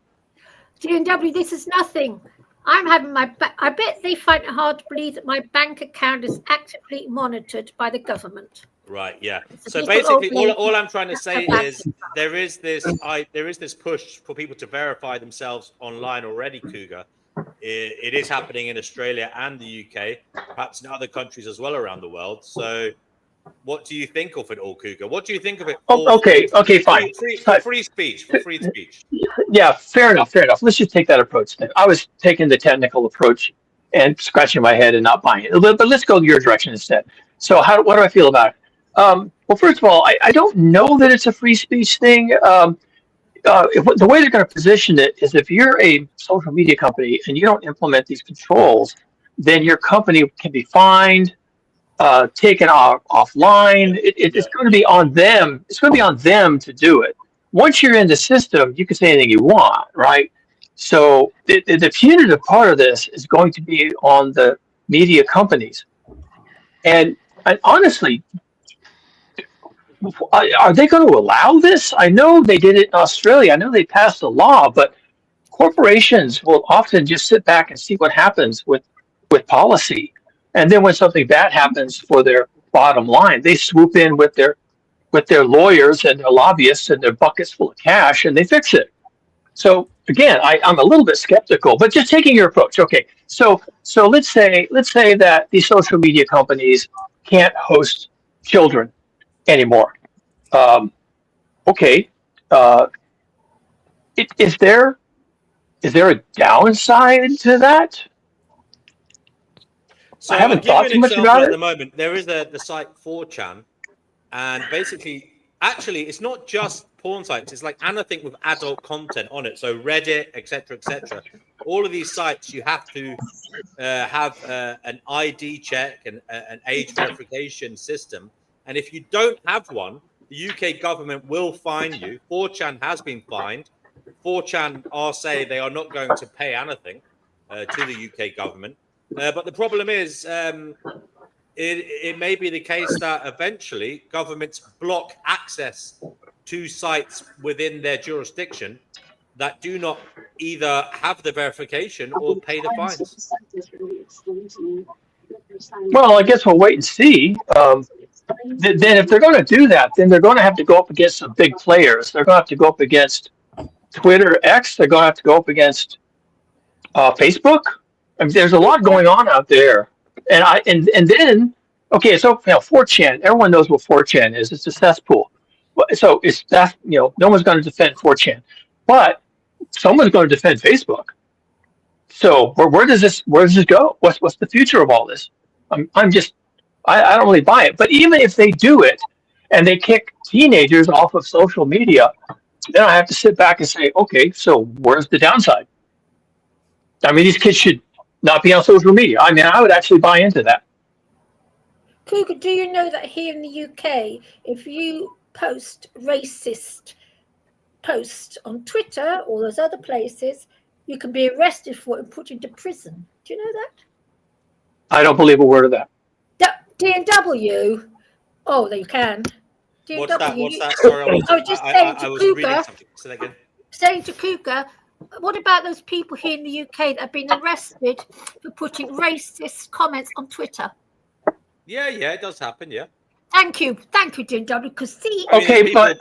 GNW, this is nothing. I'm having I bet they find it hard to believe that my bank account is actively monitored by the government. Right. Yeah. So basically, all I'm trying to say is there is this push for people to verify themselves online already. Cougar, it is happening in Australia and the UK, perhaps in other countries as well around the world. So, what do you think of it all, Cougar? What do you think of it? Okay, fine. For free speech. Yeah, fair enough. Let's just take that approach then. I was taking the technical approach and scratching my head and not buying it. But let's go your direction instead. So what do I feel about it? Well, first of all, I don't know that it's a free speech thing. The way they're going to position it is if you're a social media company and you don't implement these controls, then your company can be fined, taken offline. It's going to be on them. It's going to be on them to do it. Once you're in the system, you can say anything you want, right? So the punitive part of this is going to be on the media companies. And honestly, are they going to allow this? I know they did it in Australia. I know they passed a law, but corporations will often just sit back and see what happens with policy. And then when something bad happens for their bottom line, they swoop in with their lawyers and their lobbyists and their buckets full of cash, and they fix it. So again, I'm a little bit skeptical, but just taking your approach. Okay, so let's say that these social media companies can't host children anymore. Okay, is there a downside to that? So I haven't thought too much about it. At the moment, there is the site 4chan, and basically, actually, it's not just porn sites. It's like anything with adult content on it. So Reddit, etc., etc. All of these sites, you have to have an ID check and an age verification system. And if you don't have one, the UK government will fine you. 4chan has been fined. 4chan are saying they are not going to pay anything to the UK government. But the problem is, it may be the case that eventually governments block access to sites within their jurisdiction that do not either have the verification or pay the fines. Well, I guess we'll wait and see. Then if they're going to do that, then they're going to have to go up against some big players. They're going to have to go up against Twitter, X. They're going to have to go up against Facebook. I mean, there's a lot going on out there. And then, okay, so 4chan, everyone knows what 4chan is. It's a cesspool. So it's that, no one's going to defend 4chan, but someone's going to defend Facebook. So where does this go? What's the future of all this? I don't really buy it. But even if they do it and they kick teenagers off of social media, then I have to sit back and say, okay, so where's the downside? I mean, these kids should not be on social media. I mean, I would actually buy into that. Cougar, do you know that here in the UK, if you post racist posts on Twitter or those other places, you can be arrested for it and put into prison? Do you know that? I don't believe a word of that. DNW? Oh, you can. DNW, What's that? Sorry, I was just saying to Cougar. Say that again. Saying to Cougar, what about those people here in the UK that have been arrested for putting racist comments on Twitter? Yeah, it does happen. Yeah. Thank you, DNW. Because see, okay, there's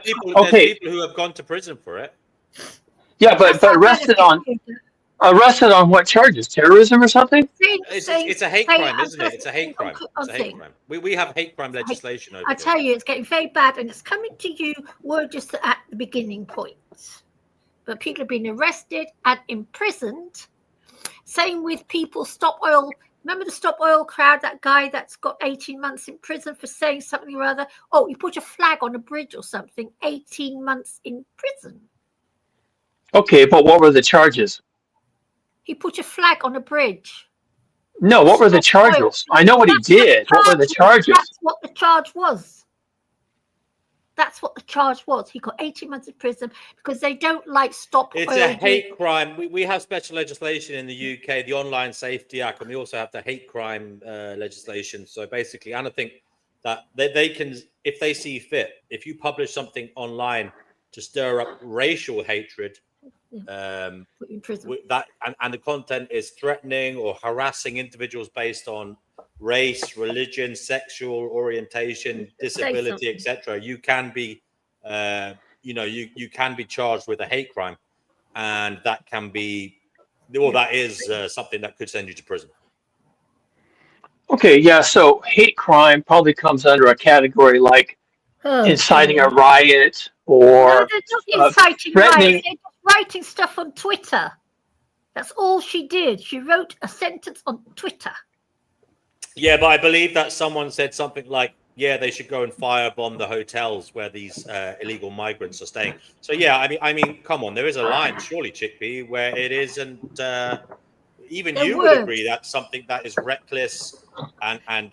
people who have gone to prison for it. Yeah, but arrested on what charges? Terrorism or something? It's a hate crime, isn't it? It's a hate crime. It's a hate crime. We have hate crime legislation over I tell you, it's getting very bad, and it's coming to you. We're just at the beginning point. But people have been arrested and imprisoned. Same with people, Stop Oil. Remember the Stop Oil crowd, that guy that's got 18 months in prison for saying something or other? Oh, you put a flag on a bridge or something, 18 months in prison. Okay, but what were the charges? He put a flag on a bridge. No, what were the charges? I know what he did. What were the charges? That's what the charge was. That's what the charge was. He got 18 months in prison because they don't like stop. It's a hate crime. We have special legislation in the UK, the Online Safety Act, and we also have the hate crime legislation. So basically, and I think that they can, if they see fit, if you publish something online to stir up racial hatred, that and the content is threatening or harassing individuals based on race, religion, sexual orientation, disability, etc., you can be you can be charged with a hate crime, and that can be, well, that is something that could send you to prison. Okay, yeah, so hate crime probably comes under a category like inciting a riot or they're not inciting threatening. riots. They're just writing stuff on Twitter. That's all she did. She wrote a sentence on Twitter. Yeah, but I believe that someone said something like, yeah, they should go and firebomb the hotels where these illegal migrants are staying. So yeah, I mean, come on, there is a line, surely, Chickpea, where it isn't. Even you would agree that's something that is reckless and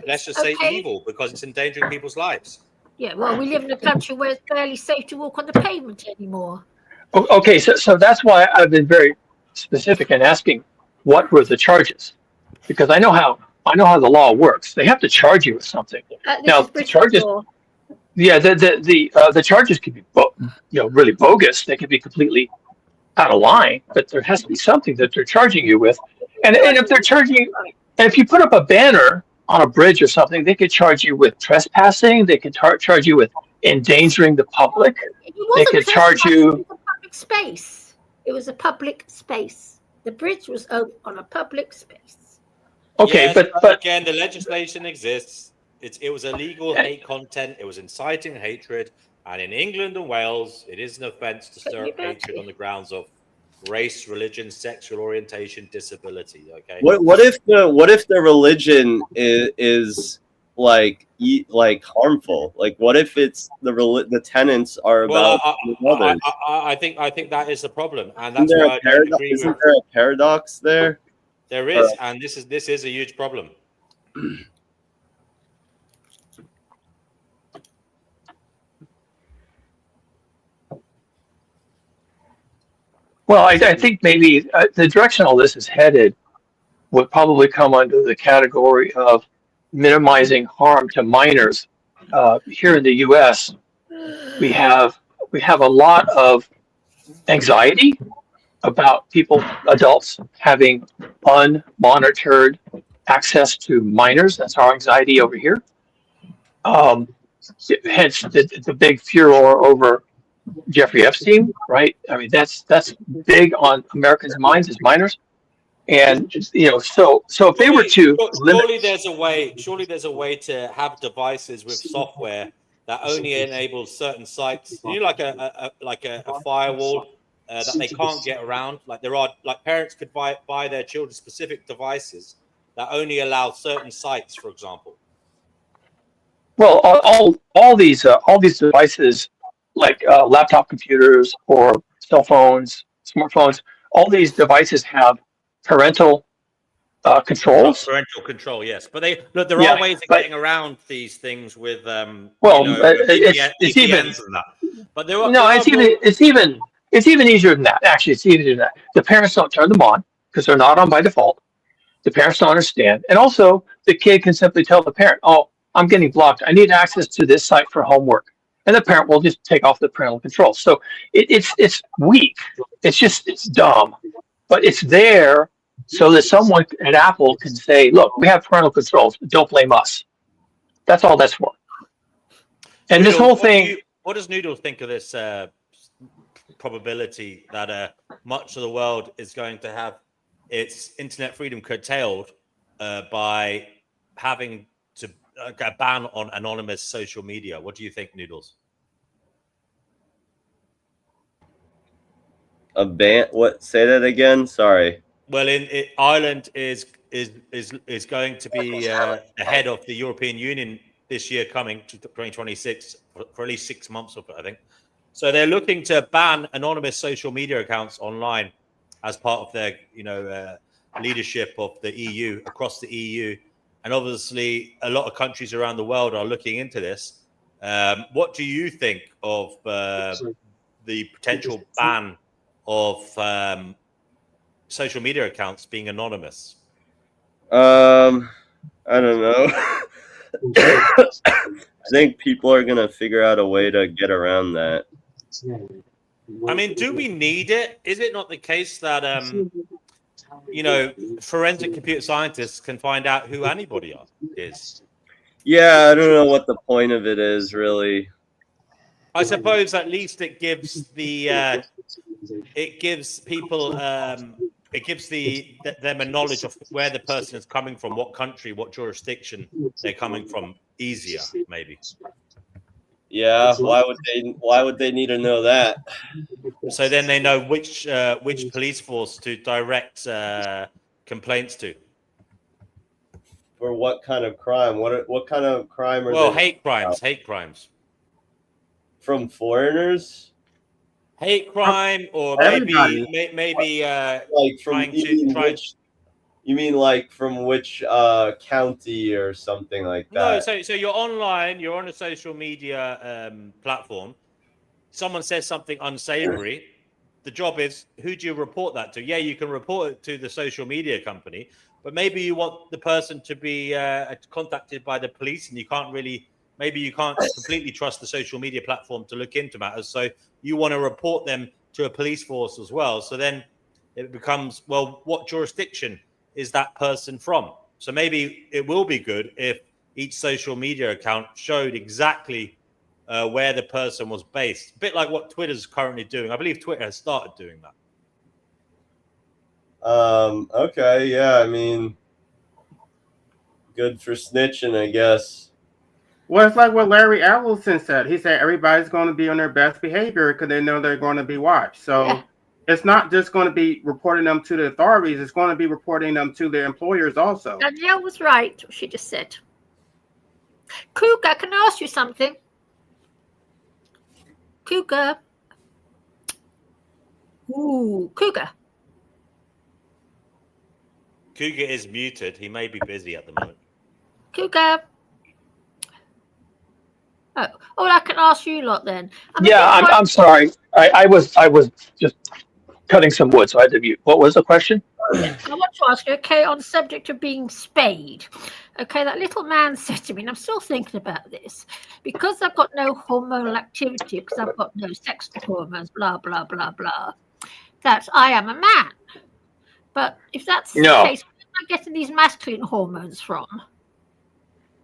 let's just say evil, because it's endangering people's lives. Yeah, well, we live in a country where it's barely safe to walk on the pavement anymore. Okay, so that's why I've been very specific in asking what were the charges, because I know how the law works. They have to charge you with something. Now the charges, yeah, the charges could be really bogus. They could be completely out of line, but there has to be something that they're charging you with. And if they're charging you, and if you put up a banner on a bridge or something, they could charge you with trespassing. They could charge you with endangering the public. They could charge you. It was a public space. It was a public space. The bridge was on a public space. Okay, yes, but again, the legislation exists. It was illegal hate content. It was inciting hatred. And in England and Wales, it is an offence to stir up hatred on the grounds of race, religion, sexual orientation, disability. Okay. What if the religion is like harmful? Like, what if it's the tenets are about others? I think that is the problem, and that's why I don't agree with. Isn't there a paradox there? There is, and this is a huge problem. Well, I think maybe the direction all this is headed would probably come under the category of minimizing harm to minors. Here in the U.S., we have a lot of anxiety about adults having unmonitored access to minors. That's our anxiety over here. Hence the big furor over Jeffrey Epstein, right? I mean, that's big on Americans' minds as minors, and so if they were to surely there's a way to have devices with software that only enables certain sites, like a firewall that they can't get around. Like parents could buy their children specific devices that only allow certain sites, for example. Well, all these devices, like laptop computers or cell phones, smartphones, all these devices have parental controls. Parental control, yes, but there are ways of getting around these things with it's even and that. But there are it's even easier than that. Actually, it's easier than that. The parents don't turn them on because they're not on by default. The parents don't understand, and also the kid can simply tell the parent, "Oh, I'm getting blocked. I need access to this site for homework." And the parent will just take off the parental control. So it's weak. It's dumb, but it's there so that someone at Apple can say, "Look, we have parental controls. Don't blame us." That's all that's for. And Noodle, this whole thing. What does Noodle think of this probability that much of the world is going to have its internet freedom curtailed by having to a ban on anonymous social media? What do you think, Noodles? A ban? What? Say that again. Sorry. Well, Ireland is going to be ahead of the European Union this year, coming to 2026 for at least 6 months of it, I think. So they're looking to ban anonymous social media accounts online, as part of their, leadership of the EU, across the EU. And obviously, a lot of countries around the world are looking into this. What do you think of the potential ban of social media accounts being anonymous? I don't know. I think people are gonna figure out a way to get around that. I mean, do we need it? Is it not the case that forensic computer scientists can find out who anybody is? Yeah, I don't know what the point of it is, really. I suppose at least it gives the it gives people it gives them a knowledge of where the person is coming from, what country, what jurisdiction they're coming from, easier maybe. Yeah, why would they need to know that? So then they know which police force to direct complaints to. For what kind of crime? What kind of crime are well, they? hate crimes. From foreigners? Hate crime, or maybe like from you mean like from which county or something like that? No, so you're online, you're on a social media platform. Someone says something unsavory. The job is, who do you report that to? Yeah, you can report it to the social media company, but maybe you want the person to be contacted by the police, and maybe you can't completely trust the social media platform to look into matters. So you want to report them to a police force as well. So then it becomes, well, what jurisdiction is that person from? So maybe it will be good if each social media account showed exactly where the person was based. A bit like what Twitter's currently doing. I believe Twitter has started doing that. Okay, yeah, I mean, good for snitching, I guess. Well, it's like what Larry Ellison said. He said everybody's going to be on their best behavior because they know they're going to be watched. So it's not just going to be reporting them to the authorities. It's going to be reporting them to the employers also. Danielle was right. She just said. Cougar, can I ask you something? Cougar. Ooh, Cougar. Cougar is muted. He may be busy at the moment. Cougar. Oh, I can ask you a lot then. I'm sorry. I was just cutting some wood, so I had to mute. What was the question? Yeah, I want to ask you, okay, on the subject of being spayed. Okay, that little man said to me, and I'm still thinking about this, because I've got no hormonal activity, because I've got no sex hormones, blah, blah, blah, blah, that I am a man. But if that's the case, where am I getting these masculine hormones from?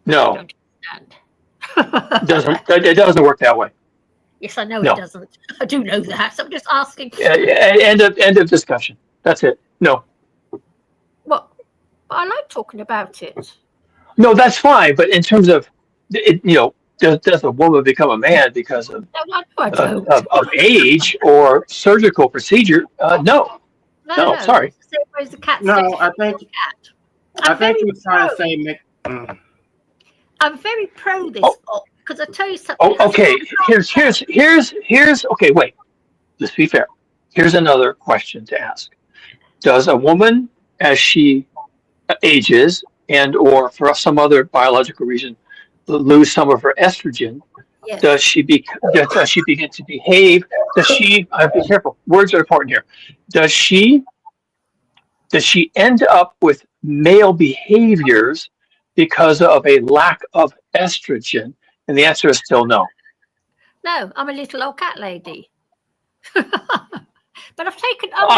No. I don't understand. It doesn't work that way. Yes, I know it doesn't. I do know that. So I'm just asking. End of discussion. That's it. No. Well, I like talking about it. No, that's fine. But in terms of, does a woman become a man because of age or surgical procedure? No. No, sorry. No, I think he was trying to say. I'm very pro this because I tell you something. Okay. Here's. Okay, wait. Let's be fair. Here's another question to ask. Does a woman, as she ages and or for some other biological reason, lose some of her estrogen? Yes. Does she begin to behave? Does she? Be careful. Words are important here. Does she end up with male behaviors because of a lack of estrogen? And the answer is still no. No, I'm a little old cat lady. But I've taken over.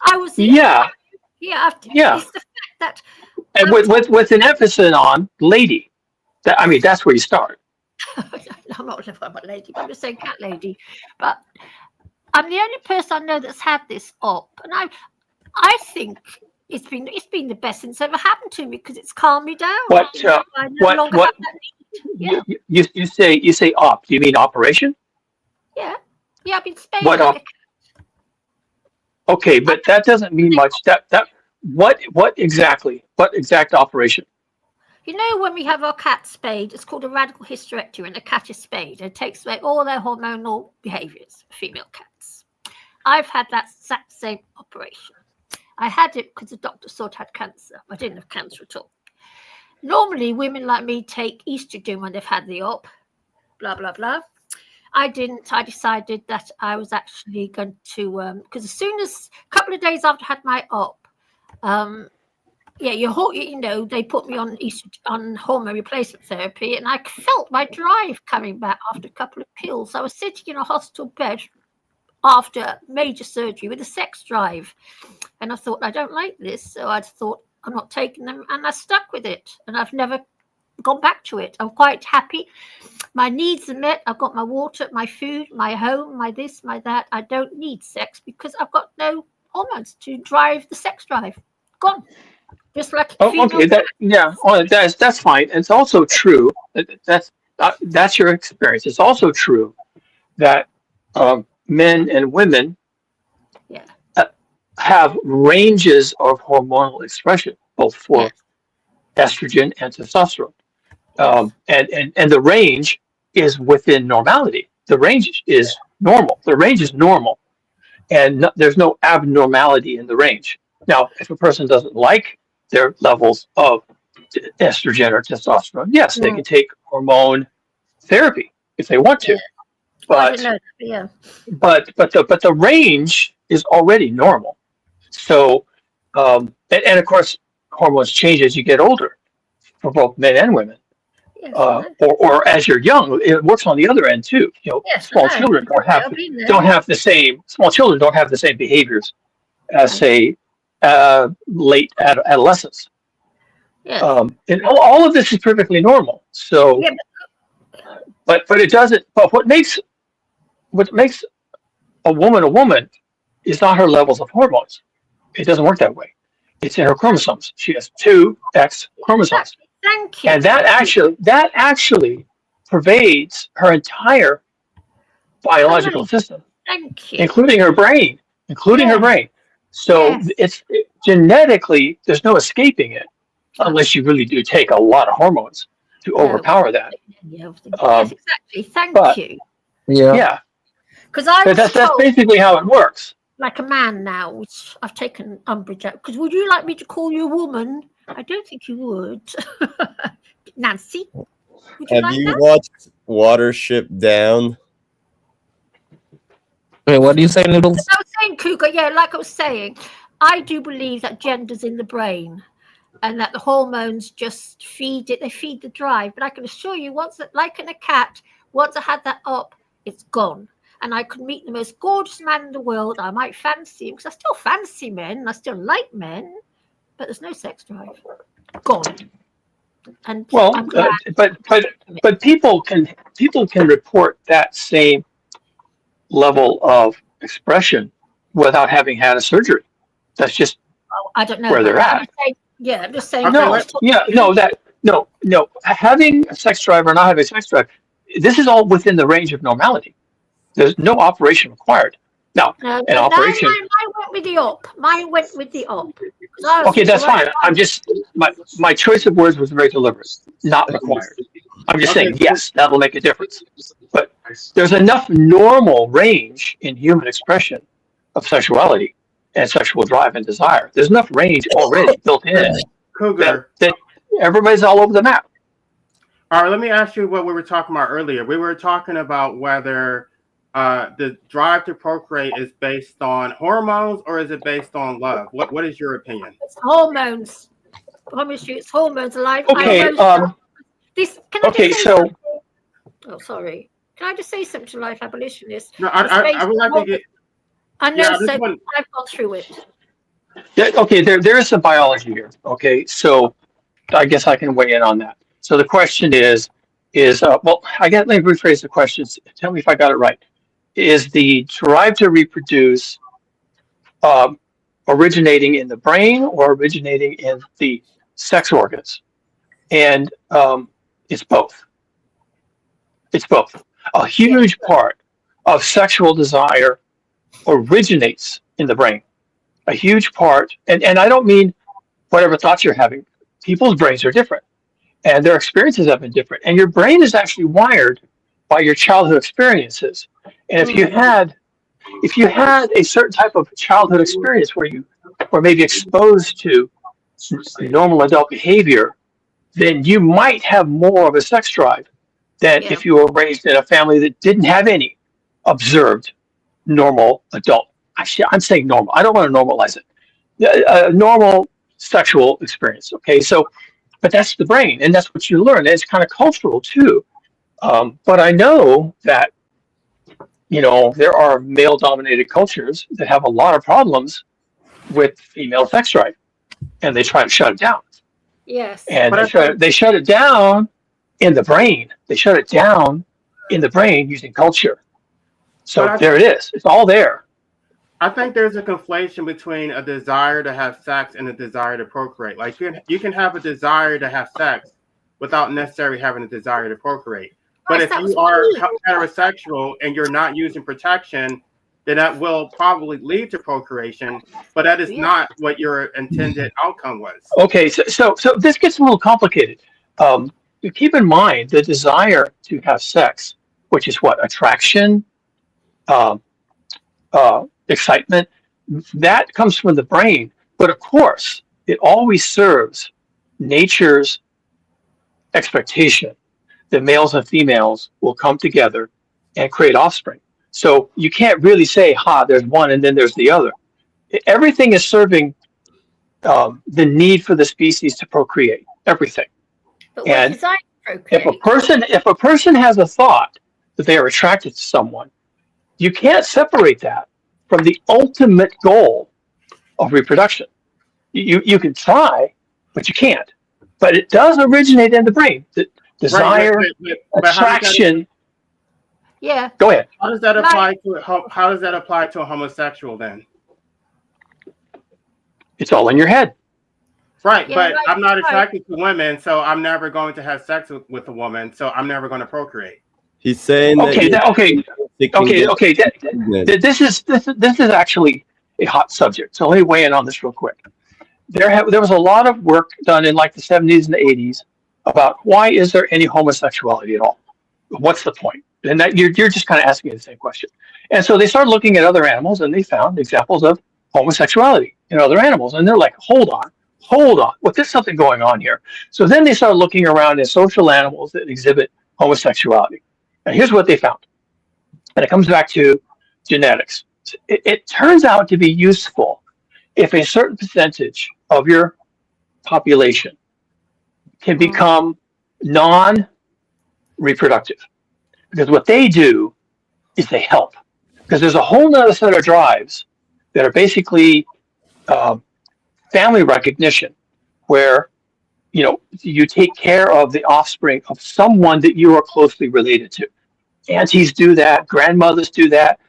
I was yeah. It's the fact that and with an emphasis on lady. That's where you start. I'm not a lady, but I'm just saying cat lady. But I'm the only person I know that's had this op, and I think it's been the best thing that's ever happened to me because it's calmed me down. I no longer have that need. Yeah. You say op. Do you mean operation? Yeah. Yeah, I've been spayed. Okay, but that doesn't mean much. What exact operation? You know, when we have our cat spayed, it's called a radical hysterectomy, and the cat is spayed. It takes away all their hormonal behaviors, female cats. I've had that exact same operation. I had it because the doctor thought I had cancer. I didn't have cancer at all. Normally, women like me take estrogen when they've had the op, blah, blah, blah. I didn't. I decided that I was actually going to, because as soon as a couple of days after I had my op, they put me on hormone replacement therapy, and I felt my drive coming back after a couple of pills. I was sitting in a hospital bed after major surgery with a sex drive, and I thought, I don't like this, so I thought, I'm not taking them, and I stuck with it, and I've never gone back to it. I'm quite happy. My needs are met. I've got my water, my food, my home, my this, my that. I don't need sex because I've got no hormones to drive the sex drive. Gone. Just like okay, that's fine. It's also true that's your experience. It's also true that men and women have ranges of hormonal expression, both for estrogen and testosterone, and the range is within normality. The range is normal. The range is normal, and there's no abnormality in the range. Now, if a person doesn't like their levels of estrogen or testosterone, yes, they can take hormone therapy if they want to. But the range is already normal. So, and of course, hormones change as you get older for both men and women. Or as you're young, it works on the other end too. Small children don't have the same. Small children don't have the same behaviors as say late adolescents. And all of this is perfectly normal. So, but it doesn't. But what makes a woman is not her levels of hormones. It doesn't work that way. It's in her chromosomes. She has 2 X chromosomes. Thank you. And that actually pervades her entire biological system. Thank you. Including her brain. So it's genetically, there's no escaping it unless you really do take a lot of hormones to overpower that. Yes, exactly. Thank you. Yeah. Because that's basically how it works. Like a man now, which I've taken umbrage at. Because would you like me to call you a woman? I don't think you would. Nancy, would you Have like you that? watched Watership Down? Wait, what do you say, Noodles? I was saying, Cougar, like I was saying, I do believe that gender's in the brain and that the hormones just feed it. They feed the drive. But I can assure you, like in a cat, once I had that up, it's gone. And I could meet the most gorgeous man in the world. I might fancy him because I still fancy men. And I still like men. But there's no sex drive. Gone. And but people can report that same level of expression without having had a surgery. That's just I don't know where they're at. I'm just saying. No. Having a sex drive or not having a sex drive, this is all within the range of normality. There's no operation required. Now, an operation. Mine went with the op. Okay, that's fine. I'm just my choice of words was very deliberate. Not required. I'm just saying yes, that'll make a difference. But there's enough normal range in human expression of sexuality and sexual drive and desire. There's enough range already built in that everybody's all over the map. All right, let me ask you what we were talking about earlier. We were talking about whether the drive to procreate is based on hormones or is it based on love? What is your opinion? It's hormones. I promise you, it's hormones. Okay. Oh, sorry. Can I just say something to life abolitionists? No, I would like to get. I know, I've gone through it. Okay, there is some biology here. Okay, so I guess I can weigh in on that. So the question is let me rephrase the question. Tell me if I got it right. Is the drive to reproduce originating in the brain or originating in the sex organs? And it's both. It's both. A huge part of sexual desire originates in the brain. A huge part, and I don't mean whatever thoughts you're having. People's brains are different, and their experiences have been different. And your brain is actually wired by your childhood experiences. And if you had If you had a certain type of childhood experience where you were maybe exposed to normal adult behavior, then you might have more of a sex drive than Yeah. if you were raised in a family that didn't have any observed normal adult. Actually, I'm saying normal. I don't want to normalize it. A normal sexual experience. Okay, so, but that's the brain, and that's what you learn. It's kind of cultural too. But I know that there are male-dominated cultures that have a lot of problems with female sex drive, and they try to shut it down. Yes. And they shut it down in the brain. They shut it down in the brain using culture. So there it is. It's all there. I think there's a conflation between a desire to have sex and a desire to procreate. Like you can have a desire to have sex without necessarily having a desire to procreate. But if you are heterosexual and you're not using protection, then that will probably lead to procreation. But that is not what your intended outcome was. Okay, so this gets a little complicated. You keep in mind the desire to have sex, which is what? Attraction, excitement, that comes from the brain. But of course, it always serves nature's expectation that males and females will come together and create offspring. So you can't really say, there's one and then there's the other. Everything is serving the need for the species to procreate. Everything. But and what desire to procreate? if a person has a thought that they are attracted to someone, you can't separate that from the ultimate goal of reproduction. You can try, but you can't. But it does originate in the brain. The desire, attraction. Yeah. Go ahead. How does that apply to a homosexual then? It's all in your head. Right, but I'm not attracted to women, so I'm never going to have sex with a woman, so I'm never going to procreate. He's saying this is actually a hot subject. So let me weigh in on this real quick. There was a lot of work done in like the 70s and the 80s about why is there any homosexuality at all? What's the point? And that you're just kind of asking the same question. And so they started looking at other animals and they found examples of homosexuality in other animals. And they're like, hold on. Well, there's something going on here. So then they started looking around in social animals that exhibit homosexuality. And here's what they found. And it comes back to genetics. It turns out to be useful if a certain percentage of your population can become non-reproductive. Because what they do is they help. Because there's a whole nother set of drives that are basically family recognition, where you take care of the offspring of someone that you are closely related to. Aunties do that, grandmothers do that,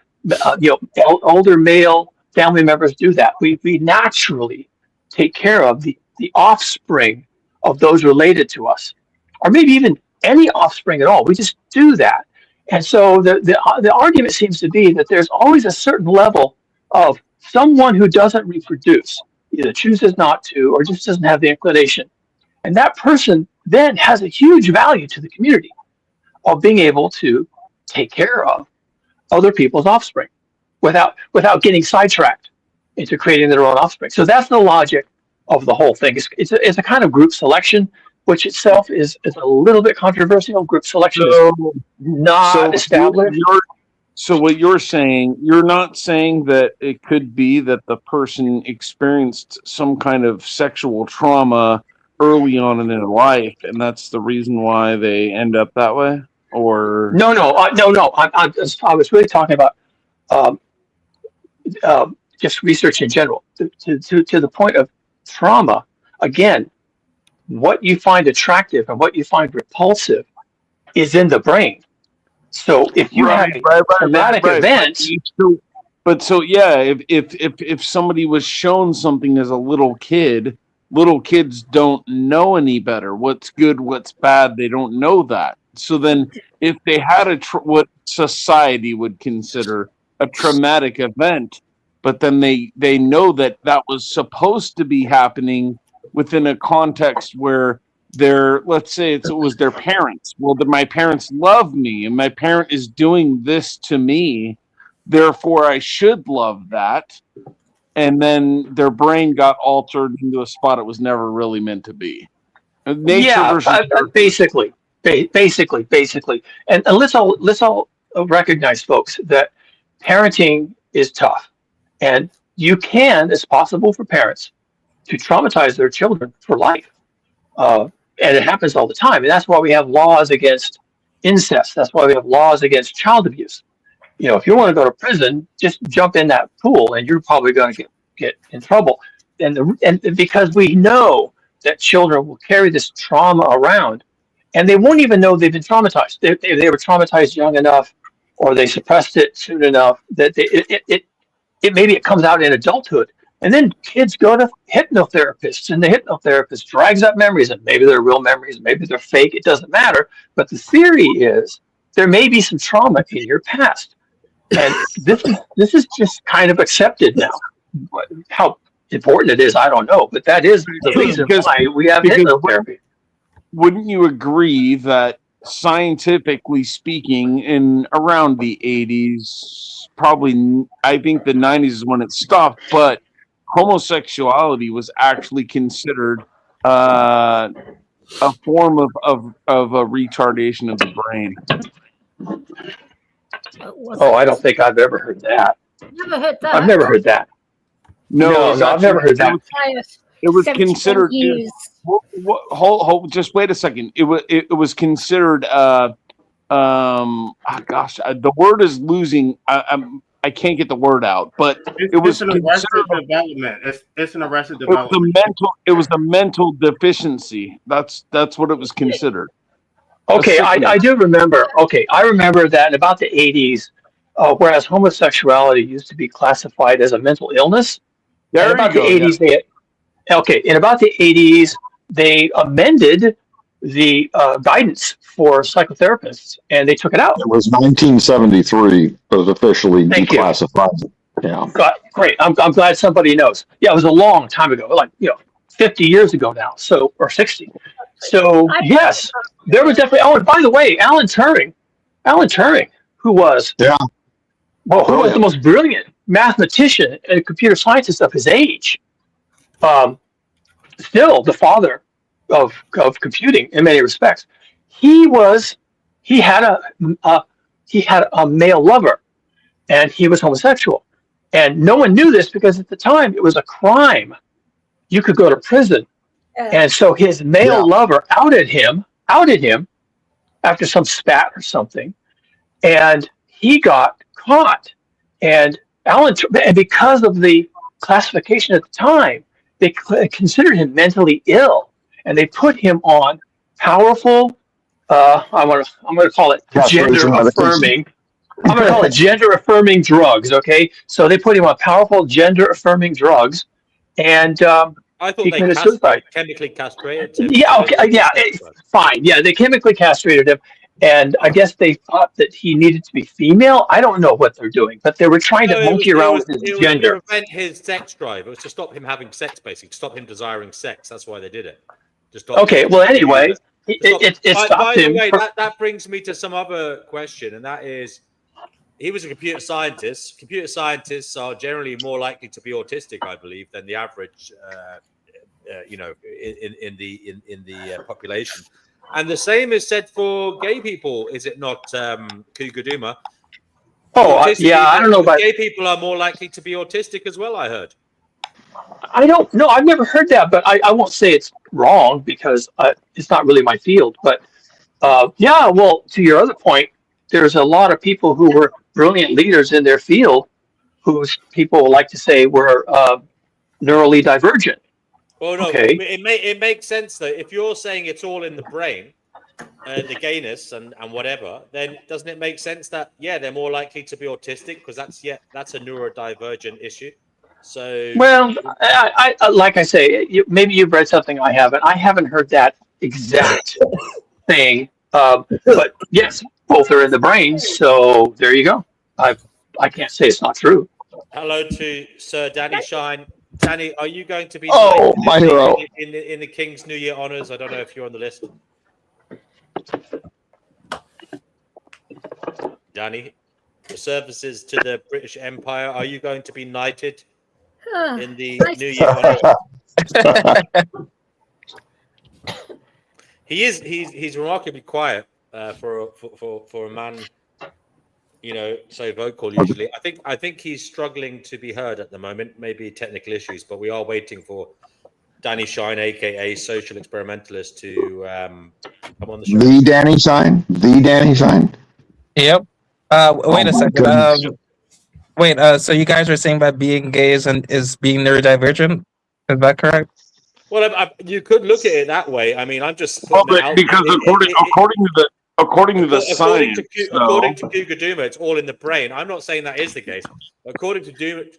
older male family members do that. We naturally take care of the offspring of those related to us, or maybe even any offspring at all. We just do that. And so the argument seems to be that there's always a certain level of someone who doesn't reproduce, either chooses not to or just doesn't have the inclination. And that person then has a huge value to the community of being able to take care of other people's offspring without getting sidetracked into creating their own offspring. So that's the logic of the whole thing. It's a kind of group selection, which itself is a little bit controversial. Group selection is not established. So what you're saying, you're not saying that it could be that the person experienced some kind of sexual trauma early on in their life, and that's the reason why they end up that way? Or no. I was really talking about just research in general to the point of trauma. Again, what you find attractive and what you find repulsive is in the brain. So if you have a traumatic event, if somebody was shown something as a little kids don't know any better. What's good, what's bad, they don't know that. So then if they had what society would consider a traumatic event, but then they know that was supposed to be happening within a context where let's say it was their parents. Well, my parents love me and my parent is doing this to me. therefore I should love that. And then their brain got altered into a spot it was never really meant to be. Nature versus basically. And let's all recognize, folks, that parenting is tough, and it's possible for parents to traumatize their children for life, and it happens all the time. And that's why we have laws against incest. That's why we have laws against child abuse. If you want to go to prison, just jump in that pool, and you're probably going to get in trouble. And because we know that children will carry this trauma around, and they won't even know they've been traumatized. They were traumatized young enough, or they suppressed it soon enough that maybe it comes out in adulthood. And then kids go to hypnotherapists, and the hypnotherapist drags up memories, and maybe they're real memories, maybe they're fake. It doesn't matter. But the theory is there may be some trauma in your past. And this is just kind of accepted now. How important it is, I don't know, but that is the reason why we have hypnotherapy. Wouldn't you agree that scientifically speaking, in around the 80s, probably I think the 90s is when it stopped, but homosexuality was actually considered a form of a retardation of the brain? I don't think I've ever heard that. Never heard that. I've never heard that. No, I've never heard that. It was considered. Hold, just wait a second. It was considered. The word is losing. I can't get the word out, but it was an arrested development. It's an arrested development. It was the mental deficiency. That's what it was considered. Okay, I do remember. Okay, I remember that in about the 80s, whereas homosexuality used to be classified as a mental illness. In about the 80s, they amended the guidance for psychotherapists, and they took it out. It was 1973. It was officially declassified. Yeah. Great. I'm glad somebody knows. Yeah, it was a long time ago, 50 years ago now. So, or 60. So yes, there was definitely. Oh, and by the way, Alan Turing, who was who was the most brilliant mathematician and computer scientist of his age, still the father of computing in many respects. He had a male lover, and he was homosexual, and no one knew this because at the time it was a crime. You could go to prison. And so his male lover outed him after some spat or something, and he got caught. And because of the classification at the time, they considered him mentally ill, and they put him on powerful. I'm going to call it gender affirming. I'm going to call it gender affirming drugs. Okay, so they put him on powerful gender affirming drugs, and I thought he they chemically castrated him. Yeah, okay, fine. Yeah, they chemically castrated him, and I guess they thought that he needed to be female. I don't know what they're doing, but they were trying to monkey around with his gender. It was to prevent his sex drive. It was to stop him having sex, basically, to stop him desiring sex. That's why they did it. Anyway, it stopped by him. The way, that brings me to some other question, and that is, he was a computer scientist. Computer scientists are generally more likely to be autistic, I believe, than the average, in the population. And the same is said for gay people, is it not, Kuguduma? I don't know about gay people are more likely to be autistic as well. I heard. I don't know. I've never heard that, but I won't say it's wrong because it's not really my field. But well, to your other point, there's a lot of people who were brilliant leaders in their field, whose people like to say were neurally divergent. Well, no, okay. It makes sense though. If you're saying it's all in the brain, the gayness and whatever, then doesn't it make sense that they're more likely to be autistic because that's a neurodivergent issue. So well, I like I say, maybe you've read something I haven't. I haven't heard that exact thing, but yes, both are in the brain. So there you go. I can't say it's not true. Hello to Sir Danny Shine. Danny, are you going to be my hero in the King's New Year honors? I don't know if you're on the list. Danny, services to the British Empire. Are you going to be knighted in the nice. New Year honor? He's remarkably quiet for a man, you know, so vocal usually. I think he's struggling to be heard at the moment, maybe technical issues, but we are waiting for Danny Shine, aka Social Experimentalist, to come on the show. The Danny Shine. Yep. Wait a second. So you guys are saying that being gay is being neurodivergent? Is that correct? Well, you could look at it that way. I mean, I'm just because according to the science, according to Cougar Duma, it's all in the brain. I'm not saying that is the case. According to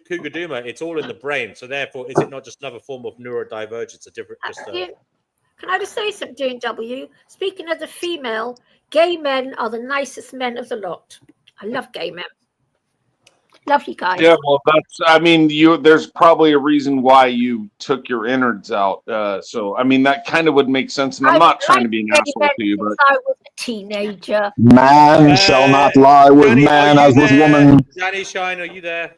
Cougar Duma, it's all in the brain. So therefore, is it not just another form of neurodivergence? A different. Can I just say something, W? Speaking as a female, gay men are the nicest men of the lot. I love gay men. Lovely guys. Yeah, well, there's probably a reason why you took your innards out. So, I mean, that kind of would make sense. And I'm not trying to be an asshole to you, but I was a teenager. Man shall not lie with Danny, man as with woman. Danny Shine, are you there?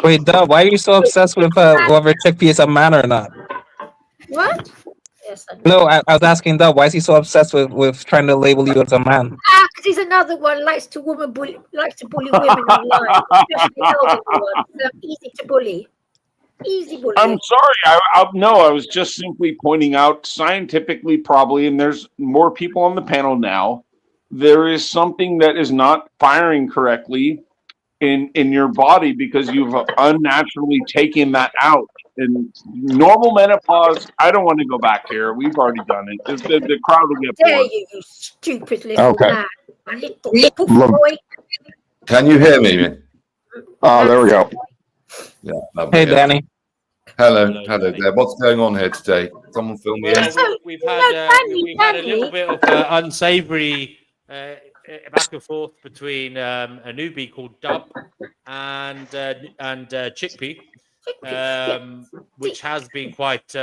Wait, Dub, why are you so obsessed with whether Chickpea is a man or not? What? Yes, No, I was asking Dub, why is he so obsessed with trying to label you as a man? Because he's another one likes to bully women online, especially elderly ones. They're easy to bully. Easy bully. I'm sorry. I was just simply pointing out scientifically, probably, and there's more people on the panel now. There is something that is not firing correctly in your body because you've unnaturally taken that out. And normal menopause, I don't want to go back here. We've already done it. The crowd will get bored. You stupid little man. Little boy. Can you hear me? Oh, there we go. Yeah. Lovely. Hey, Danny. Hello there. What's going on here today? Someone fill me in. We've had a little bit of unsavory back and forth between a newbie called Dub and Chickpea. Which has been quite,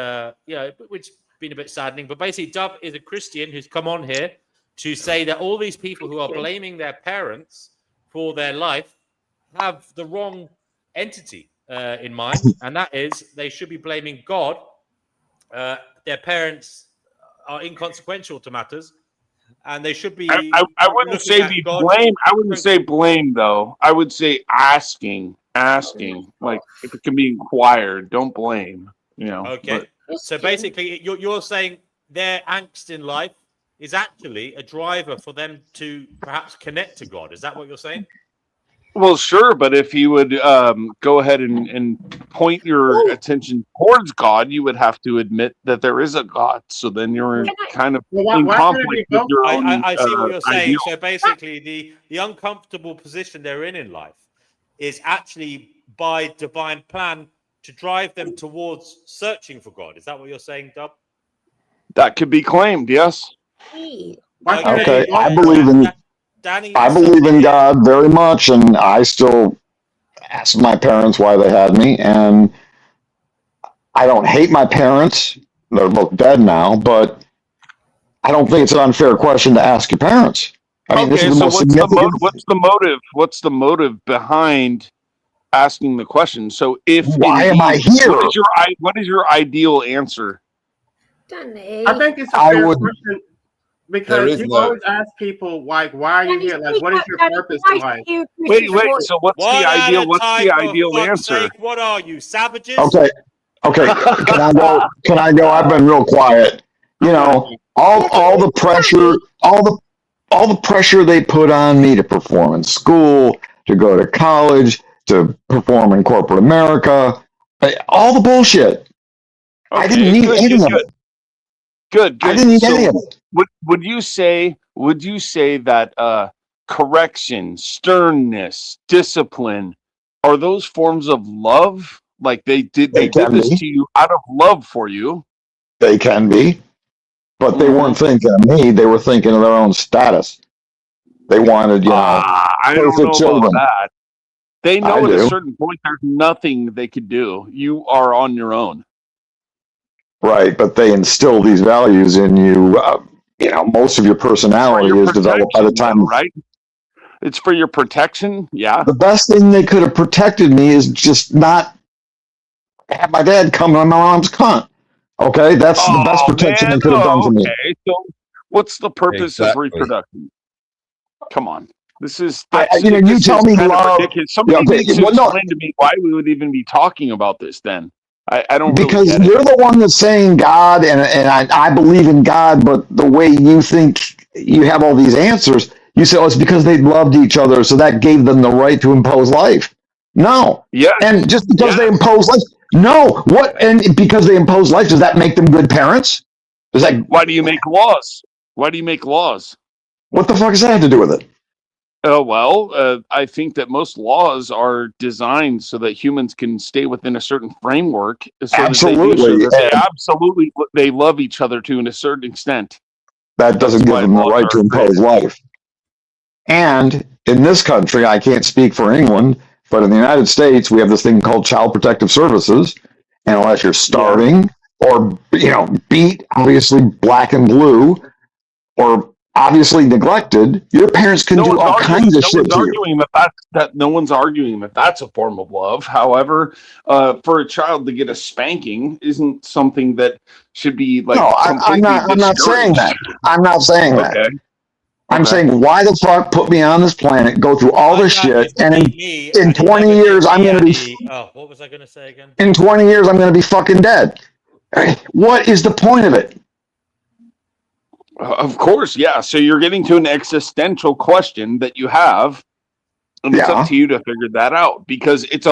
which has been a bit saddening. But basically, Dub is a Christian who's come on here to say that all these people who are blaming their parents for their life have the wrong entity in mind, and that is they should be blaming God. Their parents are inconsequential to matters, and they should be. I wouldn't say blame. I wouldn't say blame though. I would say asking, like if it can be inquired, don't blame. Okay. So basically, you're saying their angst in life is actually a driver for them to perhaps connect to God. Is that what you're saying? Well, sure, but if you would go ahead and point your attention towards God, you would have to admit that there is a God. So then you're kind of in conflict with your own. I see what you're saying. ideal. So basically, the uncomfortable position they're in life is actually by divine plan to drive them towards searching for God. Is that what you're saying, Dub? That could be claimed, yes. Okay, I believe in. Danny, I believe in God very much, and I still ask my parents why they had me, and I don't hate my parents. They're both dead now, but I don't think it's an unfair question to ask your parents. I mean, this is the most significant. What's the motive behind asking the question? So, why am I here? What is your ideal answer? Danny. I think it's a fair question. Because you always ask people, like, why are you here? Like, what is your purpose in life? Wait. So what's the ideal? What's the ideal answer? What are you, savages? Okay. Can I go? I've been real quiet. All the pressure, all the pressure they put on me to perform in school, to go to college, to perform in corporate America, all the bullshit. I didn't need any of it. Good. I didn't need any of it. Would you say that correction, sternness, discipline are those forms of love? Like they did this to you out of love for you? They can be, but they weren't thinking of me. They were thinking of their own status. They wanted, I don't know children. about that. They know at a certain point there's nothing they could do. You are on your own. Right, but they instill these values in you. Most of your personality is developed by the time. Right. It's for your protection. Yeah. The best thing they could have protected me is just not have my dad come on my mom's cunt. Okay, that's the best protection they could have done for me. Okay, so what's the purpose of Exactly. reproduction? Come on, this is you tell me love. ridiculous. Somebody needs to explain to me why we would even be talking about this. Then I don't because really get you're it. the one that's saying God, and I believe in God, but the way you think you have all these answers, you say, oh, it's because they loved each other, so that gave them the right to impose life. No. Yeah. And just because they impose life, no. What? And because they impose life, does that make them good parents? Does that? Why do you make laws? Why do you make laws? What the fuck does that have to do with it? I think that most laws are designed so that humans can stay within a certain framework. So Absolutely. They love each other to a certain extent. That doesn't give them the right to impose life. And in this country, I can't speak for England, but in the United States, we have this thing called Child Protective Services. And unless you're starving or, beat, obviously black and blue, or obviously neglected, your parents can do all kinds of shit to you. No one's arguing that that's a form of love. However, for a child to get a spanking isn't something that should be like. No, I'm not saying that. I'm not saying that. I'm saying, why the fuck put me on this planet, go through all this shit, and in 20 years, I'm going to be... what was I going to say again? In 20 years, I'm going to be fucking dead. What is the point of it? Of course, yeah. So you're getting to an existential question that you have, and it's up to you to figure that out. Because it's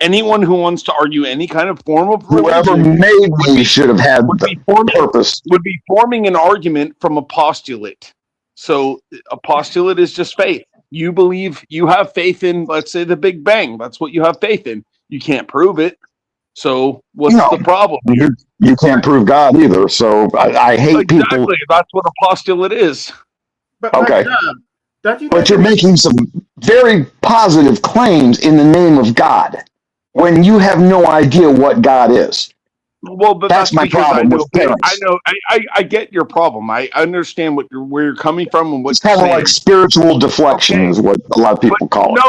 anyone who wants to argue any kind of form of religion, whoever made me should have had purpose. Would be forming an argument from a postulate. So a postulate is just faith. You believe, you have faith in, let's say, the Big Bang. That's what you have faith in. You can't prove it. So what's the problem? You can't prove God either. So I hate people. Exactly. That's what a postulate is. Okay. But you're making some very positive claims in the name of God when you have no idea what God is. Well, but that's my problem with parents. I get your problem. I understand where you're coming from and what's kind of like spiritual deflection is what a lot of people call it.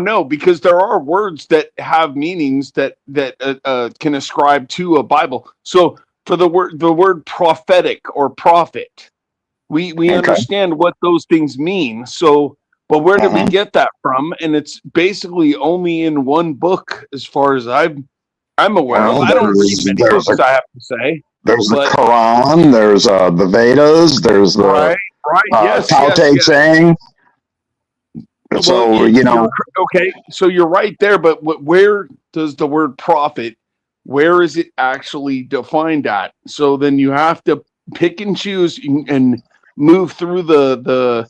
No, because there are words that have meanings that can ascribe to a Bible. So for the word prophetic or prophet, we understand what those things mean. So, but where did we get that from? And it's basically only in one book, as far as I'm aware. I don't read many books, I have to say. There's the Quran, there's the Vedas, there's the Tao Te Ching. So, okay, so you're right there, but where does the word prophet, where is it actually defined at? So then you have to pick and choose and move through the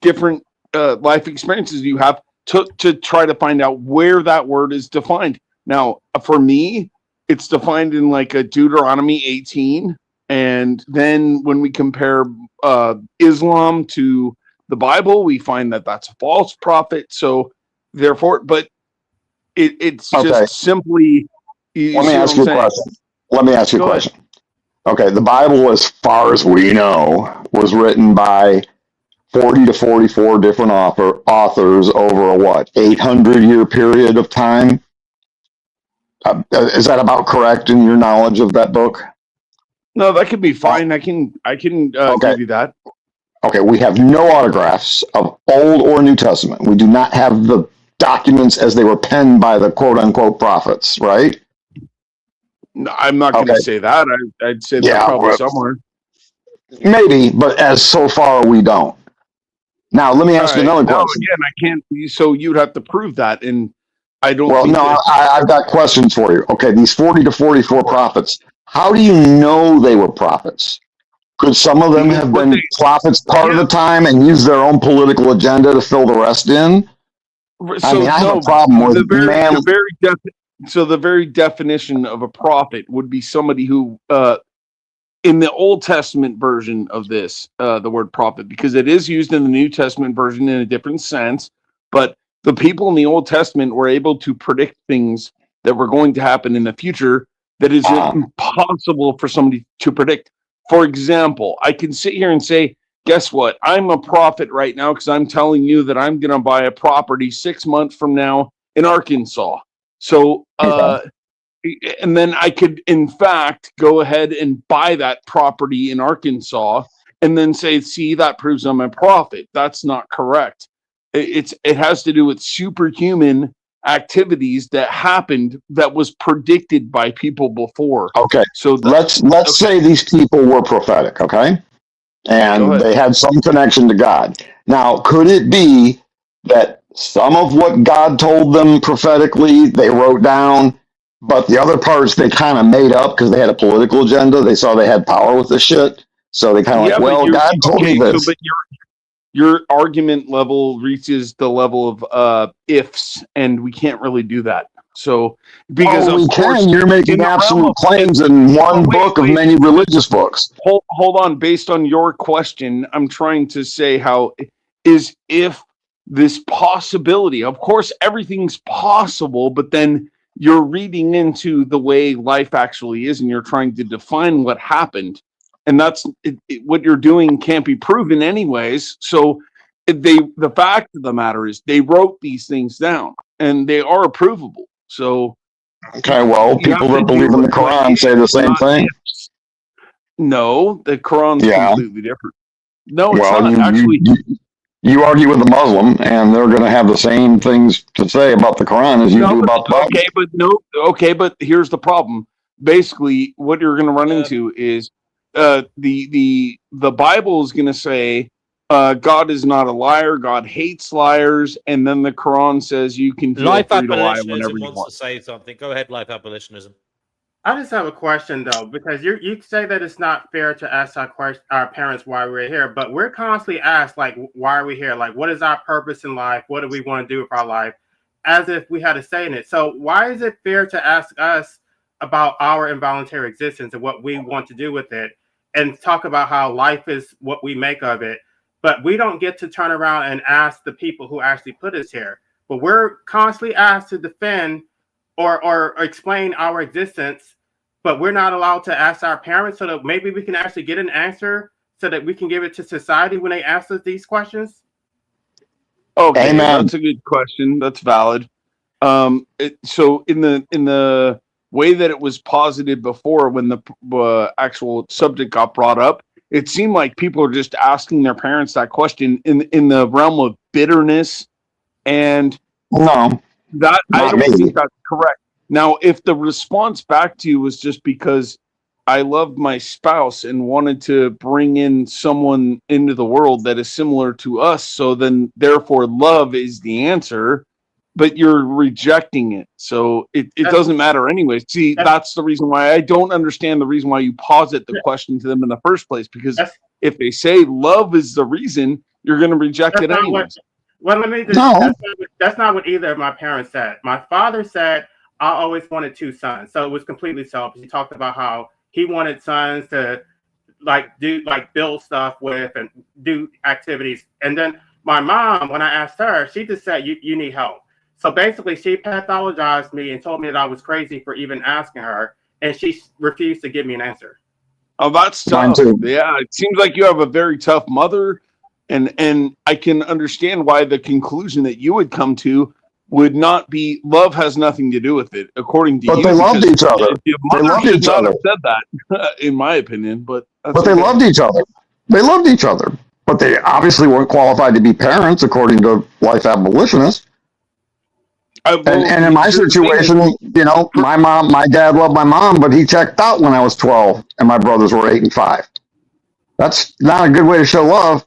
different life experiences you have to try to find out where that word is defined. Now, for me, it's defined in like a Deuteronomy 18. And then when we compare Islam to the Bible, we find that that's a false prophet. So therefore, but it's just simply... Let me ask you a question. Okay, the Bible, as far as we know, was written by 40 to 44 different authors over a 800-year period of time? Is that about correct in your knowledge of that book? No, that could be fine. I can give you that. Okay, we have no autographs of Old or New Testament. We do not have the documents as they were penned by the quote-unquote prophets, right? No, I'm not going to say that. I'd say they're probably somewhere. Maybe, but as so far we don't. Now, let me ask you another question. Again, I can't. So you'd have to prove that, and I don't. Well, no, I've got questions for you. Okay, these 40 to 44 prophets. How do you know they were prophets? Could some of them have been prophets part of the time and use their own political agenda to fill the rest in? I have a problem with the very definition of a prophet would be somebody who, in the Old Testament version of this, the word prophet, because it is used in the New Testament version in a different sense, but the people in the Old Testament were able to predict things that were going to happen in the future that is impossible for somebody to predict. For example, I can sit here and say guess what? I'm a prophet right now because I'm telling you that I'm going to buy a property 6 months from now in Arkansas. So, and then I could, in fact, go ahead and buy that property in Arkansas and then say, see, that proves I'm a prophet. That's not correct. It has to do with superhuman activities that happened that was predicted by people before. Okay. So let's say these people were prophetic, okay? And they had some connection to God. Now, could it be that some of what God told them prophetically they wrote down, but the other parts they kind of made up because they had a political agenda? They saw they had power with this shit. So they kind of like, well, God told me this. So, but your argument level reaches the level of ifs, and we can't really do that. So, because we can. You're making absolute claims in one book of many religious books. Hold on. Based on your question, I'm trying to say how is if this possibility. Of course, everything's possible, but then you're reading into the way life actually is, and you're trying to define what happened. And that's what you're doing can't be proven anyways. So the fact of the matter is they wrote these things down and they are provable. So okay, well, people that believe in the Quran say the same thing. No, the Quran's completely different. No, it's well, not. You argue with a Muslim, and they're going to have the same things to say about the Quran as you do about the Bible. Okay, but here's the problem. Basically, what you're going to run into is the Bible is going to say God is not a liar. God hates liars, and then the Quran says you can feel free to lie whenever you want. To say something. Go ahead, Life Abolitionism. I just have a question though, because you say that it's not fair to ask our parents why we're here, but we're constantly asked like, why are we here? Like, what is our purpose in life? What do we want to do with our life? As if we had a say in it. So why is it fair to ask us about our involuntary existence and what we want to do with it, and talk about how life is what we make of it, but we don't get to turn around and ask the people who actually put us here? But we're constantly asked to defend or explain our existence, but we're not allowed to ask our parents so that maybe we can actually get an answer so that we can give it to society when they ask us these questions? Okay, that's a good question. That's valid. So in the way that it was posited before, when the actual subject got brought up, it seemed like people are just asking their parents that question in the realm of bitterness, and that I don't think that's correct. Now, if the response back to you was just because I loved my spouse and wanted to bring in someone into the world that is similar to us, so then therefore love is the answer, but you're rejecting it. So it doesn't matter anyway. See, that's the reason why I don't understand the reason why you posit the question to them in the first place, because if they say love is the reason, you're going to reject it anyway. Well, let me just, that's not what either of my parents said. My father said, I always wanted 2 sons. So it was completely selfish. He talked about how he wanted sons to build stuff with and do activities. And then my mom, when I asked her, she just said, you need help. So basically she pathologized me and told me that I was crazy for even asking her. And she refused to give me an answer. Oh, that's tough. Yeah, it seems like you have a very tough mother. And I can understand why the conclusion that you would come to would not be love has nothing to do with it, according to you. But they loved each other. They loved each other. Said that, in my opinion, but they loved each other. They loved each other, but they obviously weren't qualified to be parents, according to life abolitionists. And in my situation, my dad loved my mom, but he checked out when I was 12, and my brothers were 8 and 5. That's not a good way to show love.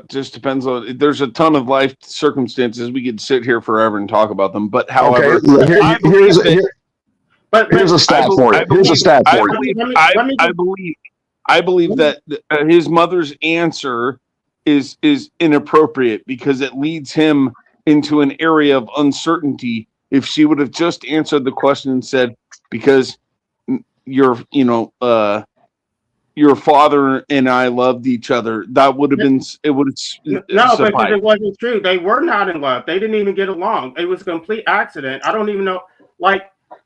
Just depends on. There's a ton of life circumstances. We could sit here forever and talk about them. But however, here's a stat for you. Here's a stat for you. I believe that his mother's answer is inappropriate because it leads him into an area of uncertainty. If she would have just answered the question and said, because your father and I loved each other, that would have been, it would have. No, because it wasn't true. They were not in love. They didn't even get along. It was a complete accident. I don't even know.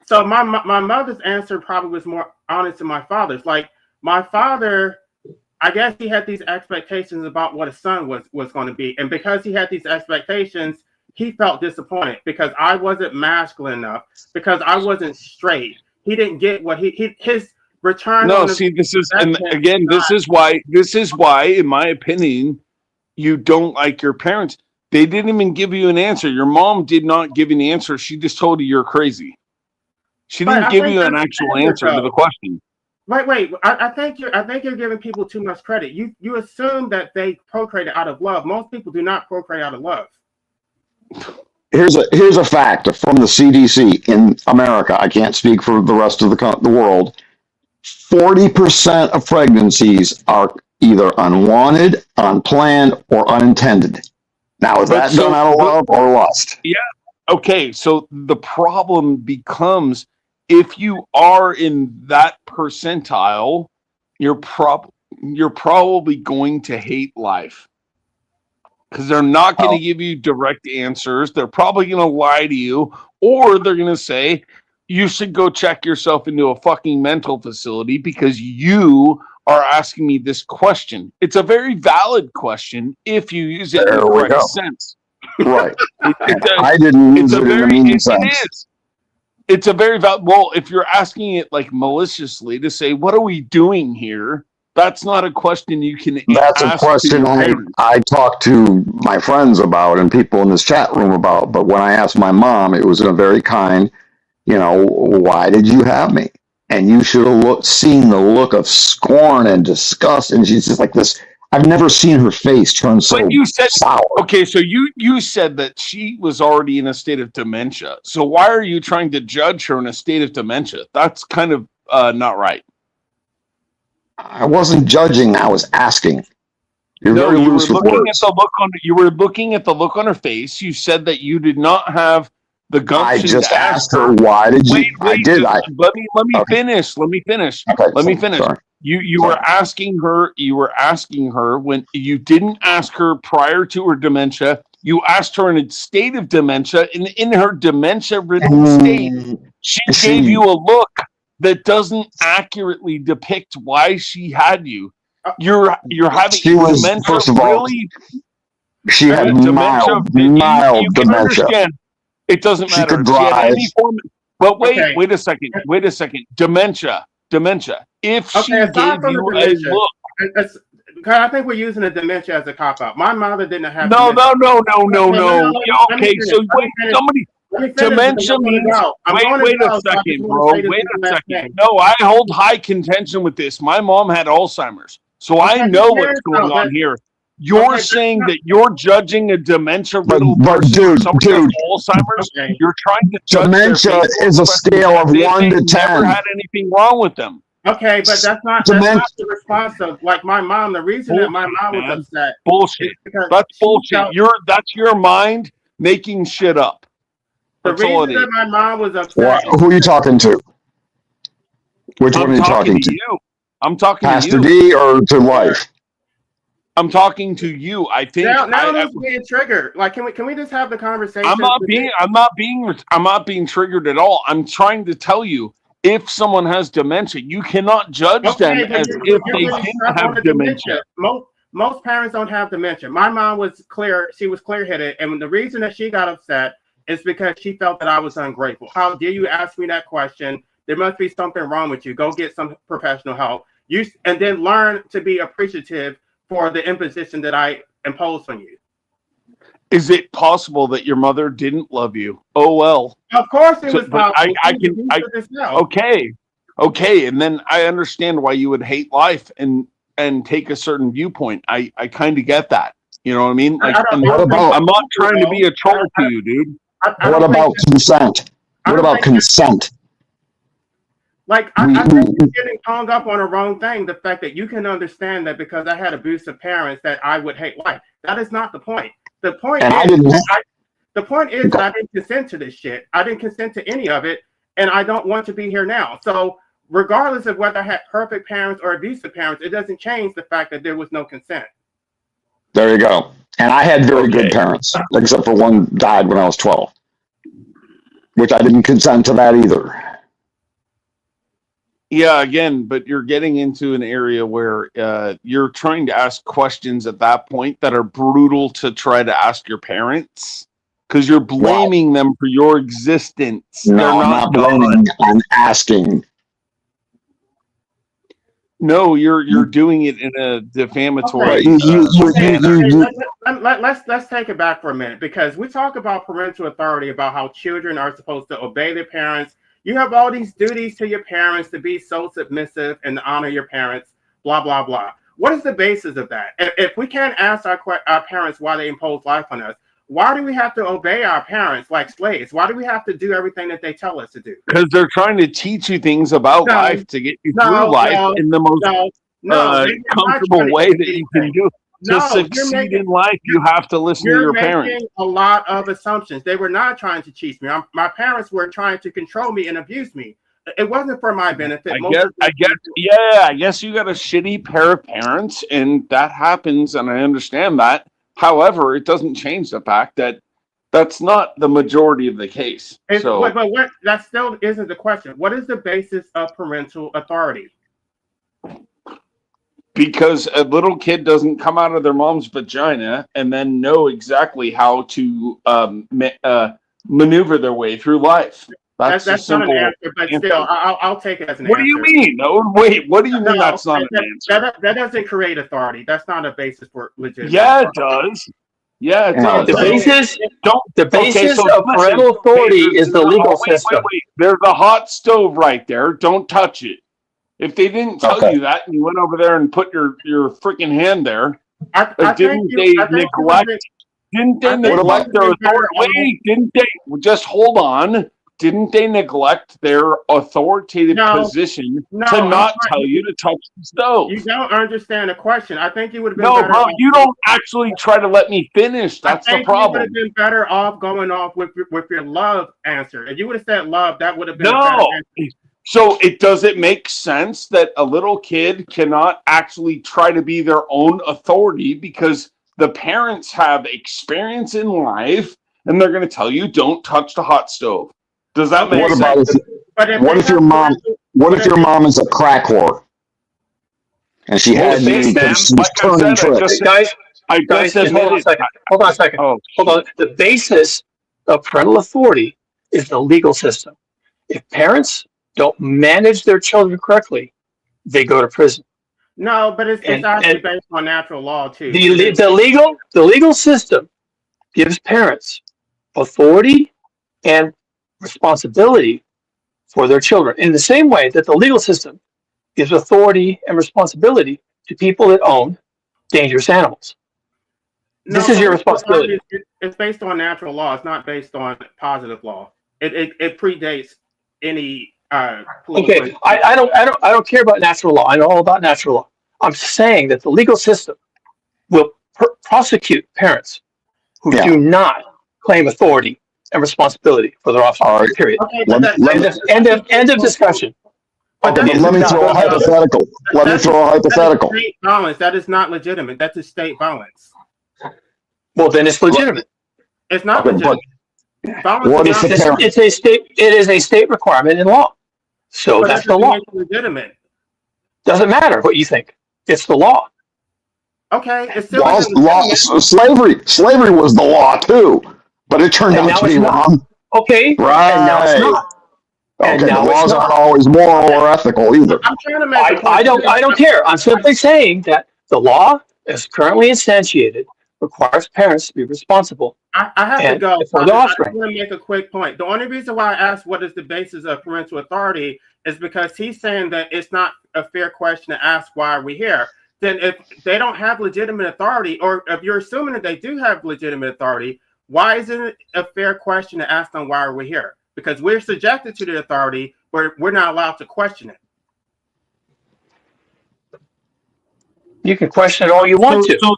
So my mother's answer probably was more honest than my father's. Like, my father I guess he had these expectations about what his son was going to be, and because he had these expectations, he felt disappointed because I wasn't masculine enough, because I wasn't straight. He didn't get what his return. No, see, this is, and again, this is why, in my opinion, you don't like your parents. They didn't even give you an answer. Your mom did not give you an answer. She just told you you're crazy. She didn't give you an actual answer to the question. Wait. I think you're giving people too much credit. You assume that they procreated out of love. Most people do not procreate out of love. Here's a fact from the CDC in America. I can't speak for the rest of the world. 40% of pregnancies are either unwanted, unplanned, or unintended. Now, is that done out of love or lust? Yeah. Okay. So the problem becomes, if you are in that percentile, you're probably going to hate life, because they're not going to give you direct answers. They're probably going to lie to you, or they're going to say, you should go check yourself into a fucking mental facility because you are asking me this question. It's a very valid question if you use it in the correct sense. Right. I didn't use it in a mean sense. It is. It's a very valid. Well, if you're asking it like maliciously to say, what are we doing here? That's not a question you can That's ask a question I talk to my friends about and people in this chat room about. But when I asked my mom, it was in a very kind, why did you have me? And you should have seen the look of scorn and disgust. And she's just like this. I've never seen her face turn so sour. Okay, so you said that she was already in a state of dementia. So why are you trying to judge her in a state of dementia? That's kind of not right. I wasn't judging. I was asking. You were looking at the look on her face. You said that you did not have the gumption. I just asked her, why did you? Wait, let me finish. Let me finish. Okay, let me finish. Sorry. You were asking her when you didn't ask her prior to her dementia. You asked her in a state of dementia, and in her dementia-ridden state, she gave you a look that doesn't accurately depict why she had you. You're having dementia. First of all, she had mild you can dementia. Understand. It doesn't matter. She could drive. But wait a second. Dementia. If she gave you a look. I think we're using the dementia as a cop-out. My mother didn't have No. Okay, so wait, somebody. Dementia means. Wait a second, bro. Wait a second. No, I hold high contention with this. My mom had Alzheimer's, so I know what's going on here. You're saying that you're judging a dementia-riddled person, somebody with Alzheimer's. You're trying to judge dementia is a scale of 1 to 10. Never had anything wrong with them. Okay, but that's not the response of like my mom. The reason that my mom was upset. Bullshit. That's bullshit. That's your mind making shit up. The reason that my mom was upset. Who are you talking to? Which one are you talking to? You. I'm talking Pastor to you. D or to life? I'm talking to you. I think now I'm being triggered. Like, can we just have the conversation? I'm not being triggered at all. I'm trying to tell you, if someone has dementia, you cannot judge them as if they didn't have dementia. Most parents don't have dementia. My mom was clear. She was clear-headed, and the reason that she got upset is because she felt that I was ungrateful. How dare you ask me that question? There must be something wrong with you. Go get some professional help. And then learn to be appreciative for the imposition that I imposed on you. Is it possible that your mother didn't love you? Oh well. Of course it was possible. Okay, and then I understand why you would hate life and take a certain viewpoint. I kind of get that. You know what I mean? Like, I'm not trying to be a troll to you, dude. What about consent? What about consent? Like, I think you're getting hung up on a wrong thing. The fact that you can understand that because I had abusive parents that I would hate life. That is not the point. The point is that I didn't consent to this shit. I didn't consent to any of it, and I don't want to be here now. So regardless of whether I had perfect parents or abusive parents, it doesn't change the fact that there was no consent. There you go. And I had very good parents, except for one died when I was 12, which I didn't consent to that either. Yeah, again, but you're getting into an area where you're trying to ask questions at that point that are brutal to try to ask your parents because you're blaming them for your existence. No, They're I'm not God. blaming. I'm asking. No, you're doing it in a defamatory. Let's take it back for a minute, because we talk about parental authority, about how children are supposed to obey their parents. You have all these duties to your parents to be so submissive and to honor your parents, blah, blah, blah. What is the basis of that? If we can't ask our parents why they impose life on us, why do we have to obey our parents like slaves? Why do we have to do everything that they tell us to do? Because they're trying to teach you things about life to get you through life in the most comfortable way that you can do. To succeed in life, you have to listen to your parents. You're making a lot of assumptions. They were not trying to teach me. My parents were trying to control me and abuse me. It wasn't for my benefit. I guess you got a shitty pair of parents, and that happens, and I understand that. However, it doesn't change the fact that that's not the majority of the case. But that still isn't the question. What is the basis of parental authority? Because a little kid doesn't come out of their mom's vagina and then know exactly how to maneuver their way through life. That's not an answer, but still, I'll take it as an answer. What do you mean? No, wait, what do you mean that's not an answer? That doesn't create authority. That's not a basis for legitimate. Yeah, it does. Yeah, it does. The basis of parental authority is the legal system. Wait. There's a hot stove right there. Don't touch it. If they didn't tell you that and you went over there and put your freaking hand there, didn't they neglect their authority? Wait, didn't they? Just hold on. Didn't they neglect their authoritative position to not tell you to touch the stove? You don't understand the question. I think you would have been better off. You don't actually try to let me finish. That's the problem. You would have been better off going off with your love answer. If you would have said love, that would have been a better answer. So does it make sense that a little kid cannot actually try to be their own authority because the parents have experience in life and they're going to tell you don't touch the hot stove? Does that make sense? What if your mom is a crack whore and she had me turning tricks? Guys, hold on a second. Hold on. The basis of parental authority is the legal system. If parents don't manage their children correctly, they go to prison. No, but it's actually based on natural law too. The legal system gives parents authority and responsibility for their children in the same way that the legal system gives authority and responsibility to people that own dangerous animals. This is your responsibility. It's based on natural law. It's not based on positive law. It predates any. Okay, I don't care about natural law. I know all about natural law. I'm saying that the legal system will prosecute parents who do not claim authority and responsibility for their offspring. Period. End of discussion. Okay, let me throw a hypothetical. State violence. That is not legitimate. That's a state violence. Well, then it's legitimate. It's not legitimate. It is a state requirement in law. So that's the law. Legitimate. Doesn't matter what you think. It's the law. Okay, it's still slavery was the law too, but it turned out to be wrong. Okay, right. And now it's not. Okay, the laws aren't always moral or ethical either. I'm trying to make I don't care. I'm simply saying that the law, as currently instantiated, requires parents to be responsible. I have to go. For the offspring. I want to make a quick point. The only reason why I asked what is the basis of parental authority is because he's saying that it's not a fair question to ask why are we here. Then if they don't have legitimate authority, or if you're assuming that they do have legitimate authority, why isn't it a fair question to ask them why are we here? Because we're subjected to the authority, but we're not allowed to question it. You can question it all you want to. So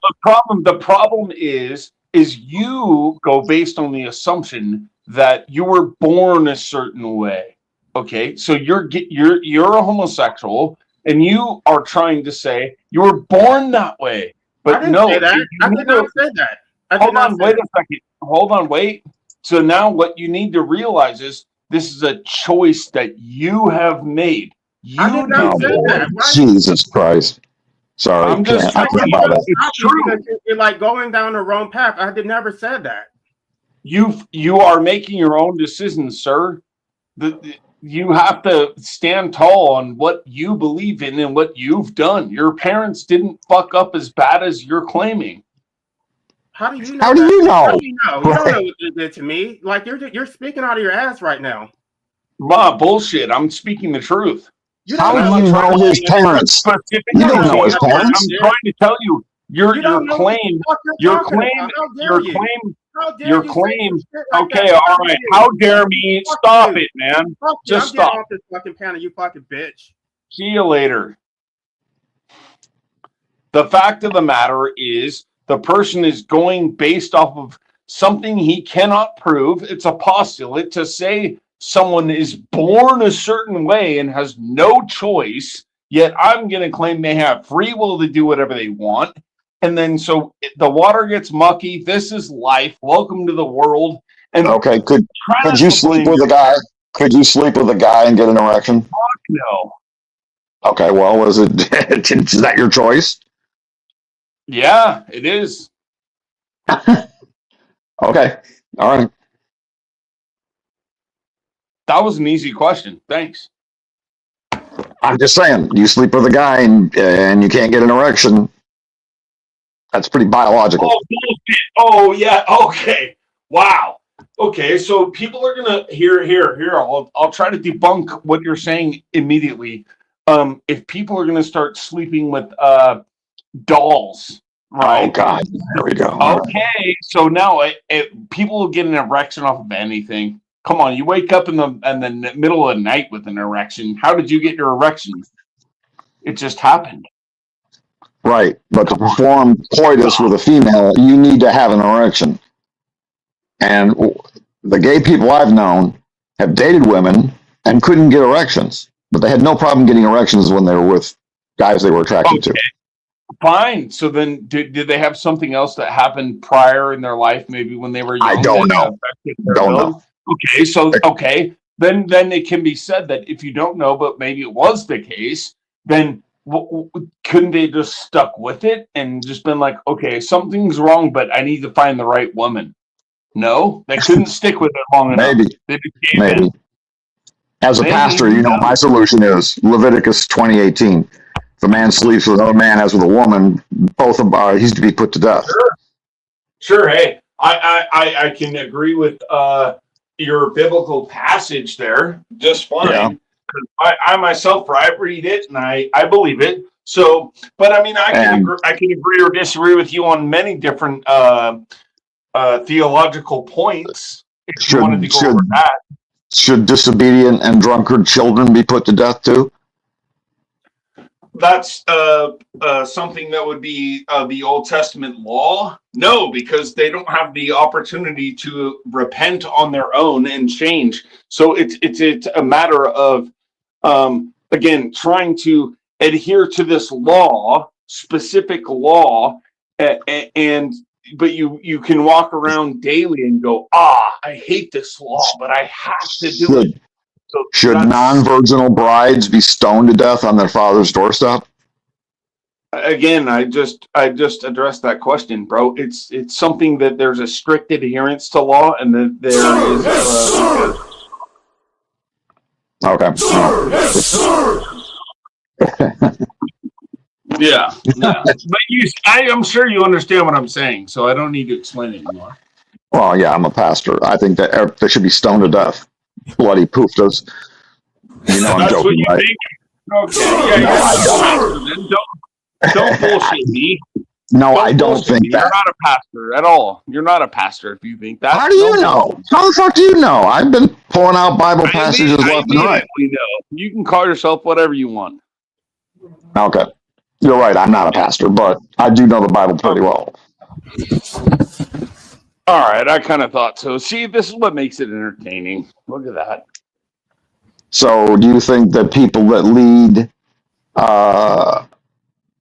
the problem is you go based on the assumption that you were born a certain way. Okay, so you're a homosexual, and you are trying to say you were born that way. But I didn't no, say that. I did not say that. Hold on, wait a second. Hold on, wait. So now what you need to realize is this is a choice that you have made. I did not say that. Jesus Christ. Sorry, I'm just I can't buy that. It's true. You're like going down the wrong path. I did never said that. You are making your own decisions, sir. You have to stand tall on what you believe in and what you've done. Your parents didn't fuck up as bad as you're claiming. How do you know? How do you know? How do you know? You don't know what they did to me. Like you're speaking out of your ass right now. Bullshit. I'm speaking the truth. How do you know his parents? You don't know his parents. I'm trying to tell you. Your claim. Okay, all right. How dare me? Stop it, man. Just stop. Off this fucking panel, you fucking bitch. See you later. The fact of the matter is, the person is going based off of something he cannot prove. It's a postulate to say someone is born a certain way and has no choice, yet I'm going to claim they have free will to do whatever they want. And then so the water gets mucky. This is life. Welcome to the world. And okay, could you sleep with a guy? Could you sleep with a guy and get an erection? Fuck no. Okay, well, is that your choice? Yeah, it is. Okay, all right. That was an easy question. Thanks. I'm just saying, you sleep with a guy and you can't get an erection. That's pretty biological. Oh, bullshit. Oh, yeah. Okay. Wow. Okay, so people are gonna here. I'll try to debunk what you're saying immediately. If people are gonna start sleeping with dolls, right? Oh God, there we go. Okay, so now people will get an erection off of anything. Come on, you wake up in the middle of the night with an erection. How did you get your erection? It just happened. Right, but to perform coitus with a female, you need to have an erection. And the gay people I've known have dated women and couldn't get erections, but they had no problem getting erections when they were with guys they were attracted to. Fine. So then, did they have something else that happened prior in their life, maybe when they were young? I don't know. Don't know. Okay, so then it can be said that if you don't know, but maybe it was the case, then couldn't they just stuck with it and just been like, okay, something's wrong, but I need to find the right woman? No, they couldn't stick with it long enough. Maybe. As a pastor, you know my solution is Leviticus 20:18. If a man sleeps with another man as with a woman, both of he's to be put to death. Sure. Hey, I can agree with your biblical passage there just fine. Yeah. I myself, I read it and I believe it. So, but I mean, I can agree or disagree with you on many different theological points. If you wanted to go over that. Should disobedient and drunkard children be put to death too? That's something that would be the Old Testament law. No, because they don't have the opportunity to repent on their own and change. So it's a matter of again trying to adhere to this law, specific law, but you can walk around daily and go, I hate this law, but I have to do it. So should non-virginal brides be stoned to death on their father's doorstep? Again, I just addressed that question, bro. It's something that there's a strict adherence to law, and that there is. Yeah. But I'm sure you understand what I'm saying, so I don't need to explain it anymore. Well, yeah, I'm a pastor. I think that they should be stoned to death. Bloody pooftas. You know I'm That's joking, what you right? think? Okay, don't bullshit me. No, I don't think You're not a pastor at all. You're not a pastor if you think that. How do you know? How the fuck do you know? I've been pulling out Bible passages left and right. Know. You can call yourself whatever you want. Okay. You're right. I'm not a pastor, but I do know the Bible pretty well. All right. I kind of thought so. See, this is what makes it entertaining. Look at that. So do you think that people that lead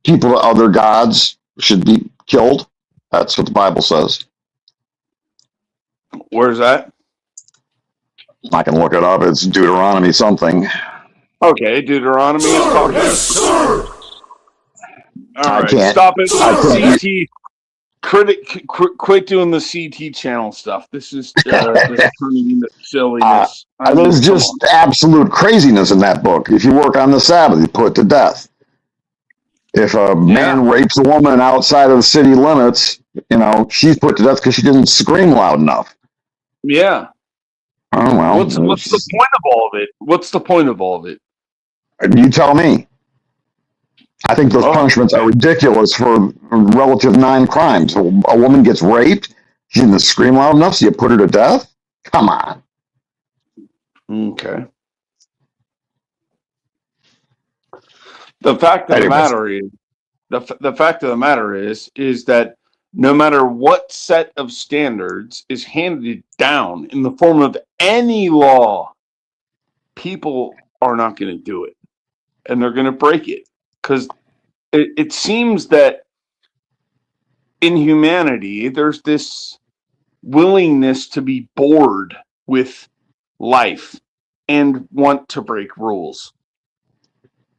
people to other gods should be killed? That's what the Bible says. Where's that? I can look it up. It's Deuteronomy something. Okay, Deuteronomy is talking. Yes, sir. All right, can't. stop it. CT. Quit doing the CT channel stuff. This is just turning into silliness. There's just absolute craziness in that book. If you work on the Sabbath, you put to death. If a man rapes a woman outside of the city limits, she's put to death because she didn't scream loud enough. Yeah. Oh well. What's the point of all of it? What's the point of all of it? You tell me. I think those punishments are ridiculous for relative 9 crimes. A woman gets raped, she didn't scream loud enough, so you put her to death? Come on. Okay. The fact of the matter is, the fact of the matter is that no matter what set of standards is handed down in the form of any law, people are not going to do it, and they're going to break it, because it seems that in humanity there's this willingness to be bored with life and want to break rules.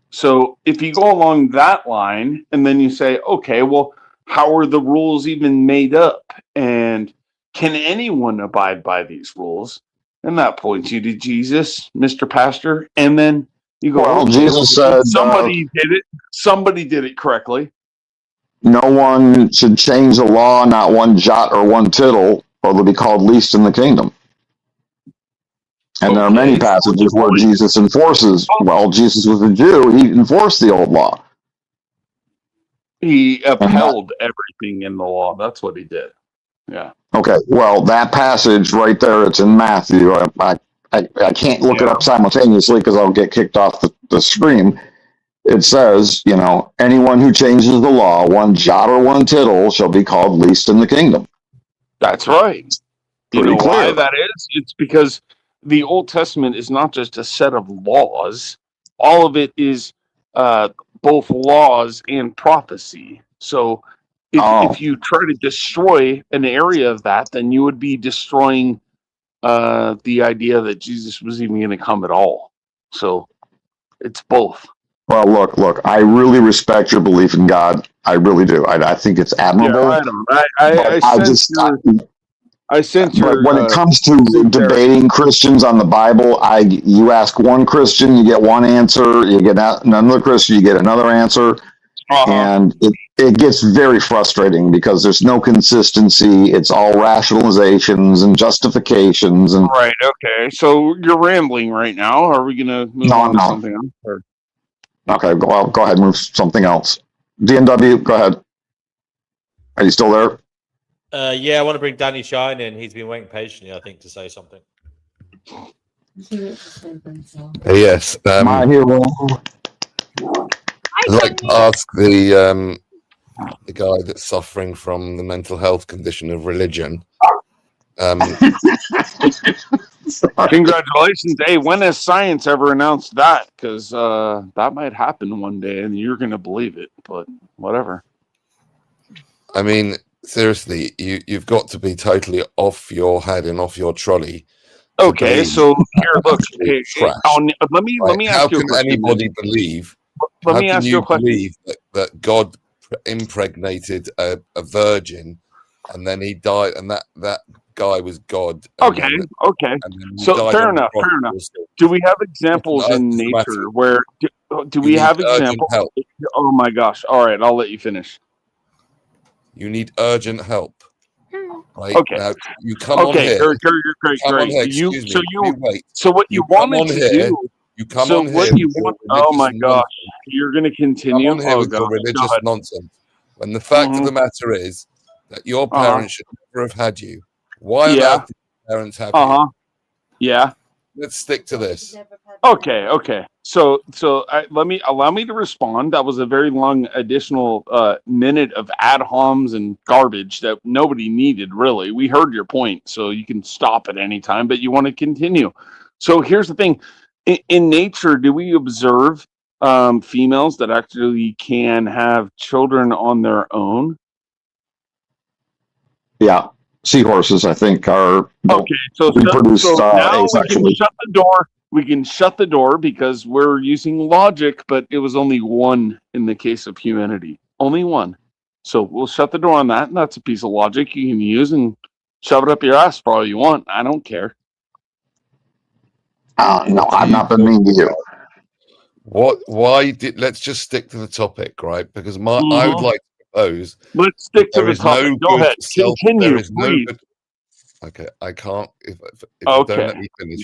So if you go along that line and then you say, okay, well, how are the rules even made up? And can anyone abide by these rules? And that points you to Jesus, Mr. Pastor. And then you go, well, okay, Jesus said, somebody did it. Somebody did it correctly. No one should change the law, not one jot or one tittle, or they'll be called least in the kingdom. And there are many passages where Jesus enforces, Jesus was a Jew, he enforced the old law. He upheld everything in the law. That's what he did. Yeah. Okay, well, that passage right there, it's in Matthew. I can't look it up simultaneously because I'll get kicked off the stream. It says, anyone who changes the law, one jot or one tittle, shall be called least in the kingdom. That's right. You know clear. why that is? It's because the Old Testament is not just a set of laws. All of it is both laws and prophecy. So if you try to destroy an area of that, then you would be destroying the idea that Jesus was even going to come at all. So it's both. Well, look, I really respect your belief in God. I really do. I think it's admirable. Yeah, I sense your. When it comes to debating Christians on the Bible, you ask one Christian, you get one answer. You get another Christian, you get another answer, and it gets very frustrating because there's no consistency. It's all rationalizations and justifications. And right. Okay. So you're rambling right now. Are we gonna move on to something else? Or? Okay. Go ahead. Move something else. DNW, go ahead. Are you still there? Yeah, I want to bring Danny Shine in. He's been waiting patiently, I think, to say something. Yes. My hero. I'd like to ask the guy that's suffering from the mental health condition of religion. Congratulations. Hey, when has science ever announced that? Because that might happen one day and you're going to believe it, but whatever. I mean, seriously, you've got to be totally off your head and off your trolley. Okay, so here, look. Hey, let me ask you a question. How can anybody believe? Let me ask you a question. Believe that God impregnated a virgin, and then he died, and that guy was God. Okay. So fair enough. Do we have examples in nature where? Do we have examples? Oh my gosh! All right, I'll let you finish. You need urgent help. Right? Okay. Now, you come on here. Great. Excuse me. Wait. So what you wanted to do? You come on here. Oh my gosh! You're going to continue. Come on here with your religious nonsense. When the fact of the matter is that your parents should never have had you. Why on earth did your parents have you? Yeah. Let's stick to this. Okay. So allow me to respond. That was a very long additional minute of ad homs and garbage that nobody needed, really. We heard your point, so you can stop at any time, but you want to continue. So here's the thing. In nature, do we observe females that actually can have children on their own? Yeah. Seahorses, I think, are okay. So now we can shut the door. We can shut the door because we're using logic, but it was only one in the case of humanity. Only one. So we'll shut the door on that, and that's a piece of logic you can use and shove it up your ass for all you want. I don't care. No, I've not been mean to you. Let's just stick to the topic, right? Because I would like to propose. Let's stick to the topic. Go ahead. Continue, please. Okay, I can't if you Okay. don't let me finish.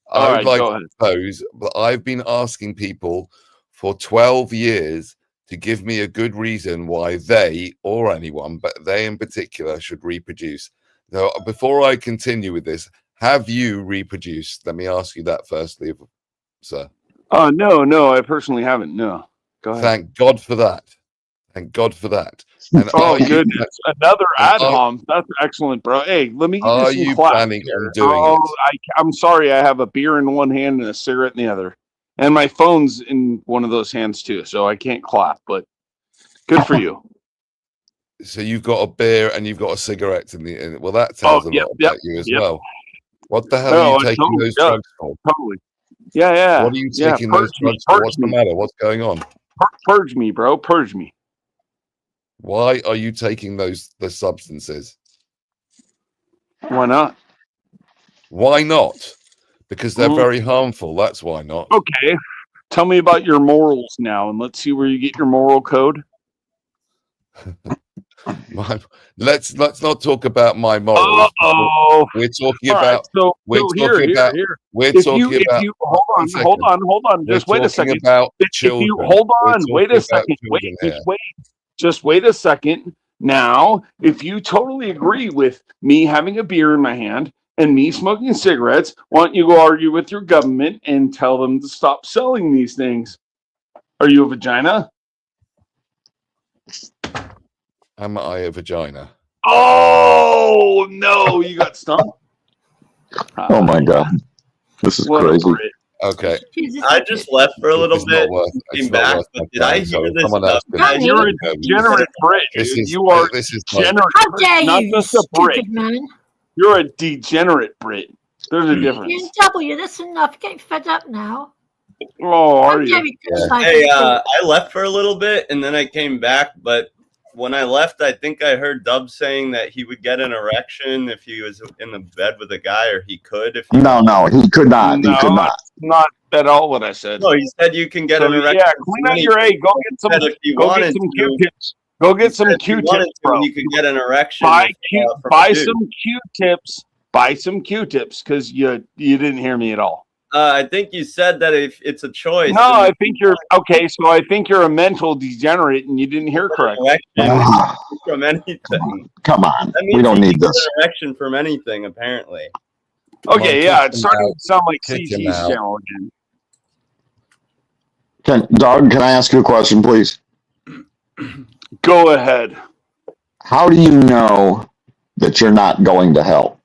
All I would right, like go to ahead. propose that I've been asking people for 12 years to give me a good reason why they, or anyone, but they in particular, should reproduce. Now, before I continue with this, have you reproduced? Let me ask you that firstly, sir. No, I personally haven't. No. Go ahead. Thank God for that. Thank God for that. And oh, goodness. Another ad hom. That's excellent, bro. Hey, let me give you some claps. Planning on doing it? I'm sorry. I have a beer in one hand and a cigarette in the other. And my phone's in one of those hands, too. So I can't clap, but good for you. So you've got a beer and you've got a cigarette in the. Well, that tells a lot about you as well. What the hell are you taking those drugs for? Totally. Yeah. What are you taking those drugs for? What's the matter? What's going on? Purge me, bro. Purge me. Why are you taking the substances? Why not? Why not? Because they're very harmful. That's why not. Okay. Tell me about your morals now, and let's see where you get your moral code. Let's not talk about my morals. We're talking about. We're talking about. Hold on. Just wait a second. Hold on. Wait a second. Just wait a second. Now, if you totally agree with me having a beer in my hand and me smoking cigarettes, why don't you go argue with your government and tell them to stop selling these things? Are you a vagina? Am I a vagina? Oh, no. You got stumped? Oh, my God. This is crazy. Okay. I just left for a little bit. Came back, but did I hear this? You're a degenerate Brit. You are degenerate. How dare not you, just a Brit. stupid man? You're a degenerate Brit. There's a difference. W, that's enough. Getting fed up now. Oh, are you? Hey, I left for a little bit and then I came back, but when I left, I think I heard Dub saying that he would get an erection if he was in the bed with a guy, or he could if he No, he could not. No, he could not. Not at all what I said. No, he said you can get an erection. Yeah, clean out your egg. Go get some Q-tips. Go get some Q-tips, bro. You could get an erection. Buy some Q-tips. Buy some Q-tips because you didn't hear me at all. I think you said that if it's a choice. No, I think you're okay. So I think you're a mental degenerate, and you didn't hear correctly. From anything. Come on, we don't need this. An erection from anything, apparently. Okay, yeah, it's starting to sound like CC's channel again. Doug, can I ask you a question, please? Go ahead. How do you know that you're not going to hell?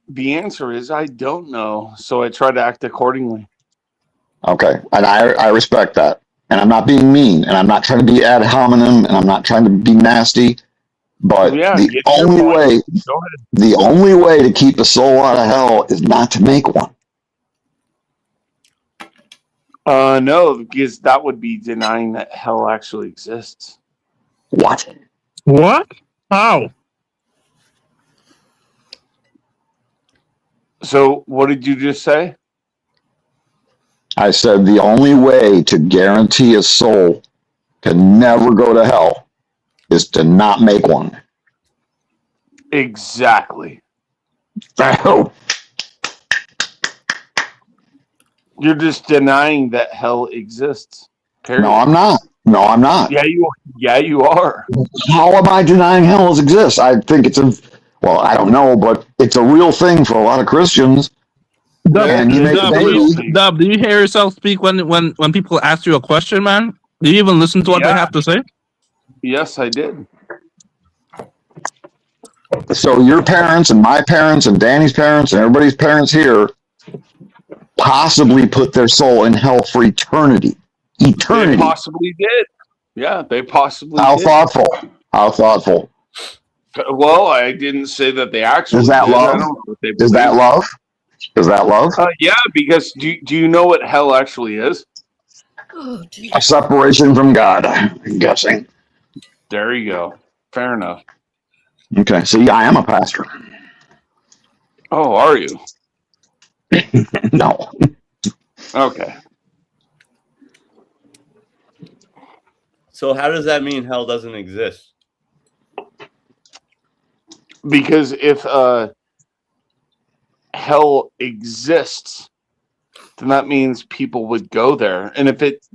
The answer is I don't know, so I try to act accordingly. Okay, and I respect that, and I'm not being mean, and I'm not trying to be ad hominem, and I'm not trying to be nasty, but the only way to keep a soul out of hell is not to make one. No, because that would be denying that hell actually exists. What? How? So, what did you just say? I said the only way to guarantee a soul can never go to hell is to not make one. Exactly. Oh. You're just denying that hell exists. Period. No, I'm not. Yeah, you are. How am I denying hell exists? I think it's I don't know, but it's a real thing for a lot of Christians. Dub, do you hear yourself speak when people ask you a question, man? Do you even listen to what they have to say? Yes, I did. So your parents and my parents and Danny's parents and everybody's parents here possibly put their soul in hell for eternity. They possibly did. Yeah, they possibly did. How thoughtful. Well, I didn't say that they actually Is that did. love? Is that love? Is that love? Yeah, because do you know what hell actually is? Oh, dear. A separation from God, I'm guessing. There you go. Fair enough. Okay, so yeah, I am a pastor. Oh, are you? No. Okay. So how does that mean hell doesn't exist? Because if hell exists, then that means people would go there. And if it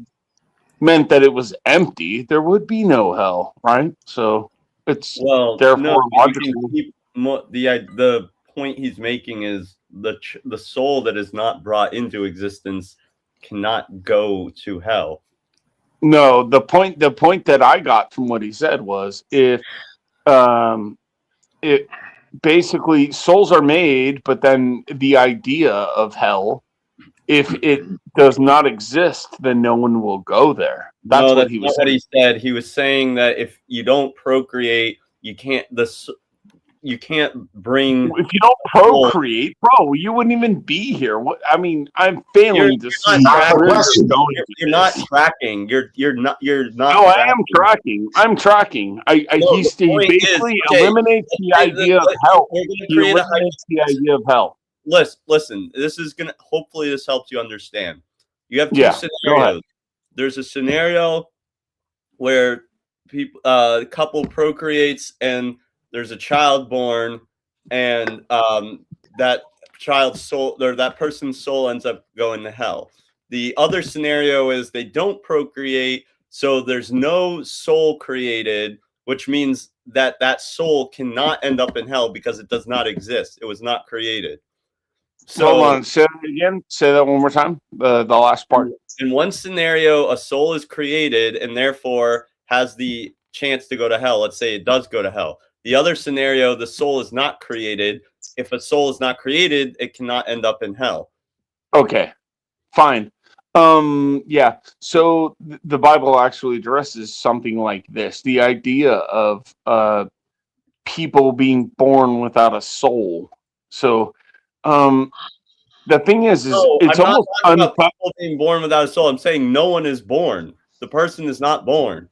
meant that it was empty, there would be no hell, right? So it's therefore logical. The point he's making is the soul that is not brought into existence cannot go to hell. No, the point that I got from what he said was if it basically souls are made, but then the idea of hell, if it does not exist, then no one will go there. That's what he was saying. What he said. He was saying that if you don't procreate, you can't bring. If you don't procreate, bro, you wouldn't even be here. What I mean, I'm failing to see You're not tracking. You're not. No, I am tracking. I'm tracking. He basically eliminates the idea of hell. He eliminates the idea of hell. Listen. This is gonna. Hopefully, this helps you understand. You have two scenarios. There's a scenario where a couple procreates and there's a child born, and that child's soul or that person's soul ends up going to hell. The other scenario is they don't procreate, so there's no soul created, which means that soul cannot end up in hell because it does not exist. It was not created. So hold on, say that again. Say that one more time. The last part. In one scenario, a soul is created and therefore has the chance to go to hell. Let's say it does go to hell. The other scenario, the soul is not created. If a soul is not created, it cannot end up in hell. Okay, fine. Yeah. So the Bible actually addresses something like this: the idea of people being born without a soul. So, the thing is it's I'm almost not talking about people being born without a soul. I'm saying no one is born. The person is not born.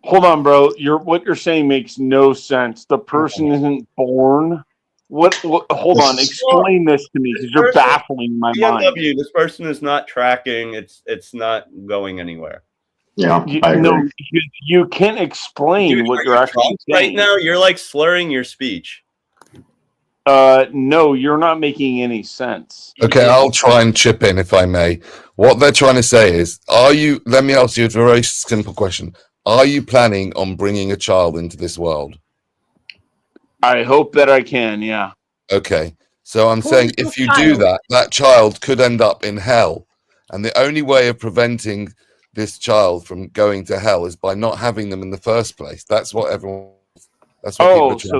Hold on, bro. What you're saying makes no sense. The person isn't born. What hold on. Explain this to me because you're baffling my mind. This person is not tracking. It's not going anywhere. Yeah, you can't explain what you're actually saying. Right now, you're like slurring your speech. No, you're not making any sense. Okay, I'll try and chip in if I may. What they're trying to say is, let me ask you a very simple question. Are you planning on bringing a child into this world? I hope that I can, yeah. Okay, so I'm saying if you do that, that child could end up in hell. And the only way of preventing this child from going to hell is by not having them in the first place. That's what everyone... That's what so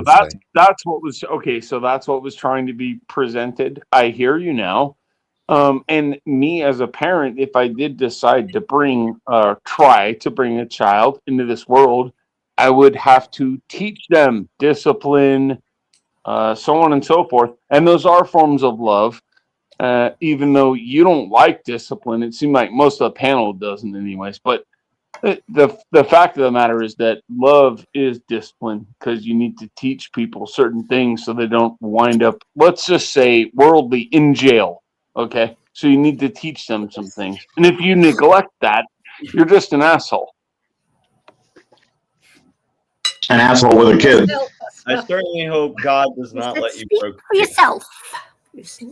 that's what was... Okay, so that's what was trying to be presented. I hear you now. And me as a parent, if I did decide to try to bring a child into this world, I would have to teach them discipline, so on and so forth. And those are forms of love. Even though you don't like discipline, it seemed like most of the panel doesn't anyways. But the fact of the matter is that love is discipline because you need to teach people certain things so they don't wind up, let's just say, worldly in jail. Okay, so you need to teach them some things. And if you neglect that, you're just an asshole. An asshole with a kid. I certainly hope God does not let you procreate. For yourself. You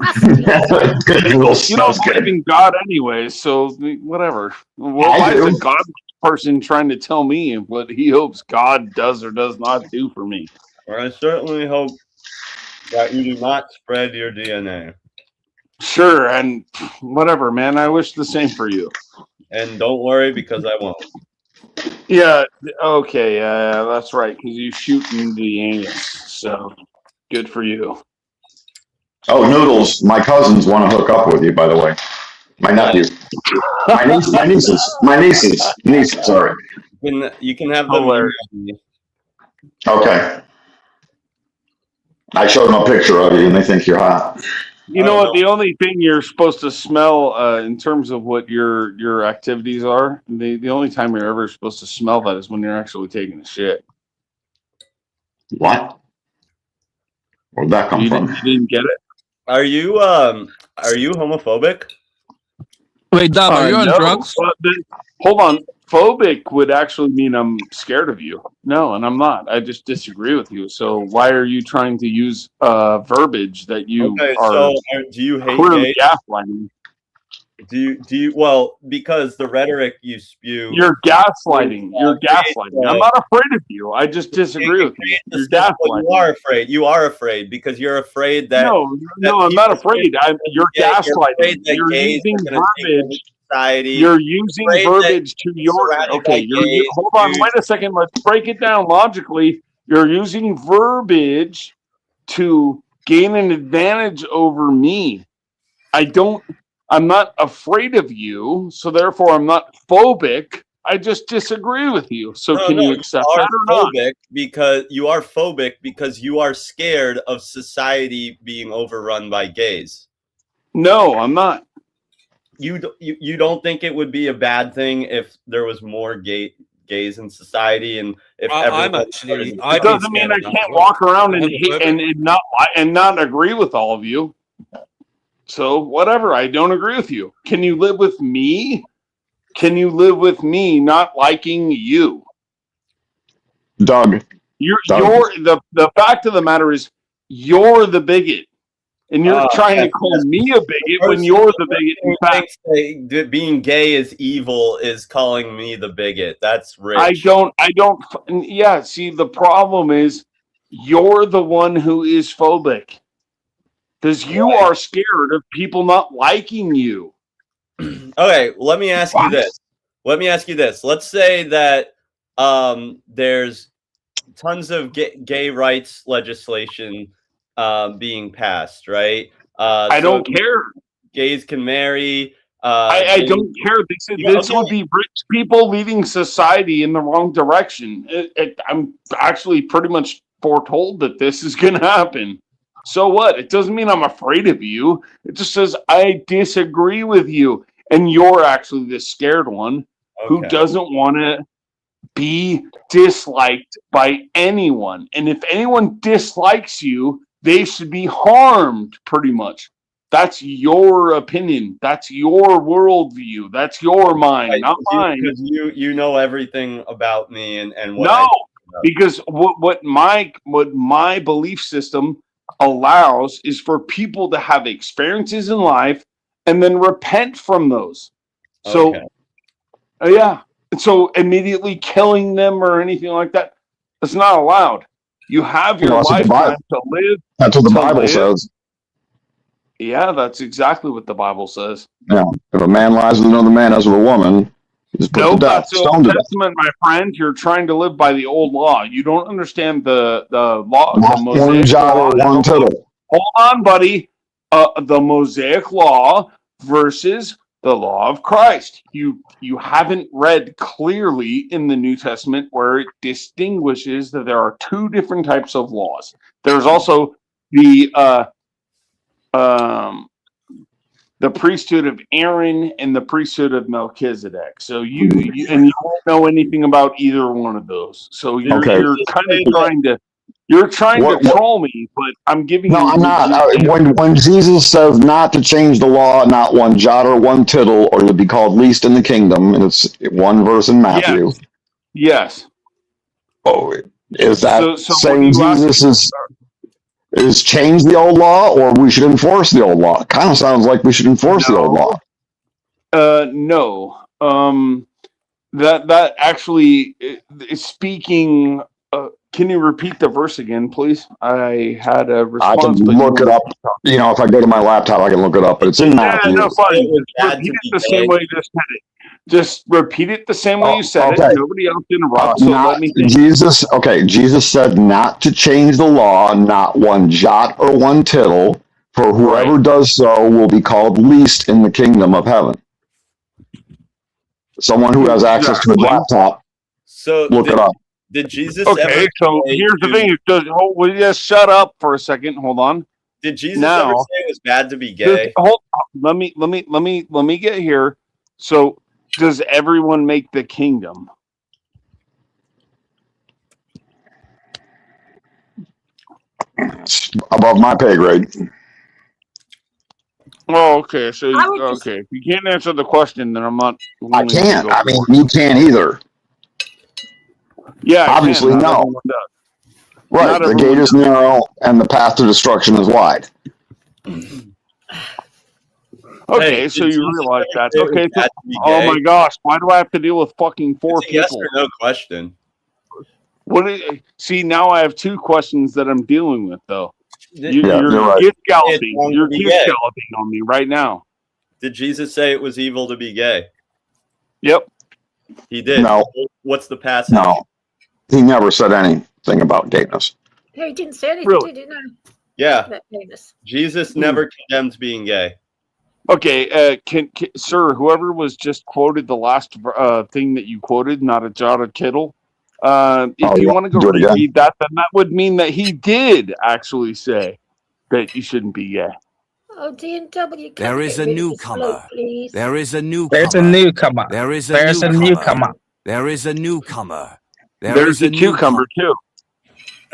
don't believe in God anyways, so whatever. Why is a God person trying to tell me what he hopes God does or does not do for me? Or I certainly hope that you do not spread your DNA. Sure, and whatever, man. I wish the same for you. And don't worry, because I won't. Yeah, okay, that's right, because you shoot in the anus, so good for you. Oh, Noodles, my cousins want to hook up with you, by the way. My nephew. My nieces, sorry. You can have them. Okay. I showed them a picture of you, and they think you're hot. You know what? The only thing you're supposed to smell in terms of what your activities are, the only time you're ever supposed to smell that is when you're actually taking a shit. What? Where'd that come from? You didn't get it? Are you homophobic? Wait, Dub, are you on No, drugs? Hold on. Phobic would actually mean I'm scared of you. No, and I'm not. I just disagree with you. So why are you trying to use verbiage that you are do you hate clearly gays? gaslighting? Do you well, because the rhetoric you spew. You're gaslighting. You're gaslighting. I'm not afraid of you. I just disagree with you. You're gaslighting. You are afraid. You are afraid because you're afraid that. No, I'm not afraid. You're gaslighting. You're using verbiage. You're using verbiage to your. Okay, hold on. Wait a second. Let's break it down logically. You're using verbiage to gain an advantage over me. I'm not afraid of you, so therefore I'm not phobic. I just disagree with you. So can you accept that or not? Because you are phobic because you are scared of society being overrun by gays. No, I'm not. You don't think it would be a bad thing if there was more gays in society, and if it doesn't mean I can't walk around and hate and not agree with all of you. So whatever, I don't agree with you. Can you live with me? Can you live with me not liking you? Doug. The fact of the matter is you're the bigot. And you're trying to call me a bigot when you're the bigot. In fact, being gay is evil is calling me the bigot. That's rich. I don't. Yeah, see, the problem is you're the one who is phobic. Because you are scared of people not liking you. Okay, let me ask you this. Let's say that there's tons of gay rights legislation being passed, right? I don't care. Gays can marry. I don't care. This would be rich people leading society in the wrong direction. I'm actually pretty much foretold that this is going to happen. So what? It doesn't mean I'm afraid of you. It just says I disagree with you. And you're actually the scared one who doesn't want to be disliked by anyone. And if anyone dislikes you, they should be harmed, pretty much. That's your opinion. That's your worldview. That's your mind, not mine. Because you know everything about me and what no, because what my belief system allows is for people to have experiences in life and then repent from those. So, yeah. So immediately killing them or anything like that, that's not allowed. You have your lifetime to live. That's what the Bible says. Yeah, that's exactly what the Bible says. Yeah. If a man lies with another man as with a woman, he's put to death. That's the Old Testament, my friend. You're trying to live by the old law. You don't understand the law. The Mosaic law. One tittle. Hold on, buddy. The Mosaic law versus the law of Christ. You haven't read clearly in the New Testament where it distinguishes that there are two different types of laws. There's also the priesthood of Aaron and the priesthood of Melchizedek. So you won't know anything about either one of those. So you're kind of trying to troll me, but I'm giving you. No, I'm not. When Jesus says not to change the law, not one jot or one tittle, or you'll be called least in the kingdom, and it's one verse in Matthew. Yes. Oh, is that saying Jesus is change the old law, or we should enforce the old law? It kind of sounds like we should enforce the old law. No. That actually is speaking. Can you repeat the verse again, please? I had a response. I can look it up. You know, if I go to my laptop, I can look it up. But it's in Matthew. No, fine. Repeat it the same way you just said it. Just repeat it the same way you said it. Nobody else interrupts. So let me think. Jesus said not to change the law, not one jot or one tittle, for whoever does so will be called least in the kingdom of heaven. Someone who has access to a laptop, look it up. Did Jesus here's the thing. Will you just shut up for a second? Hold on. Did Jesus now, ever say it was bad to be gay? Let me get here. So, does everyone make the kingdom? It's above my pay grade. Oh, okay. So, okay, if you can't answer the question, then I'm not. I can't. I mean, you can't either. Yeah, obviously, not no. everyone does. Right. Not The gate is narrow, and the path to destruction is wide. Okay, Hey, so did you Jesus realize ever that. say it was Okay, so, bad to be oh gay? my gosh, why do I have to deal with fucking four It's a yes people? or no question. See, now I have two questions that I'm dealing with, though. Yeah, You're right. gift It's wrong galloping. to You're be gift gay. galloping on me right now. Did Jesus say it was evil to be gay? Yep. He did. No. What's the passage? No. He never said anything about gayness. Yeah, he didn't say anything, Really? did he? No. Yeah. About gayness. Jesus never condemns being gay. Okay, can sir, whoever was just quoted the last thing that you quoted, not a jot or tittle. If you want to go do it again. repeat that, then that would mean that he did actually say that you shouldn't be gay. Oh, D&W, can There we is get a rid of this bloke, newcomer. please? There is a newcomer. There's a newcomer. There is a There's a newcomer. There is a newcomer. There's a cucumber too.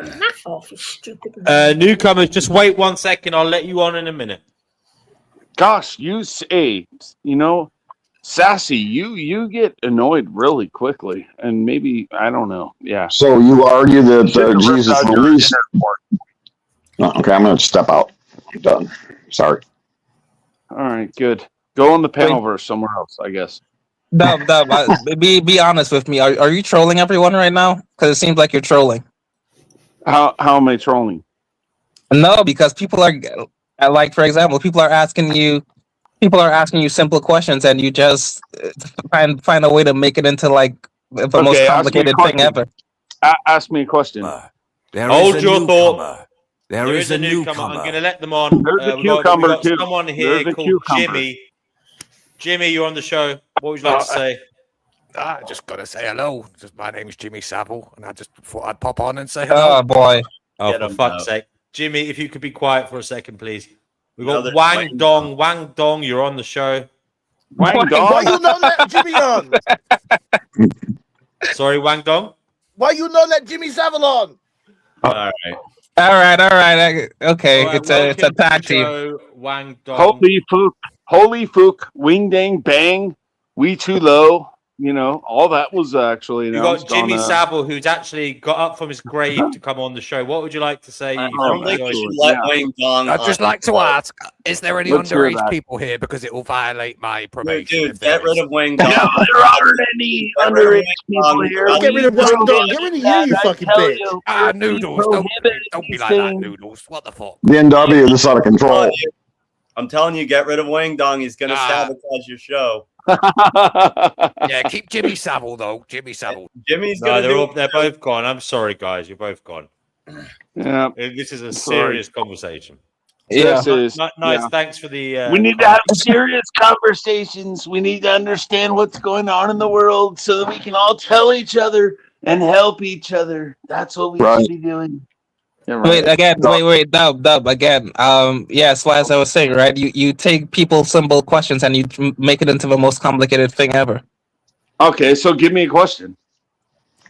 Enough off, you stupid. Newcomers, just wait 1 second. I'll let you on in a minute. Gosh, you say, Sassy, you get annoyed really quickly, and maybe I don't know. Yeah. So you argue that Jesus out your released. inner part. Oh, okay, I'm going to step out. I'm done. Sorry. All right, good. Go on the panel verse somewhere else, I guess. Dub, be honest with me. Are you trolling everyone right now? Because it seems like you're trolling. How am I trolling? No, because people are like, for example, people are asking you simple questions, and you just find a way to make it into like the most complicated thing ever. Ask me a question. Hold your thought. There is a newcomer. I'm going to let them on. There's a We've got cucumber too. someone here There's a called cucumber. Jimmy. Jimmy, you're on the show. What would you like to say? I just got to say hello. My name is Jimmy Savile, and I just thought I'd pop on and say hello. Oh boy! Oh, for fuck's sake, Jimmy! If you could be quiet for a second, please. We've got Wang Dong. Wang Dong, you're on the show. Wang Dong. Why you not let Jimmy on? Sorry, Wang Dong. Why you not let Jimmy Savile on? All right. Okay, All right, it's a tag team. Show, Wang Dong. Holy fook, wing dang bang, we too low. All that was actually. You got Jimmy Savile, who's actually got up from his grave to come on the show. What would you like to say? I don't think we should let Wayne Dong. I'd just like to ask: is there any underage people here? Because it will violate my probation. Dude, get rid of Wayne Dong. Yeah, there aren't any underage people here. Get rid of Wayne Dong. Get rid of you fucking bitch. Noodles. Don't be like that, Noodles. What the fuck? The NW, this is out of control. I'm telling you, get rid of Wayne Dong. He's going to sabotage your show. Yeah, keep Jimmy Savile though. Jimmy Savile. Jimmy's they're both gone. I'm sorry, guys. You're both gone. Yeah, this is a serious conversation. Yeah, nice. Yeah. Thanks for the. We need to have serious conversations. We need to understand what's going on in the world so that we can all tell each other and help each other. That's what we should be doing. Yeah, right. Wait, Dub, again. Yes, as I was saying, right? You take people's simple questions and you make it into the most complicated thing ever. Okay, so give me a question.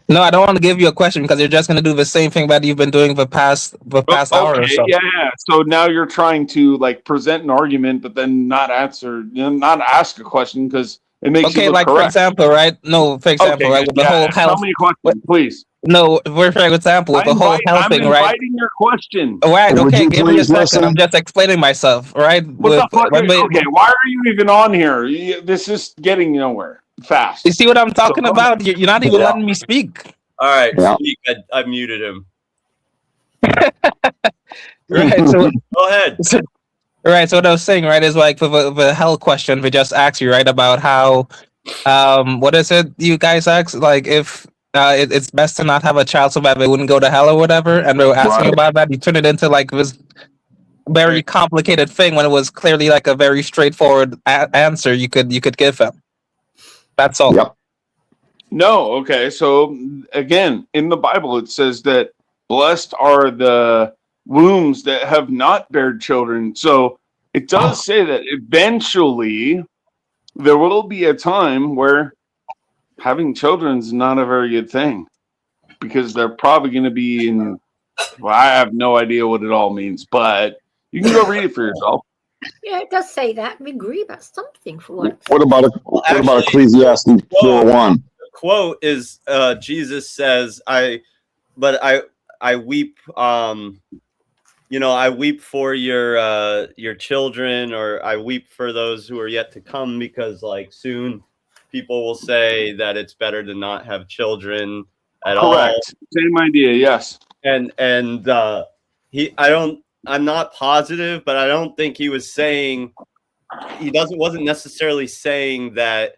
No, I don't want to give you a question because you're just going to do the same thing that you've been doing the past hour or so. Yeah. So now you're trying to present an argument, but then not answer, not ask a question because it makes you look like correct. for example, right? No, for example, right? With the whole health. Tell me a question, please. No, for example, with the whole health thing, right? I'm inviting your question. Right, okay, give me a second. I'm just explaining myself, right? What the fuck? Okay, why are you even on here? This is getting nowhere fast. You see what I'm talking about? You're not even letting me speak. All right, speak. I muted him. Right, so go ahead. Right, so what I was saying, right, is like for the health question, we just asked you, right, about how, what is it you guys asked? Like if it's best to not have a child so that they wouldn't go to hell or whatever, and we were asking about that. You turned it into like this very complicated thing when it was clearly like a very straightforward answer you could give them. That's all. Yep. No, okay. So again, in the Bible, it says that blessed are the wombs that have not bared children. So it does say that eventually there will be a time where having children is not a very good thing, because they're probably going to be in, well, I have no idea what it all means, but you can go read it for yourself. Yeah, it does say that. We agree about something for once. What about Ecclesiastes 4:1? The quote is Jesus says, I weep, I weep for your children, or I weep for those who are yet to come, because like soon people will say that it's better to not have children at all. Correct. Same idea, yes. And I'm not positive, but I don't think he was saying, wasn't necessarily saying that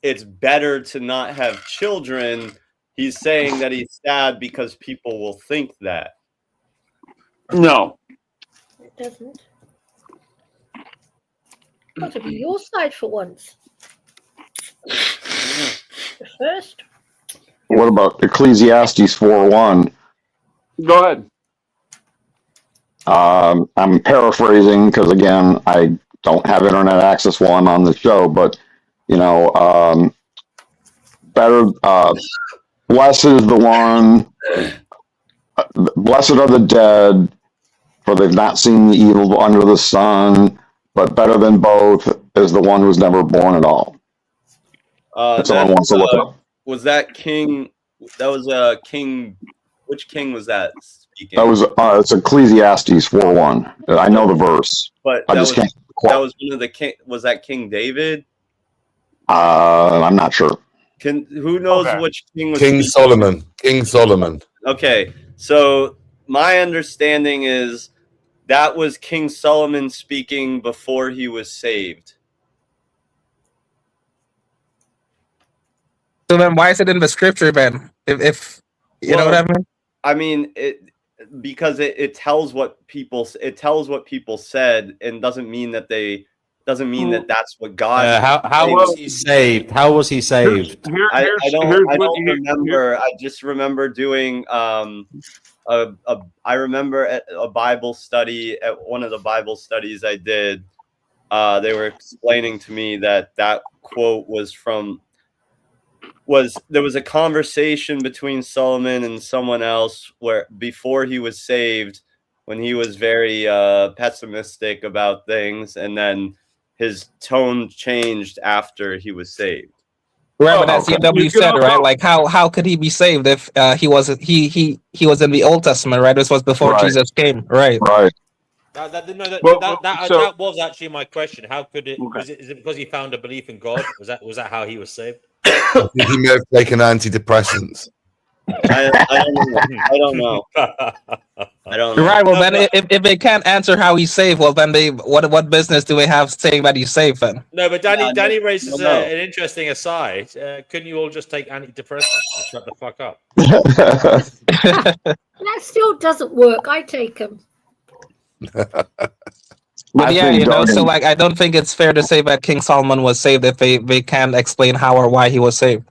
it's better to not have children. He's saying that he's sad because people will think that. No. It doesn't. Got to be your side for once. The first. What about Ecclesiastes 4:1? Go ahead. I'm paraphrasing because, again, I don't have internet access while I'm on the show, but, better, blessed is the one, blessed are the dead, for they've not seen the evil under the sun, but better than both is the one who's never born at all. If someone wants to look up. Was that King? That was King. Which king was that speaking? That was it's Ecclesiastes 4:1. I know the verse, but I just can't. That was one of the king. Was that King David? I'm not sure. Who knows which king was King speaking? Solomon. King Solomon. Okay, so my understanding is that was King Solomon speaking before he was saved. So then, why is it in the scripture then? If you know what I mean? I mean, because it tells what people said, and doesn't mean that that's what God. How was he saved? How was he saved? I don't remember. I just remember doing I remember at a Bible study, at one of the Bible studies I did, they were explaining to me that quote was there was a conversation between Solomon and someone else where before he was saved, when he was very pessimistic about things, and then his tone changed after he was saved. Right, but that's what you said, right? Like how could he be saved if he was in the Old Testament, right? This was before Jesus came, right? Right. That was actually my question. How could it? Okay. Is it because he found a belief in God? Was that how he was saved? I think he may have taken antidepressants. I don't know. I don't know. Right. Well, then if they can't answer how he's saved, well, then what business do they have saying that he's saved then? No, but Danny raises an interesting aside. Couldn't you all just take antidepressants and shut the fuck up? That still doesn't work. I take them. But so like I don't think it's fair to say that King Solomon was saved if they can't explain how or why he was saved.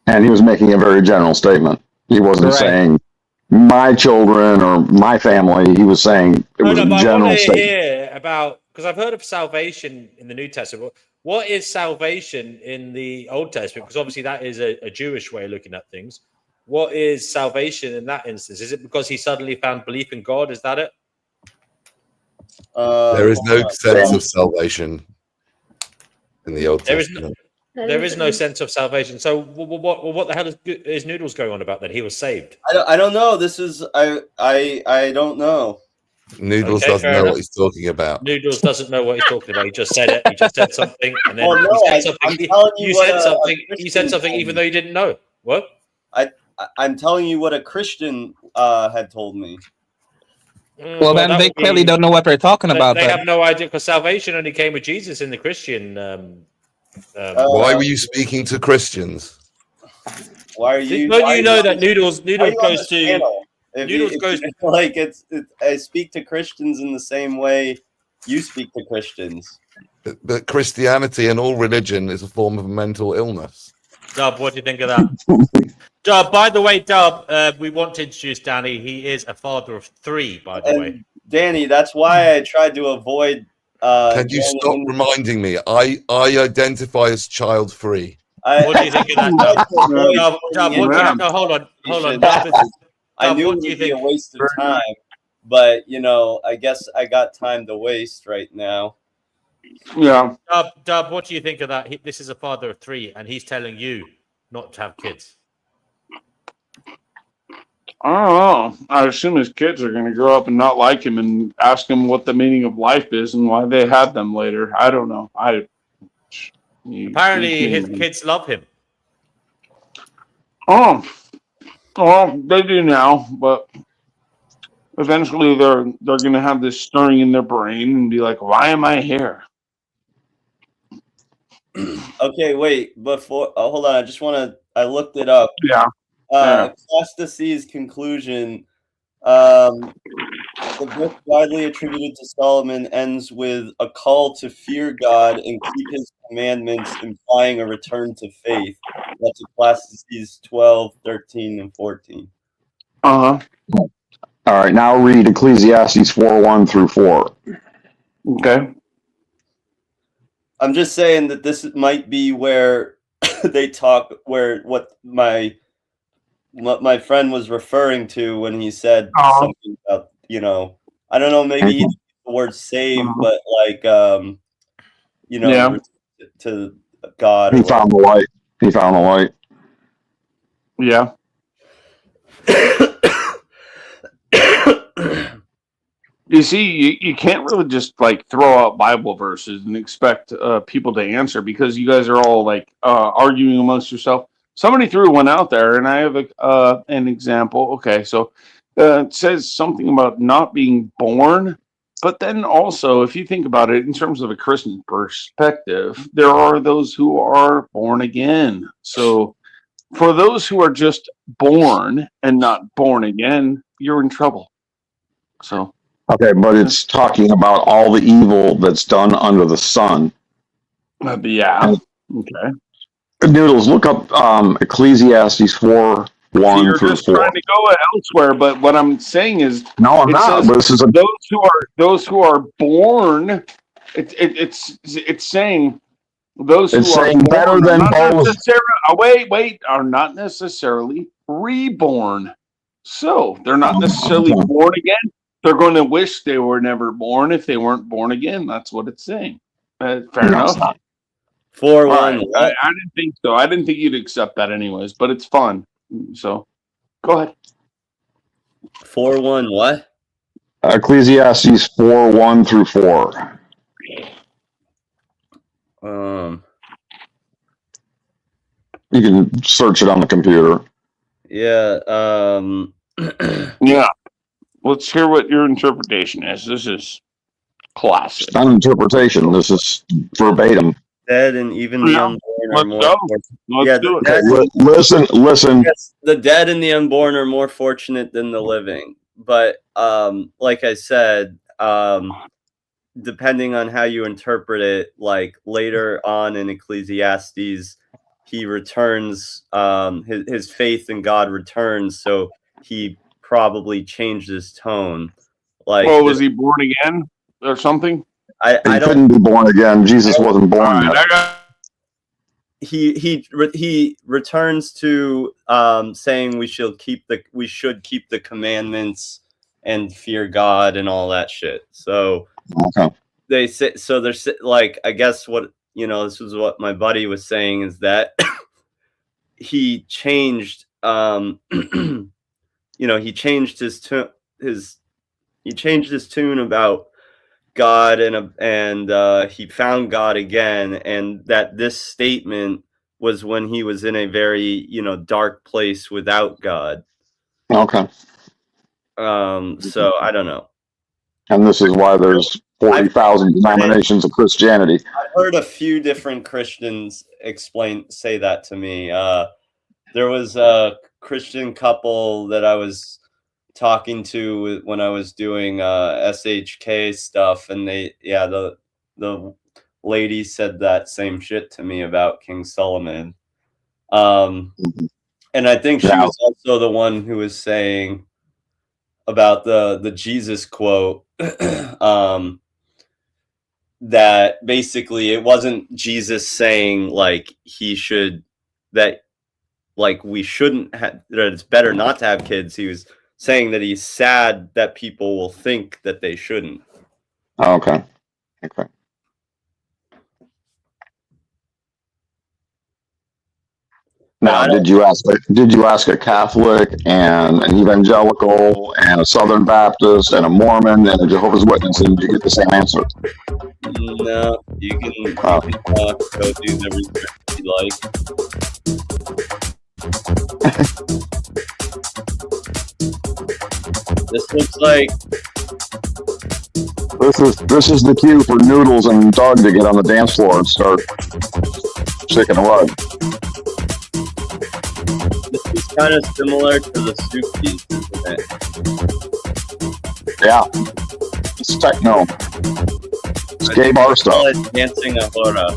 And he was making a very general statement. He wasn't saying my children or my family. He was saying it was a general statement. Hear about, because I've heard of salvation in the New Testament. What is salvation in the Old Testament? Because obviously that is a Jewish way of looking at things. What is salvation in that instance? Is it because he suddenly found belief in God? Is that it? There is no sense of salvation in the Old Testament. There is no sense of salvation. So what the hell is Noodles going on about then? He was saved. I don't know. This is I don't know. Noodles doesn't know what he's talking about. Noodles doesn't know what he's talking about. He just said it. He just said something, and then he said something. You said something even though you didn't know. What? I'm telling you what a Christian had told me. Well, then they clearly don't know what they're talking about. They have no idea, because salvation only came with Jesus in the Christian. Why were you speaking to Christians? Why are you? Don't you know that Noodles goes to? Noodles goes like it's. I speak to Christians in the same way you speak to Christians. But Christianity and all religion is a form of mental illness. Dub, what do you think of that? Dub, by the way, Dub, we want to introduce Danny. He is a father of 3, by the way. Danny, that's why I tried to avoid. Can you stop reminding me? I identify as child free. What do you think of that, Dub? Dub, what do you? No, hold on. Dub, I knew what it do you would be a think? waste of time, but I guess I got time to waste right now. Yeah. Dub, what do you think of that? This is a father of 3, and he's telling you not to have kids. I don't know. I assume his kids are going to grow up and not like him and ask him what the meaning of life is and why they had them later. I don't know. Apparently, his kids love him. Oh, they do now, but eventually they're going to have this stirring in their brain and be like, "Why am I here?" Okay, wait. Before, hold on. I looked it up. Yeah. Ecclesiastes' conclusion. The book widely attributed to Solomon ends with a call to fear God and keep his commandments, implying a return to faith. That's Ecclesiastes 12, 13, and 14. All right, now read Ecclesiastes 4:1 through 4. Okay. I'm just saying that this might be where they talk, where what my friend was referring to when he said something about, I don't know, maybe he didn't use the word save, but like, Yeah. to God. He found the light. He found the light. Yeah. You see, you can't really just like throw out Bible verses and expect people to answer, because you guys are all like arguing amongst yourself. Somebody threw one out there, and I have an example. Okay, so it says something about not being born, but then also, if you think about it in terms of a Christian perspective, there are those who are born again. So for those who are just born and not born again, you're in trouble. So. Okay, but it's talking about all the evil that's done under the sun. Yeah. Okay. Noodles, look up Ecclesiastes 4:1 You're through just 4. trying to go elsewhere, but what I'm saying is, No, I'm not. But this is those who are born. It's saying those it's who are saying born better than are not both. necessarily are not necessarily reborn. So they're not necessarily born again. They're going to wish they were never born if they weren't born again. That's what it's saying. Fair enough. 4:1. Right. I didn't think so. I didn't think you'd accept that anyways, but it's fun. So go ahead. 4:1 what? Ecclesiastes 4:1 through 4. You can search it on the computer. Yeah. Yeah. Let's hear what your interpretation is. This is classic. It's not an interpretation. This is verbatim. Dead and even the unborn are more. Let's do it. Okay, listen. Yes, the dead and the unborn are more fortunate than the living. But like I said, depending on how you interpret it, like later on in Ecclesiastes, he returns, his faith in God returns, so he probably changed his tone. Like, was he born again or something? He couldn't be born again. Jesus wasn't born yet. He returns to saying we should keep the commandments and fear God and all that shit. So they say, so there's like, I guess what, this was what my buddy was saying, is that he changed he changed his tune about God, and he found God again, and that this statement was when he was in a very dark place without God. Okay. So I don't know. And this is why there's 40,000 denominations of Christianity. I've heard a few different Christians say that to me. There was a Christian couple that I was talking to when I was doing SHK stuff, and the lady said that same shit to me about King Solomon. And I think she was also the one who was saying about the Jesus quote, that basically it wasn't Jesus saying like he should, that like we shouldn't have, that it's better not to have kids. He was saying that he's sad that people will think that they shouldn't. Oh, okay. Okay. Now, did you ask a Catholic and an evangelical and a Southern Baptist and a Mormon and a Jehovah's Witness, and did you get the same answer? No, you can go do the research you like. This looks like this is the cue for Noodles and Doug to get on the dance floor and start shaking the rug. This is kind of similar to the soup piece, isn't it? Yeah, it's techno. It's gay bar stuff. It's dancing ahora.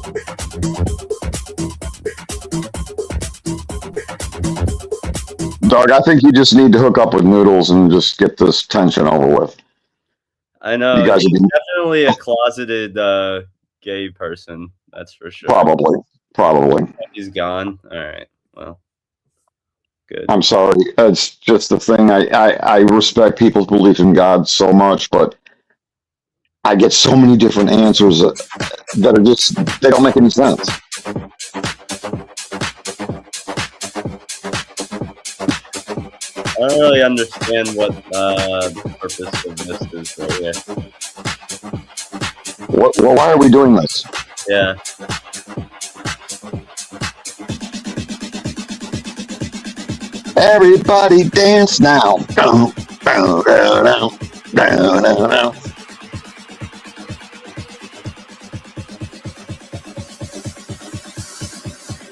Doug, I think you just need to hook up with Noodles and just get this tension over with. I know. You guys He's definitely a closeted gay person. That's for sure. Probably. He's gone. All right. Well, good. I'm sorry. It's just the thing. I respect people's belief in God so much, but I get so many different answers that are just, they don't make any sense. I don't really understand what the purpose of this is right here. Well, why are we doing this? Yeah. Everybody dance now. Down, down, down, down, down, down, down.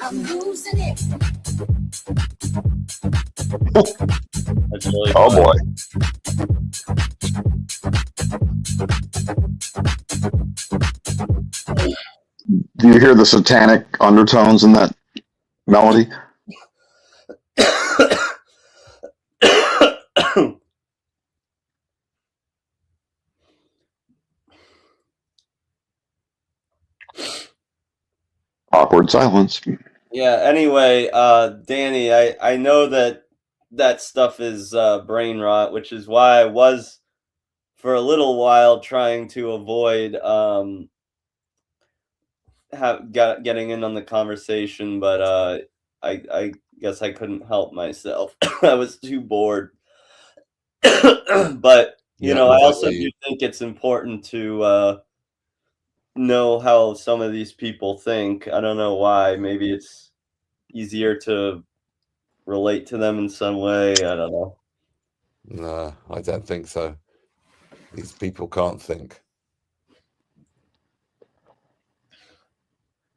I'm losing it. That's really oh fun. boy. Do you hear the satanic undertones in that melody? Awkward silence. Yeah, anyway, Danny, I know that stuff is brain rot, which is why I was for a little while trying to avoid getting in on the conversation, but I guess I couldn't help myself. I was too bored. But you know, I also do think it's important to know how some of these people think. I don't know why. Maybe it's easier to relate to them in some way. I don't know. No, I don't think so. These people can't think.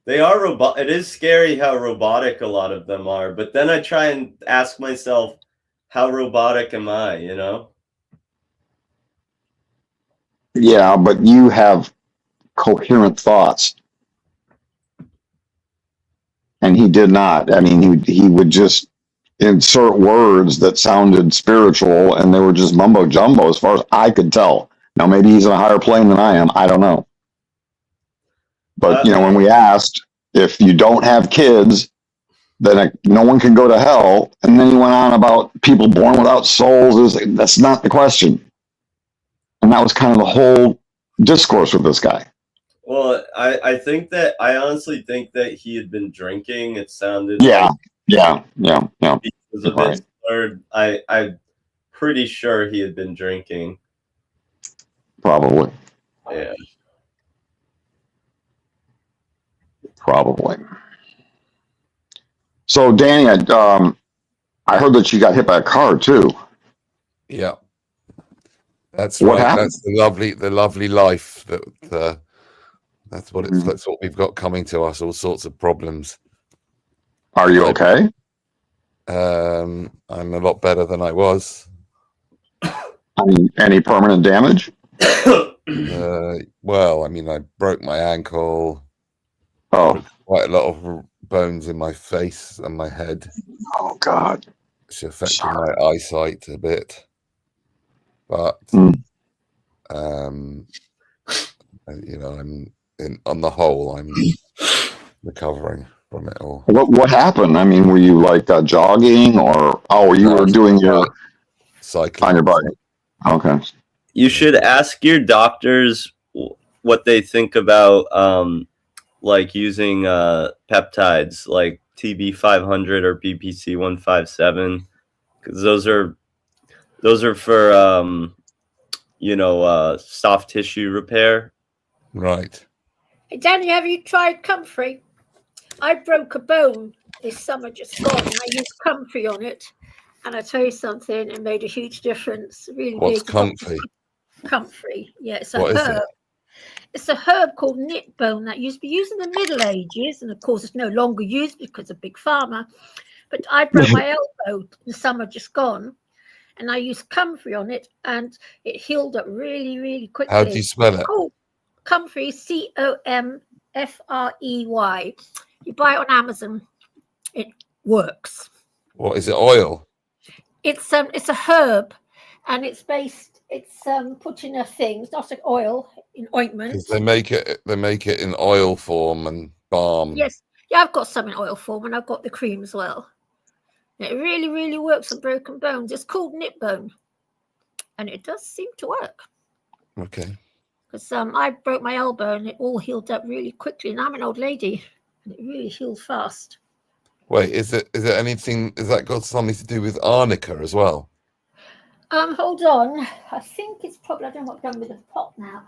They are robot. It is scary how robotic a lot of them are. But then I try and ask myself, how robotic am I? You know? Yeah, but you have coherent thoughts. And he did not. I mean, he would just insert words that sounded spiritual, and they were just mumbo jumbo as far as I could tell. Now, maybe he's on a higher plane than I am. I don't know. But, you know, when we asked if you don't have kids, then no one can go to hell. And then he went on about people born without souls. That's not the question. And that was kind of the whole discourse with this guy. Well, I think that I honestly think that he had been drinking. It sounded yeah. He was a bit slurred. I'm pretty sure he had been drinking. Probably. Yeah. Probably. So, Danny, I heard that you got hit by a car too. Yeah. That's what right. happened? That's the lovely life that that's what it's that's what we've got coming to us, all sorts of problems. Are you okay? I'm a lot better than I was. Any permanent damage? Well, I mean, I broke my ankle. Oh, quite a lot of bones in my face and my head. Oh God. It's affecting my eyesight a bit. But on the whole, I'm recovering from it all. What happened? I mean, were you like jogging, or you were doing your cycling on your bike? Okay. You should ask your doctors what they think about like using peptides like TB500 or BPC157, because those are for soft tissue repair. Right. Hey, Danny, have you tried comfrey? I broke a bone this summer just gone, and I used comfrey on it. And I tell you something, it made a huge difference. Really What's big. comfrey? Comfrey, yeah, it's a What is herb. it? It's a herb called knitbone that used to be used in the Middle Ages, and of course it's no longer used because of Big Pharma. But I broke my elbow in the summer just gone, and I used comfrey on it, and it healed up really, really quickly. How do you spell it? Oh, comfrey, COMFREY. You buy it on Amazon. It works. What is it? Oil? It's a herb, and it's put in a thing. It's not like oil, in ointment. Because they make it in oil form and balm. Yes, yeah, I've got some in oil form, and I've got the cream as well. It really, really works on broken bones. It's called knitbone, and it does seem to work. Okay. Because I broke my elbow, and it all healed up really quickly. And I'm an old lady, and it really healed fast. Wait, is it anything? Has that got something to do with arnica as well? Hold on. I think it's probably, I don't know what I've done with the pot now.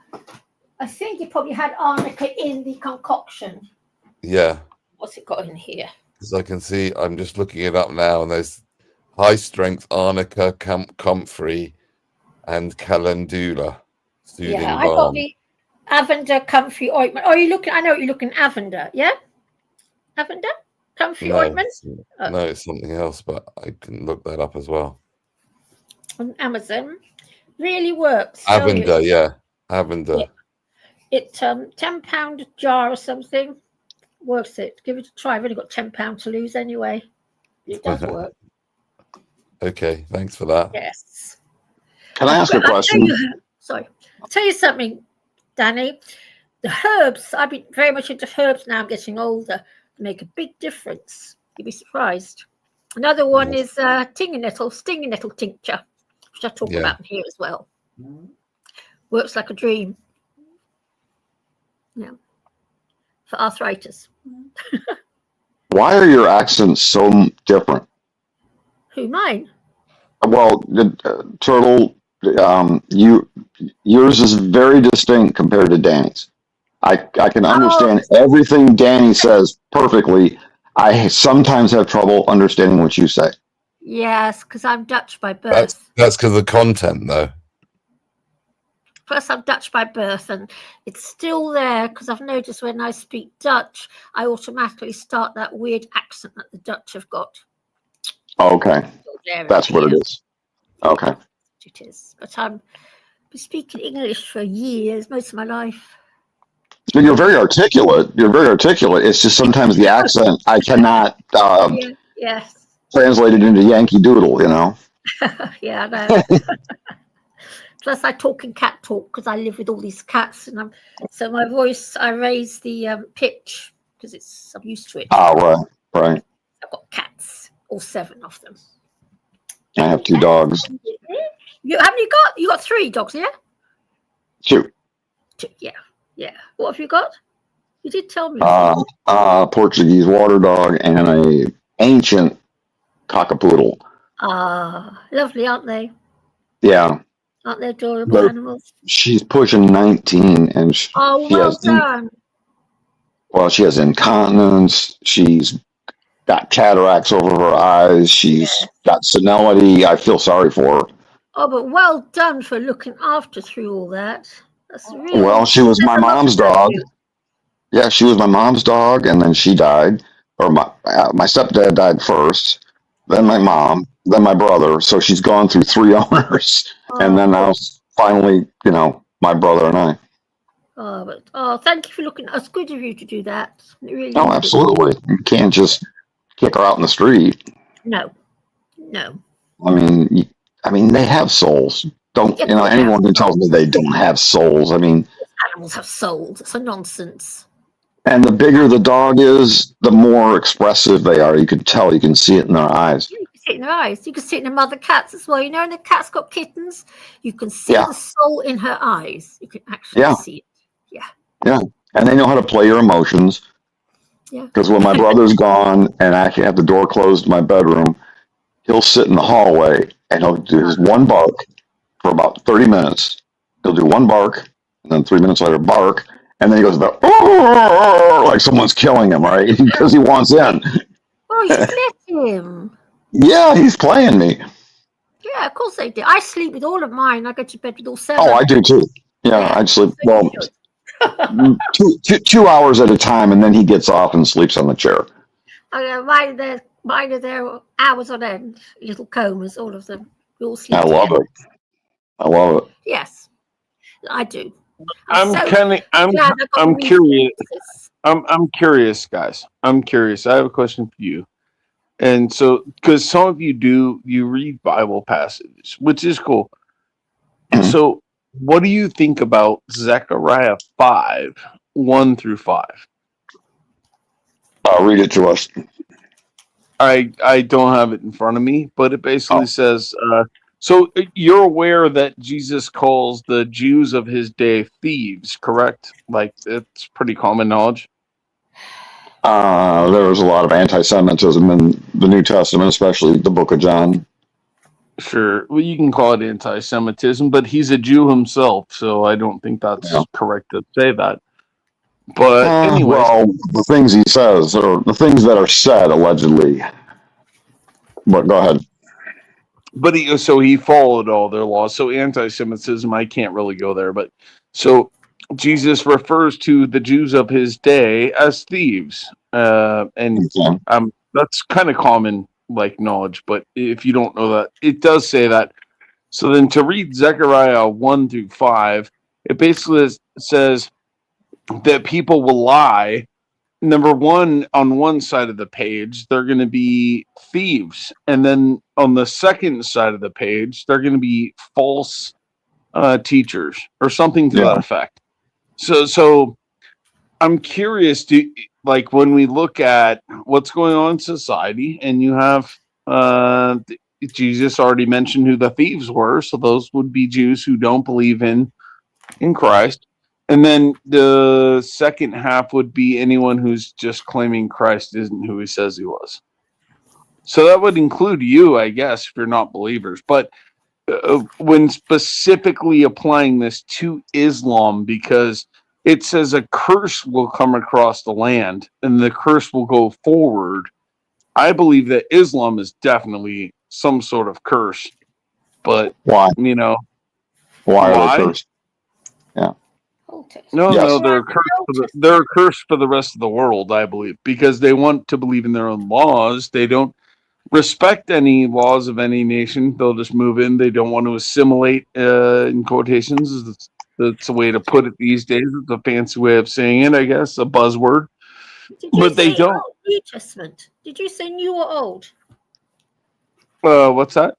I think it probably had arnica in the concoction. Yeah. What's it got in here? Because I can see, I'm just looking it up now, and there's high strength arnica, comfrey, and calendula. Soothing Yeah, balm. I got the Avenda comfrey ointment. Oh, you looking? I know what you're looking. Avenda, yeah. Avenda comfrey ointment. No, it's something else, but I can look that up as well. On Amazon, really works. Avenda, yeah, Avenda. It £10 jar or something. Worth it. Give it a try. I've only got £10 to lose anyway. It does work. Okay, thanks for that. Yes. Can I ask a question? I'll tell you something, Danny. The herbs, I've been very much into herbs now. I'm getting older. They make a big difference. You'd be surprised. Another one is stinging nettle tincture, which I talk about here as well. Works like a dream. Yeah. For arthritis. Why are your accents so different? Who, mine? Well, Turtle, yours is very distinct compared to Danny's. I can understand everything Danny says perfectly. I sometimes have trouble understanding what you say. Yes, because I'm Dutch by birth. That's because of the content, though. Plus, I'm Dutch by birth, and it's still there because I've noticed when I speak Dutch, I automatically start that weird accent that the Dutch have got. Okay, that's what it is. Okay. It is, but I've been speaking English for years, most of my life. So you're very articulate. It's just sometimes the accent I cannot translate it into Yankee Doodle. You know. Yeah, I know. Plus, I talk in cat talk because I live with all these cats, and so my voice, I raise the pitch because I'm used to it. Oh, right. I've got cats, all 7 of them. I have 2 dogs. How many you got? You got 3 dogs, yeah? 2. Yeah. What have you got? You did tell me. Portuguese water dog and a ancient cockapoodle. Lovely, aren't they? Yeah. Aren't they adorable animals? She's pushing 19, and she done. Well, she has incontinence. She's got cataracts over her eyes. She's got senility. I feel sorry for her. Oh, but well done for looking after through all that. That's really. Well, she was my mom's dog. Yeah, she was my mom's dog, and then she died. Or my stepdad died first, then my mom, then my brother. So she's gone through 3 owners, and then now finally, my brother and I. Thank you for looking. It's good of you to do that. It really Oh, is absolutely. You can't just kick her out in the street. No. I mean, they have souls. Don't Yes, they have. anyone who tells me they don't have souls? I mean, Animals have souls. It's a nonsense. and the bigger the dog is, the more expressive they are. You can tell. You can see it in their eyes. You can see it in their eyes. You can see it in the mother cats as well. And the cat's got kittens. You can see the soul in her eyes. You can actually see it. Yeah, and they know how to play your emotions. Yeah. Because when my brother's gone and I actually have the door closed in my bedroom, he'll sit in the hallway and he'll do his one bark for about 30 minutes. He'll do one bark, and then 3 minutes later, bark, and then he goes like someone's killing him, right? Because he wants in. Oh, you just let him. Yeah, he's playing me. Yeah, of course they do. I sleep with all of mine. I go to bed with all 7. Oh, I do too. Yeah, I sleep. Well, 2 hours at a time, and then he gets off and sleeps on the chair. Mine are there hours on end. Little comas, all of them. We all sleep I love together. it. I love it. Yes, I do. I'm curious. I'm curious, guys. I'm curious. I have a question for you. And so, because some of you read Bible passages, which is cool. So, what do you think about Zechariah 5:1-5? Read it to us. I don't have it in front of me, but it basically says, so you're aware that Jesus calls the Jews of his day thieves, correct? Like, it's pretty common knowledge. There was a lot of anti-Semitism in the New Testament, especially the Book of John. Sure, well, you can call it anti-Semitism, but he's a Jew himself, so I don't think that's correct to say that. But anyway, well, the things he says, or the things that are said allegedly. But go ahead. But he followed all their laws. So anti-Semitism, I can't really go there. But so Jesus refers to the Jews of his day as thieves, and that's kind of common like knowledge. But if you don't know that, it does say that. So then to read Zechariah 1-5, it basically says that people will lie. Number one, on one side of the page, they're going to be thieves. And then on the second side of the page, they're going to be false teachers or something to that effect. So I'm curious, like when we look at what's going on in society, and you have Jesus already mentioned who the thieves were. So those would be Jews who don't believe in Christ. And then the second half would be anyone who's just claiming Christ isn't who he says he was. So that would include you, I guess, if you're not believers. But when specifically applying this to Islam, because it says a curse will come across the land and the curse will go forward, I believe that Islam is definitely some sort of curse. But, why? Why are they cursed? Yeah. No, they're cursed. They're cursed for the rest of the world, I believe, because they want to believe in their own laws. They don't respect any laws of any nation. They'll just move in. They don't want to assimilate. In quotations, that's a way to put it these days. It's a fancy way of saying it, I guess, a buzzword. But they don't. New Testament? Did you say New or Old? What's that?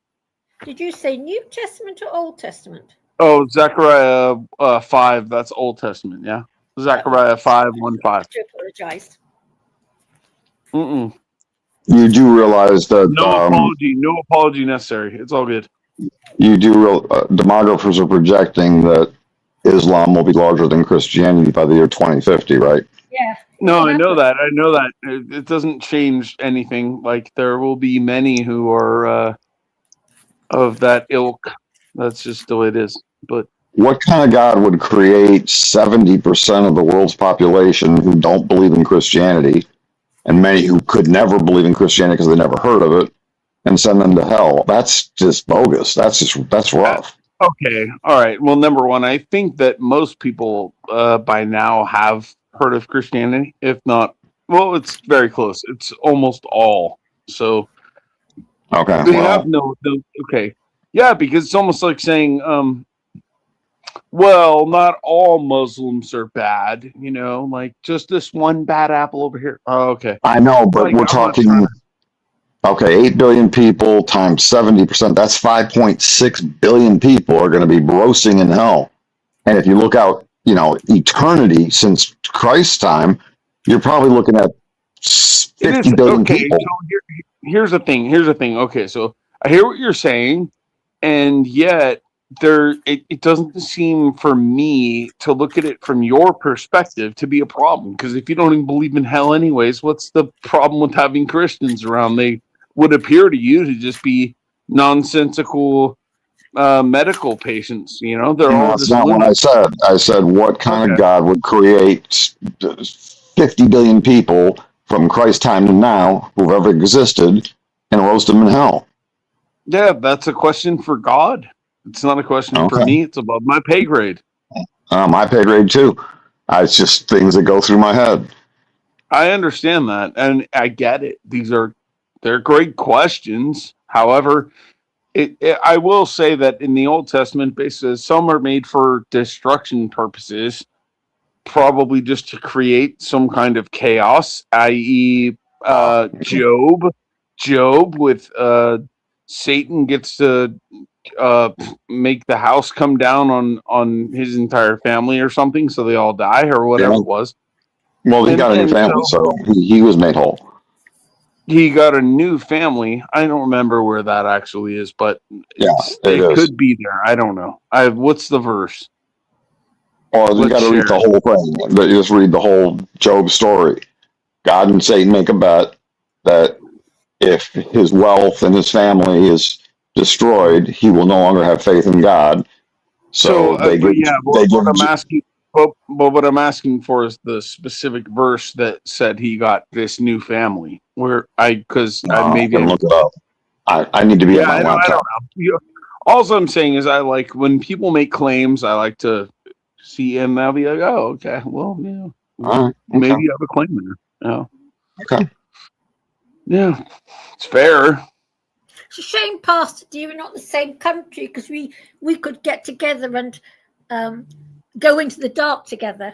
Did you say New Testament or Old Testament? Oh, Zechariah 5. That's Old Testament, yeah. Zechariah 5:1-5. I apologize. You do realize that no apology necessary. It's all good. You do demographers are projecting that Islam will be larger than Christianity by the year 2050, right? Yeah. No, I know that. It doesn't change anything. Like there will be many who are of that ilk. That's just the way it is. But what kind of God would create 70% of the world's population who don't believe in Christianity, and many who could never believe in Christianity because they never heard of it, and send them to hell? That's just bogus. That's rough. Okay. All right. Well, number one, I think that most people by now have heard of Christianity. If not, well, it's very close. It's almost all. So okay. They have no. Okay. Yeah, because it's almost like saying Well, not all Muslims are bad, like just this one bad apple over here. Oh, okay. I know, but Like, we're I'm not talking. trying Okay, 8 billion people times 70%. That's 5.6 billion people are going to be roasting in hell. And if you look out, eternity since Christ's time, you're probably looking at It 50 is billion okay. people. So here's the thing. Okay, so I hear what you're saying, and yet it doesn't seem for me to look at it from your perspective to be a problem. Because if you don't even believe in hell, anyways, what's the problem with having Christians around? They would appear to you to just be nonsensical medical patients. They're all That's just not what I lunatics. said. I said, what kind Okay. of God would create 50 billion people from Christ's time to now who've ever existed and roast them in hell? Yeah, that's a question for God. It's not a question for Okay. me. It's above my pay grade. My pay grade too. It's just things that go through my head. I understand that, and I get it. They're great questions. However, I will say that in the Old Testament, basically, some are made for destruction purposes, probably just to create some kind of chaos, i.e., Job with Satan gets to make the house come down on his entire family or something, so they all die or whatever Yeah. it was. Well, he got a new family, so he was made whole. He got a new family. I don't remember where that actually is, but it is. could be there. I don't know. What's the verse? Or you got to read the whole thing. But you just read the whole Job story. God and Satan make a bet that if his wealth and his family is destroyed, he will no longer have faith in God. So what I'm asking for is the specific verse that said he got this new family. Where I can look it up. I need to be at my laptop. I don't know. All I'm saying is I like when people make claims. I like to see him. I'll be like, oh, okay, well, yeah, All right, maybe you have a claim there. Yeah. Okay. Yeah, it's fair. It's a shame, Pastor, you're not the same country, because we could get together and go into the dark together.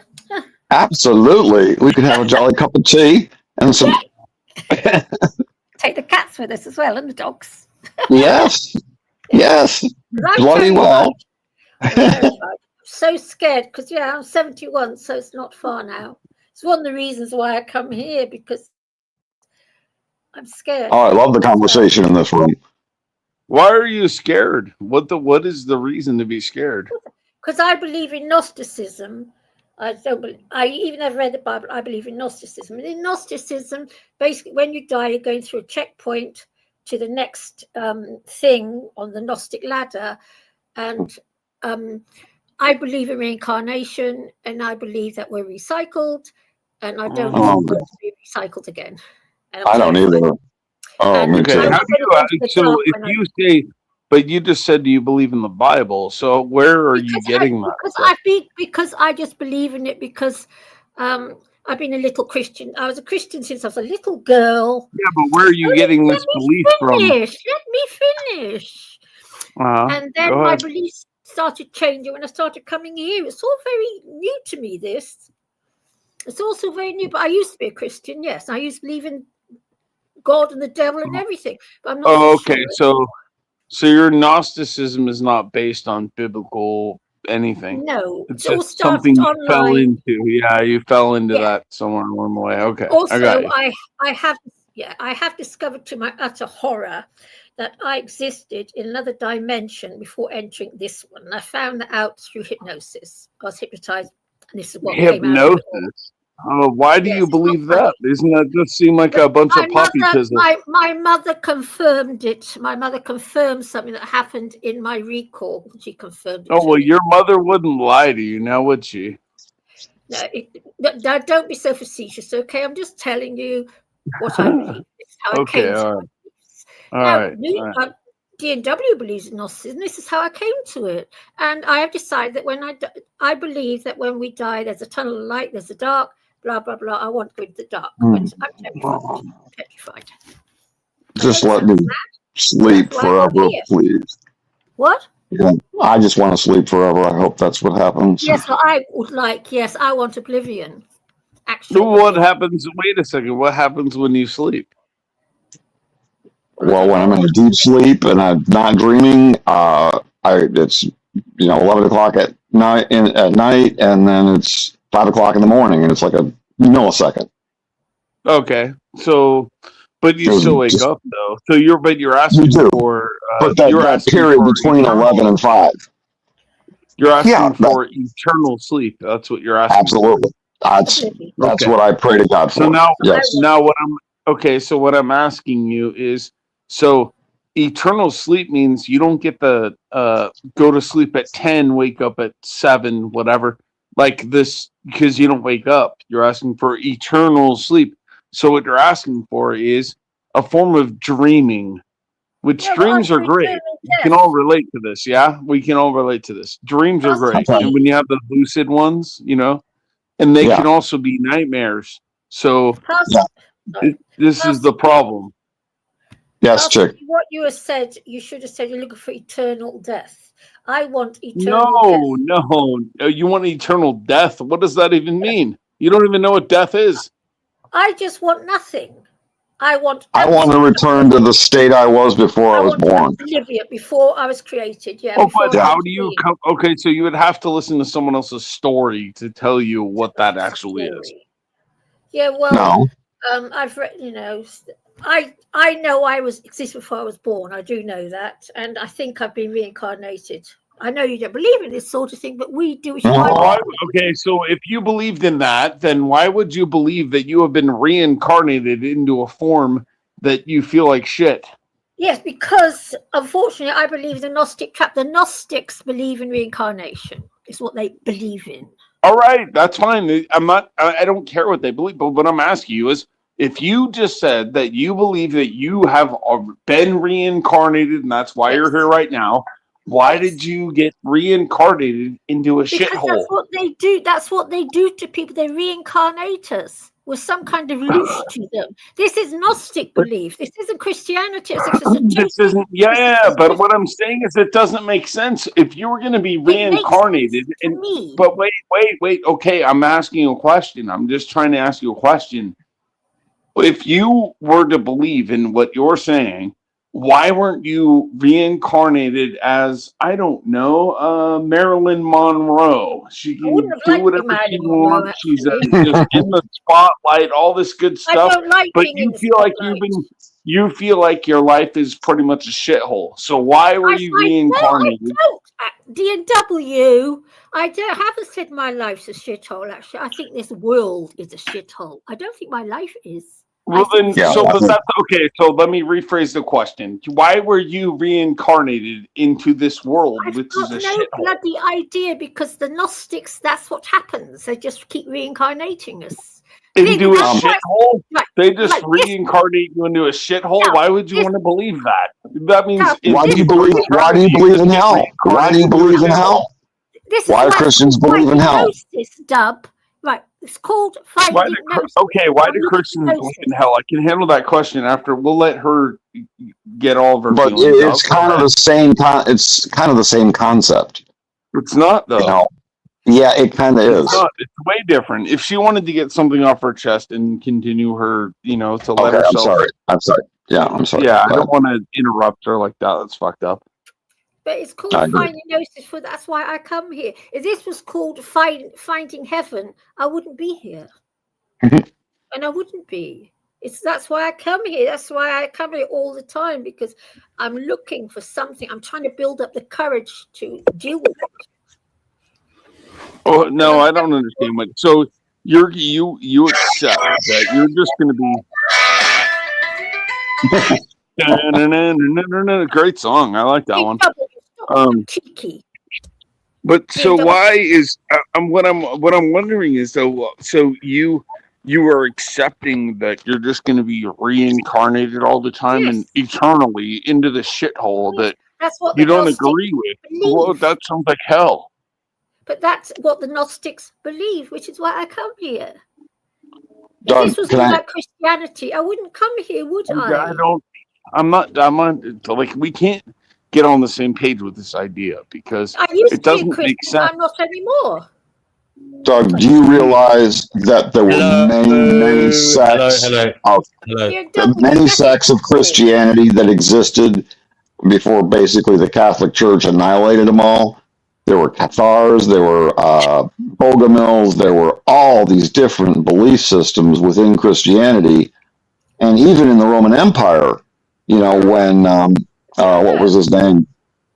Absolutely. We could have a jolly cup of tea and some. Take the cats with us as well, and the dogs. Yes. Yes. Bloody well. I'm so scared because, I'm 71, so it's not far now. It's one of the reasons why I come here, because I'm scared. Oh, I love the conversation in this room. Why are you scared? What is the reason to be scared? Because I believe in Gnosticism. I even have read the Bible. I believe in Gnosticism. And in Gnosticism, basically, when you die, you're going through a checkpoint to the next thing on the Gnostic ladder. And I believe in reincarnation, and I believe that we're recycled, and I don't want to be recycled again. I don't either. Oh, me too. How do you, so if you say, but you just said you believe in the Bible, so where are you getting that? Because I just believe in it, because I've been a little Christian. I was a Christian since I was a little girl. Yeah, but where are you getting this belief from? Let me finish. And then my beliefs started changing when I started coming here. It's all very new to me, this. It's also very new, but I used to be a Christian, yes. I used to believe in God and the devil and everything. But I'm not okay, so your Gnosticism is not based on biblical anything. No, it's all just something you online. fell into. Yeah, you fell into that somewhere along the way. Okay. Also, I have discovered to my utter horror that I existed in another dimension before entering this one. And I found that out through hypnosis. I was hypnotized, and this is what came out of it all. Oh, why do you believe that? Doesn't that just seem like a bunch of puppyism? My mother confirmed it. My mother confirmed something that happened in my recall. She confirmed it. Oh, well, your mother wouldn't lie to you, now would she? No, don't be so facetious, okay? I'm just telling you what I believe. It's how I came to it. Now, D&W believes in Gnosticism. This is how I came to it. And I have decided that when I believe that when we die, there's a tunnel of light, there's a dark, blah, blah, blah. I want to go into the dark. But I'm petrified. Just let me sleep forever, please. What? Yeah. I just want to sleep forever. I hope that's what happens. Yes, I would like. Yes, I want oblivion. So what happens? Wait a second. What happens when you sleep? Well, when I'm in a deep sleep and I'm not dreaming, it's 11 o'clock at night, and then it's 5 o'clock in the morning, and it's like a millisecond. Okay, so, but you still wake up though. So you're asking for. But that period between 11 and 5. You're asking for eternal sleep. That's what you're asking. Absolutely. That's Okay. what I pray to God for. So yes. What I'm asking you is, so eternal sleep means you don't get the go to sleep at 10, wake up at 7, whatever, like this, because you don't wake up. You're asking for eternal sleep. So what you're asking for is a form of dreaming, which dreams are great. We can all relate to this. Yeah, we can all relate to this. Dreams are great. And when you have the lucid ones, and they can also be nightmares. So this is the problem. Yes, Chick. What you have said, you should have said you're looking for eternal death. I want eternal death. No. You want eternal death? What does that even mean? You don't even know what death is. I just want nothing. I want to return to the state I was before I was born. Before I was created. Yeah. Oh, but how do you come? Okay, so you would have to listen to someone else's story to tell you what that actually is. Yeah, well, I've read. I know I existed before I was born. I do know that, and I think I've been reincarnated. I know you don't believe in this sort of thing, but we do. Okay, so if you believed in that, then why would you believe that you have been reincarnated into a form that you feel like shit? Yes, because unfortunately, I believe the Gnostic trap. The Gnostics believe in reincarnation. Is what they believe in. All right, that's fine. I don't care what they believe, but what I'm asking you is, if you just said that you believe that you have been reincarnated and that's why you're here right now, why did you get reincarnated into a shithole? That's what they do. That's what they do to people. They reincarnate us with some kind of leash to them. This is Gnostic belief. This isn't Christianity. This isn't. Yeah, but what I'm saying is it doesn't make sense. If you were going to be reincarnated, but wait. Okay, I'm asking you a question. I'm just trying to ask you a question. If you were to believe in what you're saying, why weren't you reincarnated as, I don't know, Marilyn Monroe? She can do whatever she wants. She's just in the spotlight, all this good stuff. I don't like but being you in the feel like spotlight. you feel like your life is pretty much a shithole. So why were you reincarnated? No, I don't. DW, I haven't said my life's a shithole, actually. I think this world is a shithole. I don't think my life is. Well, then, but that's okay. So let me rephrase the question. Why were you reincarnated into this world, which is a shithole? No bloody idea, because the Gnostics, that's what happens. They just keep reincarnating us. Into a shithole? They just reincarnate you into a shithole? Why would you want to believe that? That means... Why do you believe in hell? Why do you believe in hell? Why do Christians believe in hell? Gnosis, Dub. Right, it's called finding Gnosis. Okay, why do Christians believe in hell? I can handle that question after. We'll let her get all of her feelings. It's kind of the same. It's kind of the same concept. It's not though. Yeah, it kind of is. It's way different. If she wanted to get something off her chest and continue her, to let herself. I'm sorry. Yeah, I'm sorry. Yeah, I don't want to interrupt her like that. That's fucked up. But it's called finding Gnosis. That's why I come here. If this was called finding heaven, I wouldn't be here, and I wouldn't be. That's why I come here. That's why I come here all the time, because I'm looking for something. I'm trying to build up the courage to deal with it. Oh no, I don't understand what. So you accept that you're just going to be. Great song. I like that one. But so why is what I'm wondering is so you are accepting that you're just going to be reincarnated all the time and eternally into the shithole that you don't agree with. Well, that sounds like hell. But that's what the Gnostics believe, which is why I come here. If this was about Christianity, I wouldn't come here, would I? I'm not like, we can't get on the same page with this idea because I used it to be a doesn't Christian, make sense. I'm not anymore. Doug, do you realize that there were many sects of many sects of Christianity that existed before basically the Catholic Church annihilated them all? There were Cathars, there were Bogomils, there were all these different belief systems within Christianity, and even in the Roman Empire. You know, when what was his name?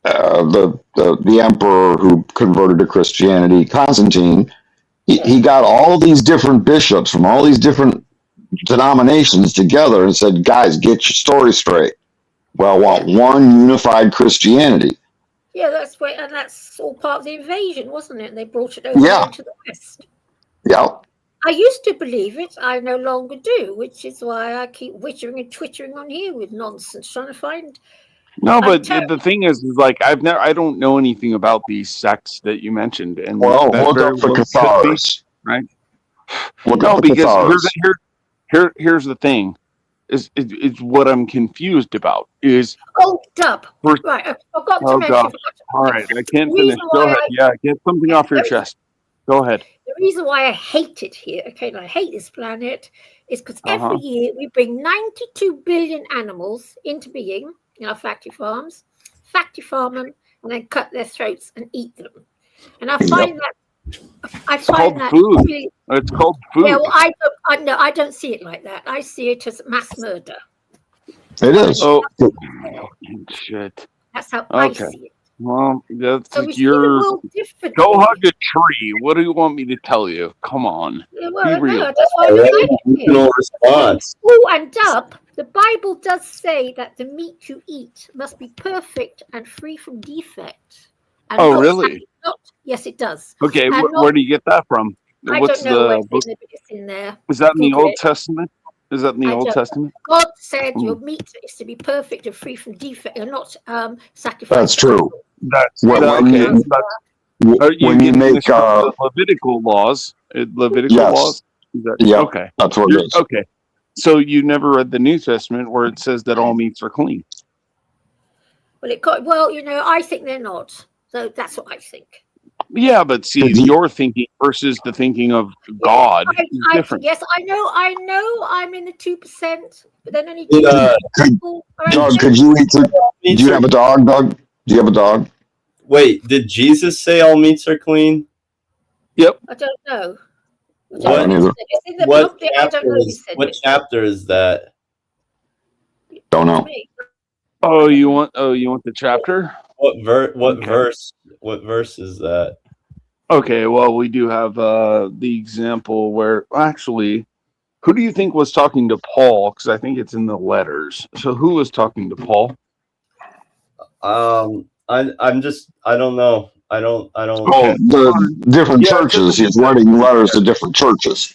The emperor who converted to Christianity, Constantine. He got all these different bishops from all these different denominations together and said, "Guys, get your story straight. Well, I want one unified Christianity." Yeah, that's all part of the invasion, wasn't it? They brought it over into the West. Yeah. I used to believe it. I no longer do, which is why I keep wittering and twittering on here with nonsense, trying to find. No, but the thing is like I don't know anything about these sects that you mentioned, and well, that look very up the well Cathars, right? Look no, up the because Cathars. here's the thing. Is what I'm confused about is Dub. Right, I forgot to mention. Gosh. All right, I can't finish. Go ahead. Get something off your chest. Go ahead. The reason why I hate it here, and I hate this planet, is because every year we bring 92 billion animals into being in our factory farms, factory farm them, and then cut their throats and eat them. And I find that it's called food. Really, it's called food. Yeah, well, I don't see it like that. I see it as mass murder. It is. Oh, shit. That's how I see it. Well, that's so go hug a tree. What do you want me to tell you? Come on. Yeah, well, be real. No, that's why response. Oh, and Dub, the Bible does say that the meat you eat must be perfect and free from defect. And really? Yes, it does. Okay, where do you get that from? What's the book? It's in there. Is that in the Old Testament? Is that in the Old Testament? God said your meat is to be perfect and free from defect and not sacrificed. That's true. That's okay. When you make Levitical laws, laws. Okay, that's what it is. Okay, so you never read the New Testament where it says that all meats are clean. Well, I think they're not. So that's what I think. Yeah, but see, your thinking versus the thinking of God is different. Yes, I know. I'm in the 2%, but then only Doug, could you eat? Do you have a dog, Doug? Do you have a dog? Wait, did Jesus say all meats are clean? Yep. I don't know. What chapter is that? Don't know. Oh, you want the chapter? What verse? What verse is that? Okay, well, we do have the example where actually, who do you think was talking to Paul? Because I think it's in the letters. So who was talking to Paul? I don't know. I don't. Oh, the different churches. He's writing letters to different churches.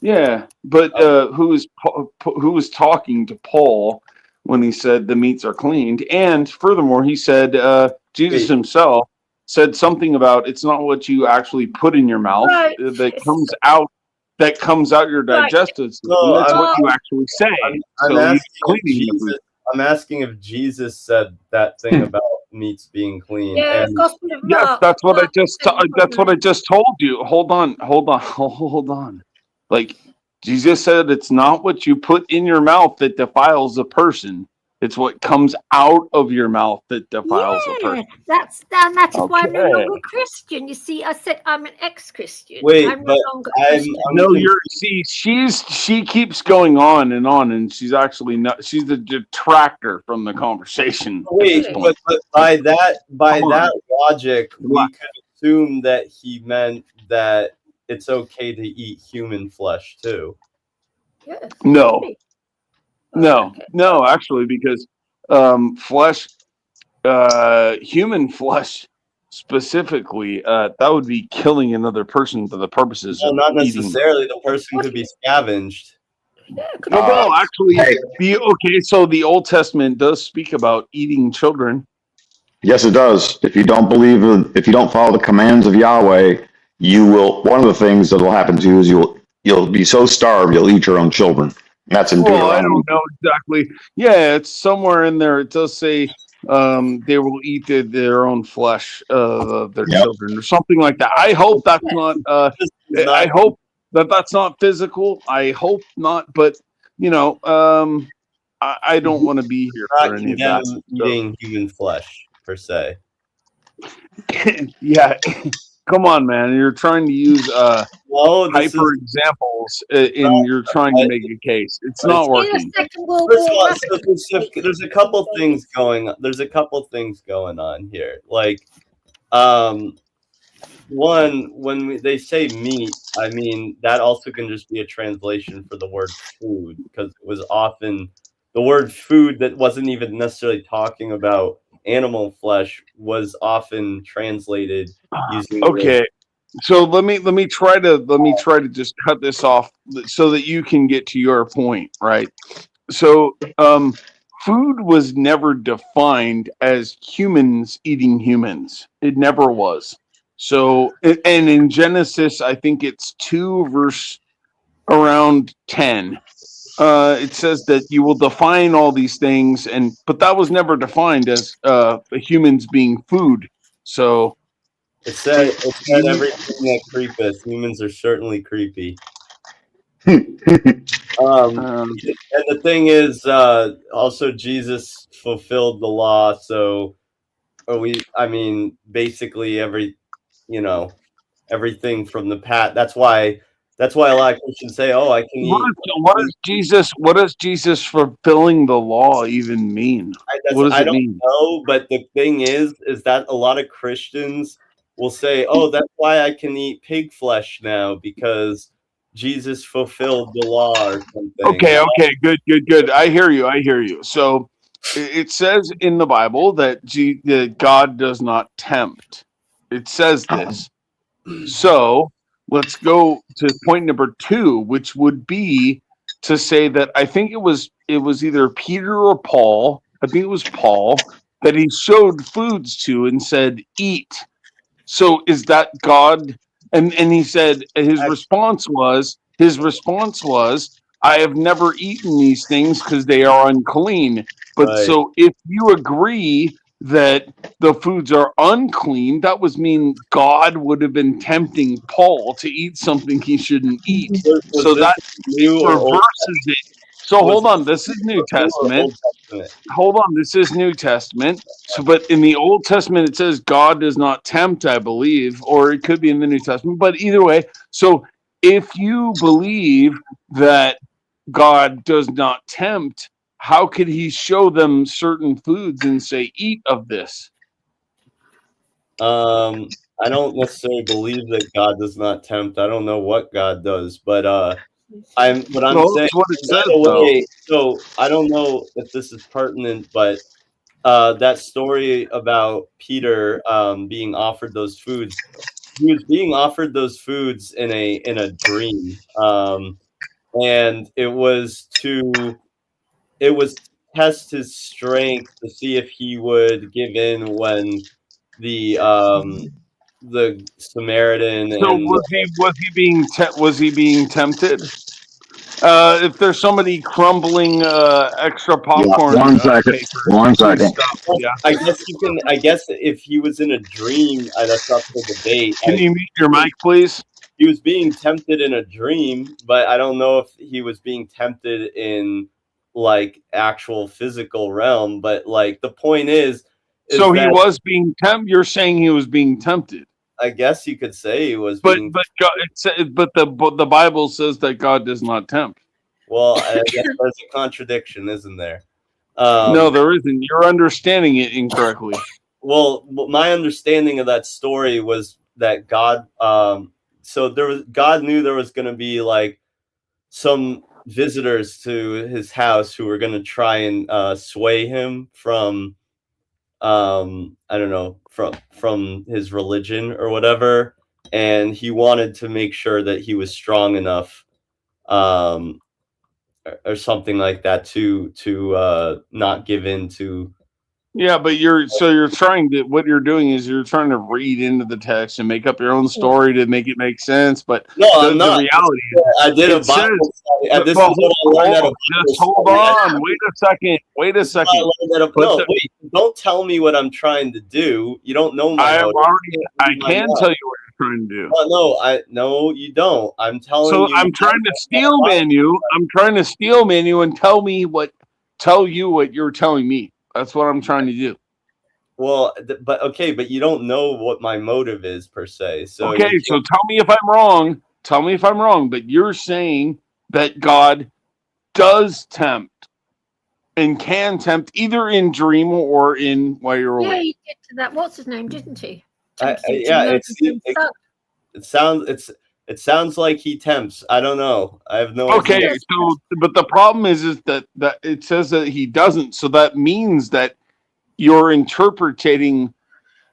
Yeah, but who was talking to Paul when he said the meats are cleaned? And furthermore, he said Jesus himself said something about it's not what you actually put in your mouth that comes out your digestive system. No, that's what you actually say. I'm asking if Jesus said that thing about meats being clean. Yeah, yes, that's what I just told you. Hold on. Like Jesus said, it's not what you put in your mouth that defiles a person. It's what comes out of your mouth that defiles a person. That is why I'm no longer Christian. You see, I said I'm an ex-Christian. Wait, I'm no longer Christian. She keeps going on, and she's actually not. She's the detractor from the conversation. Wait, but by that logic, we could assume that he meant that it's okay to eat human flesh too. Yes. No, actually, because flesh, human flesh specifically, that would be killing another person for the purposes of not necessarily. The person could be scavenged. No, actually, so the Old Testament does speak about eating children. Yes, it does. If you don't follow the commands of Yahweh, you will. One of the things that will happen to you is you'll be so starved you'll eat your own children. That's in Deuteronomy. I don't know exactly. Yeah, it's somewhere in there. It does say they will eat their own flesh, their children, or something like that. I hope that's not. I hope that's not physical. I hope not. But I don't want to be here for any of that. Eating human flesh per se. Yeah, come on, man. You're trying to use hyper examples, and you're trying to make a case. It's not working. First of all, there's a couple things going on. There's a couple things going on here. Like, one, when they say meat, I mean that also can just be a translation for the word food, because it was often the word food that wasn't even necessarily talking about animal flesh was often translated using. Okay, so let me try to just cut this off so that you can get to your point, right? So, food was never defined as humans eating humans. It never was. So, and in Genesis, I think it's 2 verse around 10. It says that you will define all these things, but that was never defined as humans being food. So it said everything that creepeth. Humans are certainly creepy. And the thing is, also Jesus fulfilled the law. So, basically everything from the past. That's why a lot of Christians say, "Oh, I can eat." What does Jesus fulfilling the law even mean? What does it mean? Know, but the thing is that a lot of Christians will say, "Oh, that's why I can eat pig flesh now, because Jesus fulfilled the law," or something. Okay, good. I hear you. So it says in the Bible that God does not tempt. It says this. So let's go to point number 2, which would be to say that I think it was either Peter or Paul. I think it was Paul that he showed foods to and said, "Eat." So is that God? And he said his response was, "I have never eaten these things because they are unclean." But Right. So if you agree that the foods are unclean, that would mean God would have been tempting Paul to eat something he shouldn't eat. So that reverses it. So hold on, this is New Testament. Hold on, this is New Testament. So, but in the Old Testament, it says God does not tempt, I believe, or it could be in the New Testament. But either way, so if you believe that God does not tempt, how could he show them certain foods and say, "Eat of this"? I don't necessarily believe that God does not tempt. I don't know what God does, but I'm saying. That's what it says, So I don't know if this is pertinent, but that story about Peter being offered those foods. He was being offered those foods in a dream, and it was to test his strength to see if he would give in when the Samaritan. So and was he being tempted? If there's somebody crumbling extra popcorn, One second. I guess if he was in a dream, that's up for debate. Can you mute your mic, please? He was being tempted in a dream, but I don't know if he was being tempted in like actual physical realm. But like the point is so he was being tempted. You're saying he was being tempted. I guess you could say he was. But the Bible says that God does not tempt. Well, I guess there's a contradiction, isn't there? No, there isn't. You're understanding it incorrectly. Well, my understanding of that story was that God. God knew there was going to be like some visitors to his house who were going to try and sway him from, I don't know, from his religion or whatever, and he wanted to make sure that he was strong enough, or something like that to not give in to. Yeah, but what you're doing is you're trying to read into the text and make up your own story to make it make sense. But no, I'm not. The reality is, I did a Bible study. This is what I learned at a Bible Just hold on. Wait a second. don't tell me what I'm trying to do. You don't know my motive. I can tell you what you're trying to do. No, you don't. I'm telling So you. I'm trying to steel man you. I'm trying to steel man you and tell you what you're telling me. That's what I'm trying to do. Well, but you don't know what my motive is per se. So okay, so tell me if I'm wrong. Tell me if I'm wrong. But you're saying that God does tempt and can tempt either in dream or in while you're awake. Yeah, he did to that. What's his name? Didn't he? It sounds like he tempts. I don't know. I have no idea. idea. Okay, so but the problem is that it says that he doesn't. So that means that you're interpreting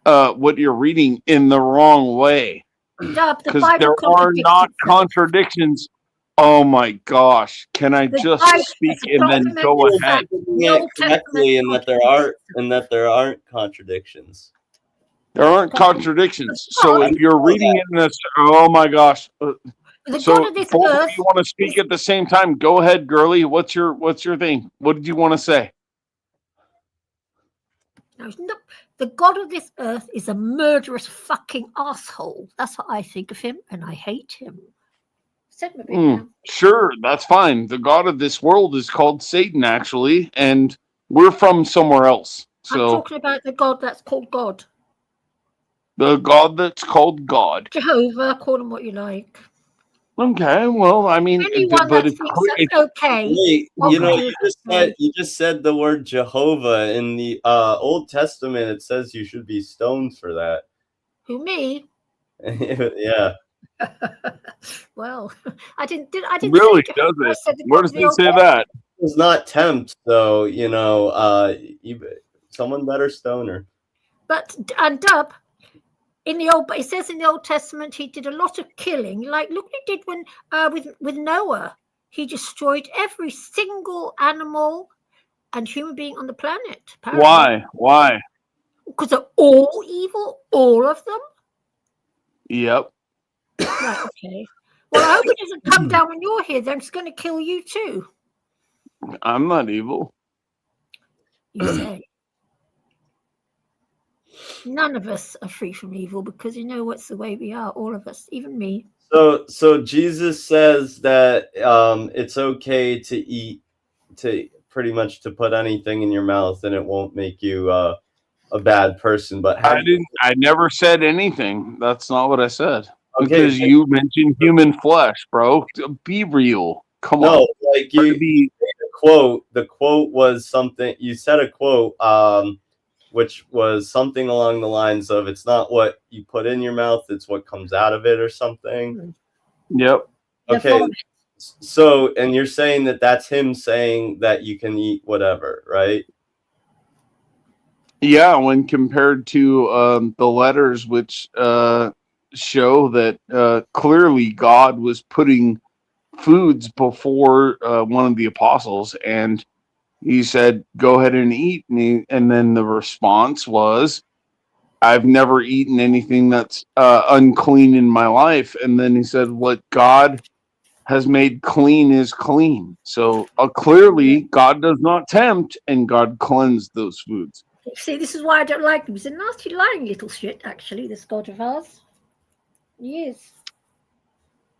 what you're reading in the wrong way. Because there are not contradictions. Oh my gosh! Can I just speak and then go ahead? Correctly, and that there aren't contradictions. There aren't contradictions. So if you're reading it in this, oh my gosh! So both of you want to speak at the same time? Go ahead, girly. What's your thing? What did you want to say? The God of this earth is a murderous fucking asshole. That's what I think of him, and I hate him. Sure, that's fine. The God of this world is called Satan, actually, and we're from somewhere else. So I'm talking about the God that's called God. The God that's called God. Jehovah, call him what you like. Okay, well, I mean, anyone but that thinks that's okay. You just said the word Jehovah in the Old Testament. It says you should be stoned for that. Who, me? Yeah. Well, I didn't. Really, does it? Where does it say that? It's not tempt, so someone better stone her. But Dub. It says in the Old Testament he did a lot of killing. Like, look what he did when with Noah. He destroyed every single animal and human being on the planet. Apparently. Why? Because they're all evil, all of them. Yep. Right. Okay. Well, I hope it doesn't come down when you're here. Then it's going to kill you too. I'm not evil. You say. None of us are free from evil because you know what's the way we are, all of us, even me. So Jesus says that it's okay to eat, to pretty much to put anything in your mouth and it won't make you a bad person. But I never said anything. That's not what I said. Okay, because you mentioned human flesh, bro. Be real. Come on. Like the quote was something. You said a quote. Which was something along the lines of, it's not what you put in your mouth, it's what comes out of it or something. Yep. Okay. So, and you're saying that that's him saying that you can eat whatever, right? Yeah, when compared to the letters, which show that clearly God was putting foods before one of the apostles, and he said, go ahead and eat. And then the response was, I've never eaten anything that's unclean in my life. And then he said, what God has made clean is clean. So clearly, God does not tempt, and God cleansed those foods. See, this is why I don't like him. He's a nasty, lying little shit, actually, this God of ours. He is.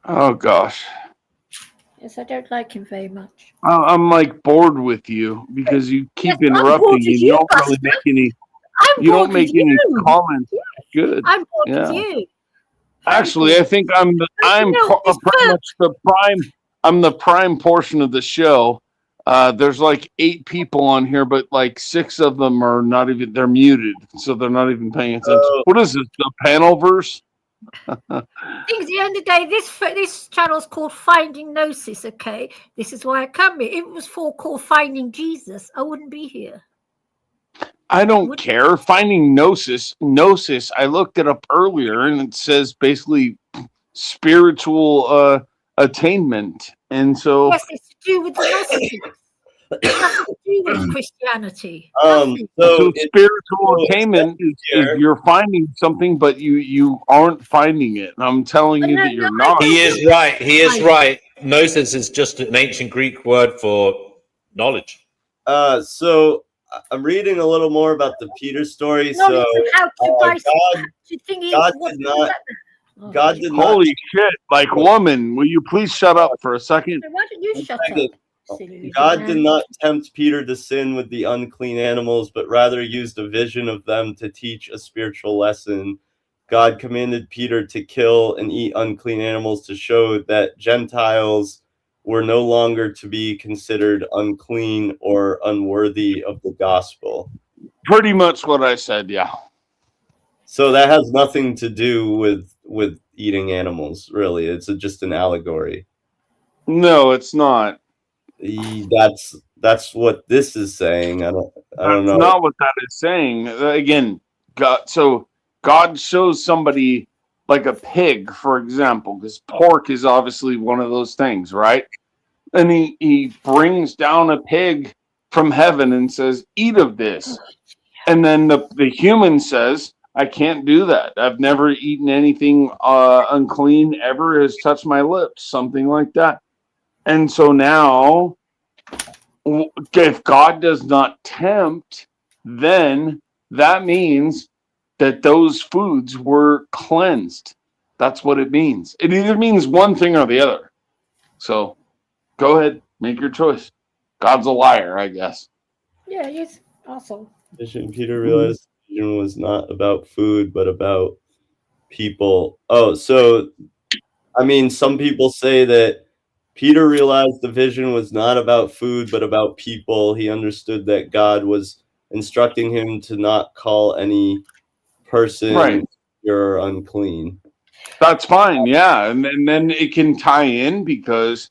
Oh, gosh. Yes, I don't like him very much. I'm like bored with you because you keep interrupting. You don't really make any. You don't make any comments. Good. I'm bored with you. Actually, I think I'm pretty much the prime. I'm the prime portion of the show. There's like 8 people on here, but like 6 of them are not even. They're muted, so they're not even paying attention. What is this? The panel verse? At the end of the day, this channel is called Finding Gnosis. Okay, this is why I come here. If it was called Finding Jesus, I wouldn't be here. I don't care. Finding Gnosis. I looked it up earlier, and it says basically spiritual attainment, and so yes, it's to do with the Gnosis. It's nothing to do with Christianity. So spiritual attainment is you're finding something, but you aren't finding it. And I'm telling you that you're not. He is right. He is right. Gnosis is just an ancient Greek word for knowledge. So I'm reading a little more about the Peter story. No, So listen, how to buy God, the thing is, God what did not. Oh, God did not. Holy shit! Like, woman, will you please shut up for a second? Why don't you shut Second. up? Silly little God man. did not tempt Peter to sin with the unclean animals, but rather used a vision of them to teach a spiritual lesson. God commanded Peter to kill and eat unclean animals to show that Gentiles were no longer to be considered unclean or unworthy of the gospel. Pretty much what I said, yeah. So that has nothing to do with eating animals, really. It's just an allegory. No, it's not. That's what this is saying. I don't That's know. not what that is saying. Again, God shows somebody like a pig, for example, because pork is obviously one of those things, right? And he brings down a pig from heaven and says, "Eat of this." And then the human says, "I can't do that. I've never eaten anything unclean ever has touched my lips," something like that. And so now, if God does not tempt, then that means that those foods were cleansed. That's what it means. It either means one thing or the other. So go ahead, make your choice. God's a liar, I guess. Yeah, he's awesome. Peter realized the vision was not about food, but about people. Oh, so I mean, some people say that Peter realized the vision was not about food, but about people. He understood that God was instructing him to not call any person Right. pure or unclean. That's fine, yeah. And then it can tie in because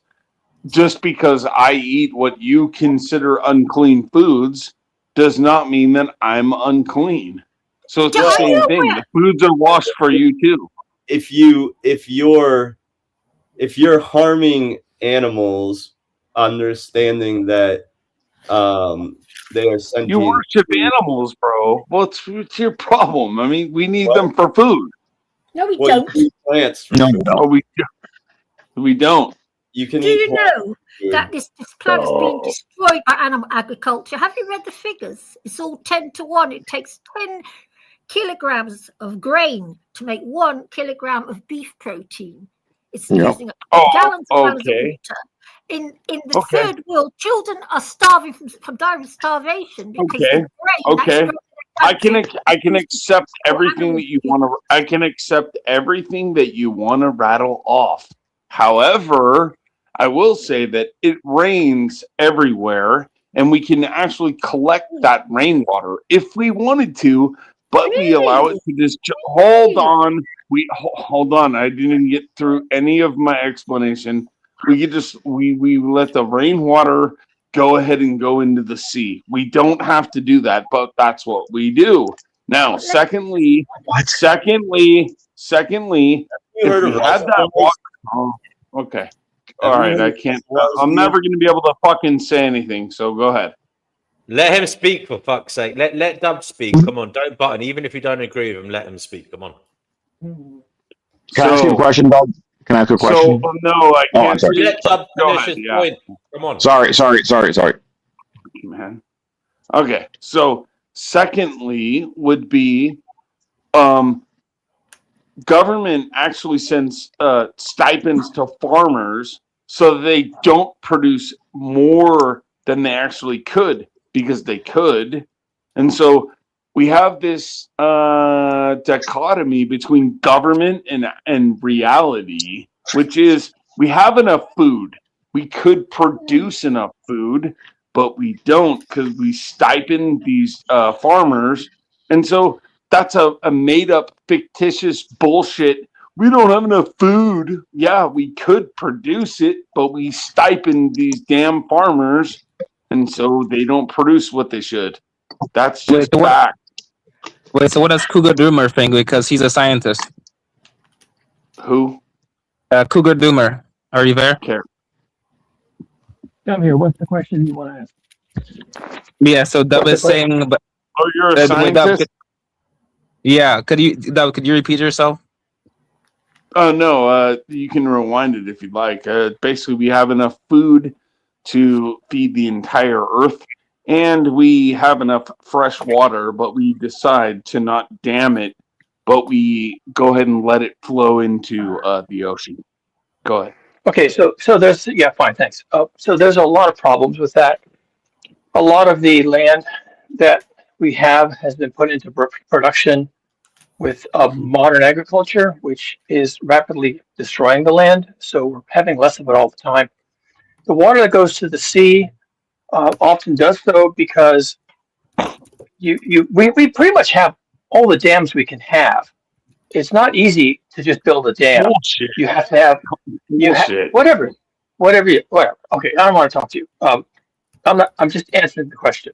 just because I eat what you consider unclean foods does not mean that I'm unclean. So it's the same thing. The foods are washed for you too. If you're harming animals, understanding that they are sentient. You worship animals, bro. What's your problem? I mean, we need them for food. No, we don't. Plants. No, we don't. You can Do eat you know that this planet is being No. destroyed by animal agriculture? Have you read the figures? It's all 10-1. It takes 10 kilograms of grain to make 1 kilogram of beef protein. It's using gallons and gallons of water. In the third world, children are starving from dying of starvation because the grain that's grown in the I can accept everything that you want to. I can accept everything that you want to rattle off. However, I will say that it rains everywhere, and we can actually collect that rainwater if we wanted to, but we allow it to just hold on. Hold on. I didn't get through any of my explanation. We could just we let the rainwater go ahead and go into the sea. We don't have to do that, but that's what we do. Now, secondly, if we had that water, oh, okay. All right, I can't. I'm never going to be able to fucking say anything. So go ahead. Let him speak, for fuck's sake. Let Dub speak. Come on, don't button. Even if you don't agree with him, let him speak. Come on. Can I ask you a question, Bob? Can I ask you a question? So no, I can't. I'm sorry. Let Dub Go finish ahead, his yeah. point. Come on. Sorry. Man. Okay, so secondly would be government actually sends stipends to farmers so they don't produce more than they actually could because they could. And so we have this dichotomy between government and reality, which is we have enough food. We could produce enough food, but we don't because we stipend these farmers. And so that's a made up fictitious bullshit. We don't have enough food. Yeah, we could produce it, but we stipend these damn farmers, and so they don't produce what they should. That's just fact. Wait, so what does Cougar Doomer think? Because he's a scientist. Who? Cougar Doomer. Are you there? Care. I'm here. What's the question you want to ask? Yeah, so Dub is saying... But, oh, you're a scientist? Could you repeat yourself? Oh, no, you can rewind it if you'd like. Basically, we have enough food to feed the entire Earth, and we have enough fresh water, but we decide to not dam it, but we go ahead and let it flow into the ocean. Go ahead. Okay, so there's fine, thanks. So there's a lot of problems with that. A lot of the land that we have has been put into production with modern agriculture, which is rapidly destroying the land. So we're having less of it all the time. The water that goes to the sea often does so because we pretty much have all the dams we can have. It's not easy to just build a dam. Bullshit. You have to have whatever. Okay, I don't want to talk to you. I'm just answering the question.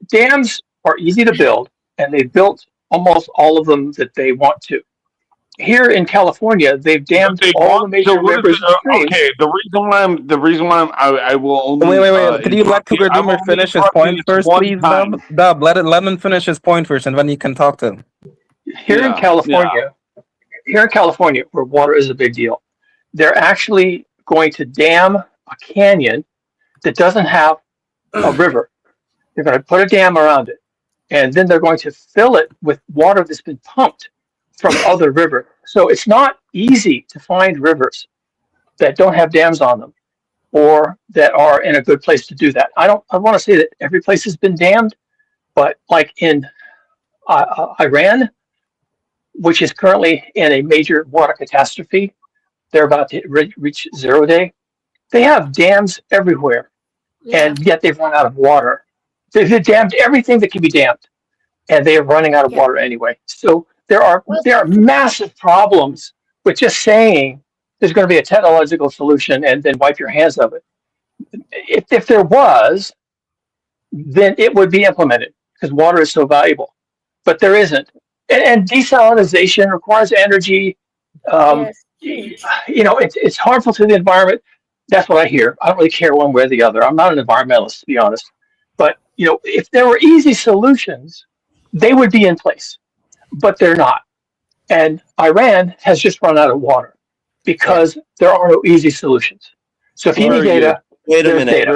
Dams are easy to build, and they built almost all of them that they want to. Here in California, they've dammed all the major rivers and streams. Okay, the reason why I will only Wait. Could you let Cougar Doomer finish his point first, please, Dub? Dub, let him finish his point first, and then you can talk to him. Here in California, where water is a big deal, they're actually going to dam a canyon that doesn't have a river. They're going to put a dam around it, and then they're going to fill it with water that's been pumped from other rivers. So it's not easy to find rivers that don't have dams on them or that are in a good place to do that. I want to say that every place has been dammed, but like in Iran, which is currently in a major water catastrophe, they're about to reach 0 day. They have dams everywhere, and yet they've run out of water. They've dammed everything that can be dammed, and they are running out of water anyway. So there are massive problems with just saying there's going to be a technological solution and then wipe your hands of it. If there was, then it would be implemented because water is so valuable. But there isn't. And desalinization requires energy. It's harmful to the environment. That's what I hear. I don't really care one way or the other. I'm not an environmentalist, to be honest. But if there were easy solutions, they would be in place. But they're not. And Iran has just run out of water because there are no easy solutions. So if you need data, wait a minute.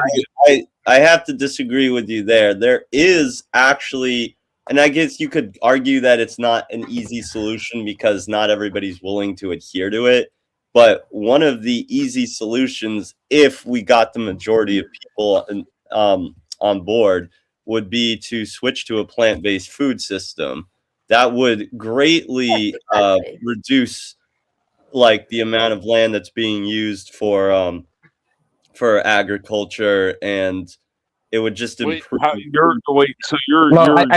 I have to disagree with you there. There is actually, and I guess you could argue that it's not an easy solution because not everybody's willing to adhere to it. But one of the easy solutions, if we got the majority of people on board, would be to switch to a plant-based food system. That would greatly reduce the amount of land that's being used for agriculture, and it would just improve. I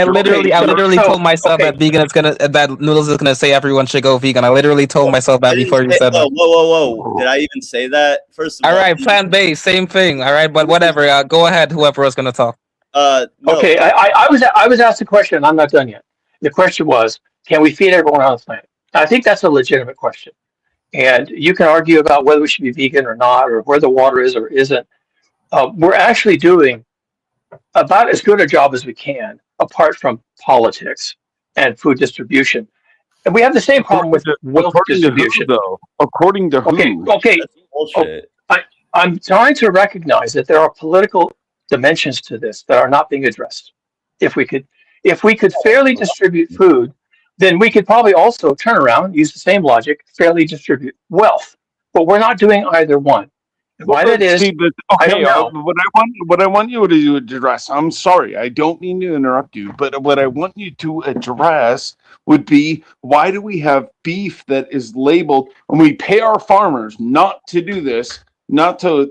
literally told myself that that Noodles is gonna say everyone should go vegan. I literally told myself that before you said that. Whoa! Did I even say that? First of all, right, plant-based, same thing. All right, but whatever. Go ahead. Whoever was gonna talk. No. Okay, I was asked a question. And I'm not done yet. The question was, can we feed everyone on the planet? I think that's a legitimate question. And you can argue about whether we should be vegan or not, or where the water is or isn't. We're actually doing about as good a job as we can, apart from politics and food distribution. And we have the same problem with wealth distribution. According to who? Okay. I'm trying to recognize that there are political dimensions to this that are not being addressed. If we could fairly distribute food, then we could probably also turn around, use the same logic, fairly distribute wealth. But we're not doing either one. Why that is, I don't know. What I want you to address, I'm sorry, I don't mean to interrupt you, but what I want you to address would be, why do we have beef that is labeled, and we pay our farmers not to do this, not to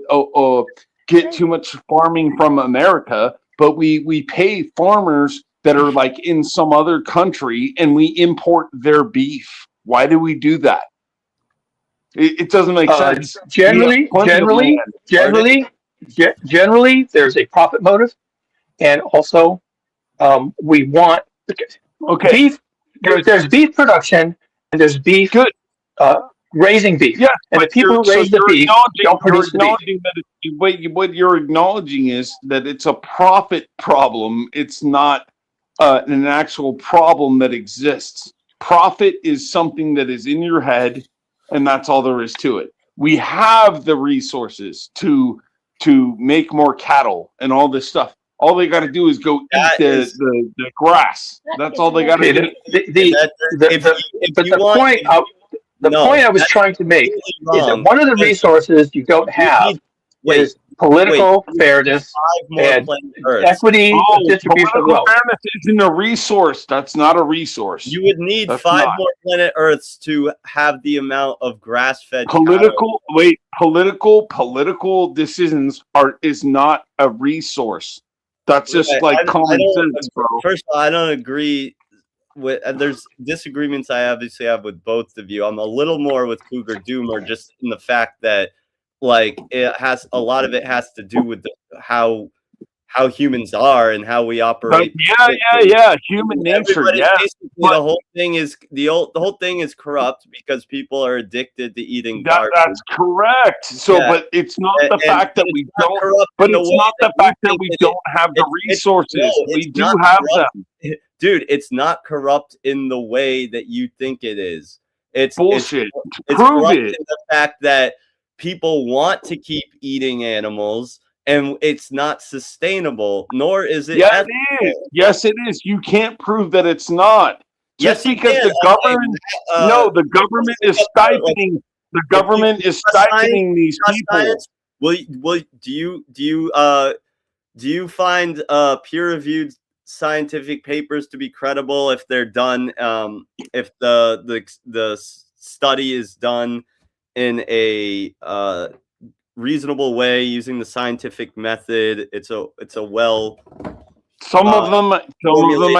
get too much farming from America, but we pay farmers that are like in some other country and we import their beef. Why do we do that? It doesn't make sense. Generally, there's a profit motive, and also we want beef. There's beef production, and there's beef raising beef. Yeah, and the people who raise the beef don't produce the beef. What you're acknowledging is that it's a profit problem. It's not an actual problem that exists. Profit is something that is in your head, and that's all there is to it. We have the resources to to make more cattle and all this stuff. All they got to do is go eat the grass. That's all they got to do. The point I was trying to make is that one of the resources you don't have is political fairness and equity distribution of political wealth. fairness isn't a resource. That's not a resource. You would need That's 5 not. more planet Earths to have the amount of grass-fed Political decisions is not a resource. That's just common sense, bro. First of all, I don't agree with. There's disagreements I obviously have with both of you. I'm a little more with Cougar Doomer, just in the fact that it has a lot of it has to do with how humans are and how we operate. Yeah. Human nature. Yeah. The whole thing is the whole thing is corrupt because people are addicted to eating garbage. That's correct. So, but it's not the fact that we don't. But it's not the fact that we don't have the resources. We do have them, dude. It's not corrupt in the way that you think it is. It's bullshit. It's Prove corrupt it. in the fact that people want to keep eating animals. And it's not sustainable, nor is it. Yeah, it is. Yes, it is. You can't prove that it's not. Just because the government, the government is stifling. The government is stifling these people. Do you find peer-reviewed scientific papers to be credible if they're done? If the study is done in a reasonable way using the scientific method, it's a well. Some of them I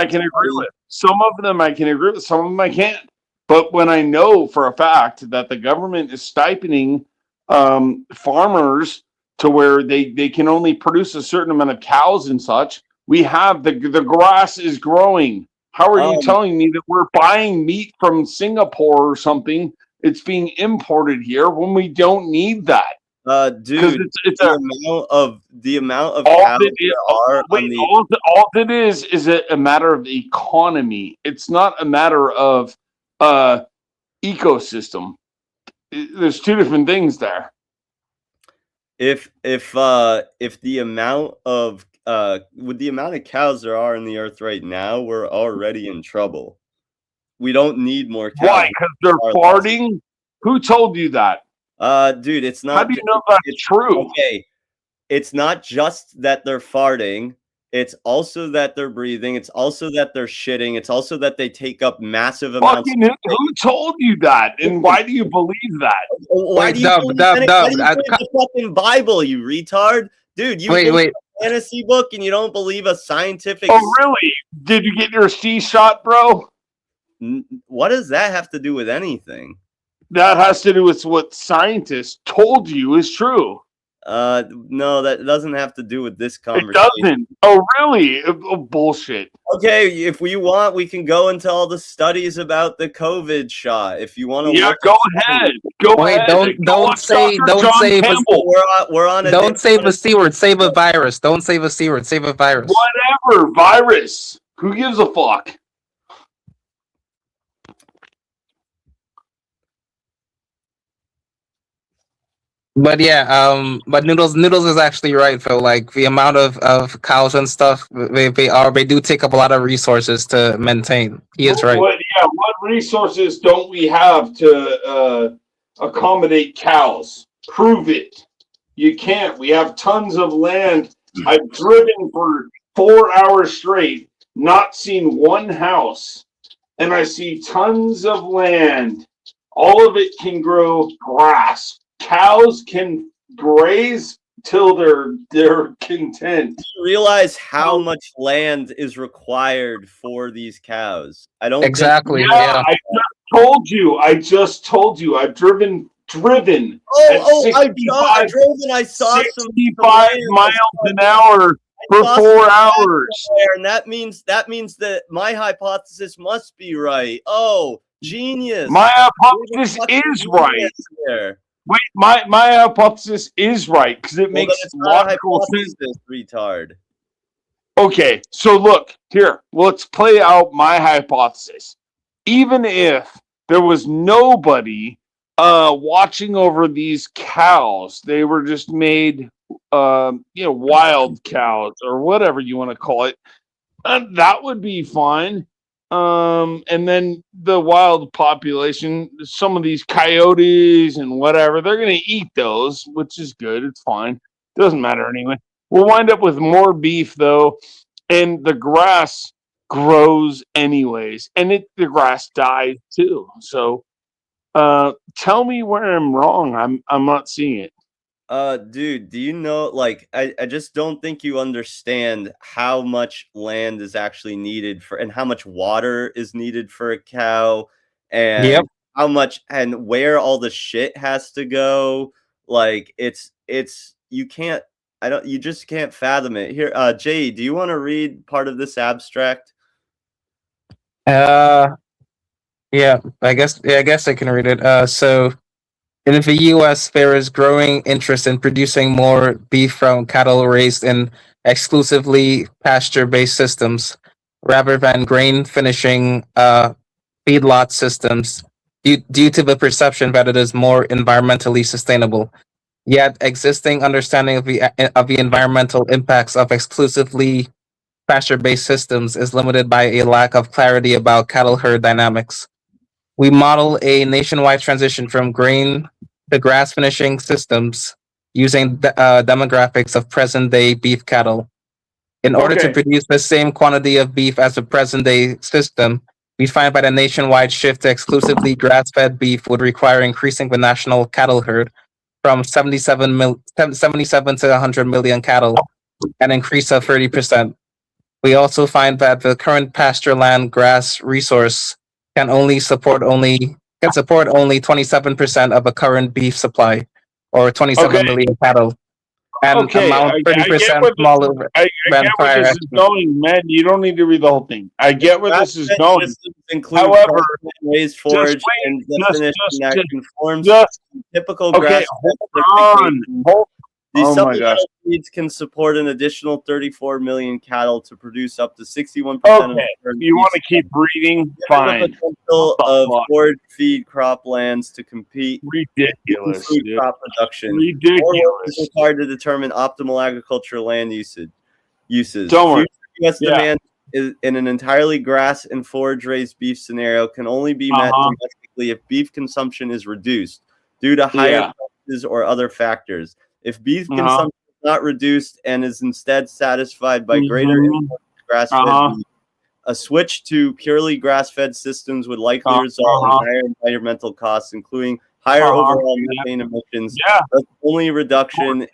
can agree with. Some of them I can agree with. Some of them I can't. But when I know for a fact that the government is stipending farmers to where they can only produce a certain amount of cows and such, we have the grass is growing. How are you telling me that we're buying meat from Singapore or something? It's being imported here when we don't need that. Dude, it's the amount of cows there are. All it is a matter of economy. It's not a matter of ecosystem. There's two different things there. If the amount of with the amount of cows there are in the earth right now, we're already in trouble. We don't need more cows. Why? Because they're farting? Who told you that? Dude, it's not. How do you know that's true? Okay, it's not just that they're farting. It's also that they're breathing. It's also that they're shitting. It's also that they take up massive amounts. Who told you that? And why do you believe that? Why do you believe the fucking Bible, you retard? Dude, you read a fantasy book and you don't believe a scientific. Oh, really? Did you get your C shot, bro? What does that have to do with anything? That has to do with what scientists told you is true. No, that doesn't have to do with this conversation. It doesn't. Oh, really? Oh, bullshit. Okay, if we want, we can go into all the studies about the COVID shot. If you want to, yeah, go ahead. Go ahead. Don't say we're on. Don't say the C word. Save a virus. Don't say the C word. Save a virus. Whatever virus. Who gives a fuck? But yeah, but noodles is actually right, Phil. Like the amount of cows and stuff, they do take up a lot of resources to maintain. He is right. What resources don't we have to accommodate cows? Prove it. You can't. We have tons of land. I've driven for 4 hours straight, not seen one house, and I see tons of land. All of it can grow grass. Cows can graze till they're content. Do you realize how much land is required for these cows? I don't exactly. Yeah, I just told you. I've driven. I drove and I saw 65 miles an hour for 4 hours. And that means that my hypothesis must be right. Oh, genius! My hypothesis is right. There. Wait, my hypothesis is right because it makes logical sense. Retard. Okay, so look here. Let's play out my hypothesis. Even if there was nobody watching over these cows, they were just made wild cows or whatever you want to call it. That would be fine. And then the wild population, some of these coyotes and whatever, they're going to eat those, which is good. It's fine. Doesn't matter anyway. We'll wind up with more beef though, and the grass grows anyways, and the grass dies too. So, tell me where I'm wrong. I'm not seeing it. Dude, do you know, like, I just don't think you understand how much land is actually needed for, and how much water is needed for a cow, and how much, and where all the shit has to go. Like, you can't, you just can't fathom it. Here, Jay, do you want to read part of this abstract? Yeah, I guess I can read it. So in the US, there is growing interest in producing more beef from cattle raised in exclusively pasture-based systems rather than grain finishing feedlot systems due to the perception that it is more environmentally sustainable. Yet existing understanding of the environmental impacts of exclusively pasture-based systems is limited by a lack of clarity about cattle herd dynamics. We model a nationwide transition from grain to grass finishing systems using the demographics of present-day beef cattle. In order to produce the same quantity of beef as the present-day system, we find that a nationwide shift to exclusively grass-fed beef would require increasing the national cattle herd from 77 to 100 million cattle, an increase of 30%. We also find that the current pasture land grass resource can support only 27% of the current beef supply, or 27 million cattle, and amount 30% smaller than prior this is going, man. You don't need to read the whole thing. I get where this is going. However, raised, foraged, and definition that conforms typical grass. These supplemental feeds can support an additional 34 million cattle to produce up to 61% of the you want to keep breeding? Fine. The potential of forage feed croplands to compete ridiculous food crop production. Ridiculous. Is required to determine optimal agricultural land uses. Don't worry. U.S. demand in an entirely grass and forage raised beef scenario can only be met domestically if beef consumption is reduced due to higher prices or other factors. If beef consumption is not reduced and is instead satisfied by greater grass-fed beef, a switch to purely grass-fed systems would likely result in higher environmental costs, including higher overall methane emissions. Only reductions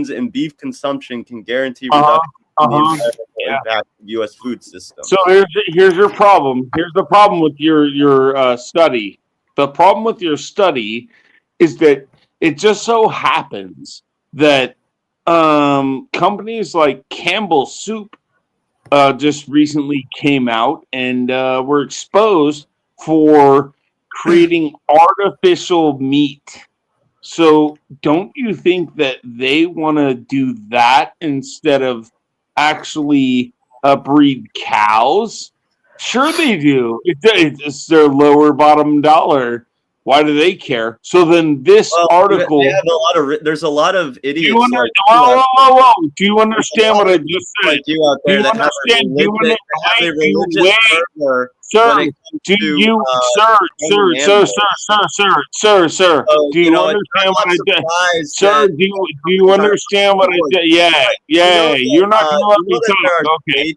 in beef consumption can guarantee reduction in the environmental impact of U.S. food systems. So here's your problem. Here's the problem with your study. The problem with your study is that it just so happens that companies like Campbell's Soup just recently came out and were exposed for creating artificial meat. So don't you think that they want to do that instead of actually breed cows? Sure they do. It's their lower bottom dollar. Why do they care? So then this article... They have there's a lot of idiots. Do you understand what I just said? Like you out there that have a religious fervor when it comes to sir, do you understand what I did? Sir, do you understand what I did? Yeah. You're not going to let me talk. Okay.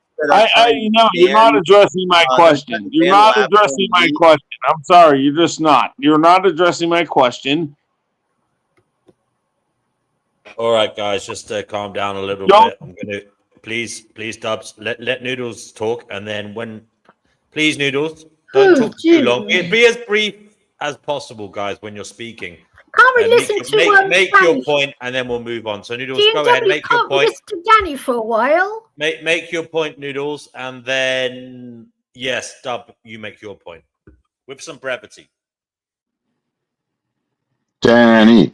You're not addressing my question. You're not addressing my question. I'm sorry, you're just not. You're not addressing my question. All right, guys, just calm down a little bit. I'm going to please, Dubs, let Noodles talk, and then please, Noodles, don't talk too long. Be as brief as possible, guys, when you're speaking. Can't we listen to make your point, and then we'll move on. So, Noodles, go ahead, make your point. Listen to Danny for a while. Make your point, Noodles, and then yes, Dub, you make your point with some brevity. Danny.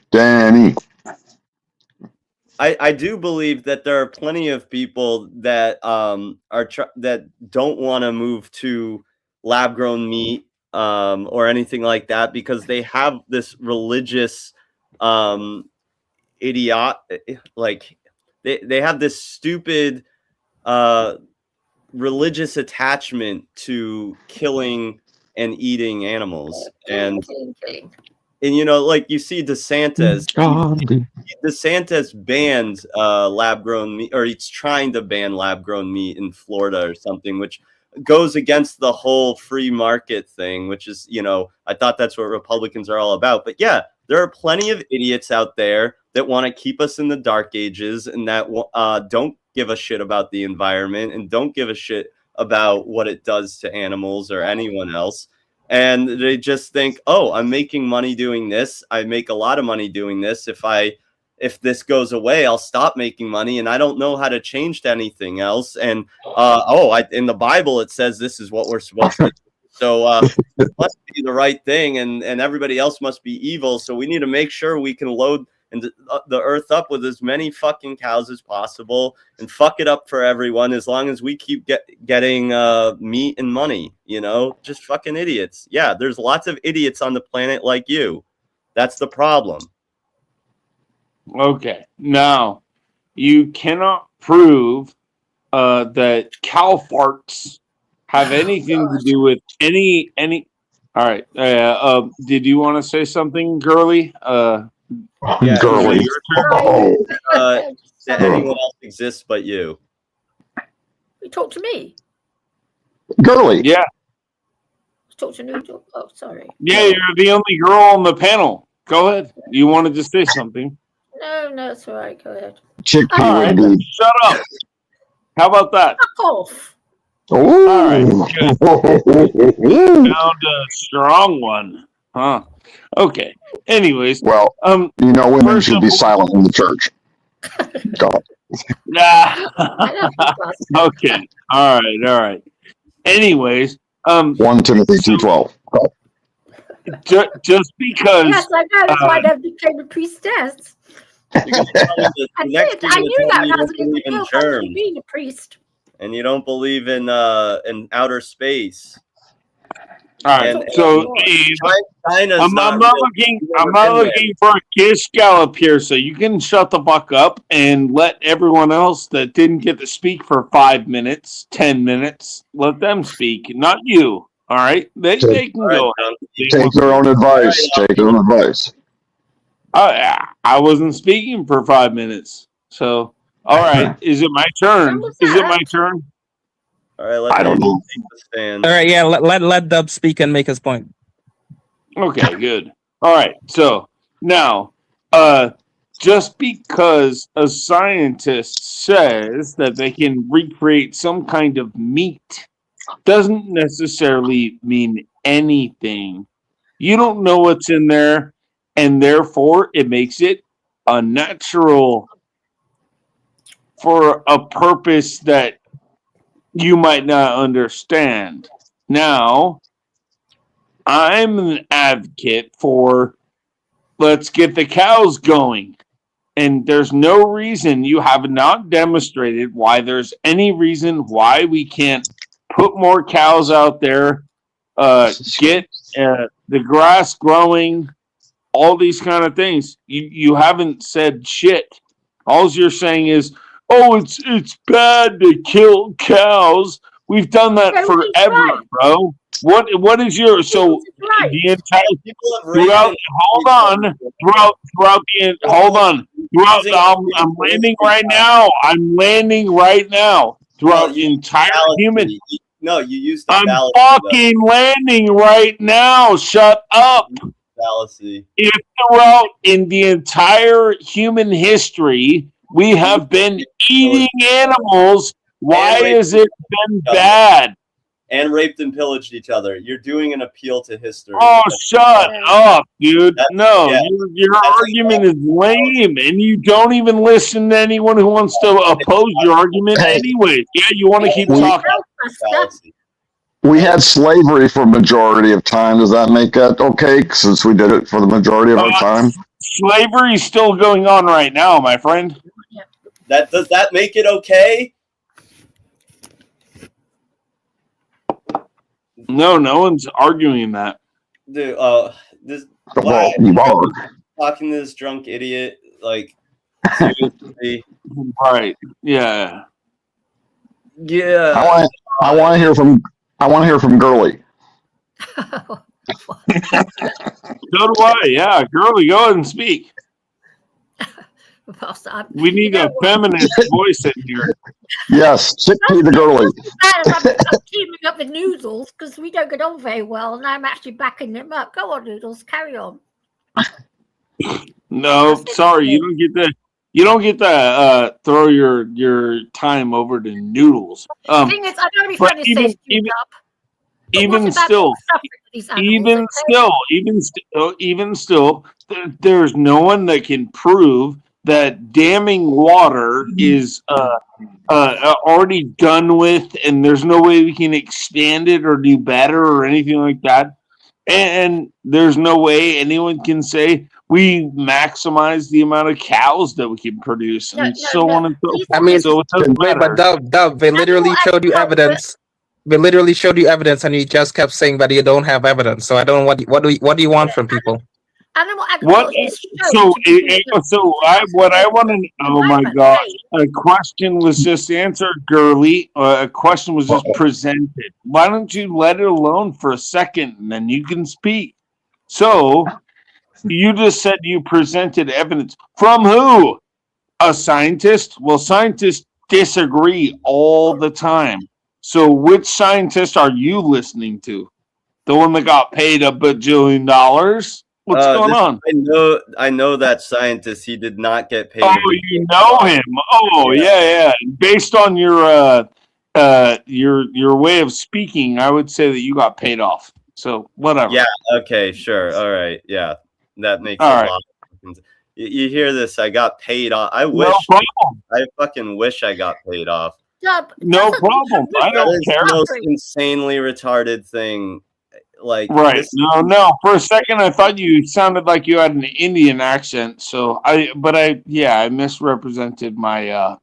I do believe that there are plenty of people that that don't want to move to lab grown meat or anything like that because they have this religious like they have this stupid religious attachment to killing and eating animals. And you know, like you see DeSantis banned lab grown meat, or he's trying to ban lab grown meat in Florida or something, which goes against the whole free market thing, which is, you know, I thought that's what Republicans are all about. But yeah, there are plenty of idiots out there that want to keep us in the dark ages and that don't give a shit about the environment and don't give a shit about what it does to animals or anyone else. And they just think, oh, I'm making money doing this. I make a lot of money doing this. If this goes away, I'll stop making money, and I don't know how to change to anything else. And in the Bible it says this is what we're supposed to do. So it must be the right thing, and everybody else must be evil. So we need to make sure we can load the earth up with as many fucking cows as possible and fuck it up for everyone, as long as we keep getting meat and money, you know. Just fucking idiots. Yeah, there's lots of idiots on the planet like you. That's the problem. Okay, now you cannot prove that cow farts have anything to do with any. All right, did you want to say something, girly? Yeah, Girly. that anyone else exists but you. You talk to me. Girly. Yeah. Talk to Noodle. Oh, sorry. Yeah, you're the only girl on the panel. Go ahead. You wanted to say something. No, it's all right. Go ahead. Chickpea would be. Shut up. How about that? Fuck off. Oh. All right. Good. Found a strong one, huh? Okay. Anyways, well, you know, women should be silent in the church. God. Okay. All right. Anyways, 1 Timothy 2:12. Just because. Yes, I know. That's why I became a priestess. I knew that when I was a little girl, being a priest. And you don't believe in outer space. All right, so I'm not looking for a gish gallop here, so you can shut the fuck up and let everyone else that didn't get to speak for 5 minutes, 10 minutes, let them speak, not you. All right, they can go. Take their own advice. Take their own advice. I wasn't speaking for 5 minutes, so all right. Is it my turn? Is it my turn? All right, I don't know. All right, yeah, let Dub speak and make his point. Okay, good. All right, so now, just because a scientist says that they can recreate some kind of meat doesn't necessarily mean anything. You don't know what's in there, and therefore it makes it unnatural for a purpose that you might not understand. Now, I'm an advocate for let's get the cows going. And there's no reason, you have not demonstrated why there's any reason why we can't put more cows out there, get the grass growing, all these kind of things. You haven't said shit. All you're saying is, oh, it's bad to kill cows. We've done that forever, bro. What is your the entire throughout? Hold on, I'm landing right now. Throughout the entire human. No, you used the I'm fallacy, fucking landing right now. Shut up. Fallacy. If throughout in the entire human history we have been eating animals, why has it been bad? And raped and pillaged each other. You're doing an appeal to history. Oh, shut up, dude. Your argument is lame, and you don't even listen to anyone who wants to oppose your argument anyway. Yeah, you want to keep talking. We had slavery for a majority of time. Does that make that okay, since we did it for the majority of our time? Slavery is still going on right now, my friend. Does that make it okay? No one's arguing that. Dude, talking to this drunk idiot, like, Seriously. Right. Yeah. Yeah. I want to hear from Gurley. So do I. Yeah, Girly, go ahead and speak. We need a feminist voice in here. Yes, chickpea the Gurley. I'm teaming up with Noodles because we don't get on very well, and I'm actually backing them up. Go on, Noodles, carry on. No, sorry, you don't get that. You don't get to throw your time over to Noodles. The thing is, I don't be trying to say even still, there's no one that can prove that damming water is already done with, and there's no way we can expand it or do better or anything like that. And there's no way anyone can say we maximize the amount of cows that we can produce, and so on and so forth. I mean, So it doesn't but matter. Dub, they literally showed you evidence. They literally showed you evidence, and you just kept saying that you don't have evidence. So I don't know what do you want from people? What? What I want to. Oh my God! A question was just answered, Gurley. A question was just presented. Why don't you let it alone for a second, and then you can speak? So you just said you presented evidence from who? A scientist? Well, scientists disagree all the time. So which scientist are you listening to? The one that got paid $1 bajillion? What's going on? I know that scientist. He did not get paid. Oh, you know him. Oh, yeah. Based on your way of speaking, I would say that you got paid off. So whatever. Yeah. Okay. Sure. All right. Yeah. That makes All a right. lot of sense. You hear this? I got paid off. I wish. I fucking wish I got paid off. No problem. I don't care. The most insanely retarded thing. Like right. No. For a second, I thought you sounded like you had an Indian accent. So I misrepresented my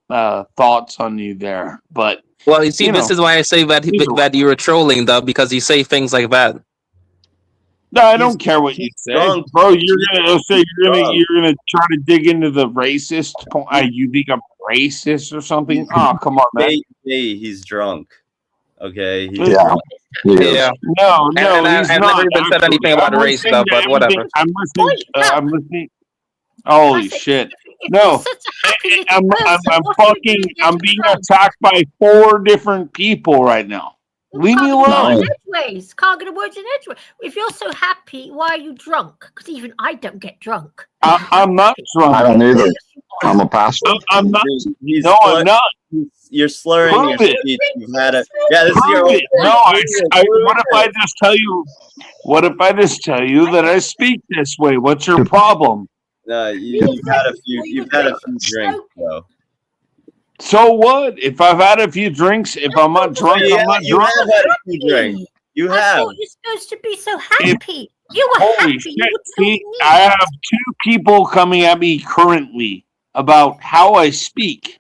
thoughts on you there. But well, you see, this is why I say that you were trolling, though, because you say things like that. No, I don't care what you say, bro. You're gonna try to dig into the racist point. You think I'm racist or something? Oh, come on, man. He's drunk. Okay. He's drunk. Yeah. No, I've never even said anything about race, though. But whatever. I'm listening. Holy shit! No, I'm being attacked by 4 different people right now. Leave me alone. Edgeways. Can't get a word in edgeways. If you're so happy, why are you drunk? Because even I don't get drunk. I'm not drunk. I don't either. I'm a pastor. I'm not. I'm not. You're slurring your speech. You've had a. Yeah, this is your. No, what if I just tell you? What if I just tell you that I speak this way? What's your problem? You've had a few. You've had a few drinks, though. So what? If I've had a few drinks, if I'm not drunk, I'm not you drunk. Have had a few drinks. You have. I thought you're supposed to be so happy. You were Holy happy. shit! I have 2 people coming at me currently about how I speak.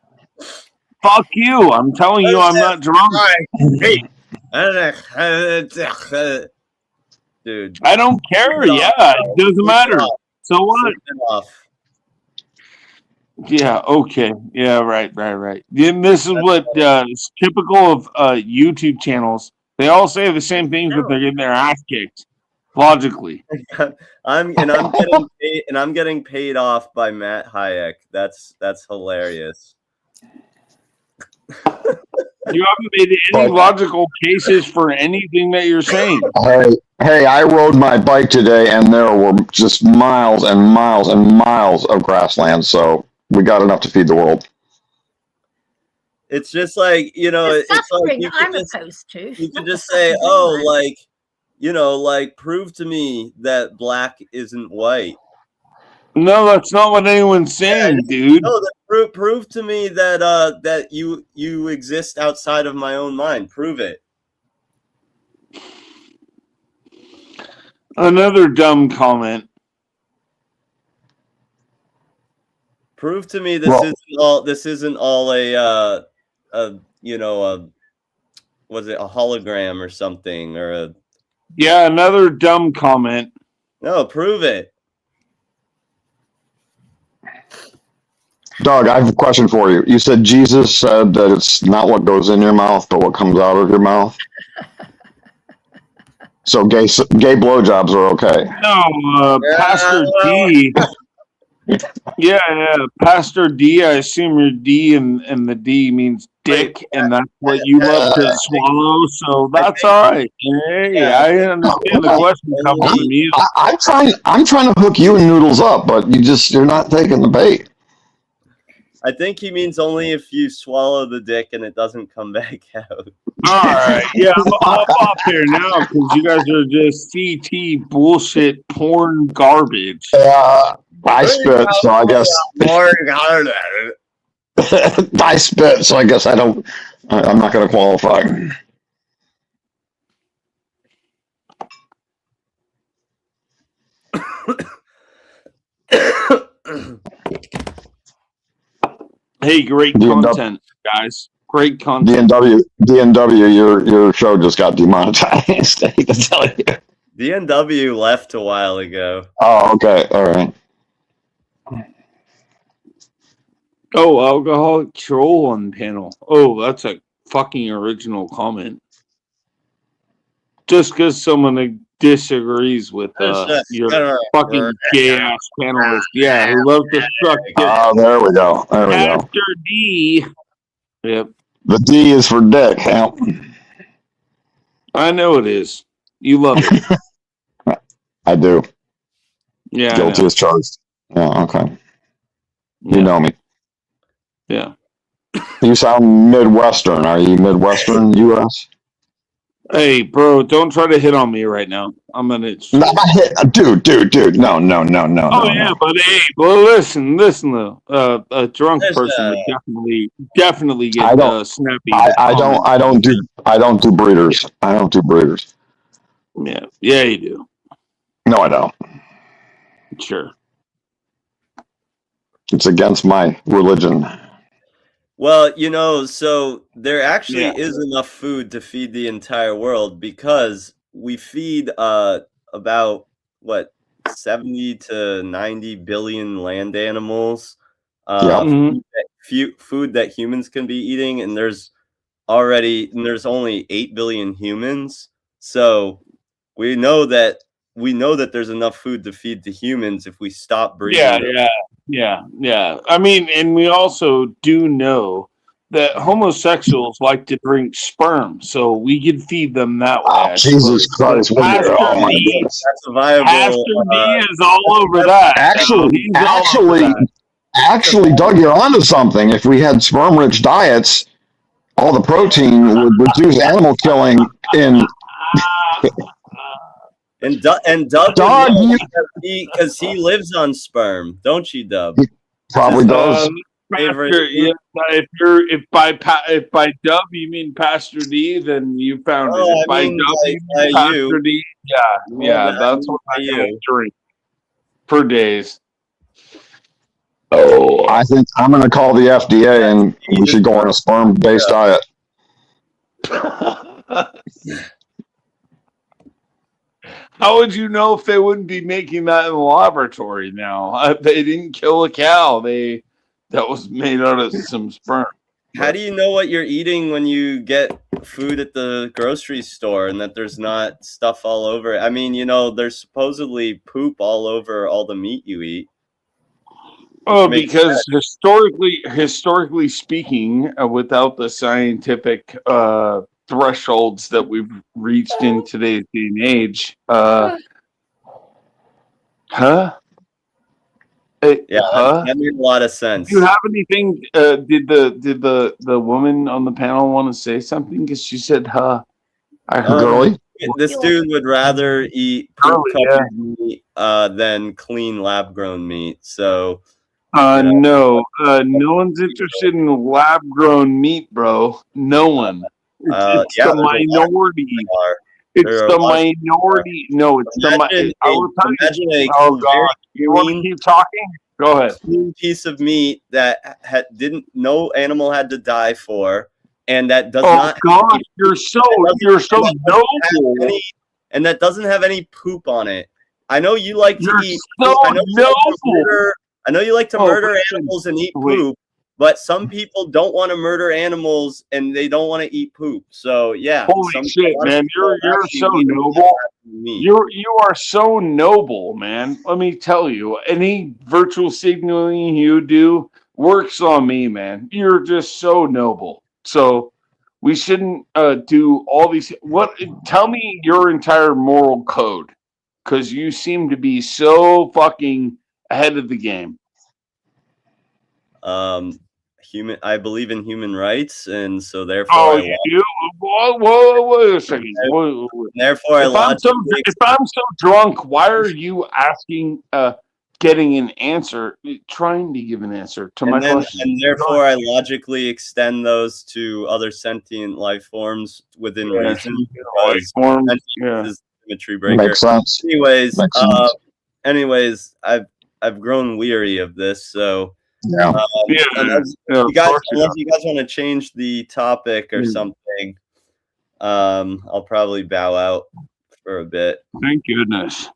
Fuck you! I'm telling you, I'm not drunk. Hey, dude. I don't care. Yeah, it doesn't matter. So what? Yeah, okay. Yeah, right. Then this is what is typical of YouTube channels. They all say the same things, but they're getting their ass kicked. Logically. I'm getting paid off by Matt Hayek. That's hilarious. You haven't made any logical cases for anything that you're saying. Hey, I rode my bike today, and there were just miles and miles and miles of grassland. So we got enough to feed the world. It's just like, it's like you could just say, oh, like, prove to me that black isn't white. No, that's not what anyone's saying, dude. No, prove to me that that you exist outside of my own mind. Prove it. Another dumb comment. Prove to me this isn't all a was it a hologram or something or a. Yeah, another dumb comment. No, prove it. Doug, I have a question for you. You said Jesus said that it's not what goes in your mouth, but what comes out of your mouth. So gay blowjobs are okay. No, Pastor D. Yeah, Pastor D. I assume your D and the D means dick, and that's what you love to swallow. So that's all right. Hey, I understand the question coming from you. I'm trying to hook you and Noodles up, but you're not taking the bait. I think he means only if you swallow the dick and it doesn't come back out. All right, yeah, I'm off here now because you guys are just CT bullshit porn garbage. I spit, so I guess I spit, so I guess I'm not going to qualify. Hey, great content, guys. Great content. DNW, your show just got demonetized. I hate to tell you. DNW left a while ago. Oh, okay. All right. Oh, alcoholic troll on panel. Oh, that's a fucking original comment. Just because someone disagrees with your fucking gay ass panelist, yeah, who loves to suck dick. Oh, there we go. There we go. Pastor D. Yep. The D is for dick. Help. I know it is. You love it. I do. Yeah. Guilty as charged. Yeah. Okay. You know me. Yeah. You sound Midwestern. Are you Midwestern U.S.? Hey, bro, don't try to hit on me right now. I'm gonna. Not hit, dude. No. Oh yeah, but hey, well, listen though. A drunk person would definitely get snappy. I don't do breeders. I don't do breeders. Yeah, you do. No, I don't. Sure. It's against my religion. Well, so there actually is enough food to feed the entire world because we feed about 70 to 90 billion land animals. Food that humans can be eating, and there's only 8 billion humans. So we know that there's enough food to feed the humans if we stop breeding. Yeah. I mean, and we also do know that homosexuals like to drink sperm, so we could feed them that way. Oh, Jesus Christ! That's a viable. Pastor D is all over that. Actually, Doug, you're onto something. If we had sperm-rich diets, all the protein would reduce animal killing in. And Dub, because he lives on sperm, don't you, Dub? He probably does. If by Dub you mean Pastor D, then you found it. If by Dub you mean Pastor D, yeah, that's what I drink per days. Oh, I think I'm going to call the FDA and we should go on a sperm-based diet. How would you know if they wouldn't be making that in the laboratory now? They didn't kill a cow. That was made out of some sperm. How do you know what you're eating when you get food at the grocery store and that there's not stuff all over? I mean, there's supposedly poop all over all the meat you eat. Oh, because historically speaking, without the scientific thresholds that we've reached in today's day and age, that made a lot of sense. Do you have anything? Did the woman on the panel want to say something? Because she said, "Huh." I heard girly. This dude would rather eat poop-covered meat than clean lab-grown meat. So. No one's interested in lab-grown meat, bro. No one. It's the minority. It's the minority. No, it's the minority. I will tell you. Oh God! You want to keep talking? Go ahead. Clean piece of meat that no animal had to die for, and that does not. Oh God! You're so noble. And that doesn't have any poop on it. I know you like to eat. So noble. I know you like to murder animals and eat poop, but some people don't want to murder animals and they don't want to eat poop. So yeah. Holy shit, man! You're so noble. You are so noble, man. Let me tell you, any virtual signaling you do works on me, man. You're just so noble. So we shouldn't do all these. What? Tell me your entire moral code, because you seem to be so fucking ahead of the game. I believe in human rights, and so therefore. You do? Whoa, a second. Therefore, if I'm so drunk, why are you asking, getting an answer, trying to give an answer to my question? And therefore, I logically extend those to other sentient life forms within reason. Life forms, yeah. Symmetry breaker. Makes sense. Anyways, Makes sense. I've grown weary of this, so. Yeah. Unless you guys want to change the topic or something, I'll probably bow out for a bit. Thank goodness.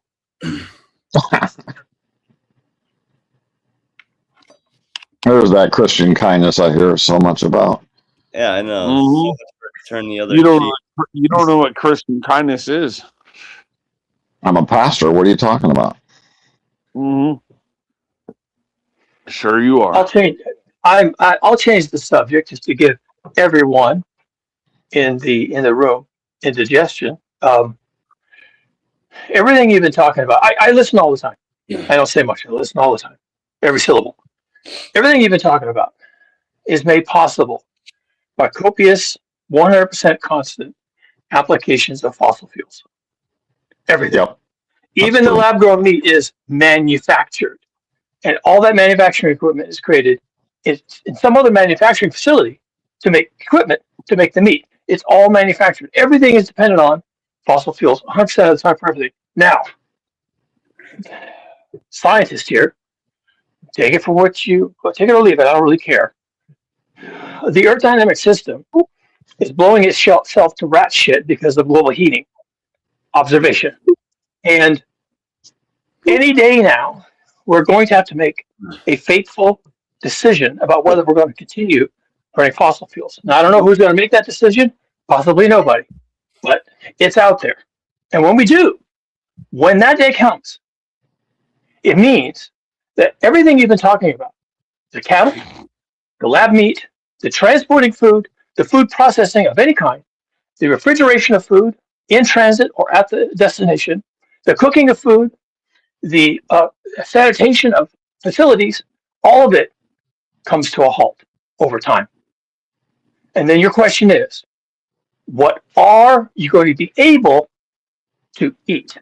There's that Christian kindness I hear so much about. Yeah, I know. Mm-hmm. Turn the other. You don't know what Christian kindness is. I'm a pastor. What are you talking about? Mm-hmm. Sure you are. I'll change. I'll change the subject just to give everyone in the room indigestion. Everything you've been talking about, I listen all the time. I don't say much. I listen all the time, every syllable. Everything you've been talking about is made possible by copious, 100% constant applications of fossil fuels. Everything. Yep. Even the lab-grown meat is manufactured. And all that manufacturing equipment is created in some other manufacturing facility to make equipment to make the meat. It's all manufactured. Everything is dependent on fossil fuels 100% of the time for everything. Now, scientists here, take it for what you take it or leave it. I don't really care. The Earth dynamic system is blowing itself to rat shit because of global heating. Observation. And any day now, we're going to have to make a fateful decision about whether we're going to continue burning fossil fuels. Now, I don't know who's going to make that decision. Possibly nobody. But it's out there. And when we do, when that day comes, it means that everything you've been talking about, the cattle, the lab meat, the transporting food, the food processing of any kind, the refrigeration of food in transit or at the destination, the cooking of food, the sanitation of facilities, all of it comes to a halt over time. And then your question is, what are you going to be able to eat?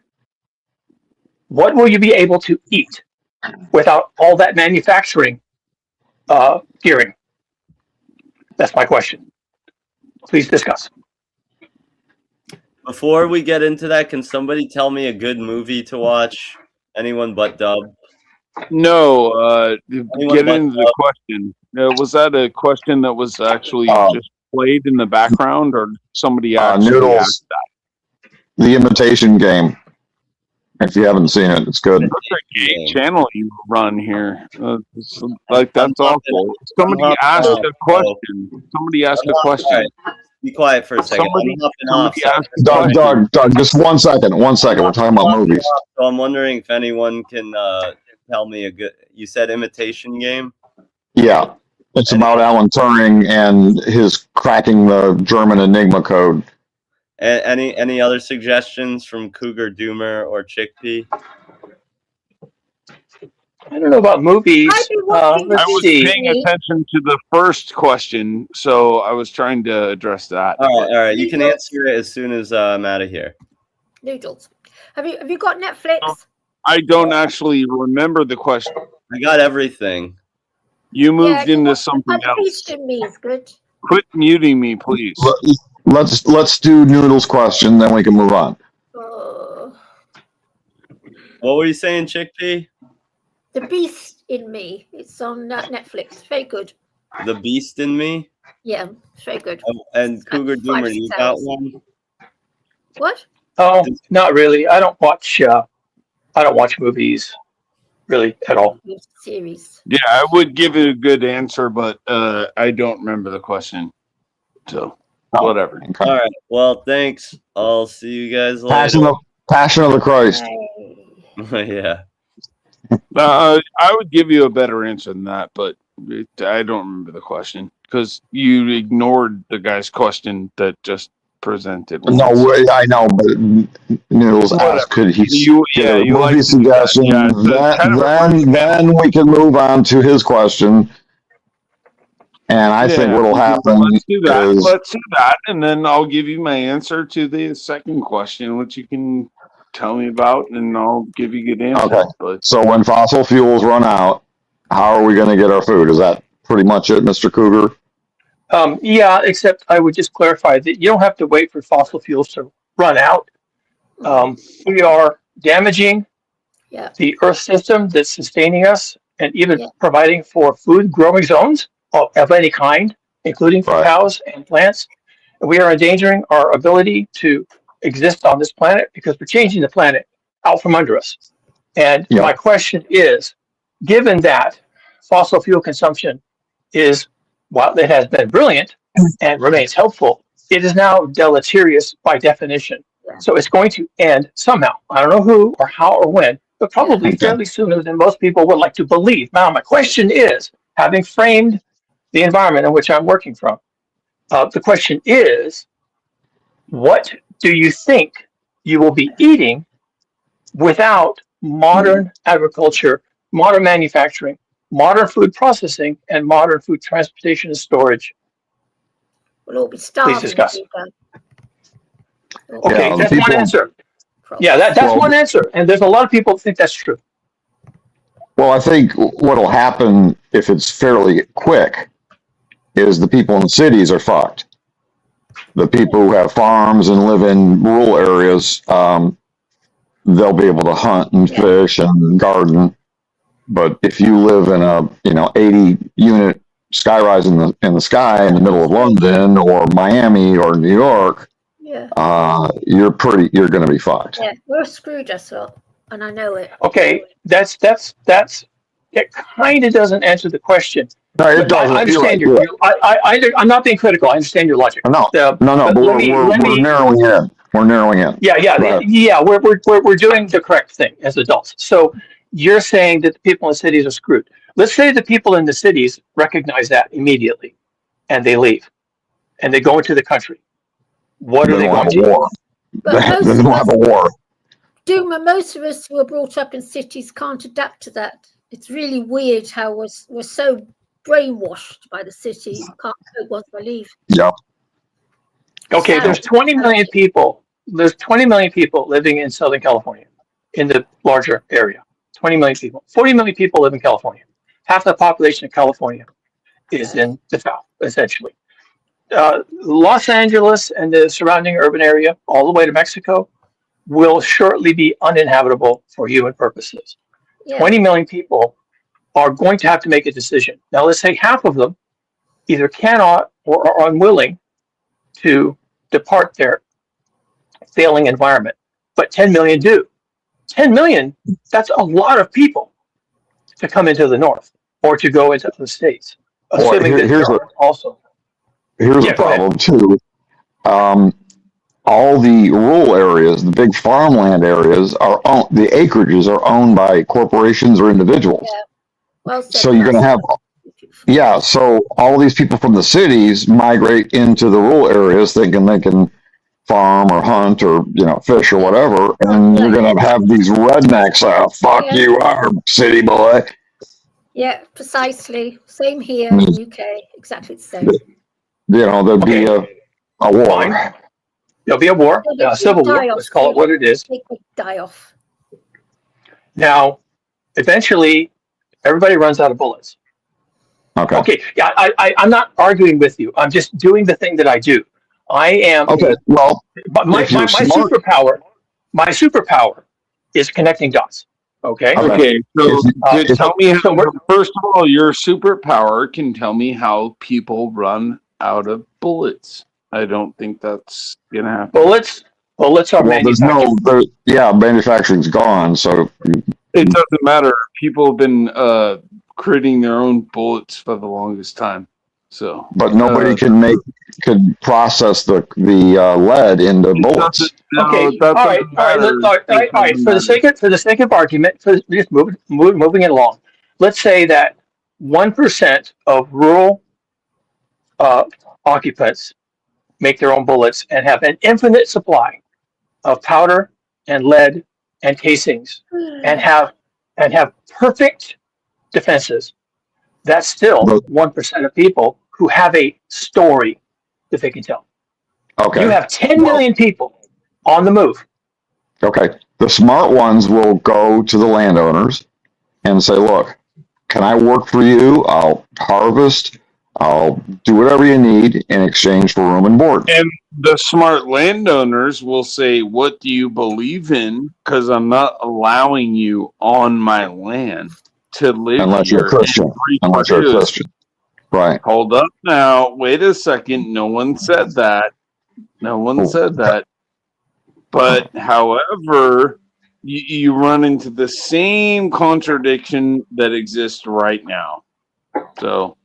What will you be able to eat without all that manufacturing gearing? That's my question. Please discuss. Before we get into that, can somebody tell me a good movie to watch? Anyone but Dub? No, get into the question. Was that a question that was actually just played in the background, or somebody actually Noodles, asked that? The Imitation Game. If you haven't seen it, it's good. That's a gay channel you run here. That's awful. Somebody asked a question. Somebody asked a question. Be quiet for a second. Doug, just 1 second. 1 second. We're talking about movies. So I'm wondering if anyone can tell me a good. You said Imitation Game. Yeah, it's about Alan Turing and his cracking the German Enigma code. Any other suggestions from Cougar Doomer or Chickpea? I don't know about movies. I was paying attention to the first question, so I was trying to address that. All right. You can answer it as soon as I'm out of here. Noodles. Have you got Netflix? I don't actually remember the question. I got everything. You moved into something else. Beast in Me is good. Quit muting me, please. Let's do Noodles' question, then we can move on. What were you saying, Chickpea? The Beast in Me. It's on Netflix. Very good. The Beast in Me? Yeah, it's very good. And Cougar Doomer, you got one? What? Oh, not really. I don't watch movies. really at all. Series. Yeah, I would give it a good answer, but I don't remember the question. So whatever. All right. Well, thanks. I'll see you guys Passion later. of the Christ. Yeah. I would give you a better answer than that, but I don't remember the question because you ignored the guy's question that just presented. No, I know, but Noodles asked, could he get a movie suggestion? Then we can move on to his question. And I think what'll happen Let's do that. is Let's do that, and then I'll give you my answer to the second question, which you can tell me about, and I'll give you good answers. okay. But So when fossil fuels run out, how are we going to get our food? Is that pretty much it, Mr. Cougar? Yeah, except I would just clarify that you don't have to wait for fossil fuels to run out. We are damaging the Earth system that's sustaining us and even providing for food growing zones of any kind, including for cows and plants. And we are endangering our ability to exist on this planet because we're changing the planet out from under us. And my question is, given that fossil fuel consumption is, while it has been brilliant and remains helpful, it is now deleterious by definition. So it's going to end somehow. I don't know who or how or when, but probably fairly sooner than most people would like to believe. Now, my question is, having framed the environment in which I'm working from, the question is, what do you think you will be eating without modern agriculture, modern manufacturing, modern food processing, and modern food transportation and storage? We'll all be starving. Please discuss. Okay, Okay, that's one answer. Yeah, that's one answer. And there's a lot of people who think that's true. Well, I think what'll happen if it's fairly quick is the people in cities are fucked. The people who have farms and live in rural areas, they'll be able to hunt and fish and garden. But if you live in a 80-unit skyrise in the sky in the middle of London or Miami or New York, you're going to be fucked. Yeah, we're screwed us up, and I know it. Okay, that's it. Kind of doesn't answer the question. No, it doesn't. I understand I'm not being critical. I understand your logic. No. But we're narrowing in. We're narrowing in. Yeah. We're doing the correct thing as adults. So you're saying that the people in cities are screwed. Let's say the people in the cities recognize that immediately, and they leave, and they go into the country. What are they going to do? They don't have a war. Most of us who are brought up in cities can't adapt to that. It's really weird how we're so brainwashed by the city. Can't cope once we leave. Yep. Okay, there's 20 million people. There's 20 million people living in Southern California, in the larger area. 20 million people. 40 million people live in California. Half the population of California is in the South, essentially. Los Angeles and the surrounding urban area, all the way to Mexico, will shortly be uninhabitable for human purposes. 20 million people are going to have to make a decision. Now, let's say half of them either cannot or are unwilling to depart their failing environment, but 10 million do. 10 million, that's a lot of people to come into the North or to go into the states, assuming that there are also. Here's a problem too. All the rural areas, the big farmland areas, the acreages are owned by corporations or individuals. Yeah. Well said, so you're going to have, so all these people from the cities migrate into the rural areas thinking they can farm or hunt or fish or whatever, and you're going to have these rednecks. Fuck you, our city boy. Yeah, precisely. Same here in the UK. Exactly the same. There'll be a war. Fine. There'll be a war, a civil war. Let's call it what it is. They die off. Now, eventually, everybody runs out of bullets. Okay. Yeah, I'm not arguing with you. I'm just doing the thing that I do. I am. Okay. Well, my superpower is connecting dots. Okay. Okay. So tell me. First of all, your superpower can tell me how people run out of bullets. I don't think that's gonna happen. Bullets are manufactured. Manufacturing's gone. So It doesn't matter. People have been creating their own bullets for the longest time. So, but nobody could process the lead into bullets. Okay, all right. For the sake of argument, just moving it along. Let's say that 1% of rural occupants make their own bullets and have an infinite supply of powder and lead and casings, and have perfect defenses. That's still 1% of people who have a story that they can tell. Okay. You have 10 million people on the move. Okay. The smart ones will go to the landowners and say, look, can I work for you? I'll harvest. I'll do whatever you need in exchange for room and board. And the smart landowners will say, what do you believe in? Because I'm not allowing you on my land to live Unless here. you're a Christian. Unless you're a Christian. Right. Hold up now. Wait a second. No one said that. No one said that. But, however, you run into the same contradiction that exists right now. So.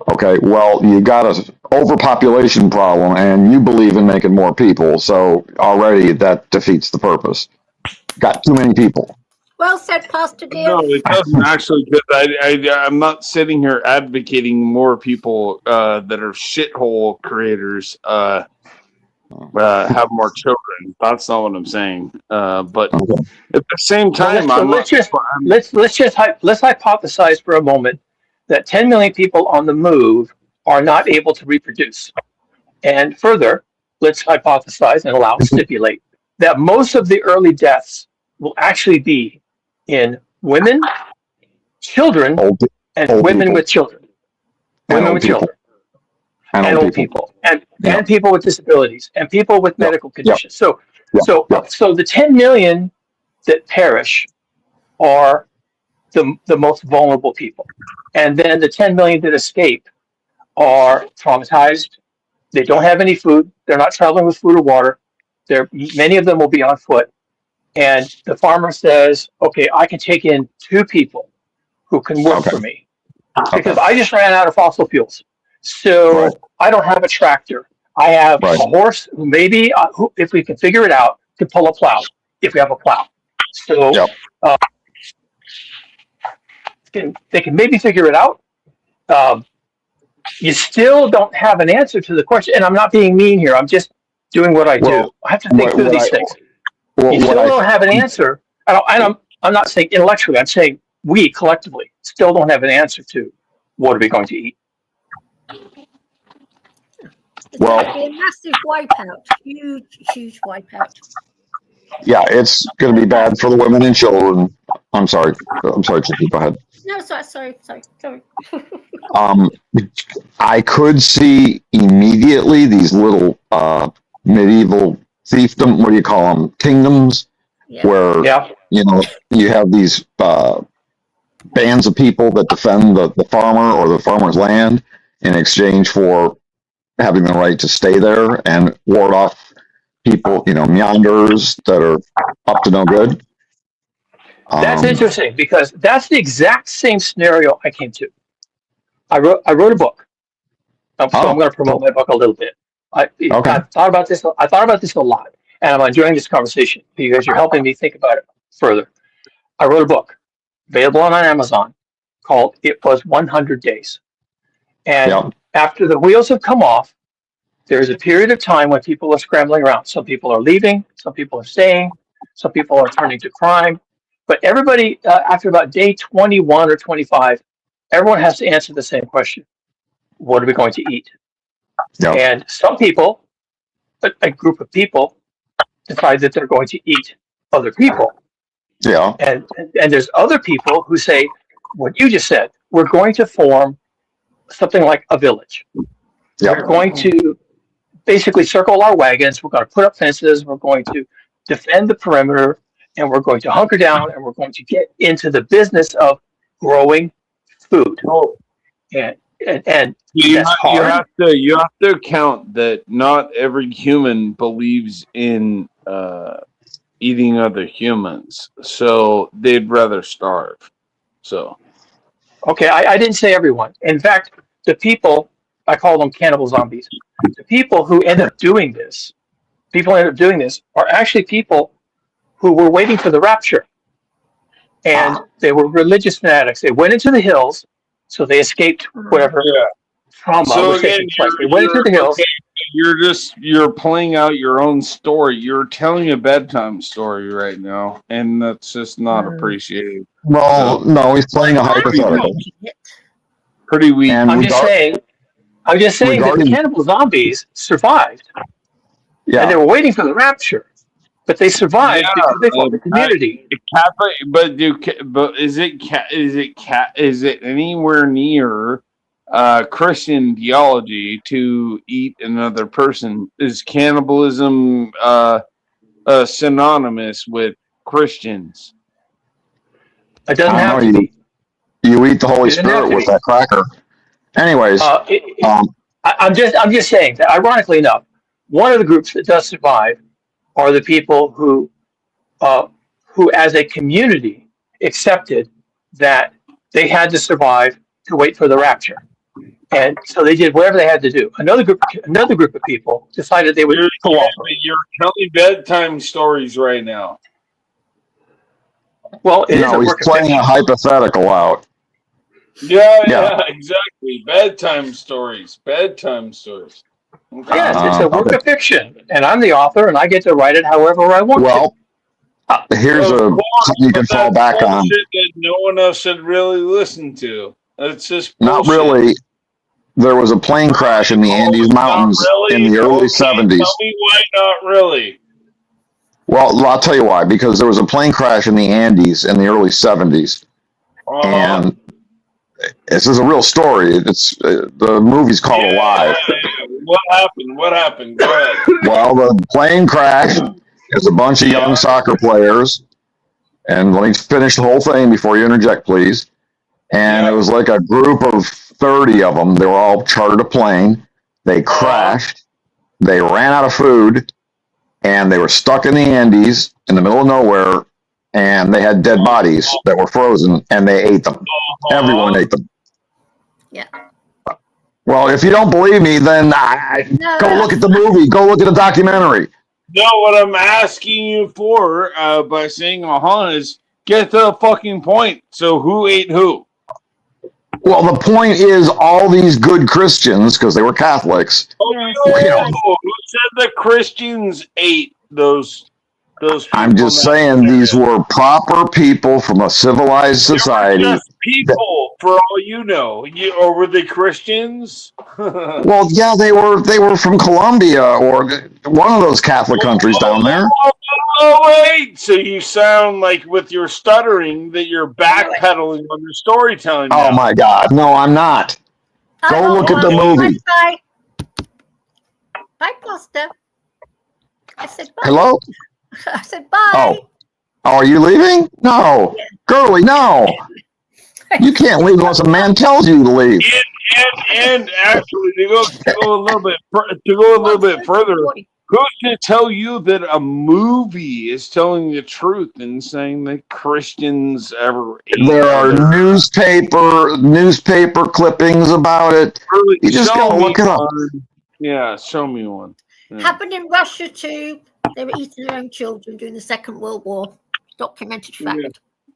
Okay, well, you got an overpopulation problem, and you believe in making more people, so already that defeats the purpose. Got too many people. Well said, Pastor dear. No, it doesn't actually, because I'm not sitting here advocating more people that are shithole creators have more children. That's not what I'm saying. But at the same time, let's hypothesize for a moment that 10 million people on the move are not able to reproduce. And further, let's hypothesize and stipulate that most of the early deaths will actually be in women, children, and women with children. Women with children. And old people. And people with disabilities and people with medical conditions. So the 10 million that perish are the most vulnerable people. And then the 10 million that escape are traumatized. They don't have any food. They're not traveling with food or water. Many of them will be on foot. And the farmer says, okay, I can take in 2 people who can work for me because I just ran out of fossil fuels. So I don't have a tractor. I have a horse who maybe, if we can figure it out, can pull a plow if we have a plow. So they can maybe figure it out. You still don't have an answer to the question. And I'm not being mean here. I'm just doing what I do. I have to think through these things. You still don't have an answer. I'm not saying intellectually. I'm saying we collectively still don't have an answer to what are we going to eat. It's going to be a massive wipeout. Huge wipeout. Yeah, it's going to be bad for the women and children. I'm sorry, Chicky, go ahead. No, sorry. I could see immediately these little medieval fiefdom, what do you call them, kingdoms, where you have these bands of people that defend the farmer or the farmer's land in exchange for having the right to stay there and ward off people, meanders that are up to no good. That's interesting because that's the exact same scenario I came to. I wrote a book. So I'm going to promote my book a little bit. I thought about this. I thought about this a lot, and I'm enjoying this conversation because you're helping me think about it further. I wrote a book available on Amazon called "It Was 100 Days," and after the wheels have come off, there's a period of time when people are scrambling around. Some people are leaving, some people are staying, some people are turning to crime. But everybody, after about day 21 or 25, everyone has to answer the same question. What are we going to eat? And some people, a group of people, decide that they're going to eat other people. And there's other people who say, what you just said, we're going to form something like a village. We're going to basically circle our wagons. We're going to put up fences. We're going to defend the perimeter, and we're going to hunker down, and we're going to get into the business of growing food. And you have to account that not every human believes in eating other humans, so they'd rather starve. So, Okay, I didn't say everyone. In fact, the people, I call them cannibal zombies. The people who end up doing this, are actually people who were waiting for the rapture. And they were religious fanatics. They went into the hills, so they escaped whatever trauma so was again, taking place. They went into the hills. You're playing out your own story. You're telling a bedtime story right now, and that's just not appreciated. Well, no, he's playing a hypothetical. Pretty weak. And I'm just saying that the cannibal zombies survived. Yeah. And they were waiting for the rapture. But they survived because they fought the community. Is it anywhere near Christian theology to eat another person? Is cannibalism synonymous with Christians? It doesn't have to be. You eat the Holy Spirit with that cracker. Anyways, I'm just saying that, ironically enough, one of the groups that does survive are the people who as a community accepted that they had to survive to wait for the rapture, and so they did whatever they had to do. Another group of people decided they would cooperate. You're telling bedtime stories right now. Well, it is a he's work of playing fiction. a hypothetical out. Yeah, exactly. Bedtime stories. Okay. Yes, it's a work of fiction, and I'm the author, and I get to write it however I want to. Here's something you can fall back on. That no one else should really listen to. It's just bullshit. Not really. There was a plane crash in the Andes Mountains in the early 70s. Tell me why not really. Well, I'll tell you why. Because there was a plane crash in the Andes in the early 70s. And this is a real story. It's the movie's called Alive. What happened? Go ahead. Well, the plane crashed. There's a bunch of young soccer players. And let me finish the whole thing before you interject, please. And it was like a group of 30 of them. They were all chartered a plane. They crashed. They ran out of food. And they were stuck in the Andes in the middle of nowhere. And they had dead bodies that were frozen. And they ate them. Everyone ate them. Yeah. Well, if you don't believe me, then go look at the movie. Go look at the documentary. No, what I'm asking you for by saying is get to the fucking point. So who ate who? Well, the point is all these good Christians, because they were Catholics. Who said the Christians ate those people? I'm just saying these were proper people from a civilized society. They were just people, for all you know. Or were they Christians? Well, yeah, they were from Colombia or one of those Catholic countries down there. Oh, wait! So you sound like, with your stuttering, that you're backpedaling on your storytelling now. Oh, my God. No, I'm not. Go look at the movie. Bye, Pastor. I said bye. Hello? I said bye. Oh, are you leaving? No. Yeah. Girlie, no. You can't leave unless a man tells you to leave. And actually, to go a little bit further, who's to tell you that a movie is telling the truth and saying that Christians ever ate? There are newspaper clippings about it. Really, you just gotta look it up. Yeah, show me one. Yeah. Happened in Russia too. They were eating their own children during the Second World War. Documented fact. Yeah.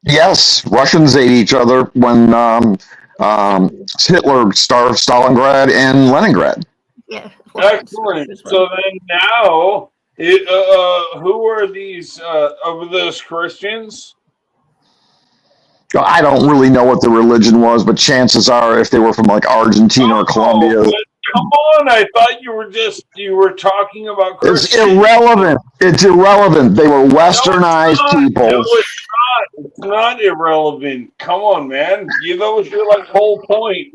Yes, Russians ate each other when Hitler starved Stalingrad and Leningrad. Yeah. Excellent. So then now, who are these of those Christians? I don't really know what the religion was, but chances are, if they were from like Argentina or Colombia. Come on! I thought you were talking about Christians. It's irrelevant. It's irrelevant. They were westernized people. No, it's not. It's not irrelevant. Come on, man. That was your whole point.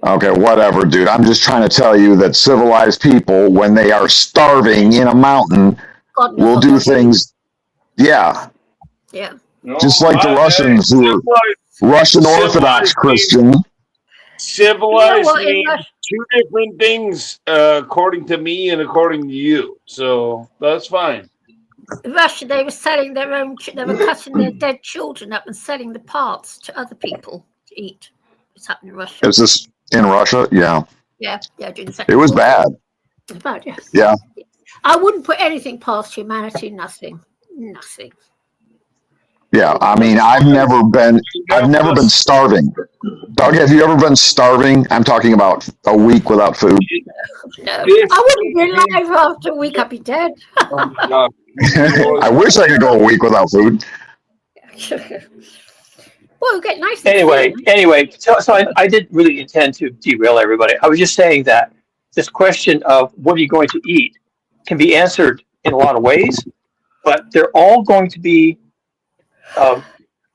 Okay, whatever, dude. I'm just trying to tell you that civilized people, when they are starving in a mountain, will do things. Yeah. Yeah. Just like the Russians, who are Russian Orthodox Christian. Civilized means two different things, according to me and according to you. So that's fine. Russia, they were selling their own. They were cutting their dead children up and selling the parts to other people to eat. It's happened in Russia. Is this in Russia? Yeah. Yeah, during the Second It was World War. bad. It was bad, yes. Yeah. I wouldn't put anything past humanity. Nothing. Yeah. I mean, I've never been starving. Doug, have you ever been starving? I'm talking about a week without food. No, I wouldn't be alive after a week. I'd be dead. I wish I could go a week without food. Well, get nice. Anyway, so I didn't really intend to derail everybody. I was just saying that this question of what are you going to eat can be answered in a lot of ways, but they're all going to be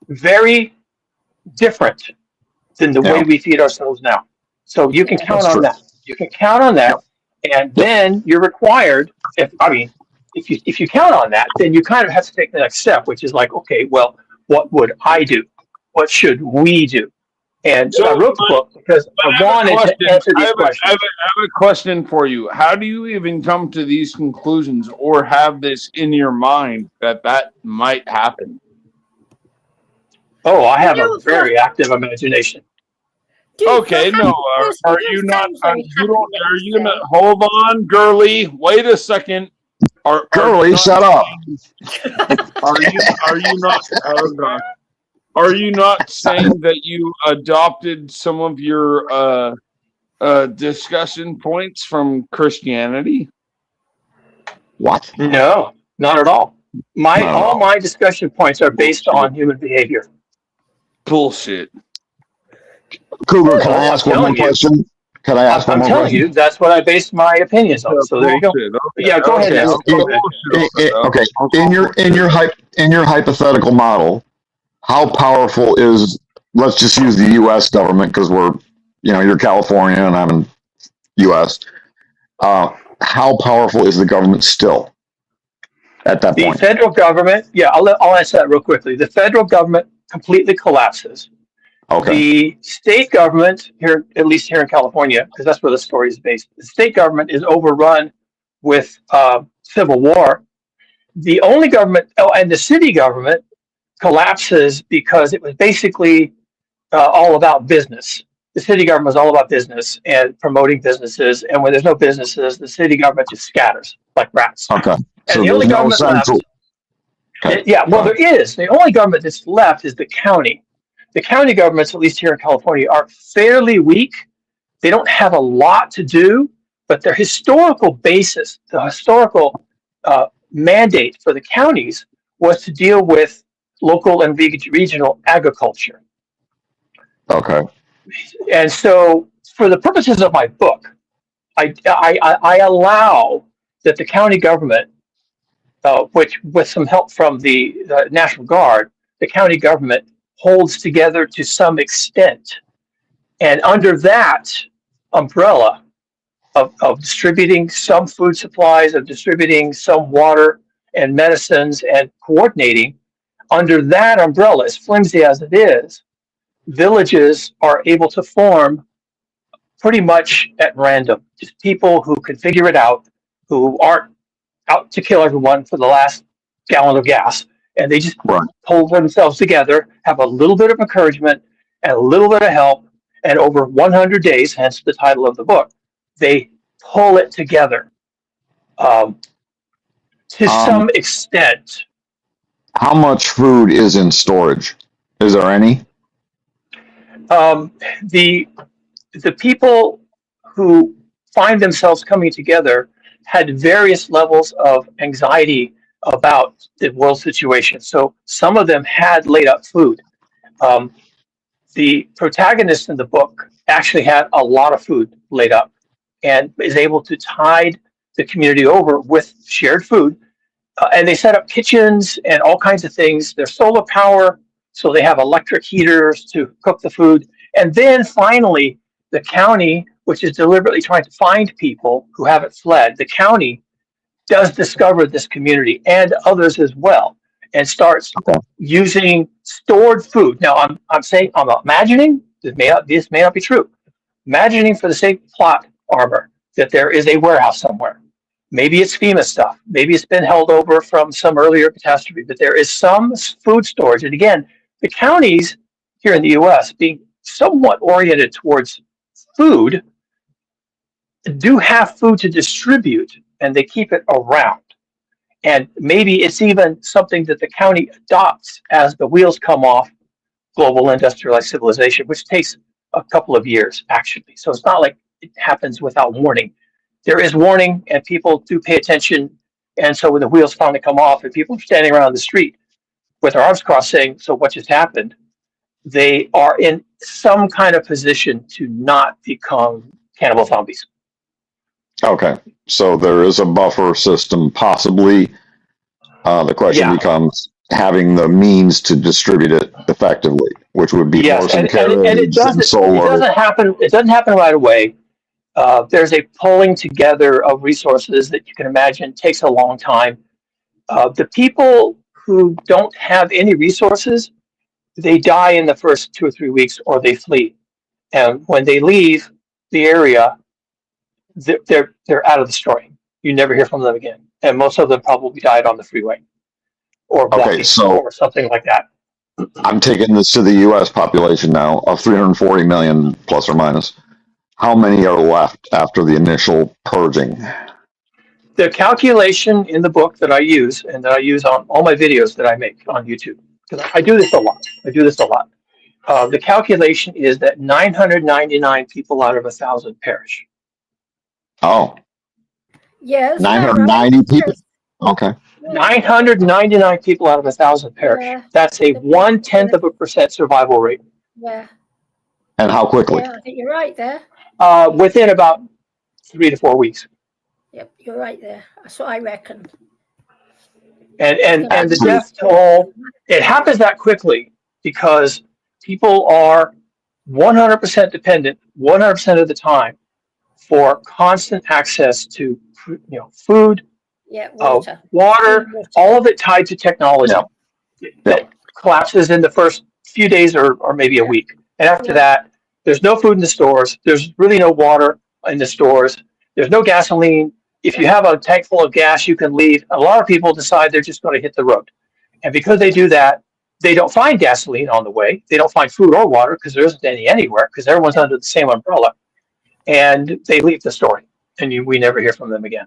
very different than the way we feed ourselves now. So you can count on that. You can count on that, and then you're required. If you count on that, then you kind of have to take the next step, which is like, okay, well, what would I do? What should we do? And so I wrote the book because I wanted to answer these questions. I have a question for you. How do you even come to these conclusions or have this in your mind that might happen? Oh, I have a very active imagination. Okay, no. Are you not? Are you not? Hold on, girly. Wait a second. Girly, shut up. Are you not? Oh God. Are you not saying that you adopted some of your discussion points from Christianity? What? No, not at all. All my discussion points are based on human behavior. Bullshit. Cougar, can I ask one more question? Can I ask one more question? I'm telling you, that's what I based my opinions on. So there you go. Okay. Yeah, go ahead. Okay. In your hypothetical model, how powerful is? Let's just use the U.S. government because you're California and I'm in U.S. How powerful is the government still at that point? The federal government. Yeah, I'll answer that real quickly. The federal government completely collapses. Okay. The state government here, at least here in California, because that's where the story is based, the state government is overrun with civil war. The only government, and the city government collapses because it was basically all about business. The city government was all about business and promoting businesses. And when there's no businesses, the city government just scatters like rats. Okay. And so the only government left. Okay. There is. The only government that's left is the county. The county governments, at least here in California, are fairly weak. They don't have a lot to do, but their historical basis, the historical mandate for the counties was to deal with local and regional agriculture. Okay. And so for the purposes of my book, I allow that the county government, which with some help from the National Guard, the county government holds together to some extent. And under that umbrella of distributing some food supplies, of distributing some water and medicines and coordinating, under that umbrella, as flimsy as it is, villages are able to form pretty much at random. Just people who can figure it out, who aren't out to kill everyone for the last gallon of gas. And they just pull themselves together, have a little bit of encouragement and a little bit of help. And over 100 days, hence the title of the book, they pull it together to some extent. How much food is in storage? Is there any? The people who find themselves coming together had various levels of anxiety about the world situation. So some of them had laid up food. The protagonist in the book actually had a lot of food laid up and is able to tide the community over with shared food. And they set up kitchens and all kinds of things. They're solar power, so they have electric heaters to cook the food. And then finally, the county, which is deliberately trying to find people who haven't fled, the county does discover this community and others as well, and starts using stored food. Now, I'm imagining this may not be true. Imagining for the sake of plot armor that there is a warehouse somewhere, Maybe it's FEMA stuff. Maybe it's been held over from some earlier catastrophe, but there is some food storage. And again, the counties here in the US, being somewhat oriented towards food, do have food to distribute, and they keep it around. And maybe it's even something that the county adopts as the wheels come off global industrialized civilization, which takes a couple of years, actually. So it's not like it happens without warning. There is warning, and people do pay attention. And so when the wheels finally come off and people are standing around the street with their arms crossed saying, so what just happened? They are in some kind of position to not become cannibal zombies. Okay, so there is a buffer system, possibly. The question becomes having the means to distribute it effectively, which would be yes, horse and carriage and it doesn't. solar. It doesn't happen. It doesn't happen right away. There's a pulling together of resources that you can imagine takes a long time. The people who don't have any resources, they die in the first 2 or 3 weeks, or they flee. And when they leave the area, they're out of the story. You never hear from them again, and most of them probably died on the freeway, or walking, or something like that. I'm taking this to the U.S. population now of 340 million plus or minus. How many are left after the initial purging? The calculation in the book that I use, and that I use on all my videos that I make on YouTube, because I do this a lot. The calculation is that 999 people out of 1,000 perish. Oh. Yes. 990 people. Okay. 999 people out of 1,000 perish. Yeah. That's a 0.1% survival rate. Yeah. And how quickly? Yeah, I think you're right there. Within about 3 to 4 weeks. Yep, you're right there. That's what I reckoned. And the death toll, it happens that quickly because people are 100% dependent 100% of the time for constant access to food, water, all of it tied to technology. That collapses in the first few days or maybe a week. And after that, there's no food in the stores. There's really no water in the stores. There's no gasoline. If you have a tank full of gas, you can leave. A lot of people decide they're just going to hit the road. And because they do that, they don't find gasoline on the way. They don't find food or water because there isn't any anywhere because everyone's under the same umbrella. And they leave the story. And we never hear from them again.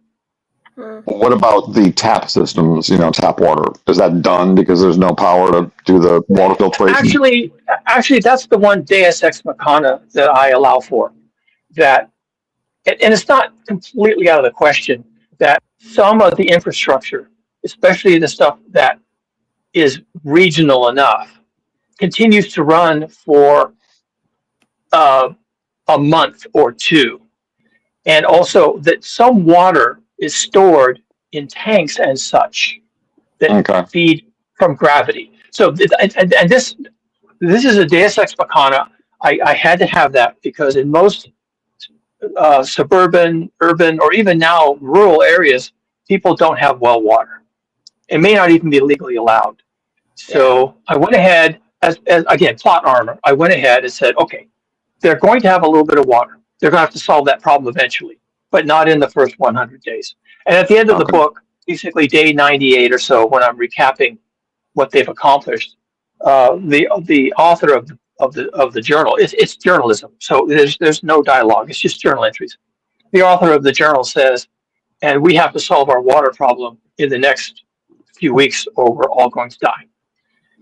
What about the tap systems, tap water? Is that done because there's no power to do the water filtration? Actually, that's the one Deus Ex Machina that I allow for. That, and it's not completely out of the question that some of the infrastructure, especially the stuff that is regional enough, continues to run for a month or two. And also that some water is stored in tanks and such that feed from gravity. So, and this is a Deus Ex Machina. I had to have that because in most suburban, urban, or even now rural areas, people don't have well water. It may not even be legally allowed. So I went ahead, as again, plot armor, I went ahead and said, okay, they're going to have a little bit of water. They're going to have to solve that problem eventually, but not in the first 100 days. And at the end of the book, basically day 98 or so, when I'm recapping what they've accomplished, the author of the journal, it's journalism, so there's no dialogue. It's just journal entries. The author of the journal says, and we have to solve our water problem in the next few weeks, or we're all going to die.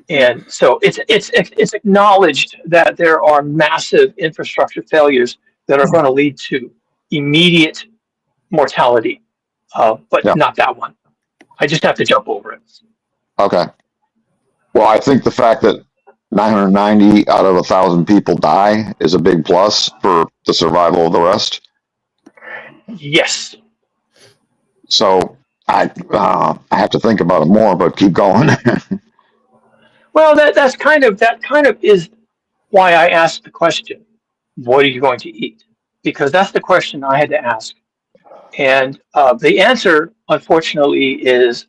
And so it's acknowledged that there are massive infrastructure failures that are going to lead to immediate mortality, but not that one. I just have to jump over it. Okay. Well, I think the fact that 990 out of 1,000 people die is a big plus for the survival of the rest. Yes. So I have to think about it more, but keep going. Well, that kind of is why I asked the question, what are you going to eat? Because that's the question I had to ask. And the answer, unfortunately, is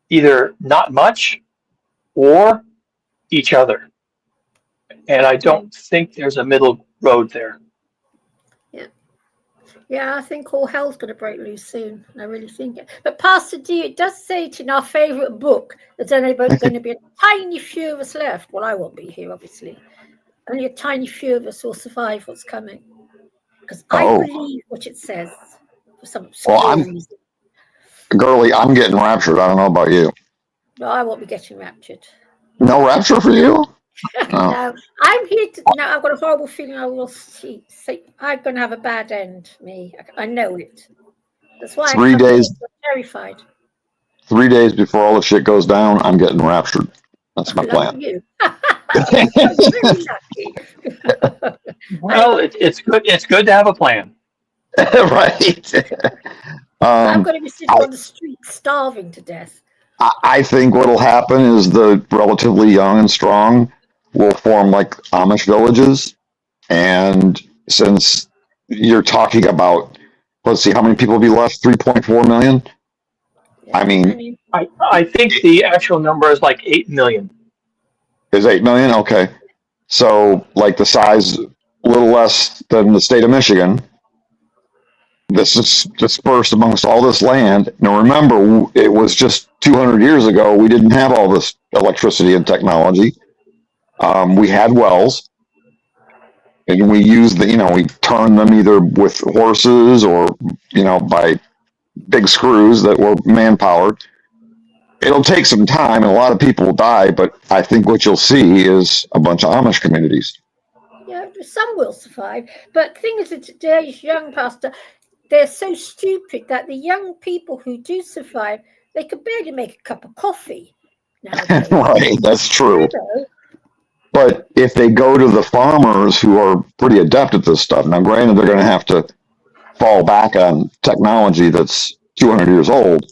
either not much or each other. And I don't think there's a middle road there. Yeah. Yeah, I think all hell's going to break loose soon. I really think it. But Pastor D, it does say it in our favourite book there's only going to be a tiny few of us left. Well, I won't be here, obviously. Only a tiny few of us will survive what's coming. Because I believe what it says for some obscure reason. Girly, I'm getting raptured. I don't know about you. No, I won't be getting raptured. No rapture for you? Oh. No, I'm here to. No, I've got a horrible feeling I will see. I'm going to have a bad end. I know it. That's why 3 days. I'm terrified. 3 days before all the shit goes down, I'm getting raptured. That's my plan. You. Well, it's good. It's good to have a plan. Right. I'm going to be sitting on the street starving to death. I think what'll happen is the relatively young and strong will form like Amish villages. And since you're talking about, let's see, how many people will be left? 3.4 million? I mean, I think the actual number is like 8 million. Is 8 million? Okay. So like the size, a little less than the state of Michigan. This is dispersed amongst all this land. Now remember, it was just 200 years ago. We didn't have all this electricity and technology. We had wells, and we used we turned them either with horses or, by big screws that were man-powered. It'll take some time, and a lot of people will die, but I think what you'll see is a bunch of Amish communities. Yeah, some will survive. But the thing is that today's young pastor, they're so stupid that the young people who do survive, they could barely make a cup of coffee nowadays. Right, that's true. But if they go to the farmers who are pretty adept at this stuff, now granted they're going to have to fall back on technology that's 200 years old,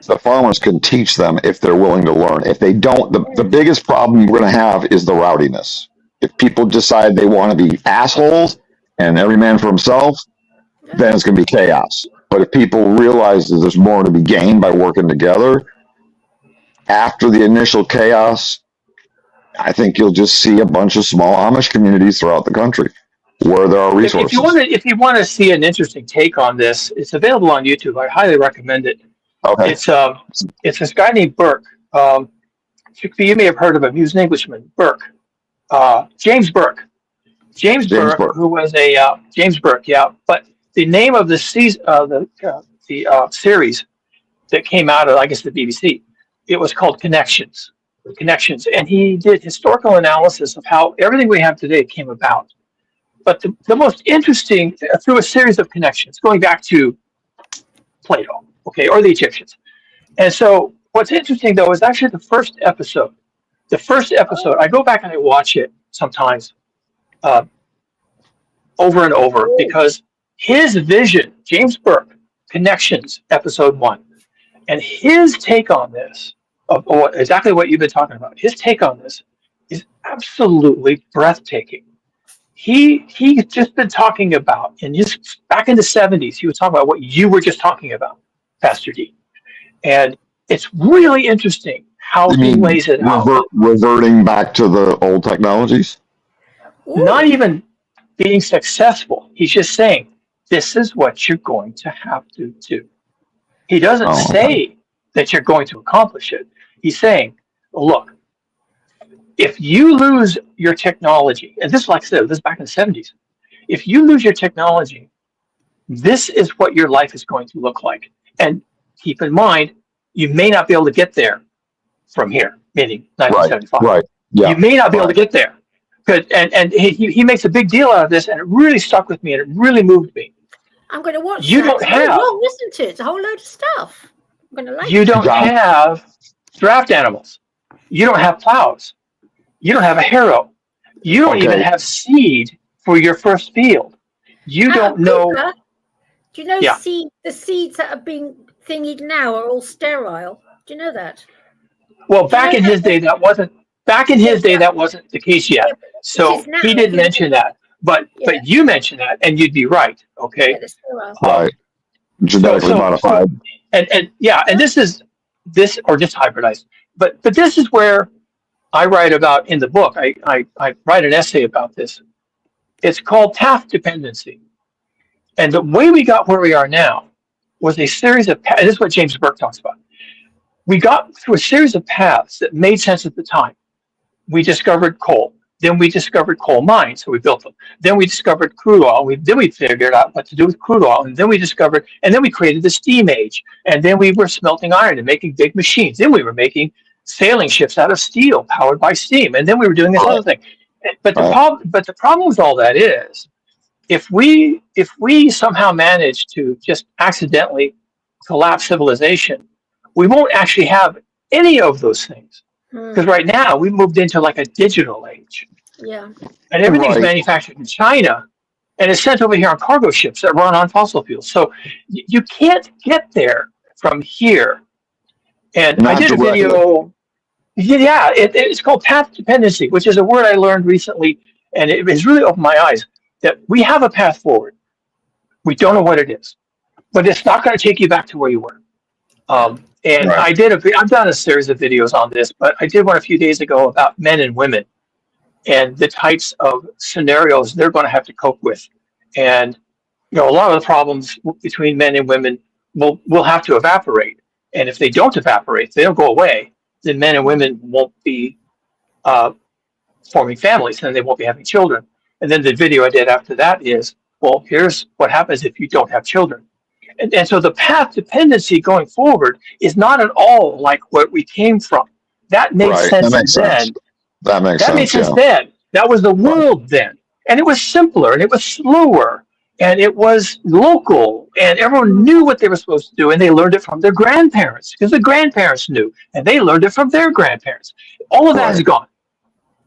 the farmers can teach them if they're willing to learn. If they don't, the biggest problem we're going to have is the rowdiness. If people decide they want to be assholes and every man for himself, then it's going to be chaos. But if people realize that there's more to be gained by working together, after the initial chaos, I think you'll just see a bunch of small Amish communities throughout the country where there are resources. If you want to see an interesting take on this, it's available on YouTube. I highly recommend it. Okay. It's this guy named Burke. You may have heard of him. He was an Englishman. Burke. James Burke. James Burke, who was a James Burke, yeah. But the name of the season, series that came out of, I guess, the BBC, it was called Connections. Connections, and he did historical analysis of how everything we have today came about. But the most interesting, through a series of connections, going back to Plato, okay, or the Egyptians. And so what's interesting, though, is actually the first episode. The first episode, I go back and I watch it sometimes over and over because his vision, James Burke, Connections, episode 1, and his take on this, of exactly what you've been talking about, his take on this is absolutely breathtaking. He's just been talking about, and back in the 70s, he was talking about what you were just talking about, Pastor D. And it's really interesting how he lays it out. Reverting back to the old technologies? Not even being successful. He's just saying, this is what you're going to have to do. He doesn't say that you're going to accomplish it. He's saying, look, if you lose your technology, and this, like I said, this is back in the 70s, if you lose your technology, this is what your life is going to look like. And keep in mind, you may not be able to get there from here, meaning 1975. Right. Yeah. You may not be able to get there. And he makes a big deal out of this, and it really stuck with me, and it really moved me. I'm going to watch you that. Don't have, long, isn't it? It's a whole load of stuff. I'm going to like you don't have draft animals. You don't have plows. You don't have a harrow. You don't even have seed for your first field. You don't know. Do you know the seeds that are being thingied now are all sterile? Do you know that? Well, back in his day, that wasn't. Back in his day, that wasn't the case yet. So he didn't mention that. But you mentioned that, and you'd be right. Okay. Right. Genetically modified. And this is or just hybridized. But this is where I write about in the book. I write an essay about this. It's called Taft dependency. And the way we got where we are now was a series of paths. This is what James Burke talks about. We got through a series of paths that made sense at the time. We discovered coal. Then we discovered coal mines, so we built them. Then we discovered crude oil. Then we figured out what to do with crude oil. And then we created the steam age. And then we were smelting iron and making big machines. Then we were making sailing ships out of steel powered by steam. And then we were doing this other thing. But the problem with all that is, if we somehow manage to just accidentally collapse civilization, we won't actually have any of those things. Because right now we moved into like a digital age. Yeah. And everything's manufactured in China and it's sent over here on cargo ships that run on fossil fuels. So you can't get there from here. And I did a video. Yeah, it's called path dependency, which is a word I learned recently. And it has really opened my eyes that we have a path forward. We don't know what it is, but it's not going to take you back to where you were. I've done a series of videos on this, but I did one a few days ago about men and women and the types of scenarios they're going to have to cope with. And, a lot of the problems between men and women will have to evaporate. And if they don't evaporate, if they don't go away, then men and women won't be forming families and they won't be having children. And then the video I did after that is, well, here's what happens if you don't have children. And so the path dependency going forward is not at all like what we came from. That made sense then. That makes sense then. That was the world then. And it was simpler and it was slower and it was local and everyone knew what they were supposed to do and they learned it from their grandparents because the grandparents knew and they learned it from their grandparents. All of that is gone.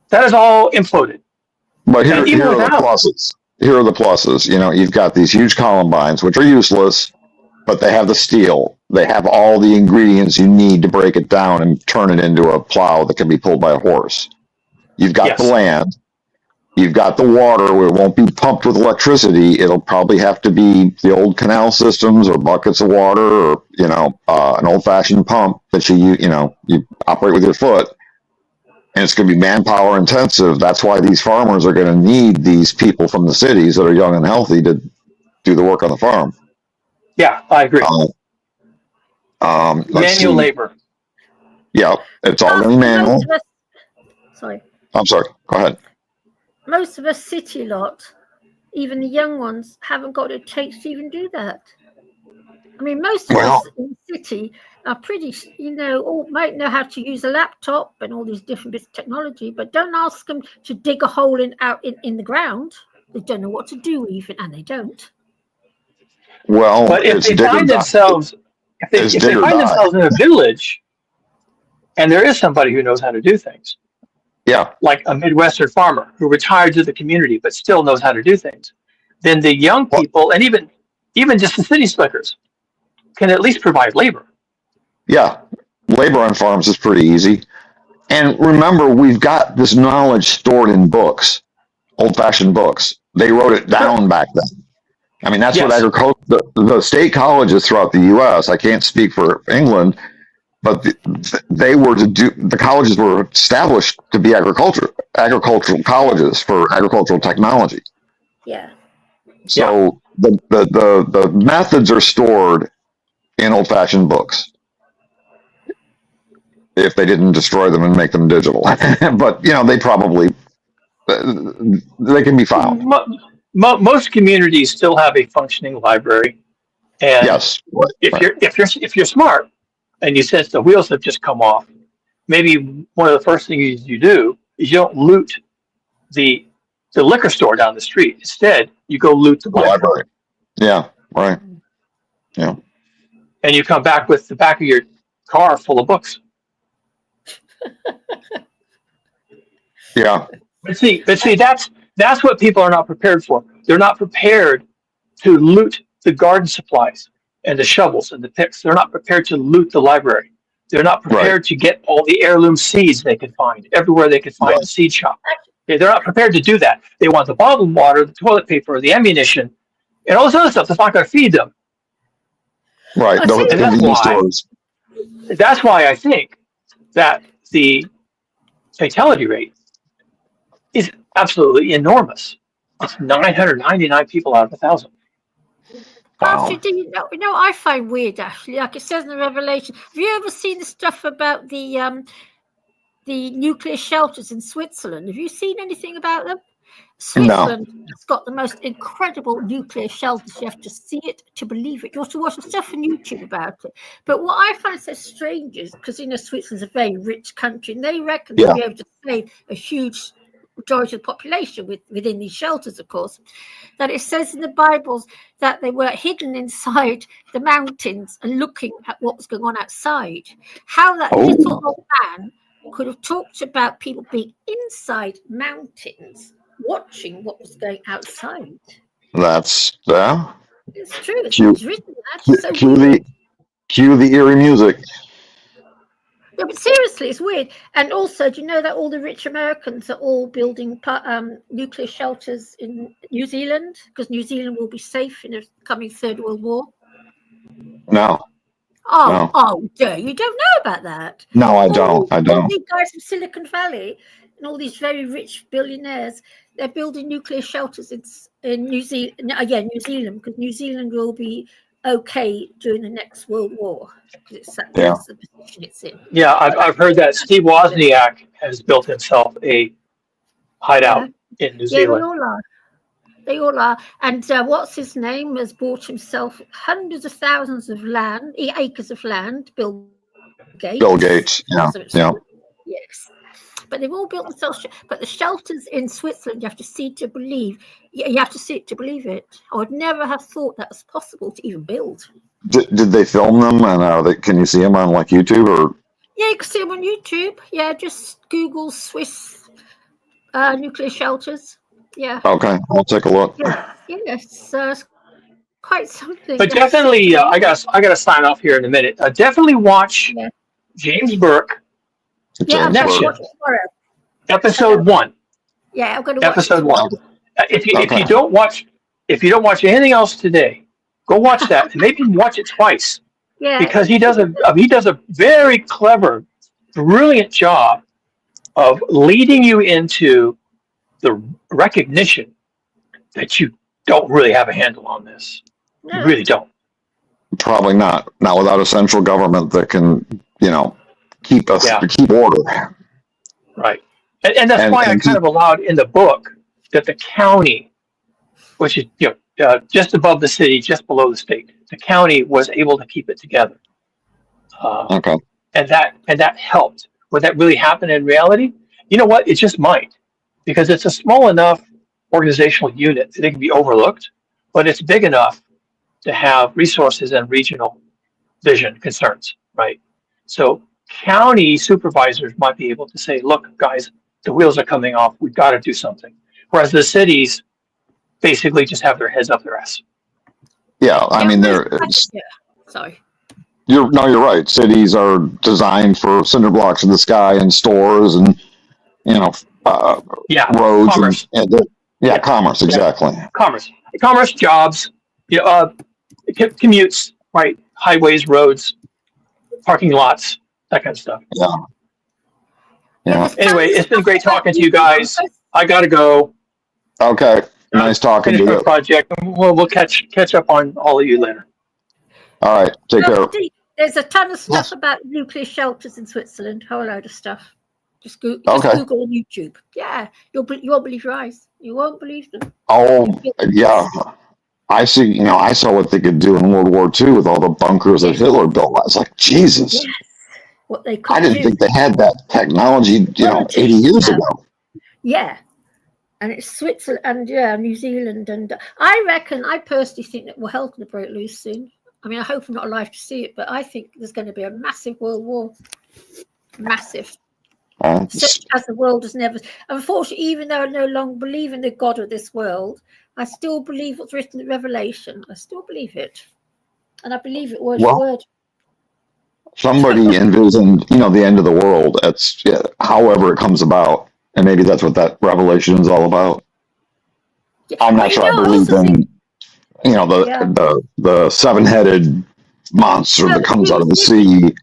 That is all imploded. But here are the pluses. Here are the pluses. You've got these huge columbines, which are useless, but they have the steel. They have all the ingredients you need to break it down and turn it into a plow that can be pulled by a horse. You've got the land. You've got the water where it won't be pumped with electricity. It'll probably have to be the old canal systems or buckets of water or, an old-fashioned pump that you operate with your foot. And it's going to be manpower intensive. That's why these farmers are going to need these people from the cities that are young and healthy to do the work on the farm. Yeah, I agree. Manual labor. Yeah, it's all going to be manual. Sorry. I'm sorry. Go ahead. Most of us city lot, even the young ones, haven't got what it takes to even do that. I mean, most of us in the city are pretty, all might know how to use a laptop and all these different bits of technology, but don't ask them to dig a hole out in the ground. They don't know what to do even, and they don't. Well, but if they find themselves, if they find themselves in a village, and there is somebody who knows how to do things, like a Midwestern farmer who retired to the community but still knows how to do things, then the young people and even just the city slickers can at least provide labor. Yeah, labor on farms is pretty easy. And remember, we've got this knowledge stored in books, old-fashioned books. They wrote it down back then. I mean, that's what agriculture, the state colleges throughout the U.S., I can't speak for England, but the colleges were established to be agricultural colleges for agricultural technology. Yeah. So the methods are stored in old-fashioned books if they didn't destroy them and make them digital. But, they probably, they can be found. Most communities still have a functioning library. And if you're smart and you sense the wheels have just come off, maybe one of the first things you do is you don't loot the liquor store down the street. Instead, you go loot the library. Yeah, right. Yeah. And you come back with the back of your car full of books. Yeah. But see, that's what people are not prepared for. They're not prepared to loot the garden supplies and the shovels and the picks. They're not prepared to loot the library. They're not prepared to get all the heirloom seeds they can find everywhere they can find a seed shop. They're not prepared to do that. They want the bottled water, the toilet paper, the ammunition, and all this other stuff that's not going to feed them. Right. That's why I think that the fatality rate is absolutely enormous. It's 999 people out of 1,000. Actually, do you know? I find weird. Actually, like it says in the Revelation. Have you ever seen the stuff about the nuclear shelters in Switzerland? Have you seen anything about them? Switzerland has got the most incredible nuclear shelters. You have to see it to believe it. You have to watch the stuff on YouTube about it. But what I find so strange is because Switzerland's a very rich country, and they reckon they'll be able to save a huge majority of the population within these shelters, of course. That it says in the Bibles that they were hidden inside the mountains and looking at what was going on outside. How that little old man could have talked about people being inside mountains watching what was going outside. That's It's true. It's written that. Cue the eerie music. No, but seriously, it's weird. And also, do you know that all the rich Americans are all building nuclear shelters in New Zealand because New Zealand will be safe in the coming Third World War? No. Oh, dear. You don't know about that? No, I don't. All these guys from Silicon Valley and all these very rich billionaires, they're building nuclear shelters in New Zealand. Again, New Zealand, because New Zealand will be okay during the next World War. Because that's the position it's in. Yeah, I've heard that Steve Wozniak has built himself a hideout in New Zealand. They all are. And what's his name has bought himself hundreds of thousands of acres of land. Bill Gates. Yeah. Yes. But they've all built themselves. But the shelters in Switzerland, you have to see to believe. You have to see it to believe it. I would never have thought that was possible to even build. Did they film them, and can you see them on like YouTube or? Yeah, you can see them on YouTube. Yeah, just Google Swiss nuclear shelters. Yeah. Okay, I'll take a look. Yes, quite something. But definitely, I gotta sign off here in a minute. Definitely watch James Burke. Episode 1. Yeah, I'm going to watch episode 1. If you don't watch anything else today, go watch that and maybe watch it twice. Yeah. Because he does a very clever, brilliant job of leading you into the recognition that you don't really have a handle on this. No. You really don't. Probably not. Not without a central government that can, keep order. Right. And that's why I kind of allowed in the book that the county, which is just above the city, just below the state, the county was able to keep it together. Okay. And that helped. Would that really happen in reality? You know what? It just might, because it's a small enough organizational unit that it can be overlooked, but it's big enough to have resources and regional vision concerns, right? So county supervisors might be able to say, look, guys, the wheels are coming off. We've got to do something. Whereas the cities basically just have their heads up their ass. Yeah, I mean, Sorry. You're right. Cities are designed for cinder blocks in the sky and stores and, roads. Commerce. Commerce, exactly. Commerce, jobs, commutes, right? Highways, roads, parking lots, that kind of stuff. Yeah. Anyway, it's been great talking to you guys. I got to go. Okay. Nice talking to you. Project. We'll catch up on all of you later. All right. Take care. There's a ton of stuff about nuclear shelters in Switzerland. A whole load of stuff. Just Google on YouTube. Yeah, you won't believe your eyes. You won't believe them. Oh, yeah. I see. I saw what they could do in World War II with all the bunkers that Hitler built. I was like, Jesus. Yes. What they could I didn't think they had that technology, 80 years ago. Yeah. And it's Switzerland and New Zealand. And I personally think that we're hell going to break loose soon. I mean, I hope I'm not alive to see it, but I think there's going to be a massive world war. Massive. Such as the world has never. Unfortunately, even though I no longer believe in the God of this world, I still believe what's written in Revelation. I still believe it. And I believe it word for word. Somebody envisioned, the end of the world. It's however it comes about. And maybe that's what that Revelation is all about. Yeah. I'm not sure I believe in, the seven-headed monster that comes out of the sea.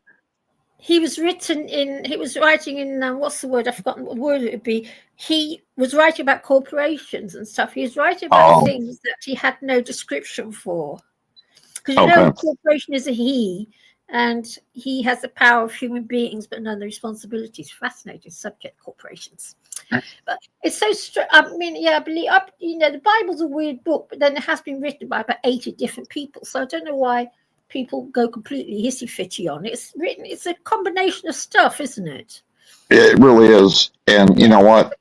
He was writing in, what's the word? I've forgotten what word it would be. He was writing about corporations and stuff. He was writing about things that he had no description for. Because you know, a corporation is a he, and he has the power of human beings, but none of the responsibilities. Fascinating subject, corporations. But it's so I mean, yeah, I believe the Bible's a weird book, but then it has been written by about 80 different people. So I don't know why people go completely hissy-fitty on it. It's a combination of stuff, isn't it? It really is. And you know what?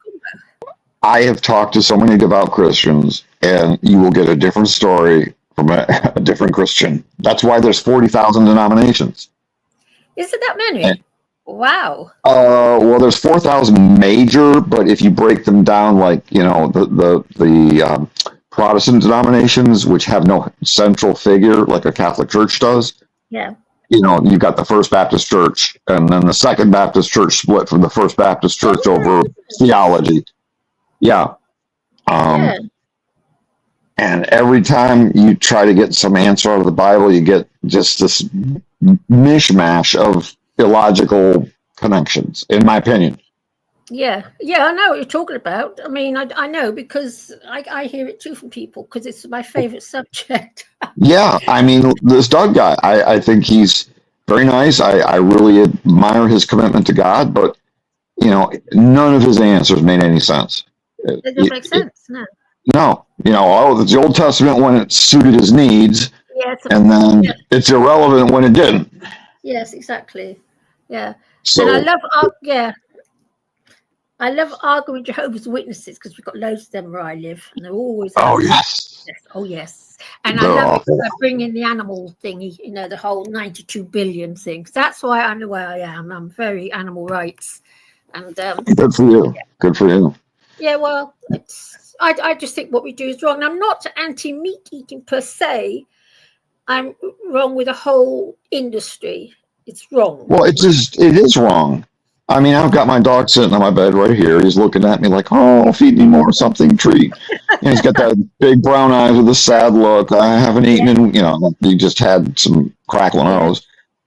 I have talked to so many devout Christians, and you will get a different story from a different Christian. That's why there's 40,000 denominations. Is it that many? Wow. Well, there's 4,000 major, but if you break them down, like the Protestant denominations, which have no central figure, like a Catholic Church does. Yeah. You've got the First Baptist Church, and then the Second Baptist Church split from the First Baptist Church over theology. Yeah. And every time you try to get some answer out of the Bible, you get just this mishmash of illogical connections, in my opinion. Yeah, I know what you're talking about. I mean, I know because I hear it too from people because it's my favorite subject. Yeah, I mean, this Doug guy, I think he's very nice. I really admire his commitment to God, but, none of his answers made any sense. It doesn't make sense, no. No, it's the Old Testament when it suited his needs, and then it's irrelevant when it didn't. Yes, exactly. Yeah. So, and I love arguing Jehovah's Witnesses because we've got loads of them where I live, and they're always yes. Oh yes. And I love it. I bring in the animal thingy, the whole 92 billion thing. That's why I'm the way I am. I'm very animal rights, and good for you. Yeah. Good for you. Yeah, well, I just think what we do is wrong. And I'm not anti-meat eating per se. I'm wrong with the whole industry. It's wrong. Well, it is wrong. I mean, I've got my dog sitting on my bed right here. He's looking at me like, oh, feed me more something, treat. And he's got that big brown eyes with a sad look. I haven't eaten in, he just had some crackling nose.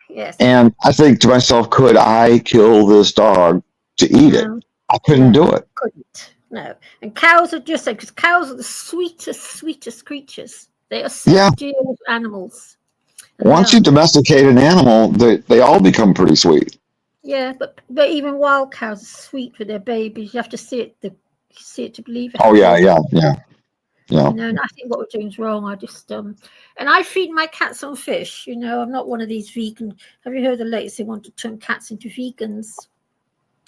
Yes. And I think to myself, could I kill this dog to eat it? I couldn't do it. Couldn't. No. And cows are just like, because cows are the sweetest creatures. They are sensitive animals. Once you domesticate an animal, they all become pretty sweet. Yeah, but even wild cows are sweet for their babies. You have to see it to believe it. Oh yeah. And I think what we're doing is wrong. I just and I feed my cats on fish. I'm not one of these vegan. Have you heard the latest? They want to turn cats into vegans.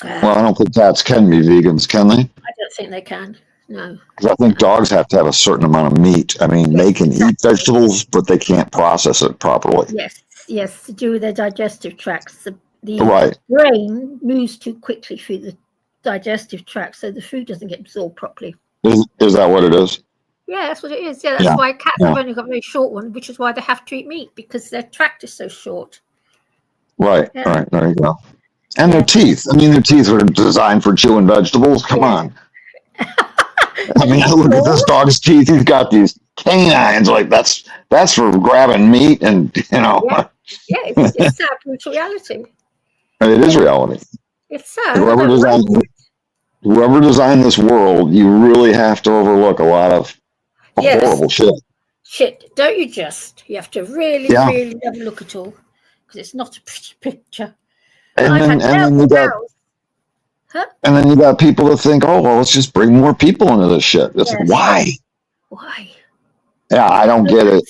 Well, I don't think cats can be vegans, can they? I don't think they can. No. Because I think dogs have to have a certain amount of meat. I mean, they can eat vegetables, but they can't process it properly. Yes, to do with their digestive tracts. The brain moves too quickly through the digestive tract, so the food doesn't get absorbed properly. Is that what it is? Yeah, that's what it is. Yeah, that's why cats have only got a very short one, which is why they have to eat meat, because their tract is so short. Right, right. There you go. And their teeth. I mean, their teeth are designed for chewing vegetables. Come on. I mean, look at this dog's teeth. He's got these canines. Like, that's for grabbing meat and, Yeah, it's sad, brutal reality. It is reality. It's sad. Whoever designed this world, you really have to overlook a lot of horrible shit. Don't you just? You have to really have a look at all, because it's not a pretty picture. And then you got people that think, oh, well, let's just bring more people into this shit. It's like, why? Why? Yeah, I don't get it.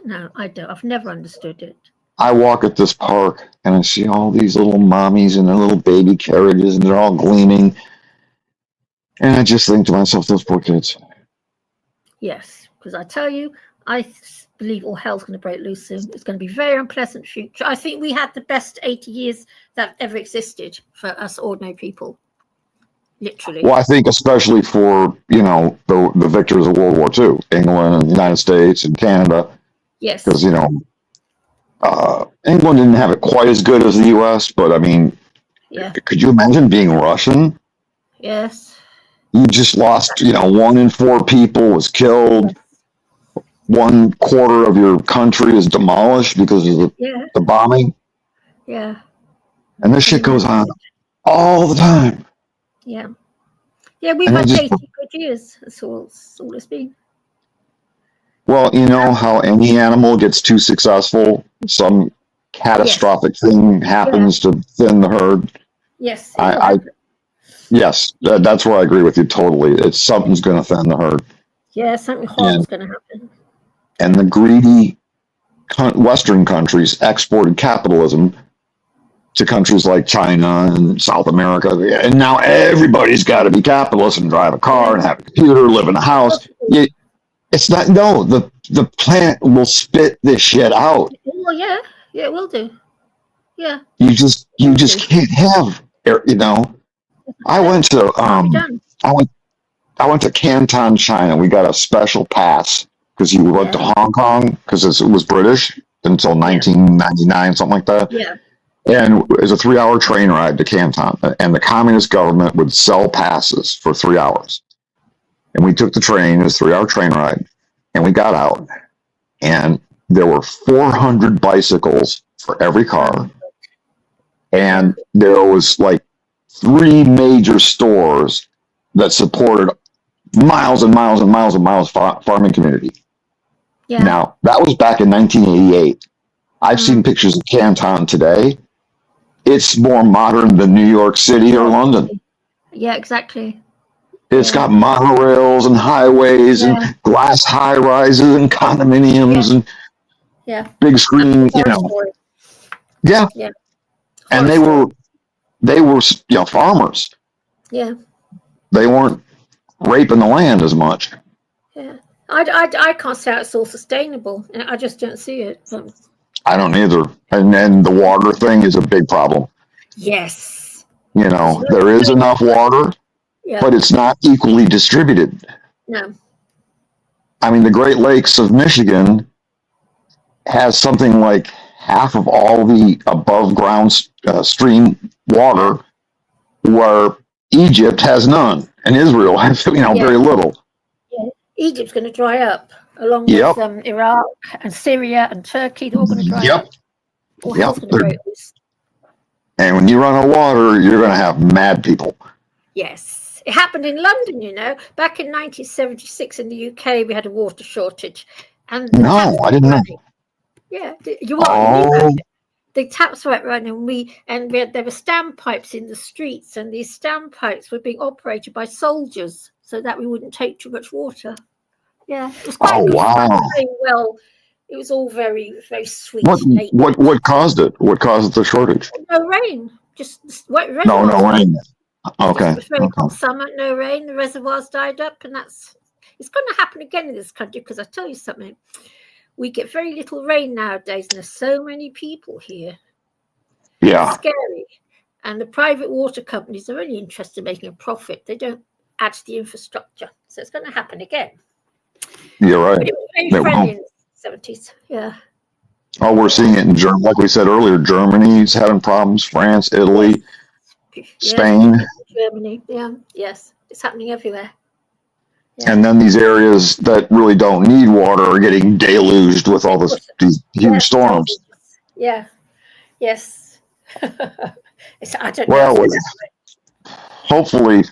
No, I don't. I've never understood it. I walk at this park and I see all these little mommies in their little baby carriages, and they're all gleaming. And I just think to myself, those poor kids. Yes, because I tell you, I believe all hell's going to break loose soon. It's going to be a very unpleasant future. I think we had the best 80 years that ever existed for us ordinary people. Literally. Well, I think especially for, the victors of World War II, England and the United States and Canada. Yes. Because, England didn't have it quite as good as the U.S., but I mean, could you imagine being Russian? Yes. You just lost, 1 in 4 people was killed. 1/4 of your country is demolished because of the bombing. Yeah. And this shit goes on all the time. Yeah. Yeah, we've had 80 good years. That's all it's been. Well, you know how any animal gets too successful, some catastrophic thing happens to thin the herd. Yes, it will I happen. yes, that's where I agree with you totally. It's something's going to thin the herd, Yeah, something horrible's going to happen. and the greedy Western countries exported capitalism to countries like China and South America, and now everybody's got to be capitalist and drive a car and have a computer, live in a house. It's not. No, the planet will spit this shit out. Well, yeah, it will do. Yeah. You just can't have. You know, I went to I went to Canton, China. We got a special pass because you went to Hong Kong because it was British until 1999, something like that. Yeah. And it was a 3-hour train ride to Canton, and the communist government would sell passes for 3 hours. And we took the train, it was a 3-hour train ride, and we got out, and there were 400 bicycles for every car, and there was like 3 major stores that supported miles and miles and miles and miles of farming community. Yeah. Now, that was back in 1988. I've seen pictures of Canton today. It's more modern than New York City or London. Yeah, exactly. It's got monorails and highways and glass high rises and condominiums and big screen, you know. Yeah. Yeah. And they were farmers. Yeah. They weren't raping the land as much. Yeah. I can't say it's all sustainable. I just don't see it. I don't either. And then the water thing is a big problem. Yes. You know, there is enough water, but it's not equally distributed. No. I mean, the Great Lakes of Michigan has something like half of all the above ground stream water, where Egypt has none and Israel has, very little. Yeah. Egypt's going to dry up along with Iraq and Syria and Turkey. They're all going to dry up. All hell's going to break loose. And when you run out of water, you're going to have mad people. Yes. It happened in London, you know. Back in 1976 in the UK, we had a water shortage. And no, I didn't know. Yeah. The taps weren't running. There were standpipes in the streets, and these standpipes were being operated by soldiers so that we wouldn't take too much water. Yeah. It was quite well. It was all very, very sweet. What caused it? What caused the shortage? No rain. Just wet rain. No rain. Okay. It was very hot summer, no rain. The reservoirs dried up, and it's going to happen again in this country because I tell you something. We get very little rain nowadays, and there's so many people here. Yeah. It's scary. And the private water companies are only interested in making a profit. They don't add to the infrastructure. So it's going to happen again. You're right. But it was very friendly in the 70s. Yeah. Oh, we're seeing it in Germany. Like we said earlier, Germany's having problems. France, Italy, Spain. Germany. Yeah. Yes. It's happening everywhere. Yeah. And then these areas that really don't need water are getting deluged with all these huge storms. Yeah. Yes. I don't know. Well, hopefully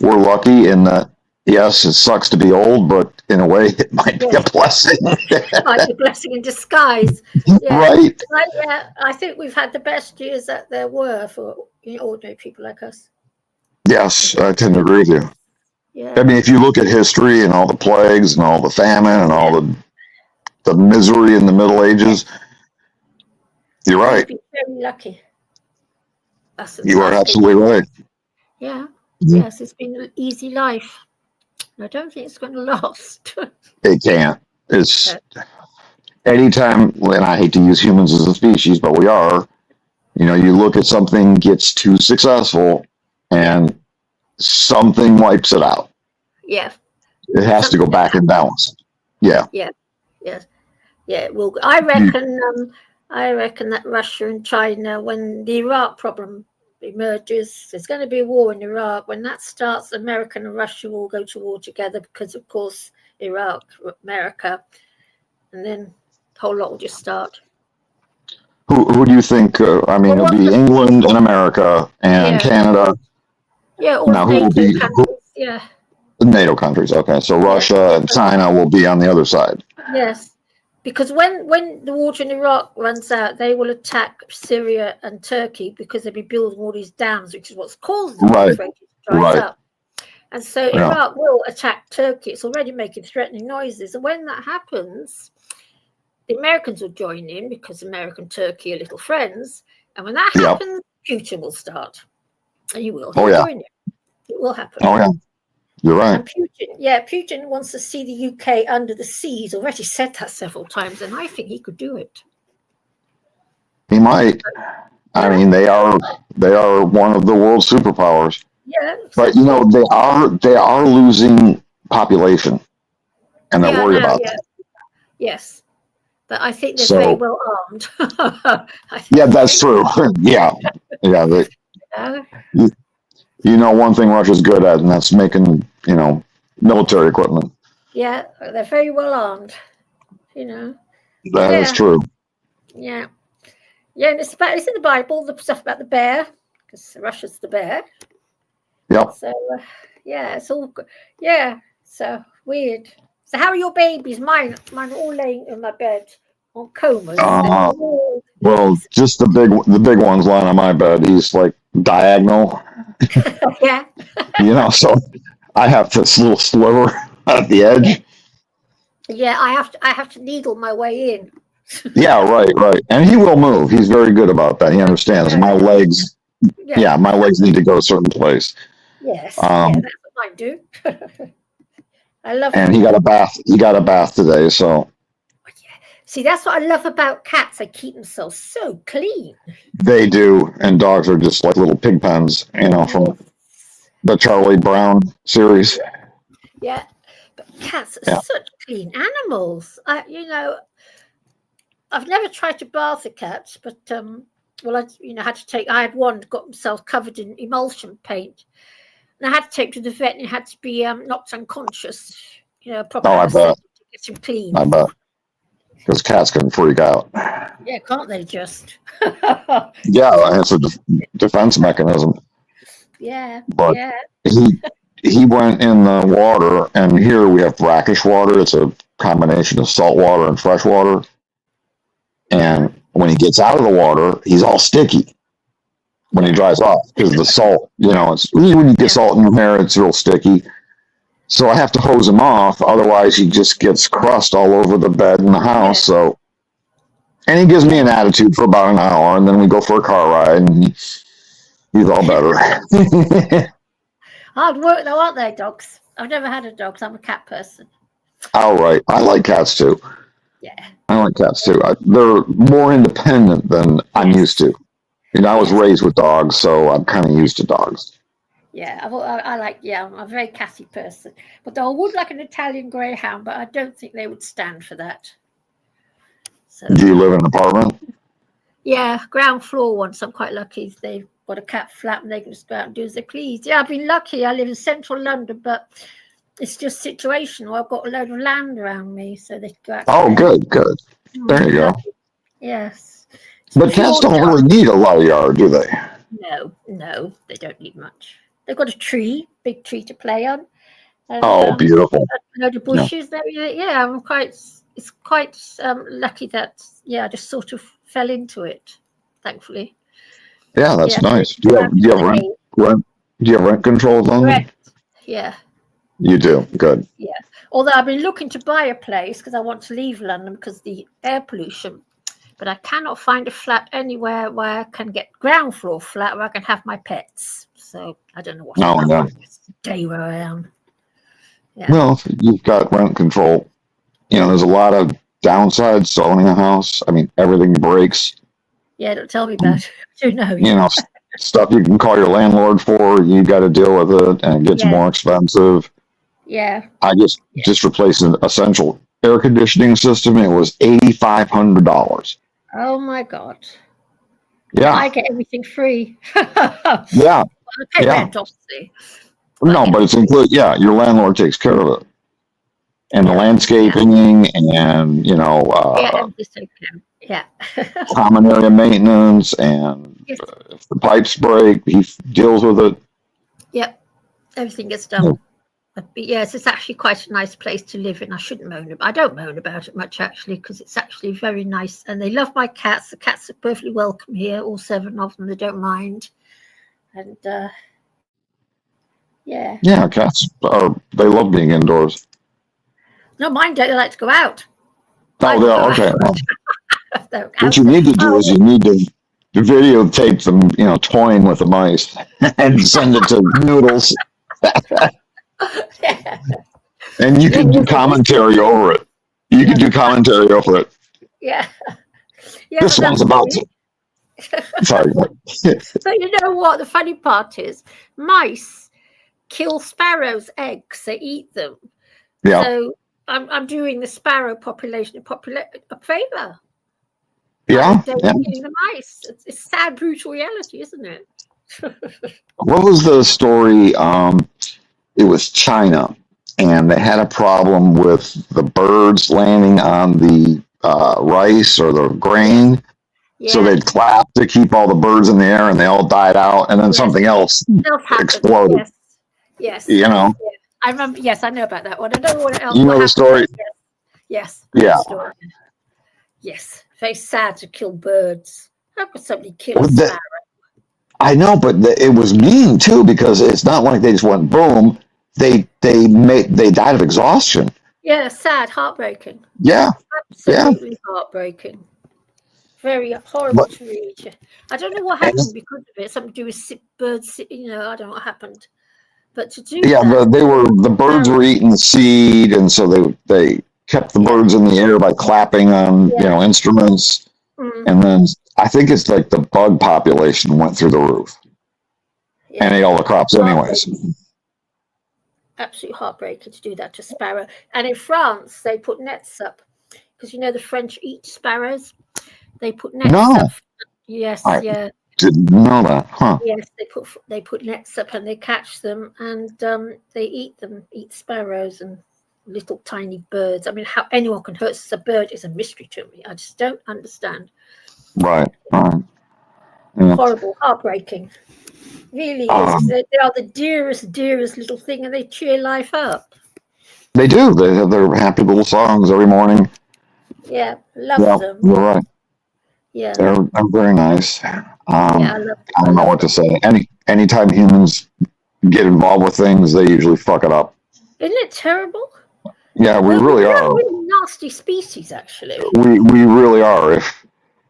we're lucky in that, yes, it sucks to be old, but in a way it might be a blessing. It might be a blessing in disguise. Yeah. Right. I think we've had the best years that there were for ordinary people like us. Yes, I tend to agree with you. Yeah. I mean, if you look at history and all the plagues and all the famine and all the misery in the Middle Ages, you're right. We've been very lucky. You are absolutely right. Yeah. Yes, it's been an easy life. I don't think it's going to last. It can't. It's anytime, and I hate to use humans as a species, but we are, you look at something gets too successful and something wipes it out. Yeah. It has to go back in balance. Yeah. Yeah. Yes. Yeah. Well, I reckon that Russia and China, when the Iraq problem emerges, there's going to be a war in Iraq. When that starts, America and Russia will go to war together because, of course, Iraq, America, and then the whole lot will just start. Who do you think? It'll be England and America and Canada. Yeah, all now, who will be? NATO countries. Okay, so Russia and China will be on the other side. Yes, because when the water in Iraq runs out, they will attack Syria and Turkey because they'll be building all these dams, which is what's caused the Euphrates to dry up. And so Iraq will attack Turkey. It's already making threatening noises. And when that happens, the Americans will join in because America and Turkey are little friends. And when that happens, Putin will start. And he will. He'll join in. It will happen. Oh, yeah. You're right. And Putin wants to see the UK under the sea. He's already said that several times, and I think he could do it. He might. I mean, they are one of the world's superpowers. Yeah. But you know, they are losing population, and they're worried about that. Yes, but I think they're very well armed. Yeah, that's true. Yeah. You know, one thing Russia's good at, and that's making, you know, military equipment. Yeah, they're very well armed. You know. That is true. Yeah. Yeah, and it's in the Bible, the stuff about the bear, because Russia's the bear. Yep. So, it's all good. Yeah, so weird. So how are your babies? Mine are all laying in my bed on comas. Well, just the big one's lying on my bed. He's like diagonal. Yeah. You know, so I have this little sliver at the edge. Yeah, I have to needle my way in. Yeah, right. And he will move. He's very good about that. He understands. My legs my legs need to go a certain place. Yes. That's what I do. I love and he got a bath today, so see, that's what I love about cats. They keep themselves so clean. They do, and dogs are just like little pig pens, you know, from the Charlie Brown series. Yeah, but cats are such clean animals. I've never tried to bath a cat, but I had one got himself covered in emulsion paint, and I had to take him to the vet, and he had to be knocked unconscious. You know, proper I bet. to get him clean. I bet. Because cats can freak out. Yeah, can't they just? Yeah, it's a defense mechanism. Yeah. But he went in the water, and here we have brackish water. It's a combination of salt water and fresh water. And when he gets out of the water, he's all sticky when he dries off because the salt, you know, it's when you get salt in your hair, it's real sticky. So I have to hose him off, otherwise he just gets crust all over the bed in the house. So, and he gives me an attitude for about an hour, and then we go for a car ride, and he's all better. Hard work though, aren't they, dogs? I've never had a dog, so I'm a cat person. All right, I like cats too. Yeah, I like cats too. They're more independent than I'm used to. You know, I was raised with dogs, so I'm kind of used to dogs. Yeah, I'm a very catty person. But I would like an Italian Greyhound, but I don't think they would stand for that. So, do you live in an apartment? Yeah, ground floor one, so I'm quite lucky. They've got a cat flat and they can just go out and do as they please. Yeah, I've been lucky. I live in central London, but it's just situational. I've got a load of land around me, so they can go out. Oh, good. There you go. Yes. But cats don't really need a lot of yard, do they? No, they don't need much. They've got a big tree to play on. And, beautiful. A load of bushes. Yeah, it's quite lucky that, I just sort of fell into it, thankfully. Yeah, that's nice. Do you have rent control on them? Yeah. You do? Good. Yeah. Although I've been looking to buy a place because I want to leave London because of the air pollution. But I cannot find a flat anywhere where I can get ground floor flat where I can have my pets. So I don't know what I'm going to stay where I am. Yeah. Well, you've got rent control. You know, there's a lot of downsides to owning a house. I mean, everything breaks. Yeah, don't tell me about it. Who knows? You know, stuff you can call your landlord for, you got to deal with it, and it gets more expensive. Yeah. I just replaced an essential air conditioning system. It was $8,500. Oh my God. Yeah. I get everything free. Yeah. I pay rent, obviously. No, but it's included. Yeah, your landlord takes care of it. And the landscaping and, you know, common area maintenance, and if the pipes break, he deals with it. Yep. Everything gets done. But yes, it's actually quite a nice place to live in. I shouldn't moan about. I don't moan about it much actually, because it's actually very nice, and they love my cats. The cats are perfectly welcome here, all 7 of them. They don't mind, and yeah. Yeah, cats they love being indoors. No, mine don't. They like to go out. Oh, yeah, okay. Well, what you need to do is you need to videotape them, toying with the mice and send it to Noodles. Yeah. And you can do commentary over it. You can do commentary over it. Yeah. Yeah. This one's about to. Sorry. But you know what? The funny part is, mice kill sparrows' eggs. They eat them. Yeah. So I'm doing the sparrow population a favor. Yeah. Killing the mice. It's sad, brutal reality, isn't it? What was the story? It was China, and they had a problem with the birds landing on the rice or the grain. Yeah. So they'd clap to keep all the birds in the air, and they all died out, and then something else exploded. Yes. You know. Yes. I remember. Yes, I know about that one. I don't know what else. You know the story. Yes. Yeah. Story. Yes. Very sad to kill birds. How could somebody kill a sparrow? I know, but it was mean too, because it's not like they just went boom. They died of exhaustion. Yeah, sad, heartbreaking. Yeah. Absolutely heartbreaking. Very horrible to read. I don't know what happened because of it. Something to do with birds. I don't know what happened. But to do the birds were eating the seed, and so they kept the birds in the air by clapping on instruments. Mm-hmm. And then I think it's like the bug population went through the roof and ate all the crops anyways. Absolutely heartbreaking to do that to sparrow. And in France, they put nets up because the French eat sparrows. They put nets up. Yes, I didn't know that, huh? Yes, they put nets up and they catch them and they eat them. Eat sparrows and little tiny birds. I mean, how anyone can hurt a bird is a mystery to me. I just don't understand. Right. Yeah. Horrible, heartbreaking. Really is. They are the dearest little thing, and they cheer life up. They do. They have their happy little songs every morning. Yeah, love them. You're right. Yeah, they're very nice. I don't know what to say. Anytime humans get involved with things, they usually fuck it up. Isn't it terrible? Yeah, we really are. We're a really nasty species, actually. We really are. If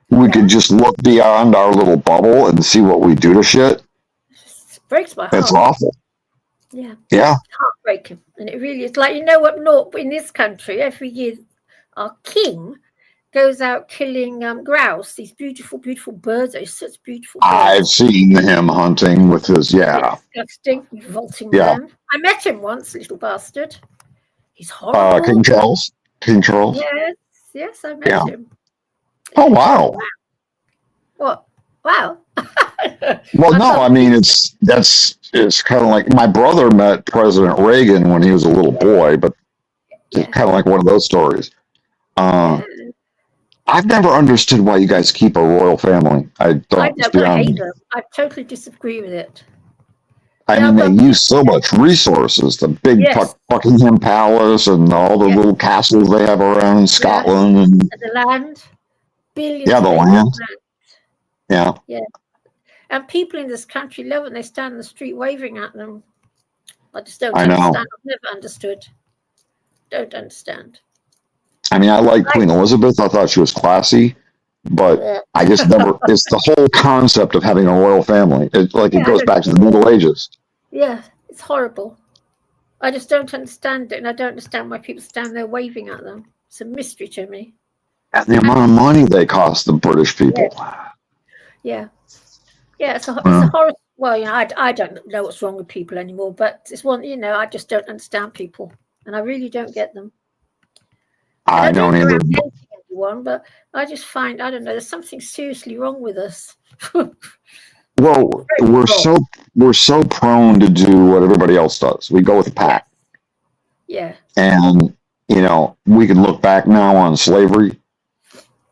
we could just look beyond our little bubble and see what we do to shit. It breaks my heart. It's awful. Yeah. Yeah. It's heartbreaking. And it really is. Like, up north in this country, every year our king goes out killing grouse, these beautiful, beautiful birds. They're such beautiful birds. I've seen him hunting with his, disgusting, revolting man. I met him once, little bastard. He's horrible. King Charles? King Charles? Yes, I met him. Oh, wow. What? Wow. Well, no, I mean, it's kind of like my brother met President Reagan when he was a little boy, but it's kind of like one of those stories. I've never understood why you guys keep a royal family. I hate them. I totally disagree with it. I mean, they use so much resources. The big Buckingham Palace and all the little castles they have around Scotland. And the land. Billions. Yeah, the land. Yeah. Yeah. And people in this country love it. They stand in the street waving at them. I just don't understand. I've never understood. Don't understand. I mean, I like Queen Elizabeth. I thought she was classy, but I just never. It's the whole concept of having a royal family. It goes back to the Middle Ages. Yeah, it's horrible. I just don't understand it, and I don't understand why people stand there waving at them. It's a mystery to me. And the amount of money they cost the British people. Yeah, it's a horror. Well, I don't know what's wrong with people anymore, but it's one. I just don't understand people, and I really don't get them. I don't either. Anyone, but I just find I don't know. There's something seriously wrong with us. Well, we're so prone to do what everybody else does. We go with the pack. Yeah. And we can look back now on slavery.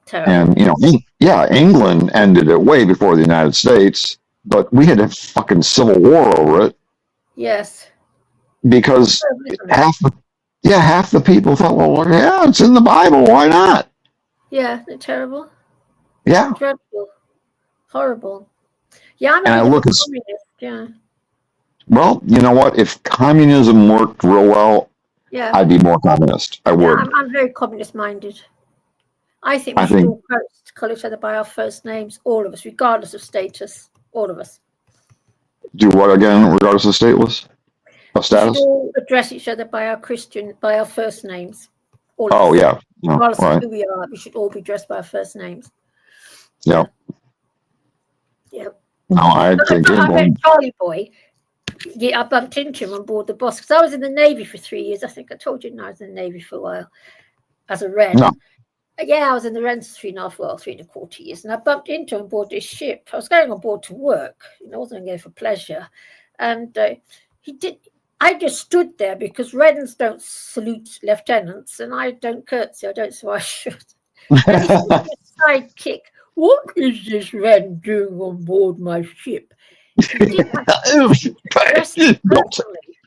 Terrible. And England ended it way before the United States, but we had a fucking civil war over it. Yes. because half the people thought, well, yeah, it's in the Bible. Why not? Yeah, they're terrible. Yeah. Dreadful. Horrible. Yeah, I'm And I a bit of a look at, communist. Yeah. well, you know what? If communism worked real well, Yeah. I'd be more communist. I Yeah, would. I'm very communist minded. I think we I should think, all call each other by our first names, all of us, regardless of status. All of us. do what again, regardless of status? Of We should status? all address each other by our first names. All of Oh, us. yeah. No, Regardless of right. who we are, we should all be addressed by our first names. Yeah. Yeah. No, I think I met Charlie Boy. Yeah, I bumped into him on board the bus because I was in the Navy for 3 years. I think I told you, I was in the Navy for a while as a Wren. No. Yeah, I was in the Wren for 3.25 years, and I bumped into him on board this ship. I was going on board to work, I wasn't going for pleasure, and he did. I just stood there because Wrens don't salute lieutenants, and I don't curtsy. I don't, so I should. And he said to his sidekick, "What is this Wren doing on board my ship?" He didn't address him personally.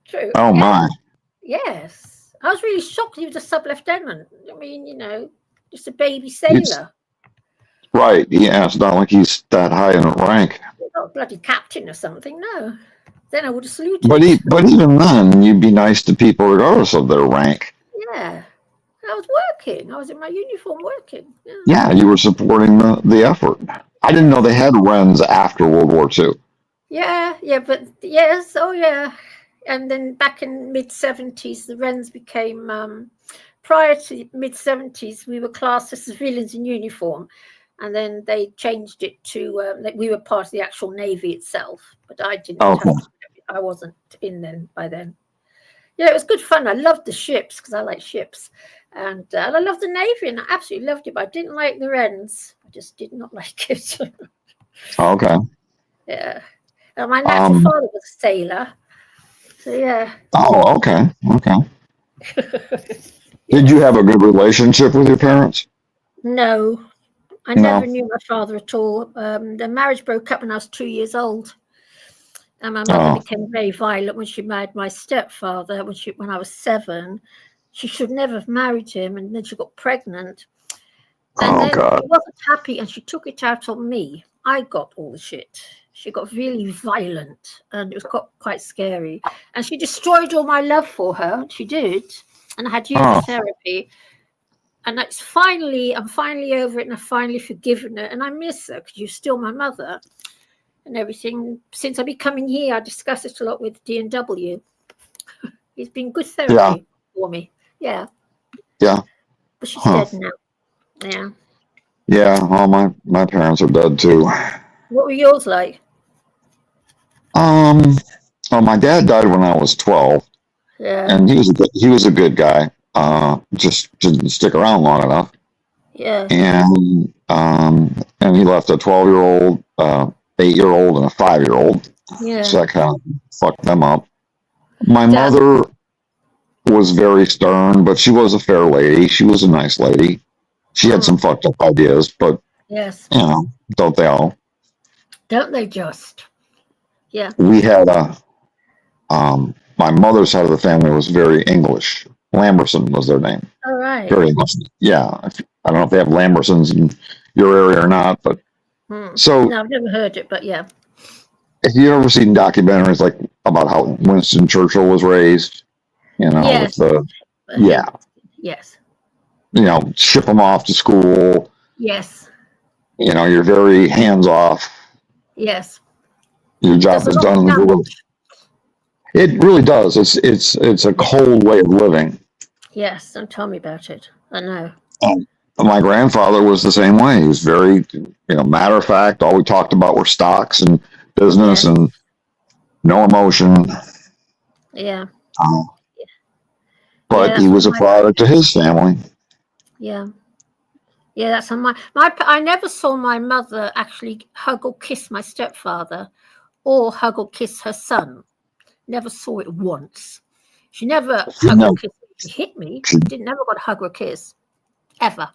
True. Oh, my. Yes. I was really shocked he was a sub-lieutenant. I mean, just a baby sailor. Right. Yeah, it's not like he's that high in rank. Not a bloody captain or something, no. Then I would have saluted. But even then, you'd be nice to people regardless of their rank. Yeah. I was working. I was in my uniform working. Yeah, you were supporting the effort. I didn't know they had Wrens after World War II. Yeah, but yes, oh yeah. And then back in mid-70s, the Wrens became, prior to mid-70s, we were classed as civilians in uniform. And then they changed it to, that we were part of the actual Navy itself. But I didn't I wasn't in then by then. Yeah, it was good fun. I loved the ships because I like ships. And I loved the Navy and I absolutely loved it. But I didn't like the Wrens. I just did not like it. Okay. Yeah. And my natural father was a sailor. So, yeah. Oh, okay. Did you have a good relationship with your parents? No. I never knew my father at all. The marriage broke up when I was 2 years old. And my mother became very violent when she married my stepfather when I was 7. She should never have married him, and then she got pregnant. And then God. she wasn't happy, and she took it out on me. I got all the shit. She got really violent, and it was quite scary. And she destroyed all my love for her. She did. And I had years of therapy. And I'm finally over it, and I've finally forgiven her. And I miss her because you're still my mother. And everything. Since I've been coming here, I discuss it a lot with D&W. It's been good therapy for me. Yeah. Yeah. But she's dead now. Yeah. Yeah. Well, my parents are dead too. What were yours like? Well, my dad died when I was 12. Yeah. And he was a good guy. Just didn't stick around long enough. Yeah. And he left a 12-year-old, 8-year-old, and a 5-year-old. Yeah. So that kind of fucked them up. My mother was very stern, but she was a fair lady. She was a nice lady. She had some fucked up ideas, but yes, don't they all? Don't they just? Yeah. We had my mother's side of the family was very English. Lamberson was their name. All right. Very English. Yeah. I don't know if they have Lambersons in your area or not, but so no, I've never heard it, but yeah. Have you ever seen documentaries like about how Winston Churchill was raised? Yes. Yes. Ship them off to school. Yes. You're very hands off. Yes. Your job is done in the world. It really does. It's a cold way of living. Yes, don't tell me about it. I know. My grandfather was the same way. He was very, matter of fact. All we talked about were stocks and business and no emotion. Yeah. But he was a product of his family. Yeah. Yeah, that's on I never saw my mother actually hug or kiss my stepfather or hug or kiss her son. Never saw it once. She never hugged or kissed me. She hit me. She never got a hug or kiss. Ever.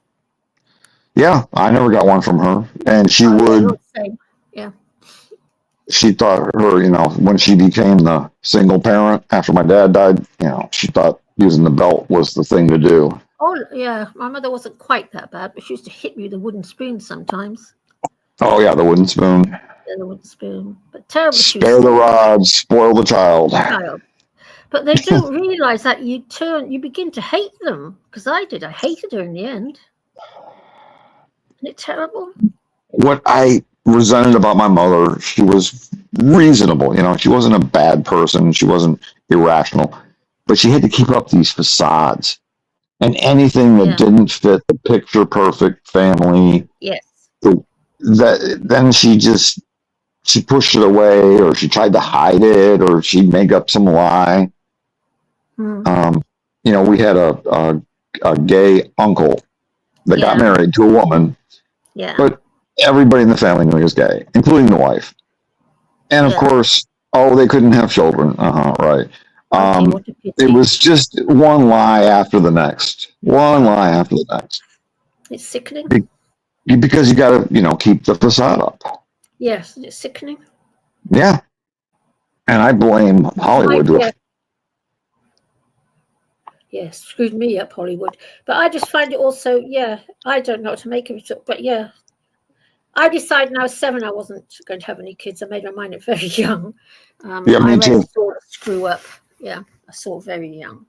Yeah, I never got one from her. And she would. Same. Yeah. she thought her, when she became the single parent after my dad died, she thought using the belt was the thing to do. Oh, yeah. My mother wasn't quite that bad, but she used to hit me with a wooden spoon sometimes. Oh, yeah, the wooden spoon. Yeah, the wooden spoon. But terrible. Spare the rod, spoil the child. But they don't realize that you begin to hate them. Because I did. I hated her in the end. Isn't it terrible? What I resented about my mother, she was reasonable. She wasn't a bad person. She wasn't irrational. But she had to keep up these facades. And anything that didn't fit the picture perfect family, then she pushed it away, or she tried to hide it, or she'd make up some lie. We had a gay uncle that got married to a woman, but everybody in the family knew he was gay, including the wife. And of course, they couldn't have children. Right. It was just one lie after the next. One lie after the next. It's sickening. Because you got to, keep the facade up. Yes, it's sickening. Yeah. And I blame Hollywood. Yes, screwed me up, Hollywood. But I just find it also, I don't know what to make of it. But I decided when I was 7 I wasn't going to have any kids. I made my mind up very young. Me too. Sort of screw up. Yeah, I saw very young.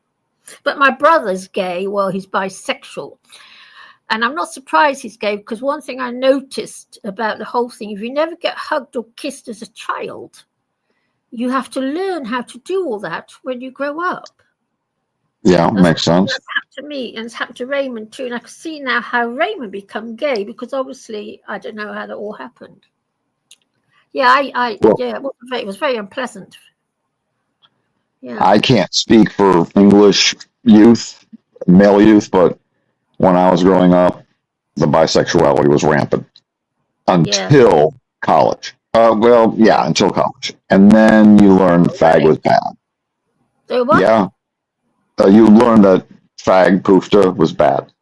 But my brother's gay. Well, he's bisexual. And I'm not surprised he's gay, because one thing I noticed about the whole thing, if you never get hugged or kissed as a child, you have to learn how to do all that when you grow up. Yeah, makes sense. That's happened to me, and it's happened to Raymond too. And I can see now how Raymond become gay, because obviously I don't know how that all happened. Yeah, it was very unpleasant. Yeah. I can't speak for English youth, male youth, but when I was growing up, the bisexuality was rampant until college. Until college, and then you learn fag was bad. What? Yeah. You learned that fag poofta was bad.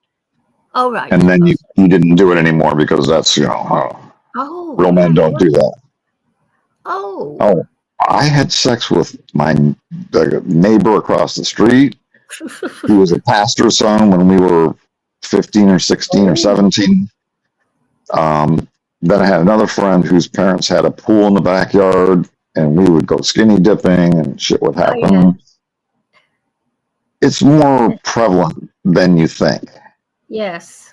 Oh, right. And then you didn't do it anymore, because that's, real men don't do that. Oh. I had sex with the neighbor across the street. He was a pastor's son when we were 15 or 16 or 17. Then I had another friend whose parents had a pool in the backyard, and we would go skinny dipping and shit would happen. Oh, yeah. It's more prevalent than you think. Yes.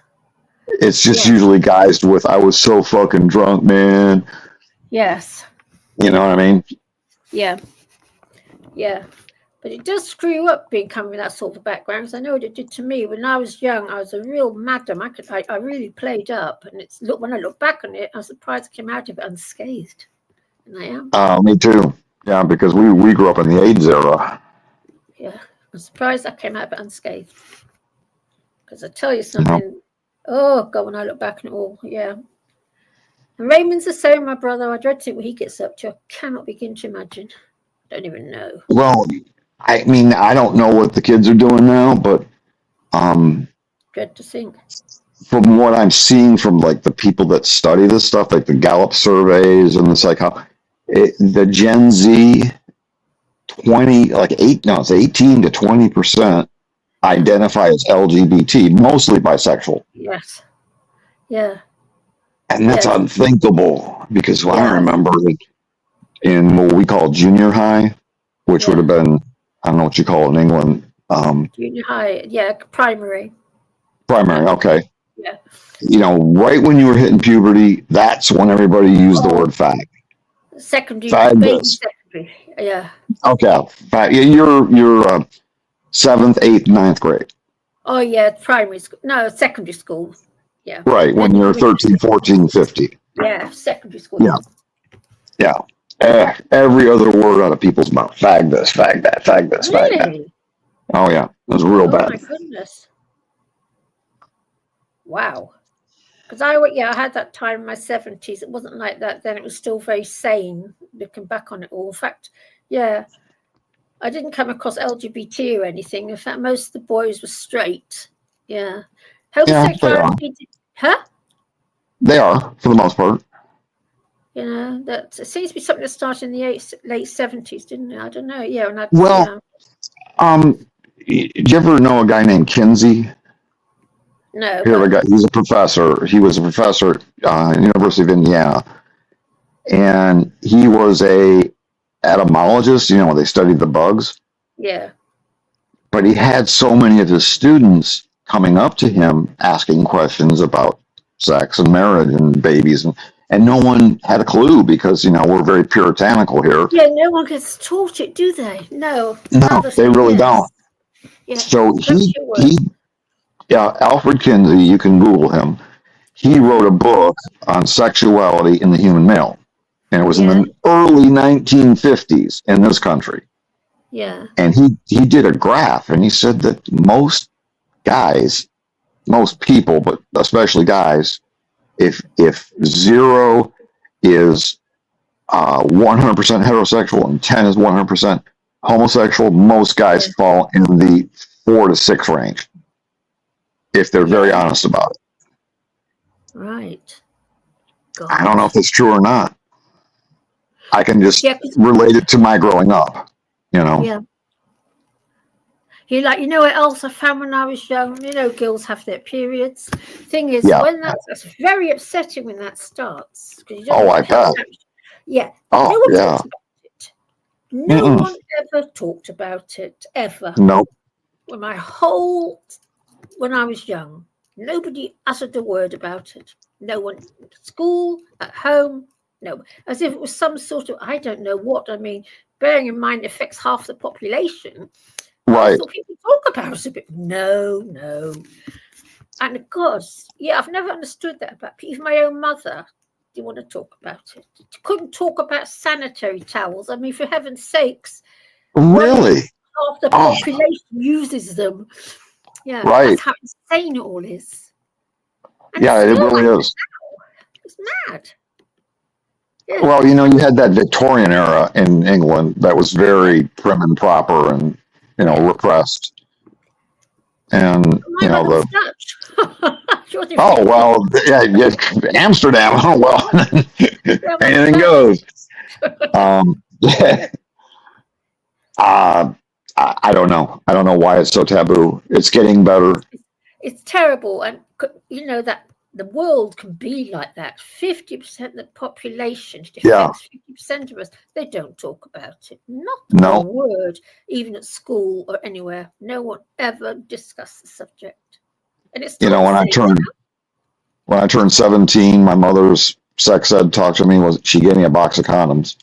It's just usually guised with, I was so fucking drunk, man. Yes. You know what I mean? Yeah. Yeah. But it does screw you up being coming with that sort of background, because I know what it did to me. When I was young, I was a real madam. I really played up. And when I look back on it, I'm surprised I came out of it unscathed. And I am. Me too. Yeah, because we grew up in the AIDS era. Yeah. I'm surprised I came out of it unscathed. Because I tell you something, oh God, when I look back on it all, yeah. And Raymond's the same, my brother. I dread to see what he gets up to. I cannot begin to imagine. Don't even know. Well, I mean, I don't know what the kids are doing now, but dread to think. From what I'm seeing from like the people that study this stuff, like the Gallup surveys and the Gen Z, 18 to 20% identify as LGBT, mostly bisexual. Yes. Yeah. And that's unthinkable, because I remember in what we call junior high, which would have been, I don't know what you call it in England. Junior high, primary. Primary, okay. Yeah. Right when you were hitting puberty, that's when everybody used the word fag. Secondary, secondary, yeah. Okay, you're 7th, 8th, 9th grade. Oh yeah, primary school. No, secondary school. Yeah. Right, when you're 13, 14, 15. Yeah, secondary school. Yeah. Every other word out of people's mouth. Fag this, fag that, fag this, fag that. Oh yeah, it was real bad. Oh my goodness. Wow. Because I had that time in my 70s. It wasn't like that then. It was still very sane, looking back on it all. In fact, I didn't come across LGBT or anything. In fact, most of the boys were straight. Yeah. Homosexuality. They are, for the most part. You know, that seems to be something that started in the late 70s, didn't it? I don't know. Yeah, and Well, did you ever know a guy named Kinsey? No. Here, a guy. He's a professor. He was a professor at the University of Indiana, and he was a entomologist. You know, they studied the bugs. Yeah. But he had so many of his students coming up to him asking questions about sex and marriage and babies, and no one had a clue because, you know, we're very puritanical here. Yeah, no one gets taught it, do they? No. No, they really don't. Yeah. So Alfred Kinsey, you can Google him. He wrote a book on sexuality in the human male, and it was in the early 1950s in this country. Yeah. And he did a graph, and he said that most guys, most people, but especially guys, if 0 is 100% heterosexual and 10 is 100% homosexual, most guys fall in the 4 to 6 range, if they're very honest about it. Right. God. I don't know if it's true or not. I can just relate it to my growing up, you know. Yeah. You know what else I found when I was young? You know, girls have their periods. Thing is, when that's very upsetting when that starts. You don't I bet. Yeah. Oh, no one yeah. talks about it. No one ever talked about it, ever. Nope. When I was young, nobody uttered a word about it. No one at school, at home, no. As if it was some sort of, I don't know what. I mean, bearing in mind it affects half the population. Right. I thought people talk about it, but no. And of course, I've never understood that about even my own mother. Didn't want to talk about it. Couldn't talk about sanitary towels. I mean, for heaven's sakes. Really? Half the population uses them. Yeah, right. That's how insane it all is. And it really is. It's mad. Yeah. Well, you know, you had that Victorian era in England that was very prim and proper and, you know, repressed. And, you know, Amsterdam. Oh, well, anything goes. I don't know. I don't know why it's so taboo. It's getting better. It's terrible. And, you know, that the world can be like that. 50% of the population affects 50% of us. They don't talk about it. Not a word, even at school or anywhere. No one ever discussed the subject. And it's, you know, when I turned 17, my mother's sex ed talk to me she gave me a box of condoms.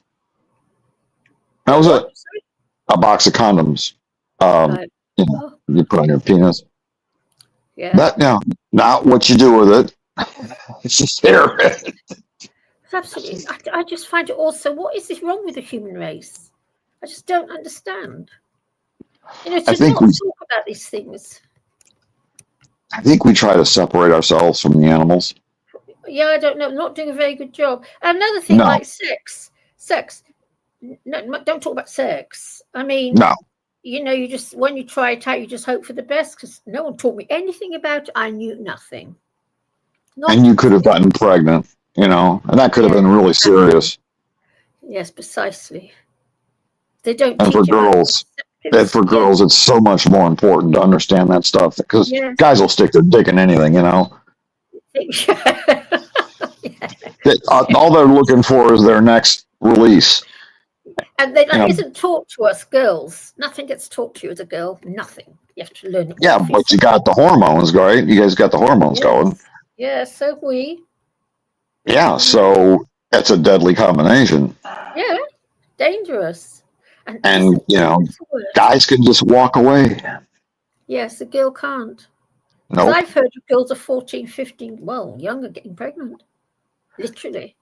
That was a box of condoms. You know, you put on your penis. Yeah. That not what you do with it. It's just there. Absolutely. I just find it also, what is this wrong with the human race? I just don't understand. You know, to not talk about these things. I think we try to separate ourselves from the animals. Yeah, I don't know. Not doing a very good job. Another thing like sex. No, don't talk about sex. I mean, you know, you just, when you try it out, you just hope for the best because no one taught me anything about it. I knew nothing. And you could have gotten pregnant, you know, and that could have been really serious. Yes, precisely. They don't. And for girls, it's so much more important to understand that stuff because guys will stick their dick in anything, you know. All they're looking for is their next release. And that isn't taught to us girls. Nothing gets taught to you as a girl. Nothing. You have to learn it. Yeah, but you got the hormones, right? You guys got the hormones going. Yeah, so we. Yeah, so that's a deadly combination. Yeah, dangerous. And you know, guys can just walk away. Yes, a girl can't. Nope. I've heard of girls of 14, 15, younger getting pregnant. Literally.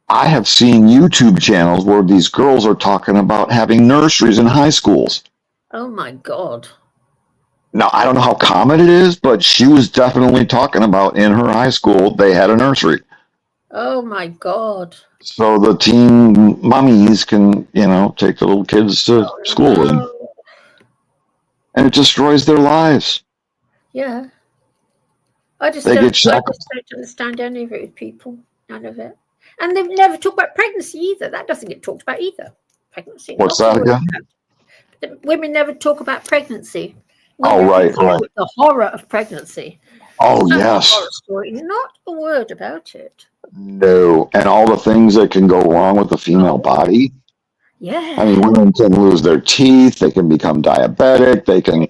I have seen YouTube channels where these girls are talking about having nurseries in high schools. Oh my God. Now, I don't know how common it is, but she was definitely talking about in her high school, they had a nursery. Oh my God. So the teen mummies can, you know, take the little kids to school. And it destroys their lives. Yeah. I just don't understand any of it with people. None of it. And they've never talked about pregnancy either. That doesn't get talked about either. Pregnancy. What's that again? Women never talk about pregnancy. Oh, right, right. The horror of pregnancy. Oh, That's yes. a horror story. Not a word about it. No. And all the things that can go wrong with the female body. Yeah. I mean, women can lose their teeth. They can become diabetic. They can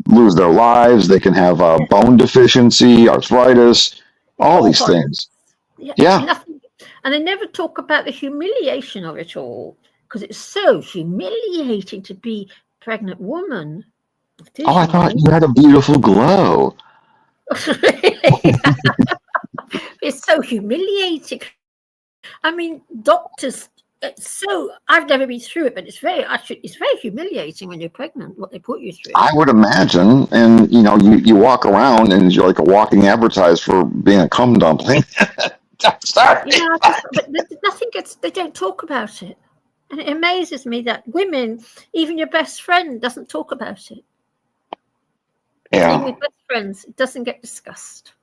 lose their lives. They can have a bone deficiency, arthritis, all these things. Yeah. Nothing. And they never talk about the humiliation of it all, because it's so humiliating to be a pregnant woman. Oh, I thought you had a beautiful glow. It's so humiliating. I mean, doctors. I've never been through it, but it's very humiliating when you're pregnant, what they put you through. I would imagine. And, you walk around and you're like a walking advertise for being a cum dumpling. Sorry. Yeah, but nothing they don't talk about it. And it amazes me that women, even your best friend, doesn't talk about it. Yeah. Even with best friends, it doesn't get discussed.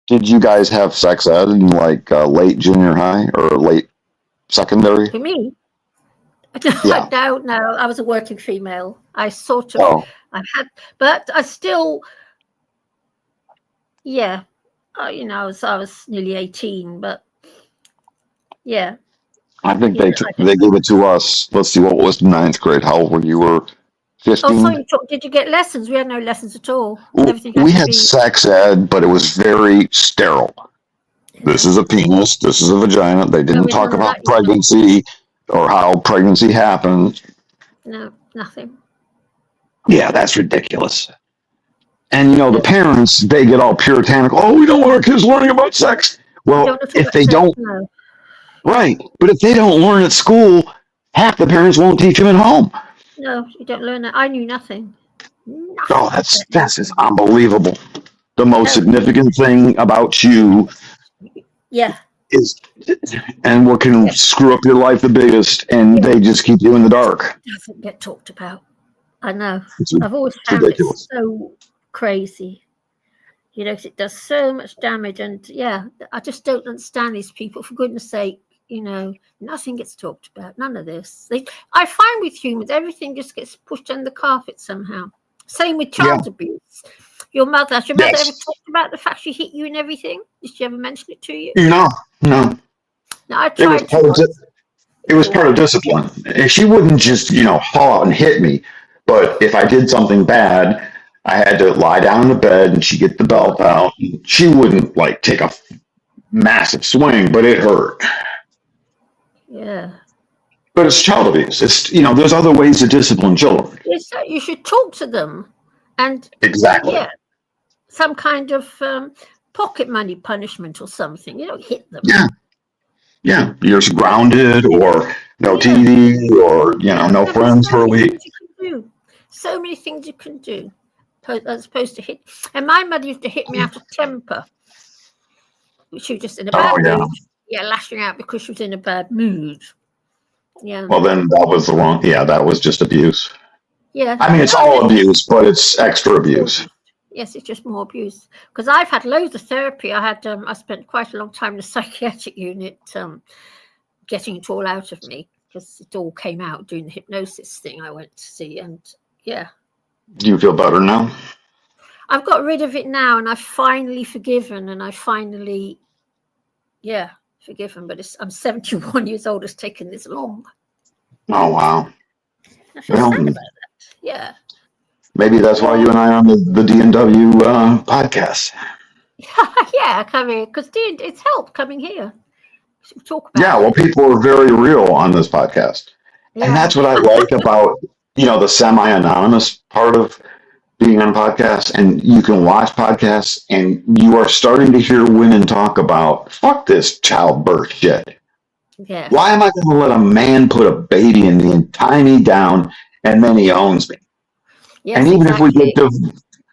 Did you guys have sex ed in late junior high or late secondary? For me? Yeah. No, I was a working female. I sort of, but I still, I was nearly 18, but yeah. I think they gave it to us. Let's see, what was ninth grade? How old were you? Were 15? Oh, sorry, did you get lessons? We had no lessons at all. Everything We had sex ed, but it was very sterile. This is a penis. This is a vagina. They didn't talk about pregnancy or how pregnancy happened. No, nothing. Yeah, that's ridiculous. And, the parents, they get all puritanical. Oh, we don't want our kids learning about sex. Well, if they don't. No. Right. But if they don't learn at school, half the parents won't teach them at home. No, you don't learn that. I knew nothing. Oh, that's just unbelievable. The most significant thing about you is, and what can screw up your life the biggest, and they just keep you in the dark. It doesn't get talked about. I know. It's I've always found ridiculous. it so crazy. Because it does so much damage, and I just don't understand these people. For goodness sake, nothing gets talked about. None of this. I find with humans, everything just gets pushed under the carpet somehow. Same with child abuse. Your mother, has your mother ever talked about the fact she hit you and everything? Did she ever mention it to you? No. No, I tried It was part of discipline. And she wouldn't just, haul out and hit me. But if I did something bad, I had to lie down in the bed and she'd get the belt out. She wouldn't take a massive swing, but it hurt. Yeah. But it's child abuse. It's, there's other ways to discipline children. You should talk to them. And exactly. Yeah. Some kind of pocket money punishment or something. You don't hit them. Yeah. Yeah. You're just grounded or no TV or, no friends for a week. So many things you can do. As opposed to hit. And my mother used to hit me out of temper. She was just in a bad mood. Yeah, lashing out because she was in a bad mood. Yeah. Well, then that was the wrong. Yeah, that was just abuse. Yeah. I mean, it's all abuse, but it's extra abuse. Yes, it's just more abuse. Because I've had loads of therapy. I spent quite a long time in the psychiatric unit getting it all out of me because it all came out during the hypnosis thing I went to see. And yeah. Do you feel better now? I've got rid of it now, and I've finally forgiven, and I finally, forgiven. But I'm 71 years old. It's taken this long. Oh wow! I feel sad about that. Yeah. Maybe that's why you and I are on the D&W podcast. Yeah, come here because it's helped coming here. We'll talk about. Yeah, well, people are very real on this podcast, and that's what I like about. The semi-anonymous part of being on podcasts, and you can watch podcasts and you are starting to hear women talk about, fuck this childbirth shit. Yeah. Why am I going to let a man put a baby in me and tie me down and then he owns me? Yes, and even exactly.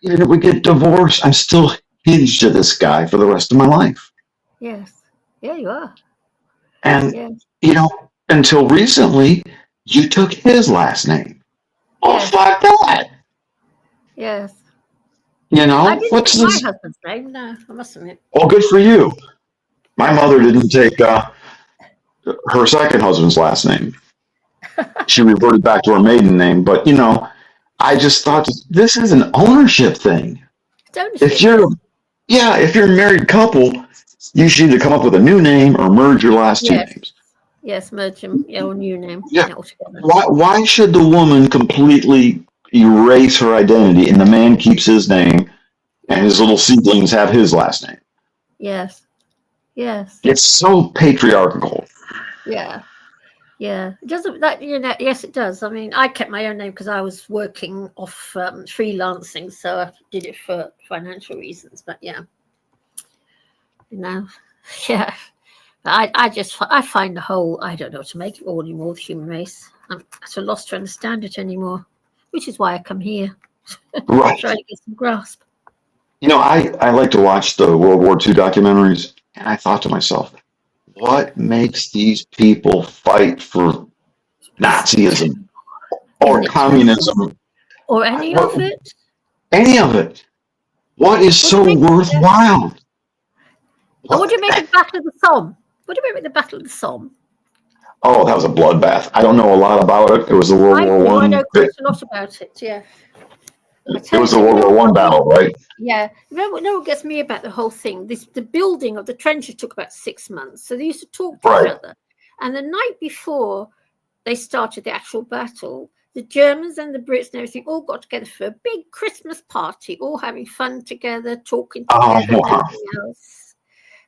if we get divorced, I'm still hinged to this guy for the rest of my life. Yes. Yeah, you are. And, until recently, you took his last name. Oh, fuck that. Yes. I didn't take my husband's name. No, I must admit. Oh, good for you. My mother didn't take her second husband's last name. She reverted back to her maiden name, but I just thought this is an ownership thing. If you're a married couple, you should either come up with a new name or merge your last two names. Yes, merge them. Or new name. Yeah. Why should the woman completely erase her identity and the man keeps his name and his little seedlings have his last name? Yes. Yes. It's so patriarchal. Yeah. Yeah. It doesn't that yes it does. I mean, I kept my own name because I was working off freelancing, so I did it for financial reasons, but yeah. Yeah. I find the whole, I don't know what to make it all anymore, the human race. I'm at a loss to understand it anymore, which is why I come here. Right. Try to get some grasp. I like to watch the World War II documentaries, and I thought to myself, what makes these people fight for Nazism or communism? Or any of it? Any of it. What is so worthwhile? What do you make of the Battle of the Somme? What do you make of the Battle of the Somme? Oh, that was a bloodbath. I don't know a lot about it. It was the World War One. I know quite a lot about it, yeah. It was the World War One battle, right? Yeah. What gets me about the whole thing? The building of the trenches took about 6 months. So they used to talk to each other. And the night before they started the actual battle, the Germans and the Brits and everything all got together for a big Christmas party, all having fun together, talking together and everything else.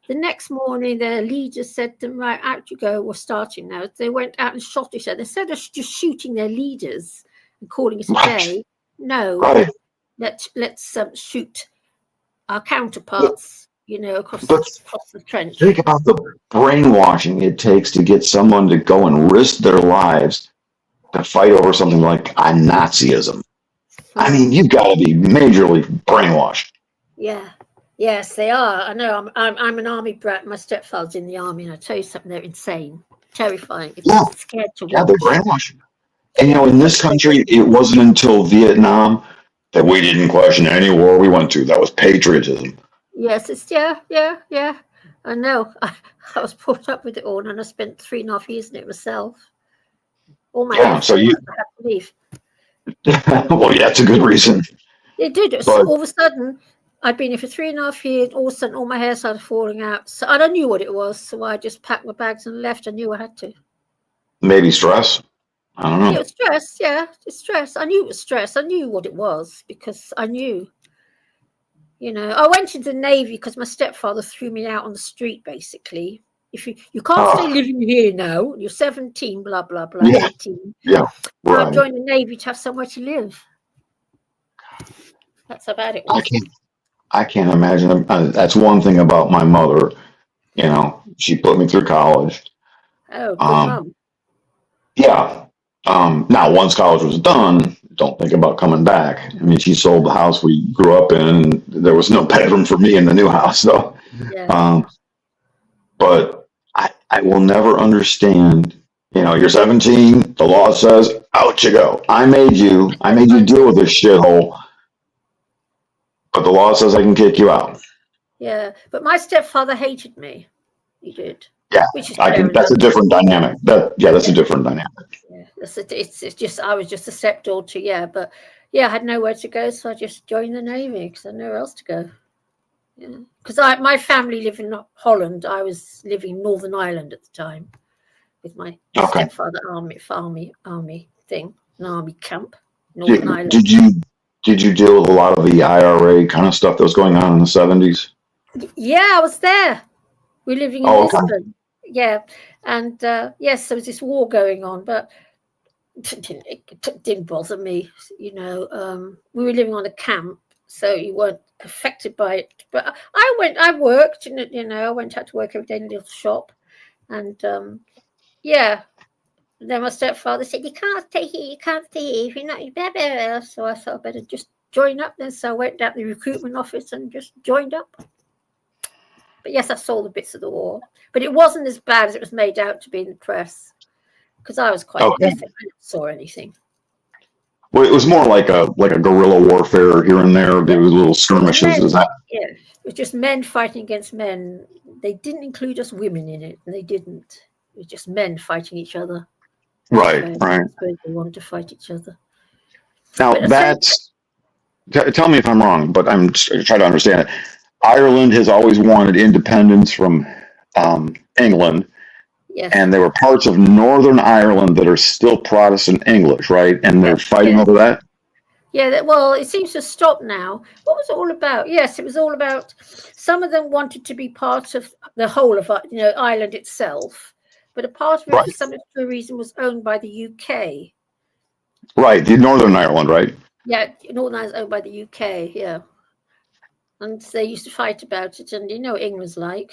The next morning, their leaders said to them, right, out you go, we're starting now. They went out and shot each other. Instead of just shooting their leaders and calling it a day, no, let's shoot our counterparts, across the trench. Think about the brainwashing it takes to get someone to go and risk their lives to fight over something like Nazism. I mean, you've got to be majorly brainwashed. Yeah. Yes, they are. I know. I'm an army brat. My stepfather's in the army, and I tell you something, they're insane, terrifying. It's scared to watch. Yeah, they're brainwashing. And in this country, it wasn't until Vietnam that we didn't question any war we went to. That was patriotism. Yes, it's yeah. I know. I was brought up with it all, and I spent 3.5 years in it myself. All my so you I have to leave. Well, yeah, it's a good reason. It did. So all of a sudden, I'd been here for 3.5 years. All of a sudden, all my hair started falling out. So I knew what it was. So I just packed my bags and left. I knew I had to. Maybe stress. I don't know. Yeah, it was stress. Yeah, it's stress. I knew it was stress. I knew what it was because I knew. I went into the Navy because my stepfather threw me out on the street, basically. If you can't stay living here now, you're 17, blah, blah, blah, 18. Yeah, right. I joined the Navy to have somewhere to live. That's about it. I can't imagine. That's one thing about my mother. She put me through college. Oh, good mom. Yeah. Now, once college was done, don't think about coming back. I mean, she sold the house we grew up in, and there was no bedroom for me in the new house, though. Yeah. But I will never understand. You're 17. The law says, out you go. I made you deal with this shithole. But the law says I can kick you out. Yeah, but my stepfather hated me. He did. Yeah, that's a different dynamic. That's a different dynamic. Yeah, it's just I was just a stepdaughter. Yeah, but I had nowhere to go, so I just joined the Navy because I had nowhere else to go. Yeah, because my family lived in Holland. I was living in Northern Ireland at the time with my stepfather army thing, an army camp. Northern Ireland. Did you deal with a lot of the IRA kind of stuff that was going on in the 70s? Yeah, I was there. We were living in Lisbon. Yeah, and yes, there was this war going on, but it didn't bother me. We were living on a camp, so you weren't affected by it. But I worked, I went out to work every day in a little shop, and then my stepfather said, you can't stay here, if you're not, blah, blah, blah. So I thought I'd better just join up then. So I went down to the recruitment office and just joined up. But yes, I saw the bits of the war. But it wasn't as bad as it was made out to be in the press. Because I was quite innocent. I didn't saw anything. Well, it was more like a guerrilla warfare here and there. There was little skirmishes. Yeah, it was just men fighting against men. They didn't include us women in it. They didn't. It was just men fighting each other. Right, So right. I suppose they want to fight each other. Now But that's, tell me if I'm wrong, but I'm trying to understand it. Ireland has always wanted independence from England, yes, and there were parts of Northern Ireland that are still Protestant English, right? And they're fighting over that? yeah. Well, it seems to stop now. What was it all about? Yes, it was all about. Some of them wanted to be part of the whole of Ireland itself, but a part of it, for some reason, was owned by the UK. Right, the Northern Ireland, right? Yeah, Northern Ireland is owned by the UK. Yeah, and they used to fight about it, and you know what England's like.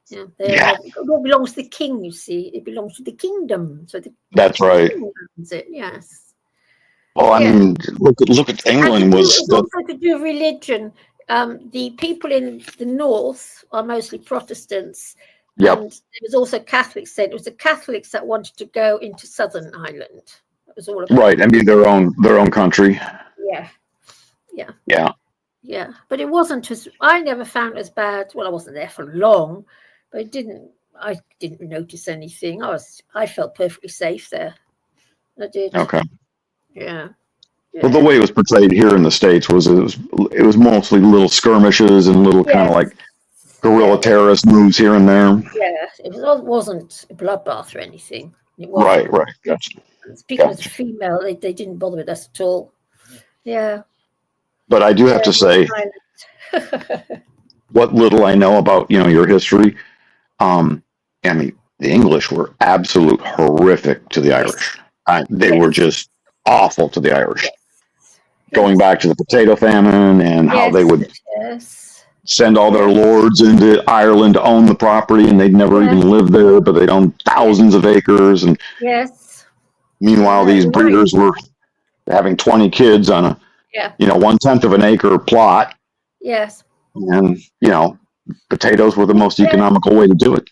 Yeah, it all belongs to the king. You see, it belongs to the kingdom. So that's right. King owns it. Yes. Well, I mean, look at England It's also to do with religion. The people in the north are mostly Protestants, and there was also Catholics. Said it was the Catholics that wanted to go into Southern Ireland. It was all about right. I mean, their own country. Yeah. But it wasn't as I never found it as bad. Well, I wasn't there for long, but I didn't notice anything. I felt perfectly safe there. I did. Okay. Yeah. Well, the way it was portrayed here in the States was it was mostly little skirmishes and little kind of like guerrilla terrorist moves here and there. Yeah, it wasn't a bloodbath or anything. It Right, wasn't. right. Gotcha. Speaking as a female, they didn't bother with us at all. Yeah. But I do have to say, what little I know about your history, I mean, the English were absolute horrific to the Irish. They were just awful to the Irish. Going back to the potato famine and how they would send all their lords into Ireland to own the property, and they'd never even live there, but they'd own thousands of acres. And meanwhile, these breeders were having 20 kids on a 1/10 of an acre plot. Yes. And potatoes were the most economical way to do it.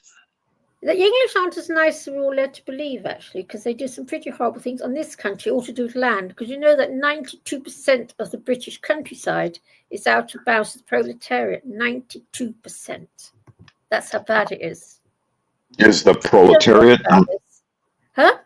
The English aren't as nice as we're all led to believe, actually, because they do some pretty horrible things on this country, all to do with land. Because you know that 92% of the British countryside is out of bounds to the proletariat. 92%. That's how bad it is. Is the proletariat? Huh?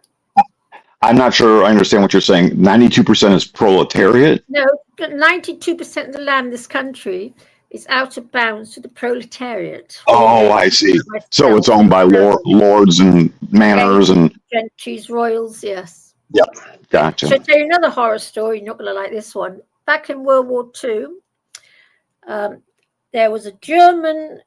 I'm not sure I understand what you're saying. 92% is proletariat? No, 92% of the land in this country is out of bounds to the proletariat. Oh, I see. So it's owned by lords and manors and gentries, royals, yes. Yep, gotcha. So I'll tell you another horror story. You're not going to like this one. Back in World War II, there was a German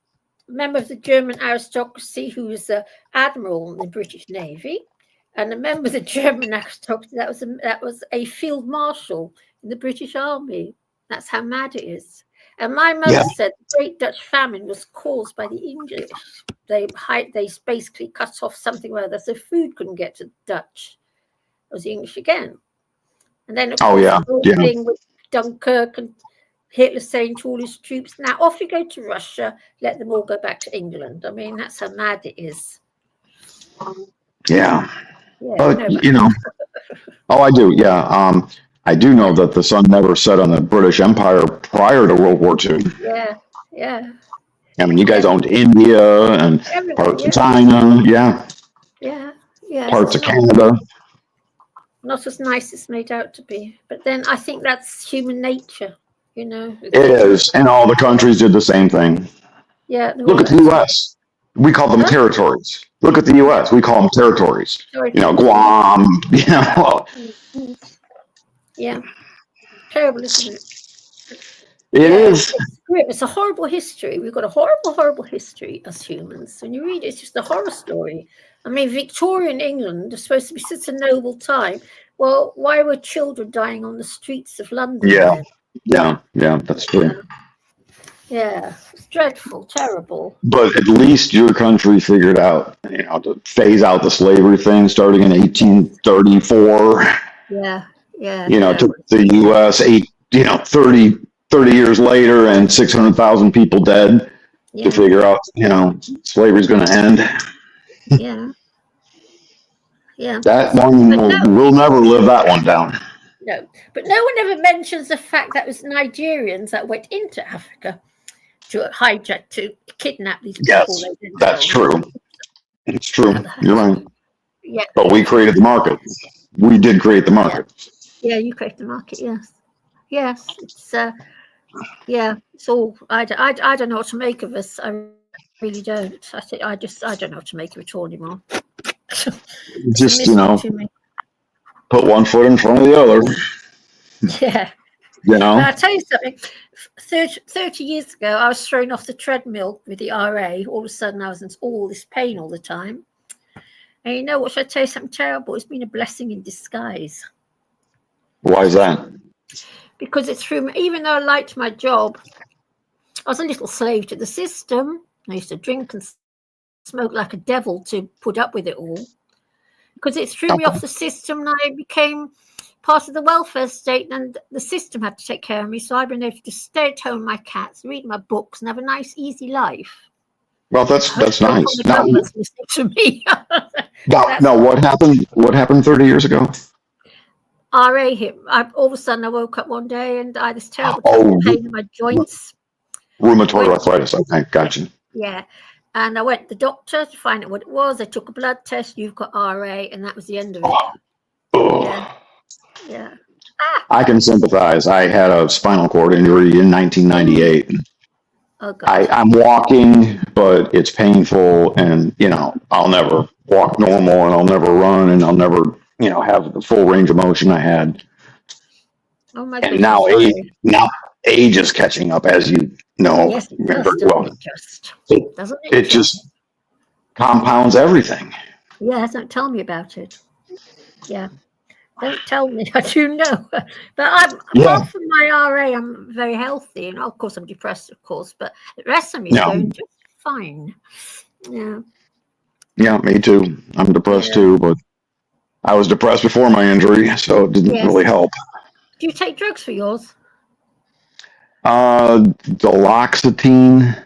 member of the German aristocracy who was an admiral in the British Navy, and a member of the German aristocracy that was a field marshal in the British Army. That's how mad it is. And my mother said the Great Dutch Famine was caused by the English. They basically cut off something where so food couldn't get to the Dutch. It was the English again. And then, of course, the whole thing with Dunkirk and Hitler saying to all his troops, now off you go to Russia, let them all go back to England. I mean, that's how mad it is. Yeah. But, oh, I do. Yeah. I do know that the sun never set on the British Empire prior to World War II. Yeah. I mean, you guys owned India and parts of China. Yeah. Parts of Canada. Not as nice as it's made out to be. But then I think that's human nature, It is. And all the countries did the same thing. Yeah. Look at the U.S. We call them territories. Look at the U.S. We call them territories. Guam, Yeah. Terrible, isn't it? It is. It's a horrible history. We've got a horrible, horrible history as humans. When you read it, it's just a horror story. I mean, Victorian England is supposed to be such a noble time. Well, why were children dying on the streets of London? Yeah, that's true. Yeah, it's dreadful, terrible. But at least your country figured out, to phase out the slavery thing starting in 1834. Yeah. Took the U.S. 30 years later and 600,000 people dead to figure out, slavery's going to end. Yeah. That one, we'll never live that one down. No, but no one ever mentions the fact that it was Nigerians that went into Africa to kidnap these people. Yes, that's true. It's true. You're right. Yeah. But we created the market. We did create the market. Yeah, you create the market. Yes. Yes. It's yeah. It's all. I don't know what to make of this. I really don't. I don't know what to make of it all anymore. It's Just, a mystery to me. put one foot in front of the other. Yeah. You know? But I'll tell you something. 30 years ago, I was thrown off the treadmill with the RA. All of a sudden, I was in all this pain all the time. And you know what? Should I tell you something terrible? It's been a blessing in disguise. Why is that? Because it's through, even though I liked my job, I was a little slave to the system. I used to drink and smoke like a devil to put up with it all. Because it threw me off the system, and I became part of the welfare state, and the system had to take care of me. So I've been able to stay at home with my cats, read my books, and have a nice, easy life. Well, that's nice. Now, listening to me. what happened? What happened 30 years ago? RA hit. All of a sudden, I woke up one day and I had this terrible pain in my joints. Rheumatoid arthritis. Okay, gotcha. Yeah. And I went to the doctor to find out what it was. They took a blood test. You've got RA, and that was the end of it. Yeah. Yeah. I can sympathize. I had a spinal cord injury in 1998. Oh, God. I'm walking, but it's painful, and I'll never walk normal, and I'll never run, and I'll never have the full range of motion I had. Oh my and goodness. now age is catching up, as you know. Yes, it very does, well. doesn't It just compounds everything. Yeah, don't tell me about it. Yeah. Don't tell me. I do know. But apart from my RA, I'm very healthy. And of course, I'm depressed, of course. But the rest of me is going just fine. Yeah. Yeah, me too. I'm depressed too, but I was depressed before my injury, so it didn't really help. Do you take drugs for yours? Duloxetine.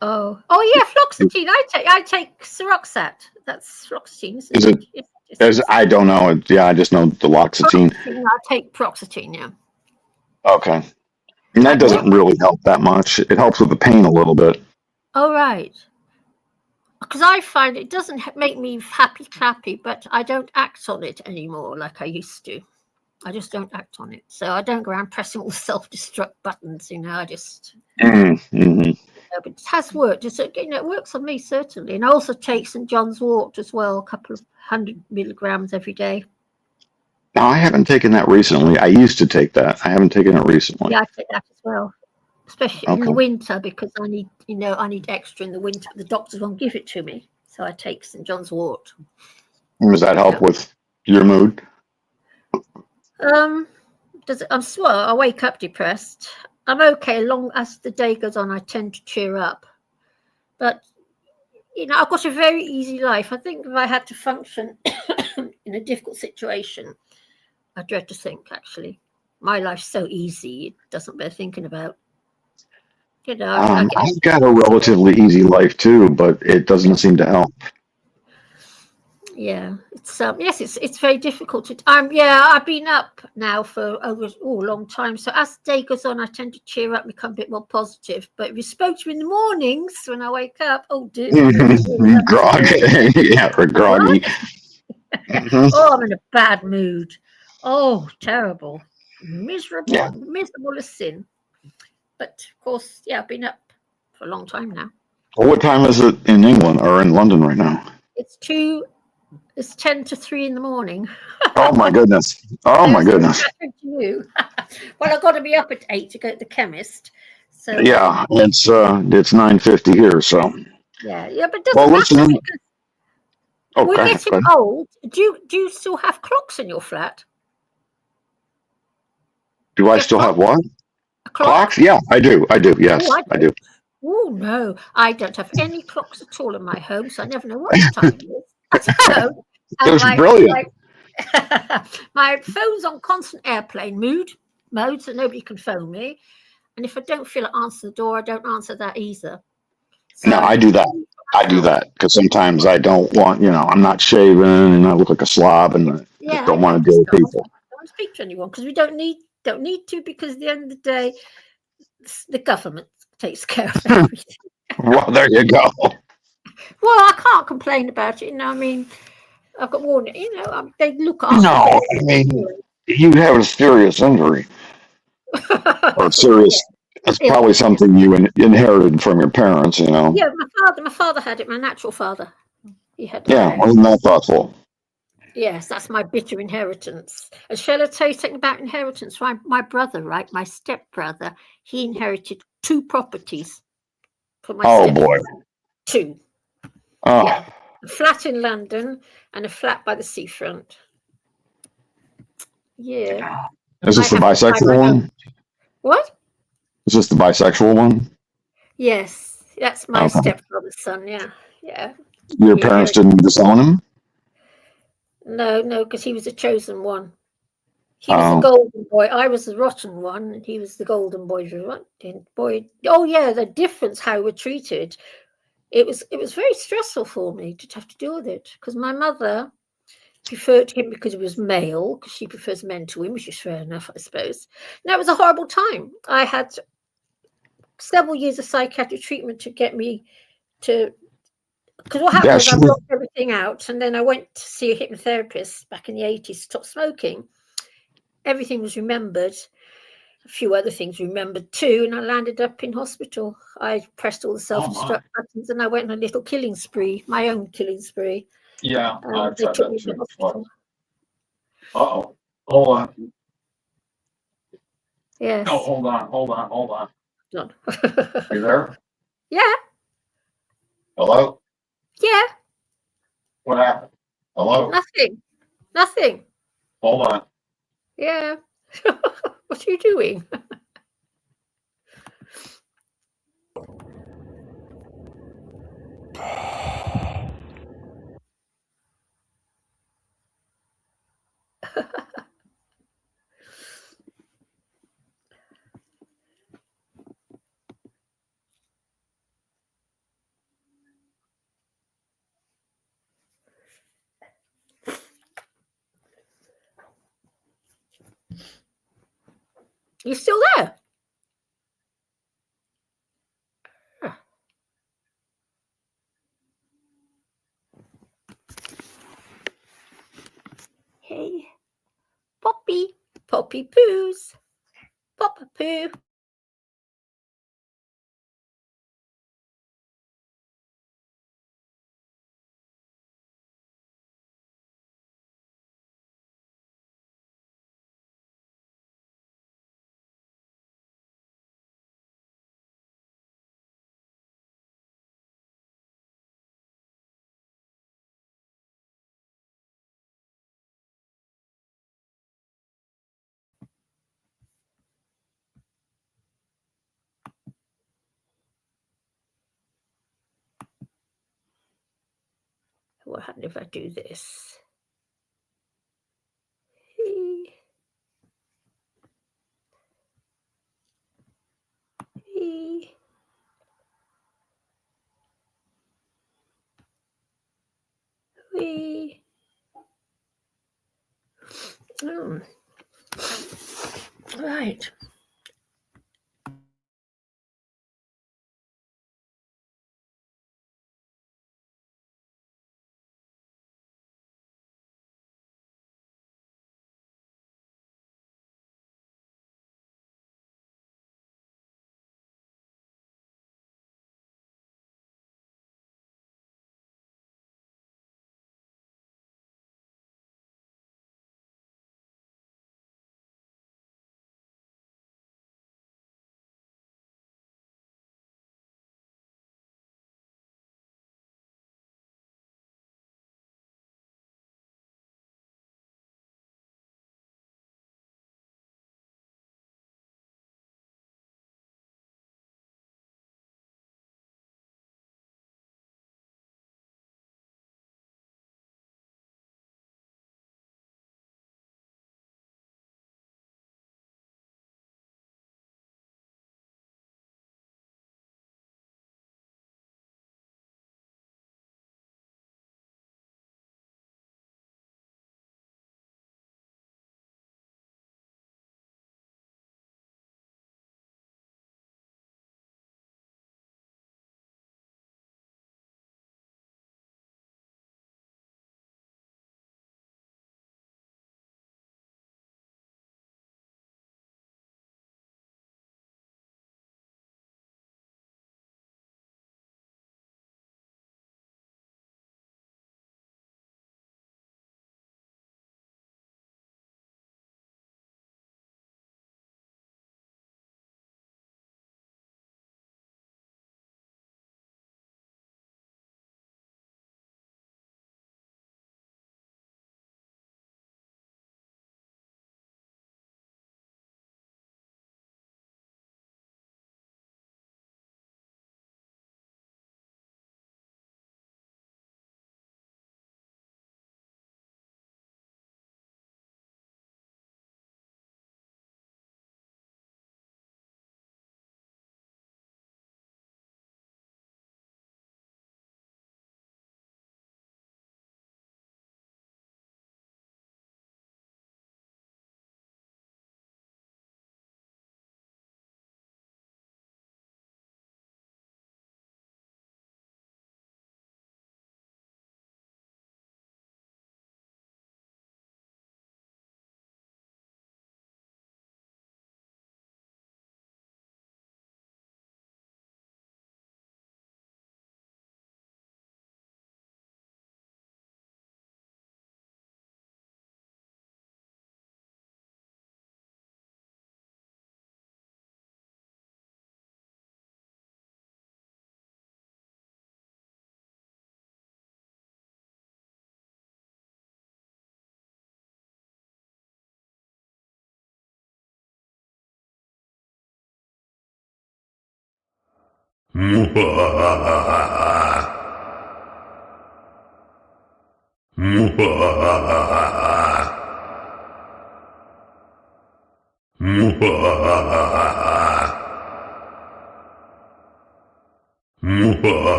Oh yeah, fluoxetine. I take Seroxat. That's fluoxetine, isn't it? I don't know. I just know duloxetine. I take paroxetine, yeah. Okay. And that doesn't really help that much. It helps with the pain a little bit. Oh, right. Because I find it doesn't make me happy clappy, but I don't act on it anymore like I used to. I just don't act on it. So I don't go around pressing all the self-destruct buttons, I just... Mm-hmm. But it has worked. It works on me, certainly. And I also take St. John's wort as well, a couple of 100 milligrams every day. Now, I haven't taken that recently. I used to take that. I haven't taken it recently. Yeah, I take that as well, especially in the winter, because I need, I need extra in the winter. But the doctors won't give it to me, so I take St. John's wort. Does that help with your mood? Does it? I wake up depressed. I'm okay. Long as the day goes on, I tend to cheer up. But I've got a very easy life. I think if I had to function in a difficult situation, I dread to think. Actually, my life's so easy; it doesn't bear thinking about. I've got a relatively easy life too, but it doesn't seem to help. Yeah, it's it's very difficult to. I've been up now for a long time. So as the day goes on, I tend to cheer up, become a bit more positive. But if you spoke to me in the mornings when I wake up, oh dear, groggy, or groggy. Oh, I'm in a bad mood. Oh, terrible, miserable as sin. But of course, I've been up for a long time now. Well, what time is it in England or in London right now? It's 10 to 3 in the morning. Oh my goodness! Oh my goodness! Well, I've got to be up at 8 to go to the chemist. So yeah, it's 9:50 here. So yeah, but it doesn't matter because we're getting old. Do you still have clocks in your flat? Do I still have what? Clocks? Yeah, I do. Yes, I do. Oh no, I don't have any clocks at all in my home, so I never know what time it is. It was brilliant. My phone's on constant airplane mode, so nobody can phone me. And if I don't feel like answering the door, I don't answer that either. So no, I do that. Because sometimes I don't want, I'm not shaving and I look like a slob and I don't want to deal with people. I don't speak to anyone because we don't need to, because at the end of the day, the government takes care of everything. Well, there you go. Well, I can't complain about it. You know, I mean, I've got worn. You know, they look after. No, I mean, you have a serious injury or serious. It's probably something you inherited from your parents. You know. Yeah, my father had it. My natural father, he had. Yeah, wasn't that thoughtful? Yes, that's my bitter inheritance. And shall I tell you something about inheritance? My brother, right, my stepbrother, he inherited 2 properties from my Boy. 2. Oh. Yeah, a flat in London and a flat by the seafront. Yeah. Is this the bisexual one? What? Is this the bisexual one? Yes, that's my stepbrother's son. Yeah, yeah. Your parents didn't disown him? No, because he was a chosen one. He was the golden boy. I was the rotten one, and he was the golden boy. Oh yeah, the difference how we're treated. It was very stressful for me to have to deal with it because my mother preferred him because he was male, because she prefers men to women, which is fair enough, I suppose. And that was a horrible time. I had several years of psychiatric treatment to get me to. Because what happened was I blocked everything out, and then I went to see a hypnotherapist back in the 80s to stop smoking. Everything was remembered. A few other things remembered too, and I landed up in hospital. I pressed all the self-destruct buttons, and I went on a little killing spree, my own killing spree. Yeah, I've They tried took that me to too. hospital. Uh-oh. Hold on. Yes. No, hold on. Done. You there? Yeah. Hello? Yeah. What happened? Hello? Nothing. Hold on. Yeah. What are you doing? You still there? Hey, Poppy poos, Papa poo. What happens if I do this? Hey. Hey. Hey. Right.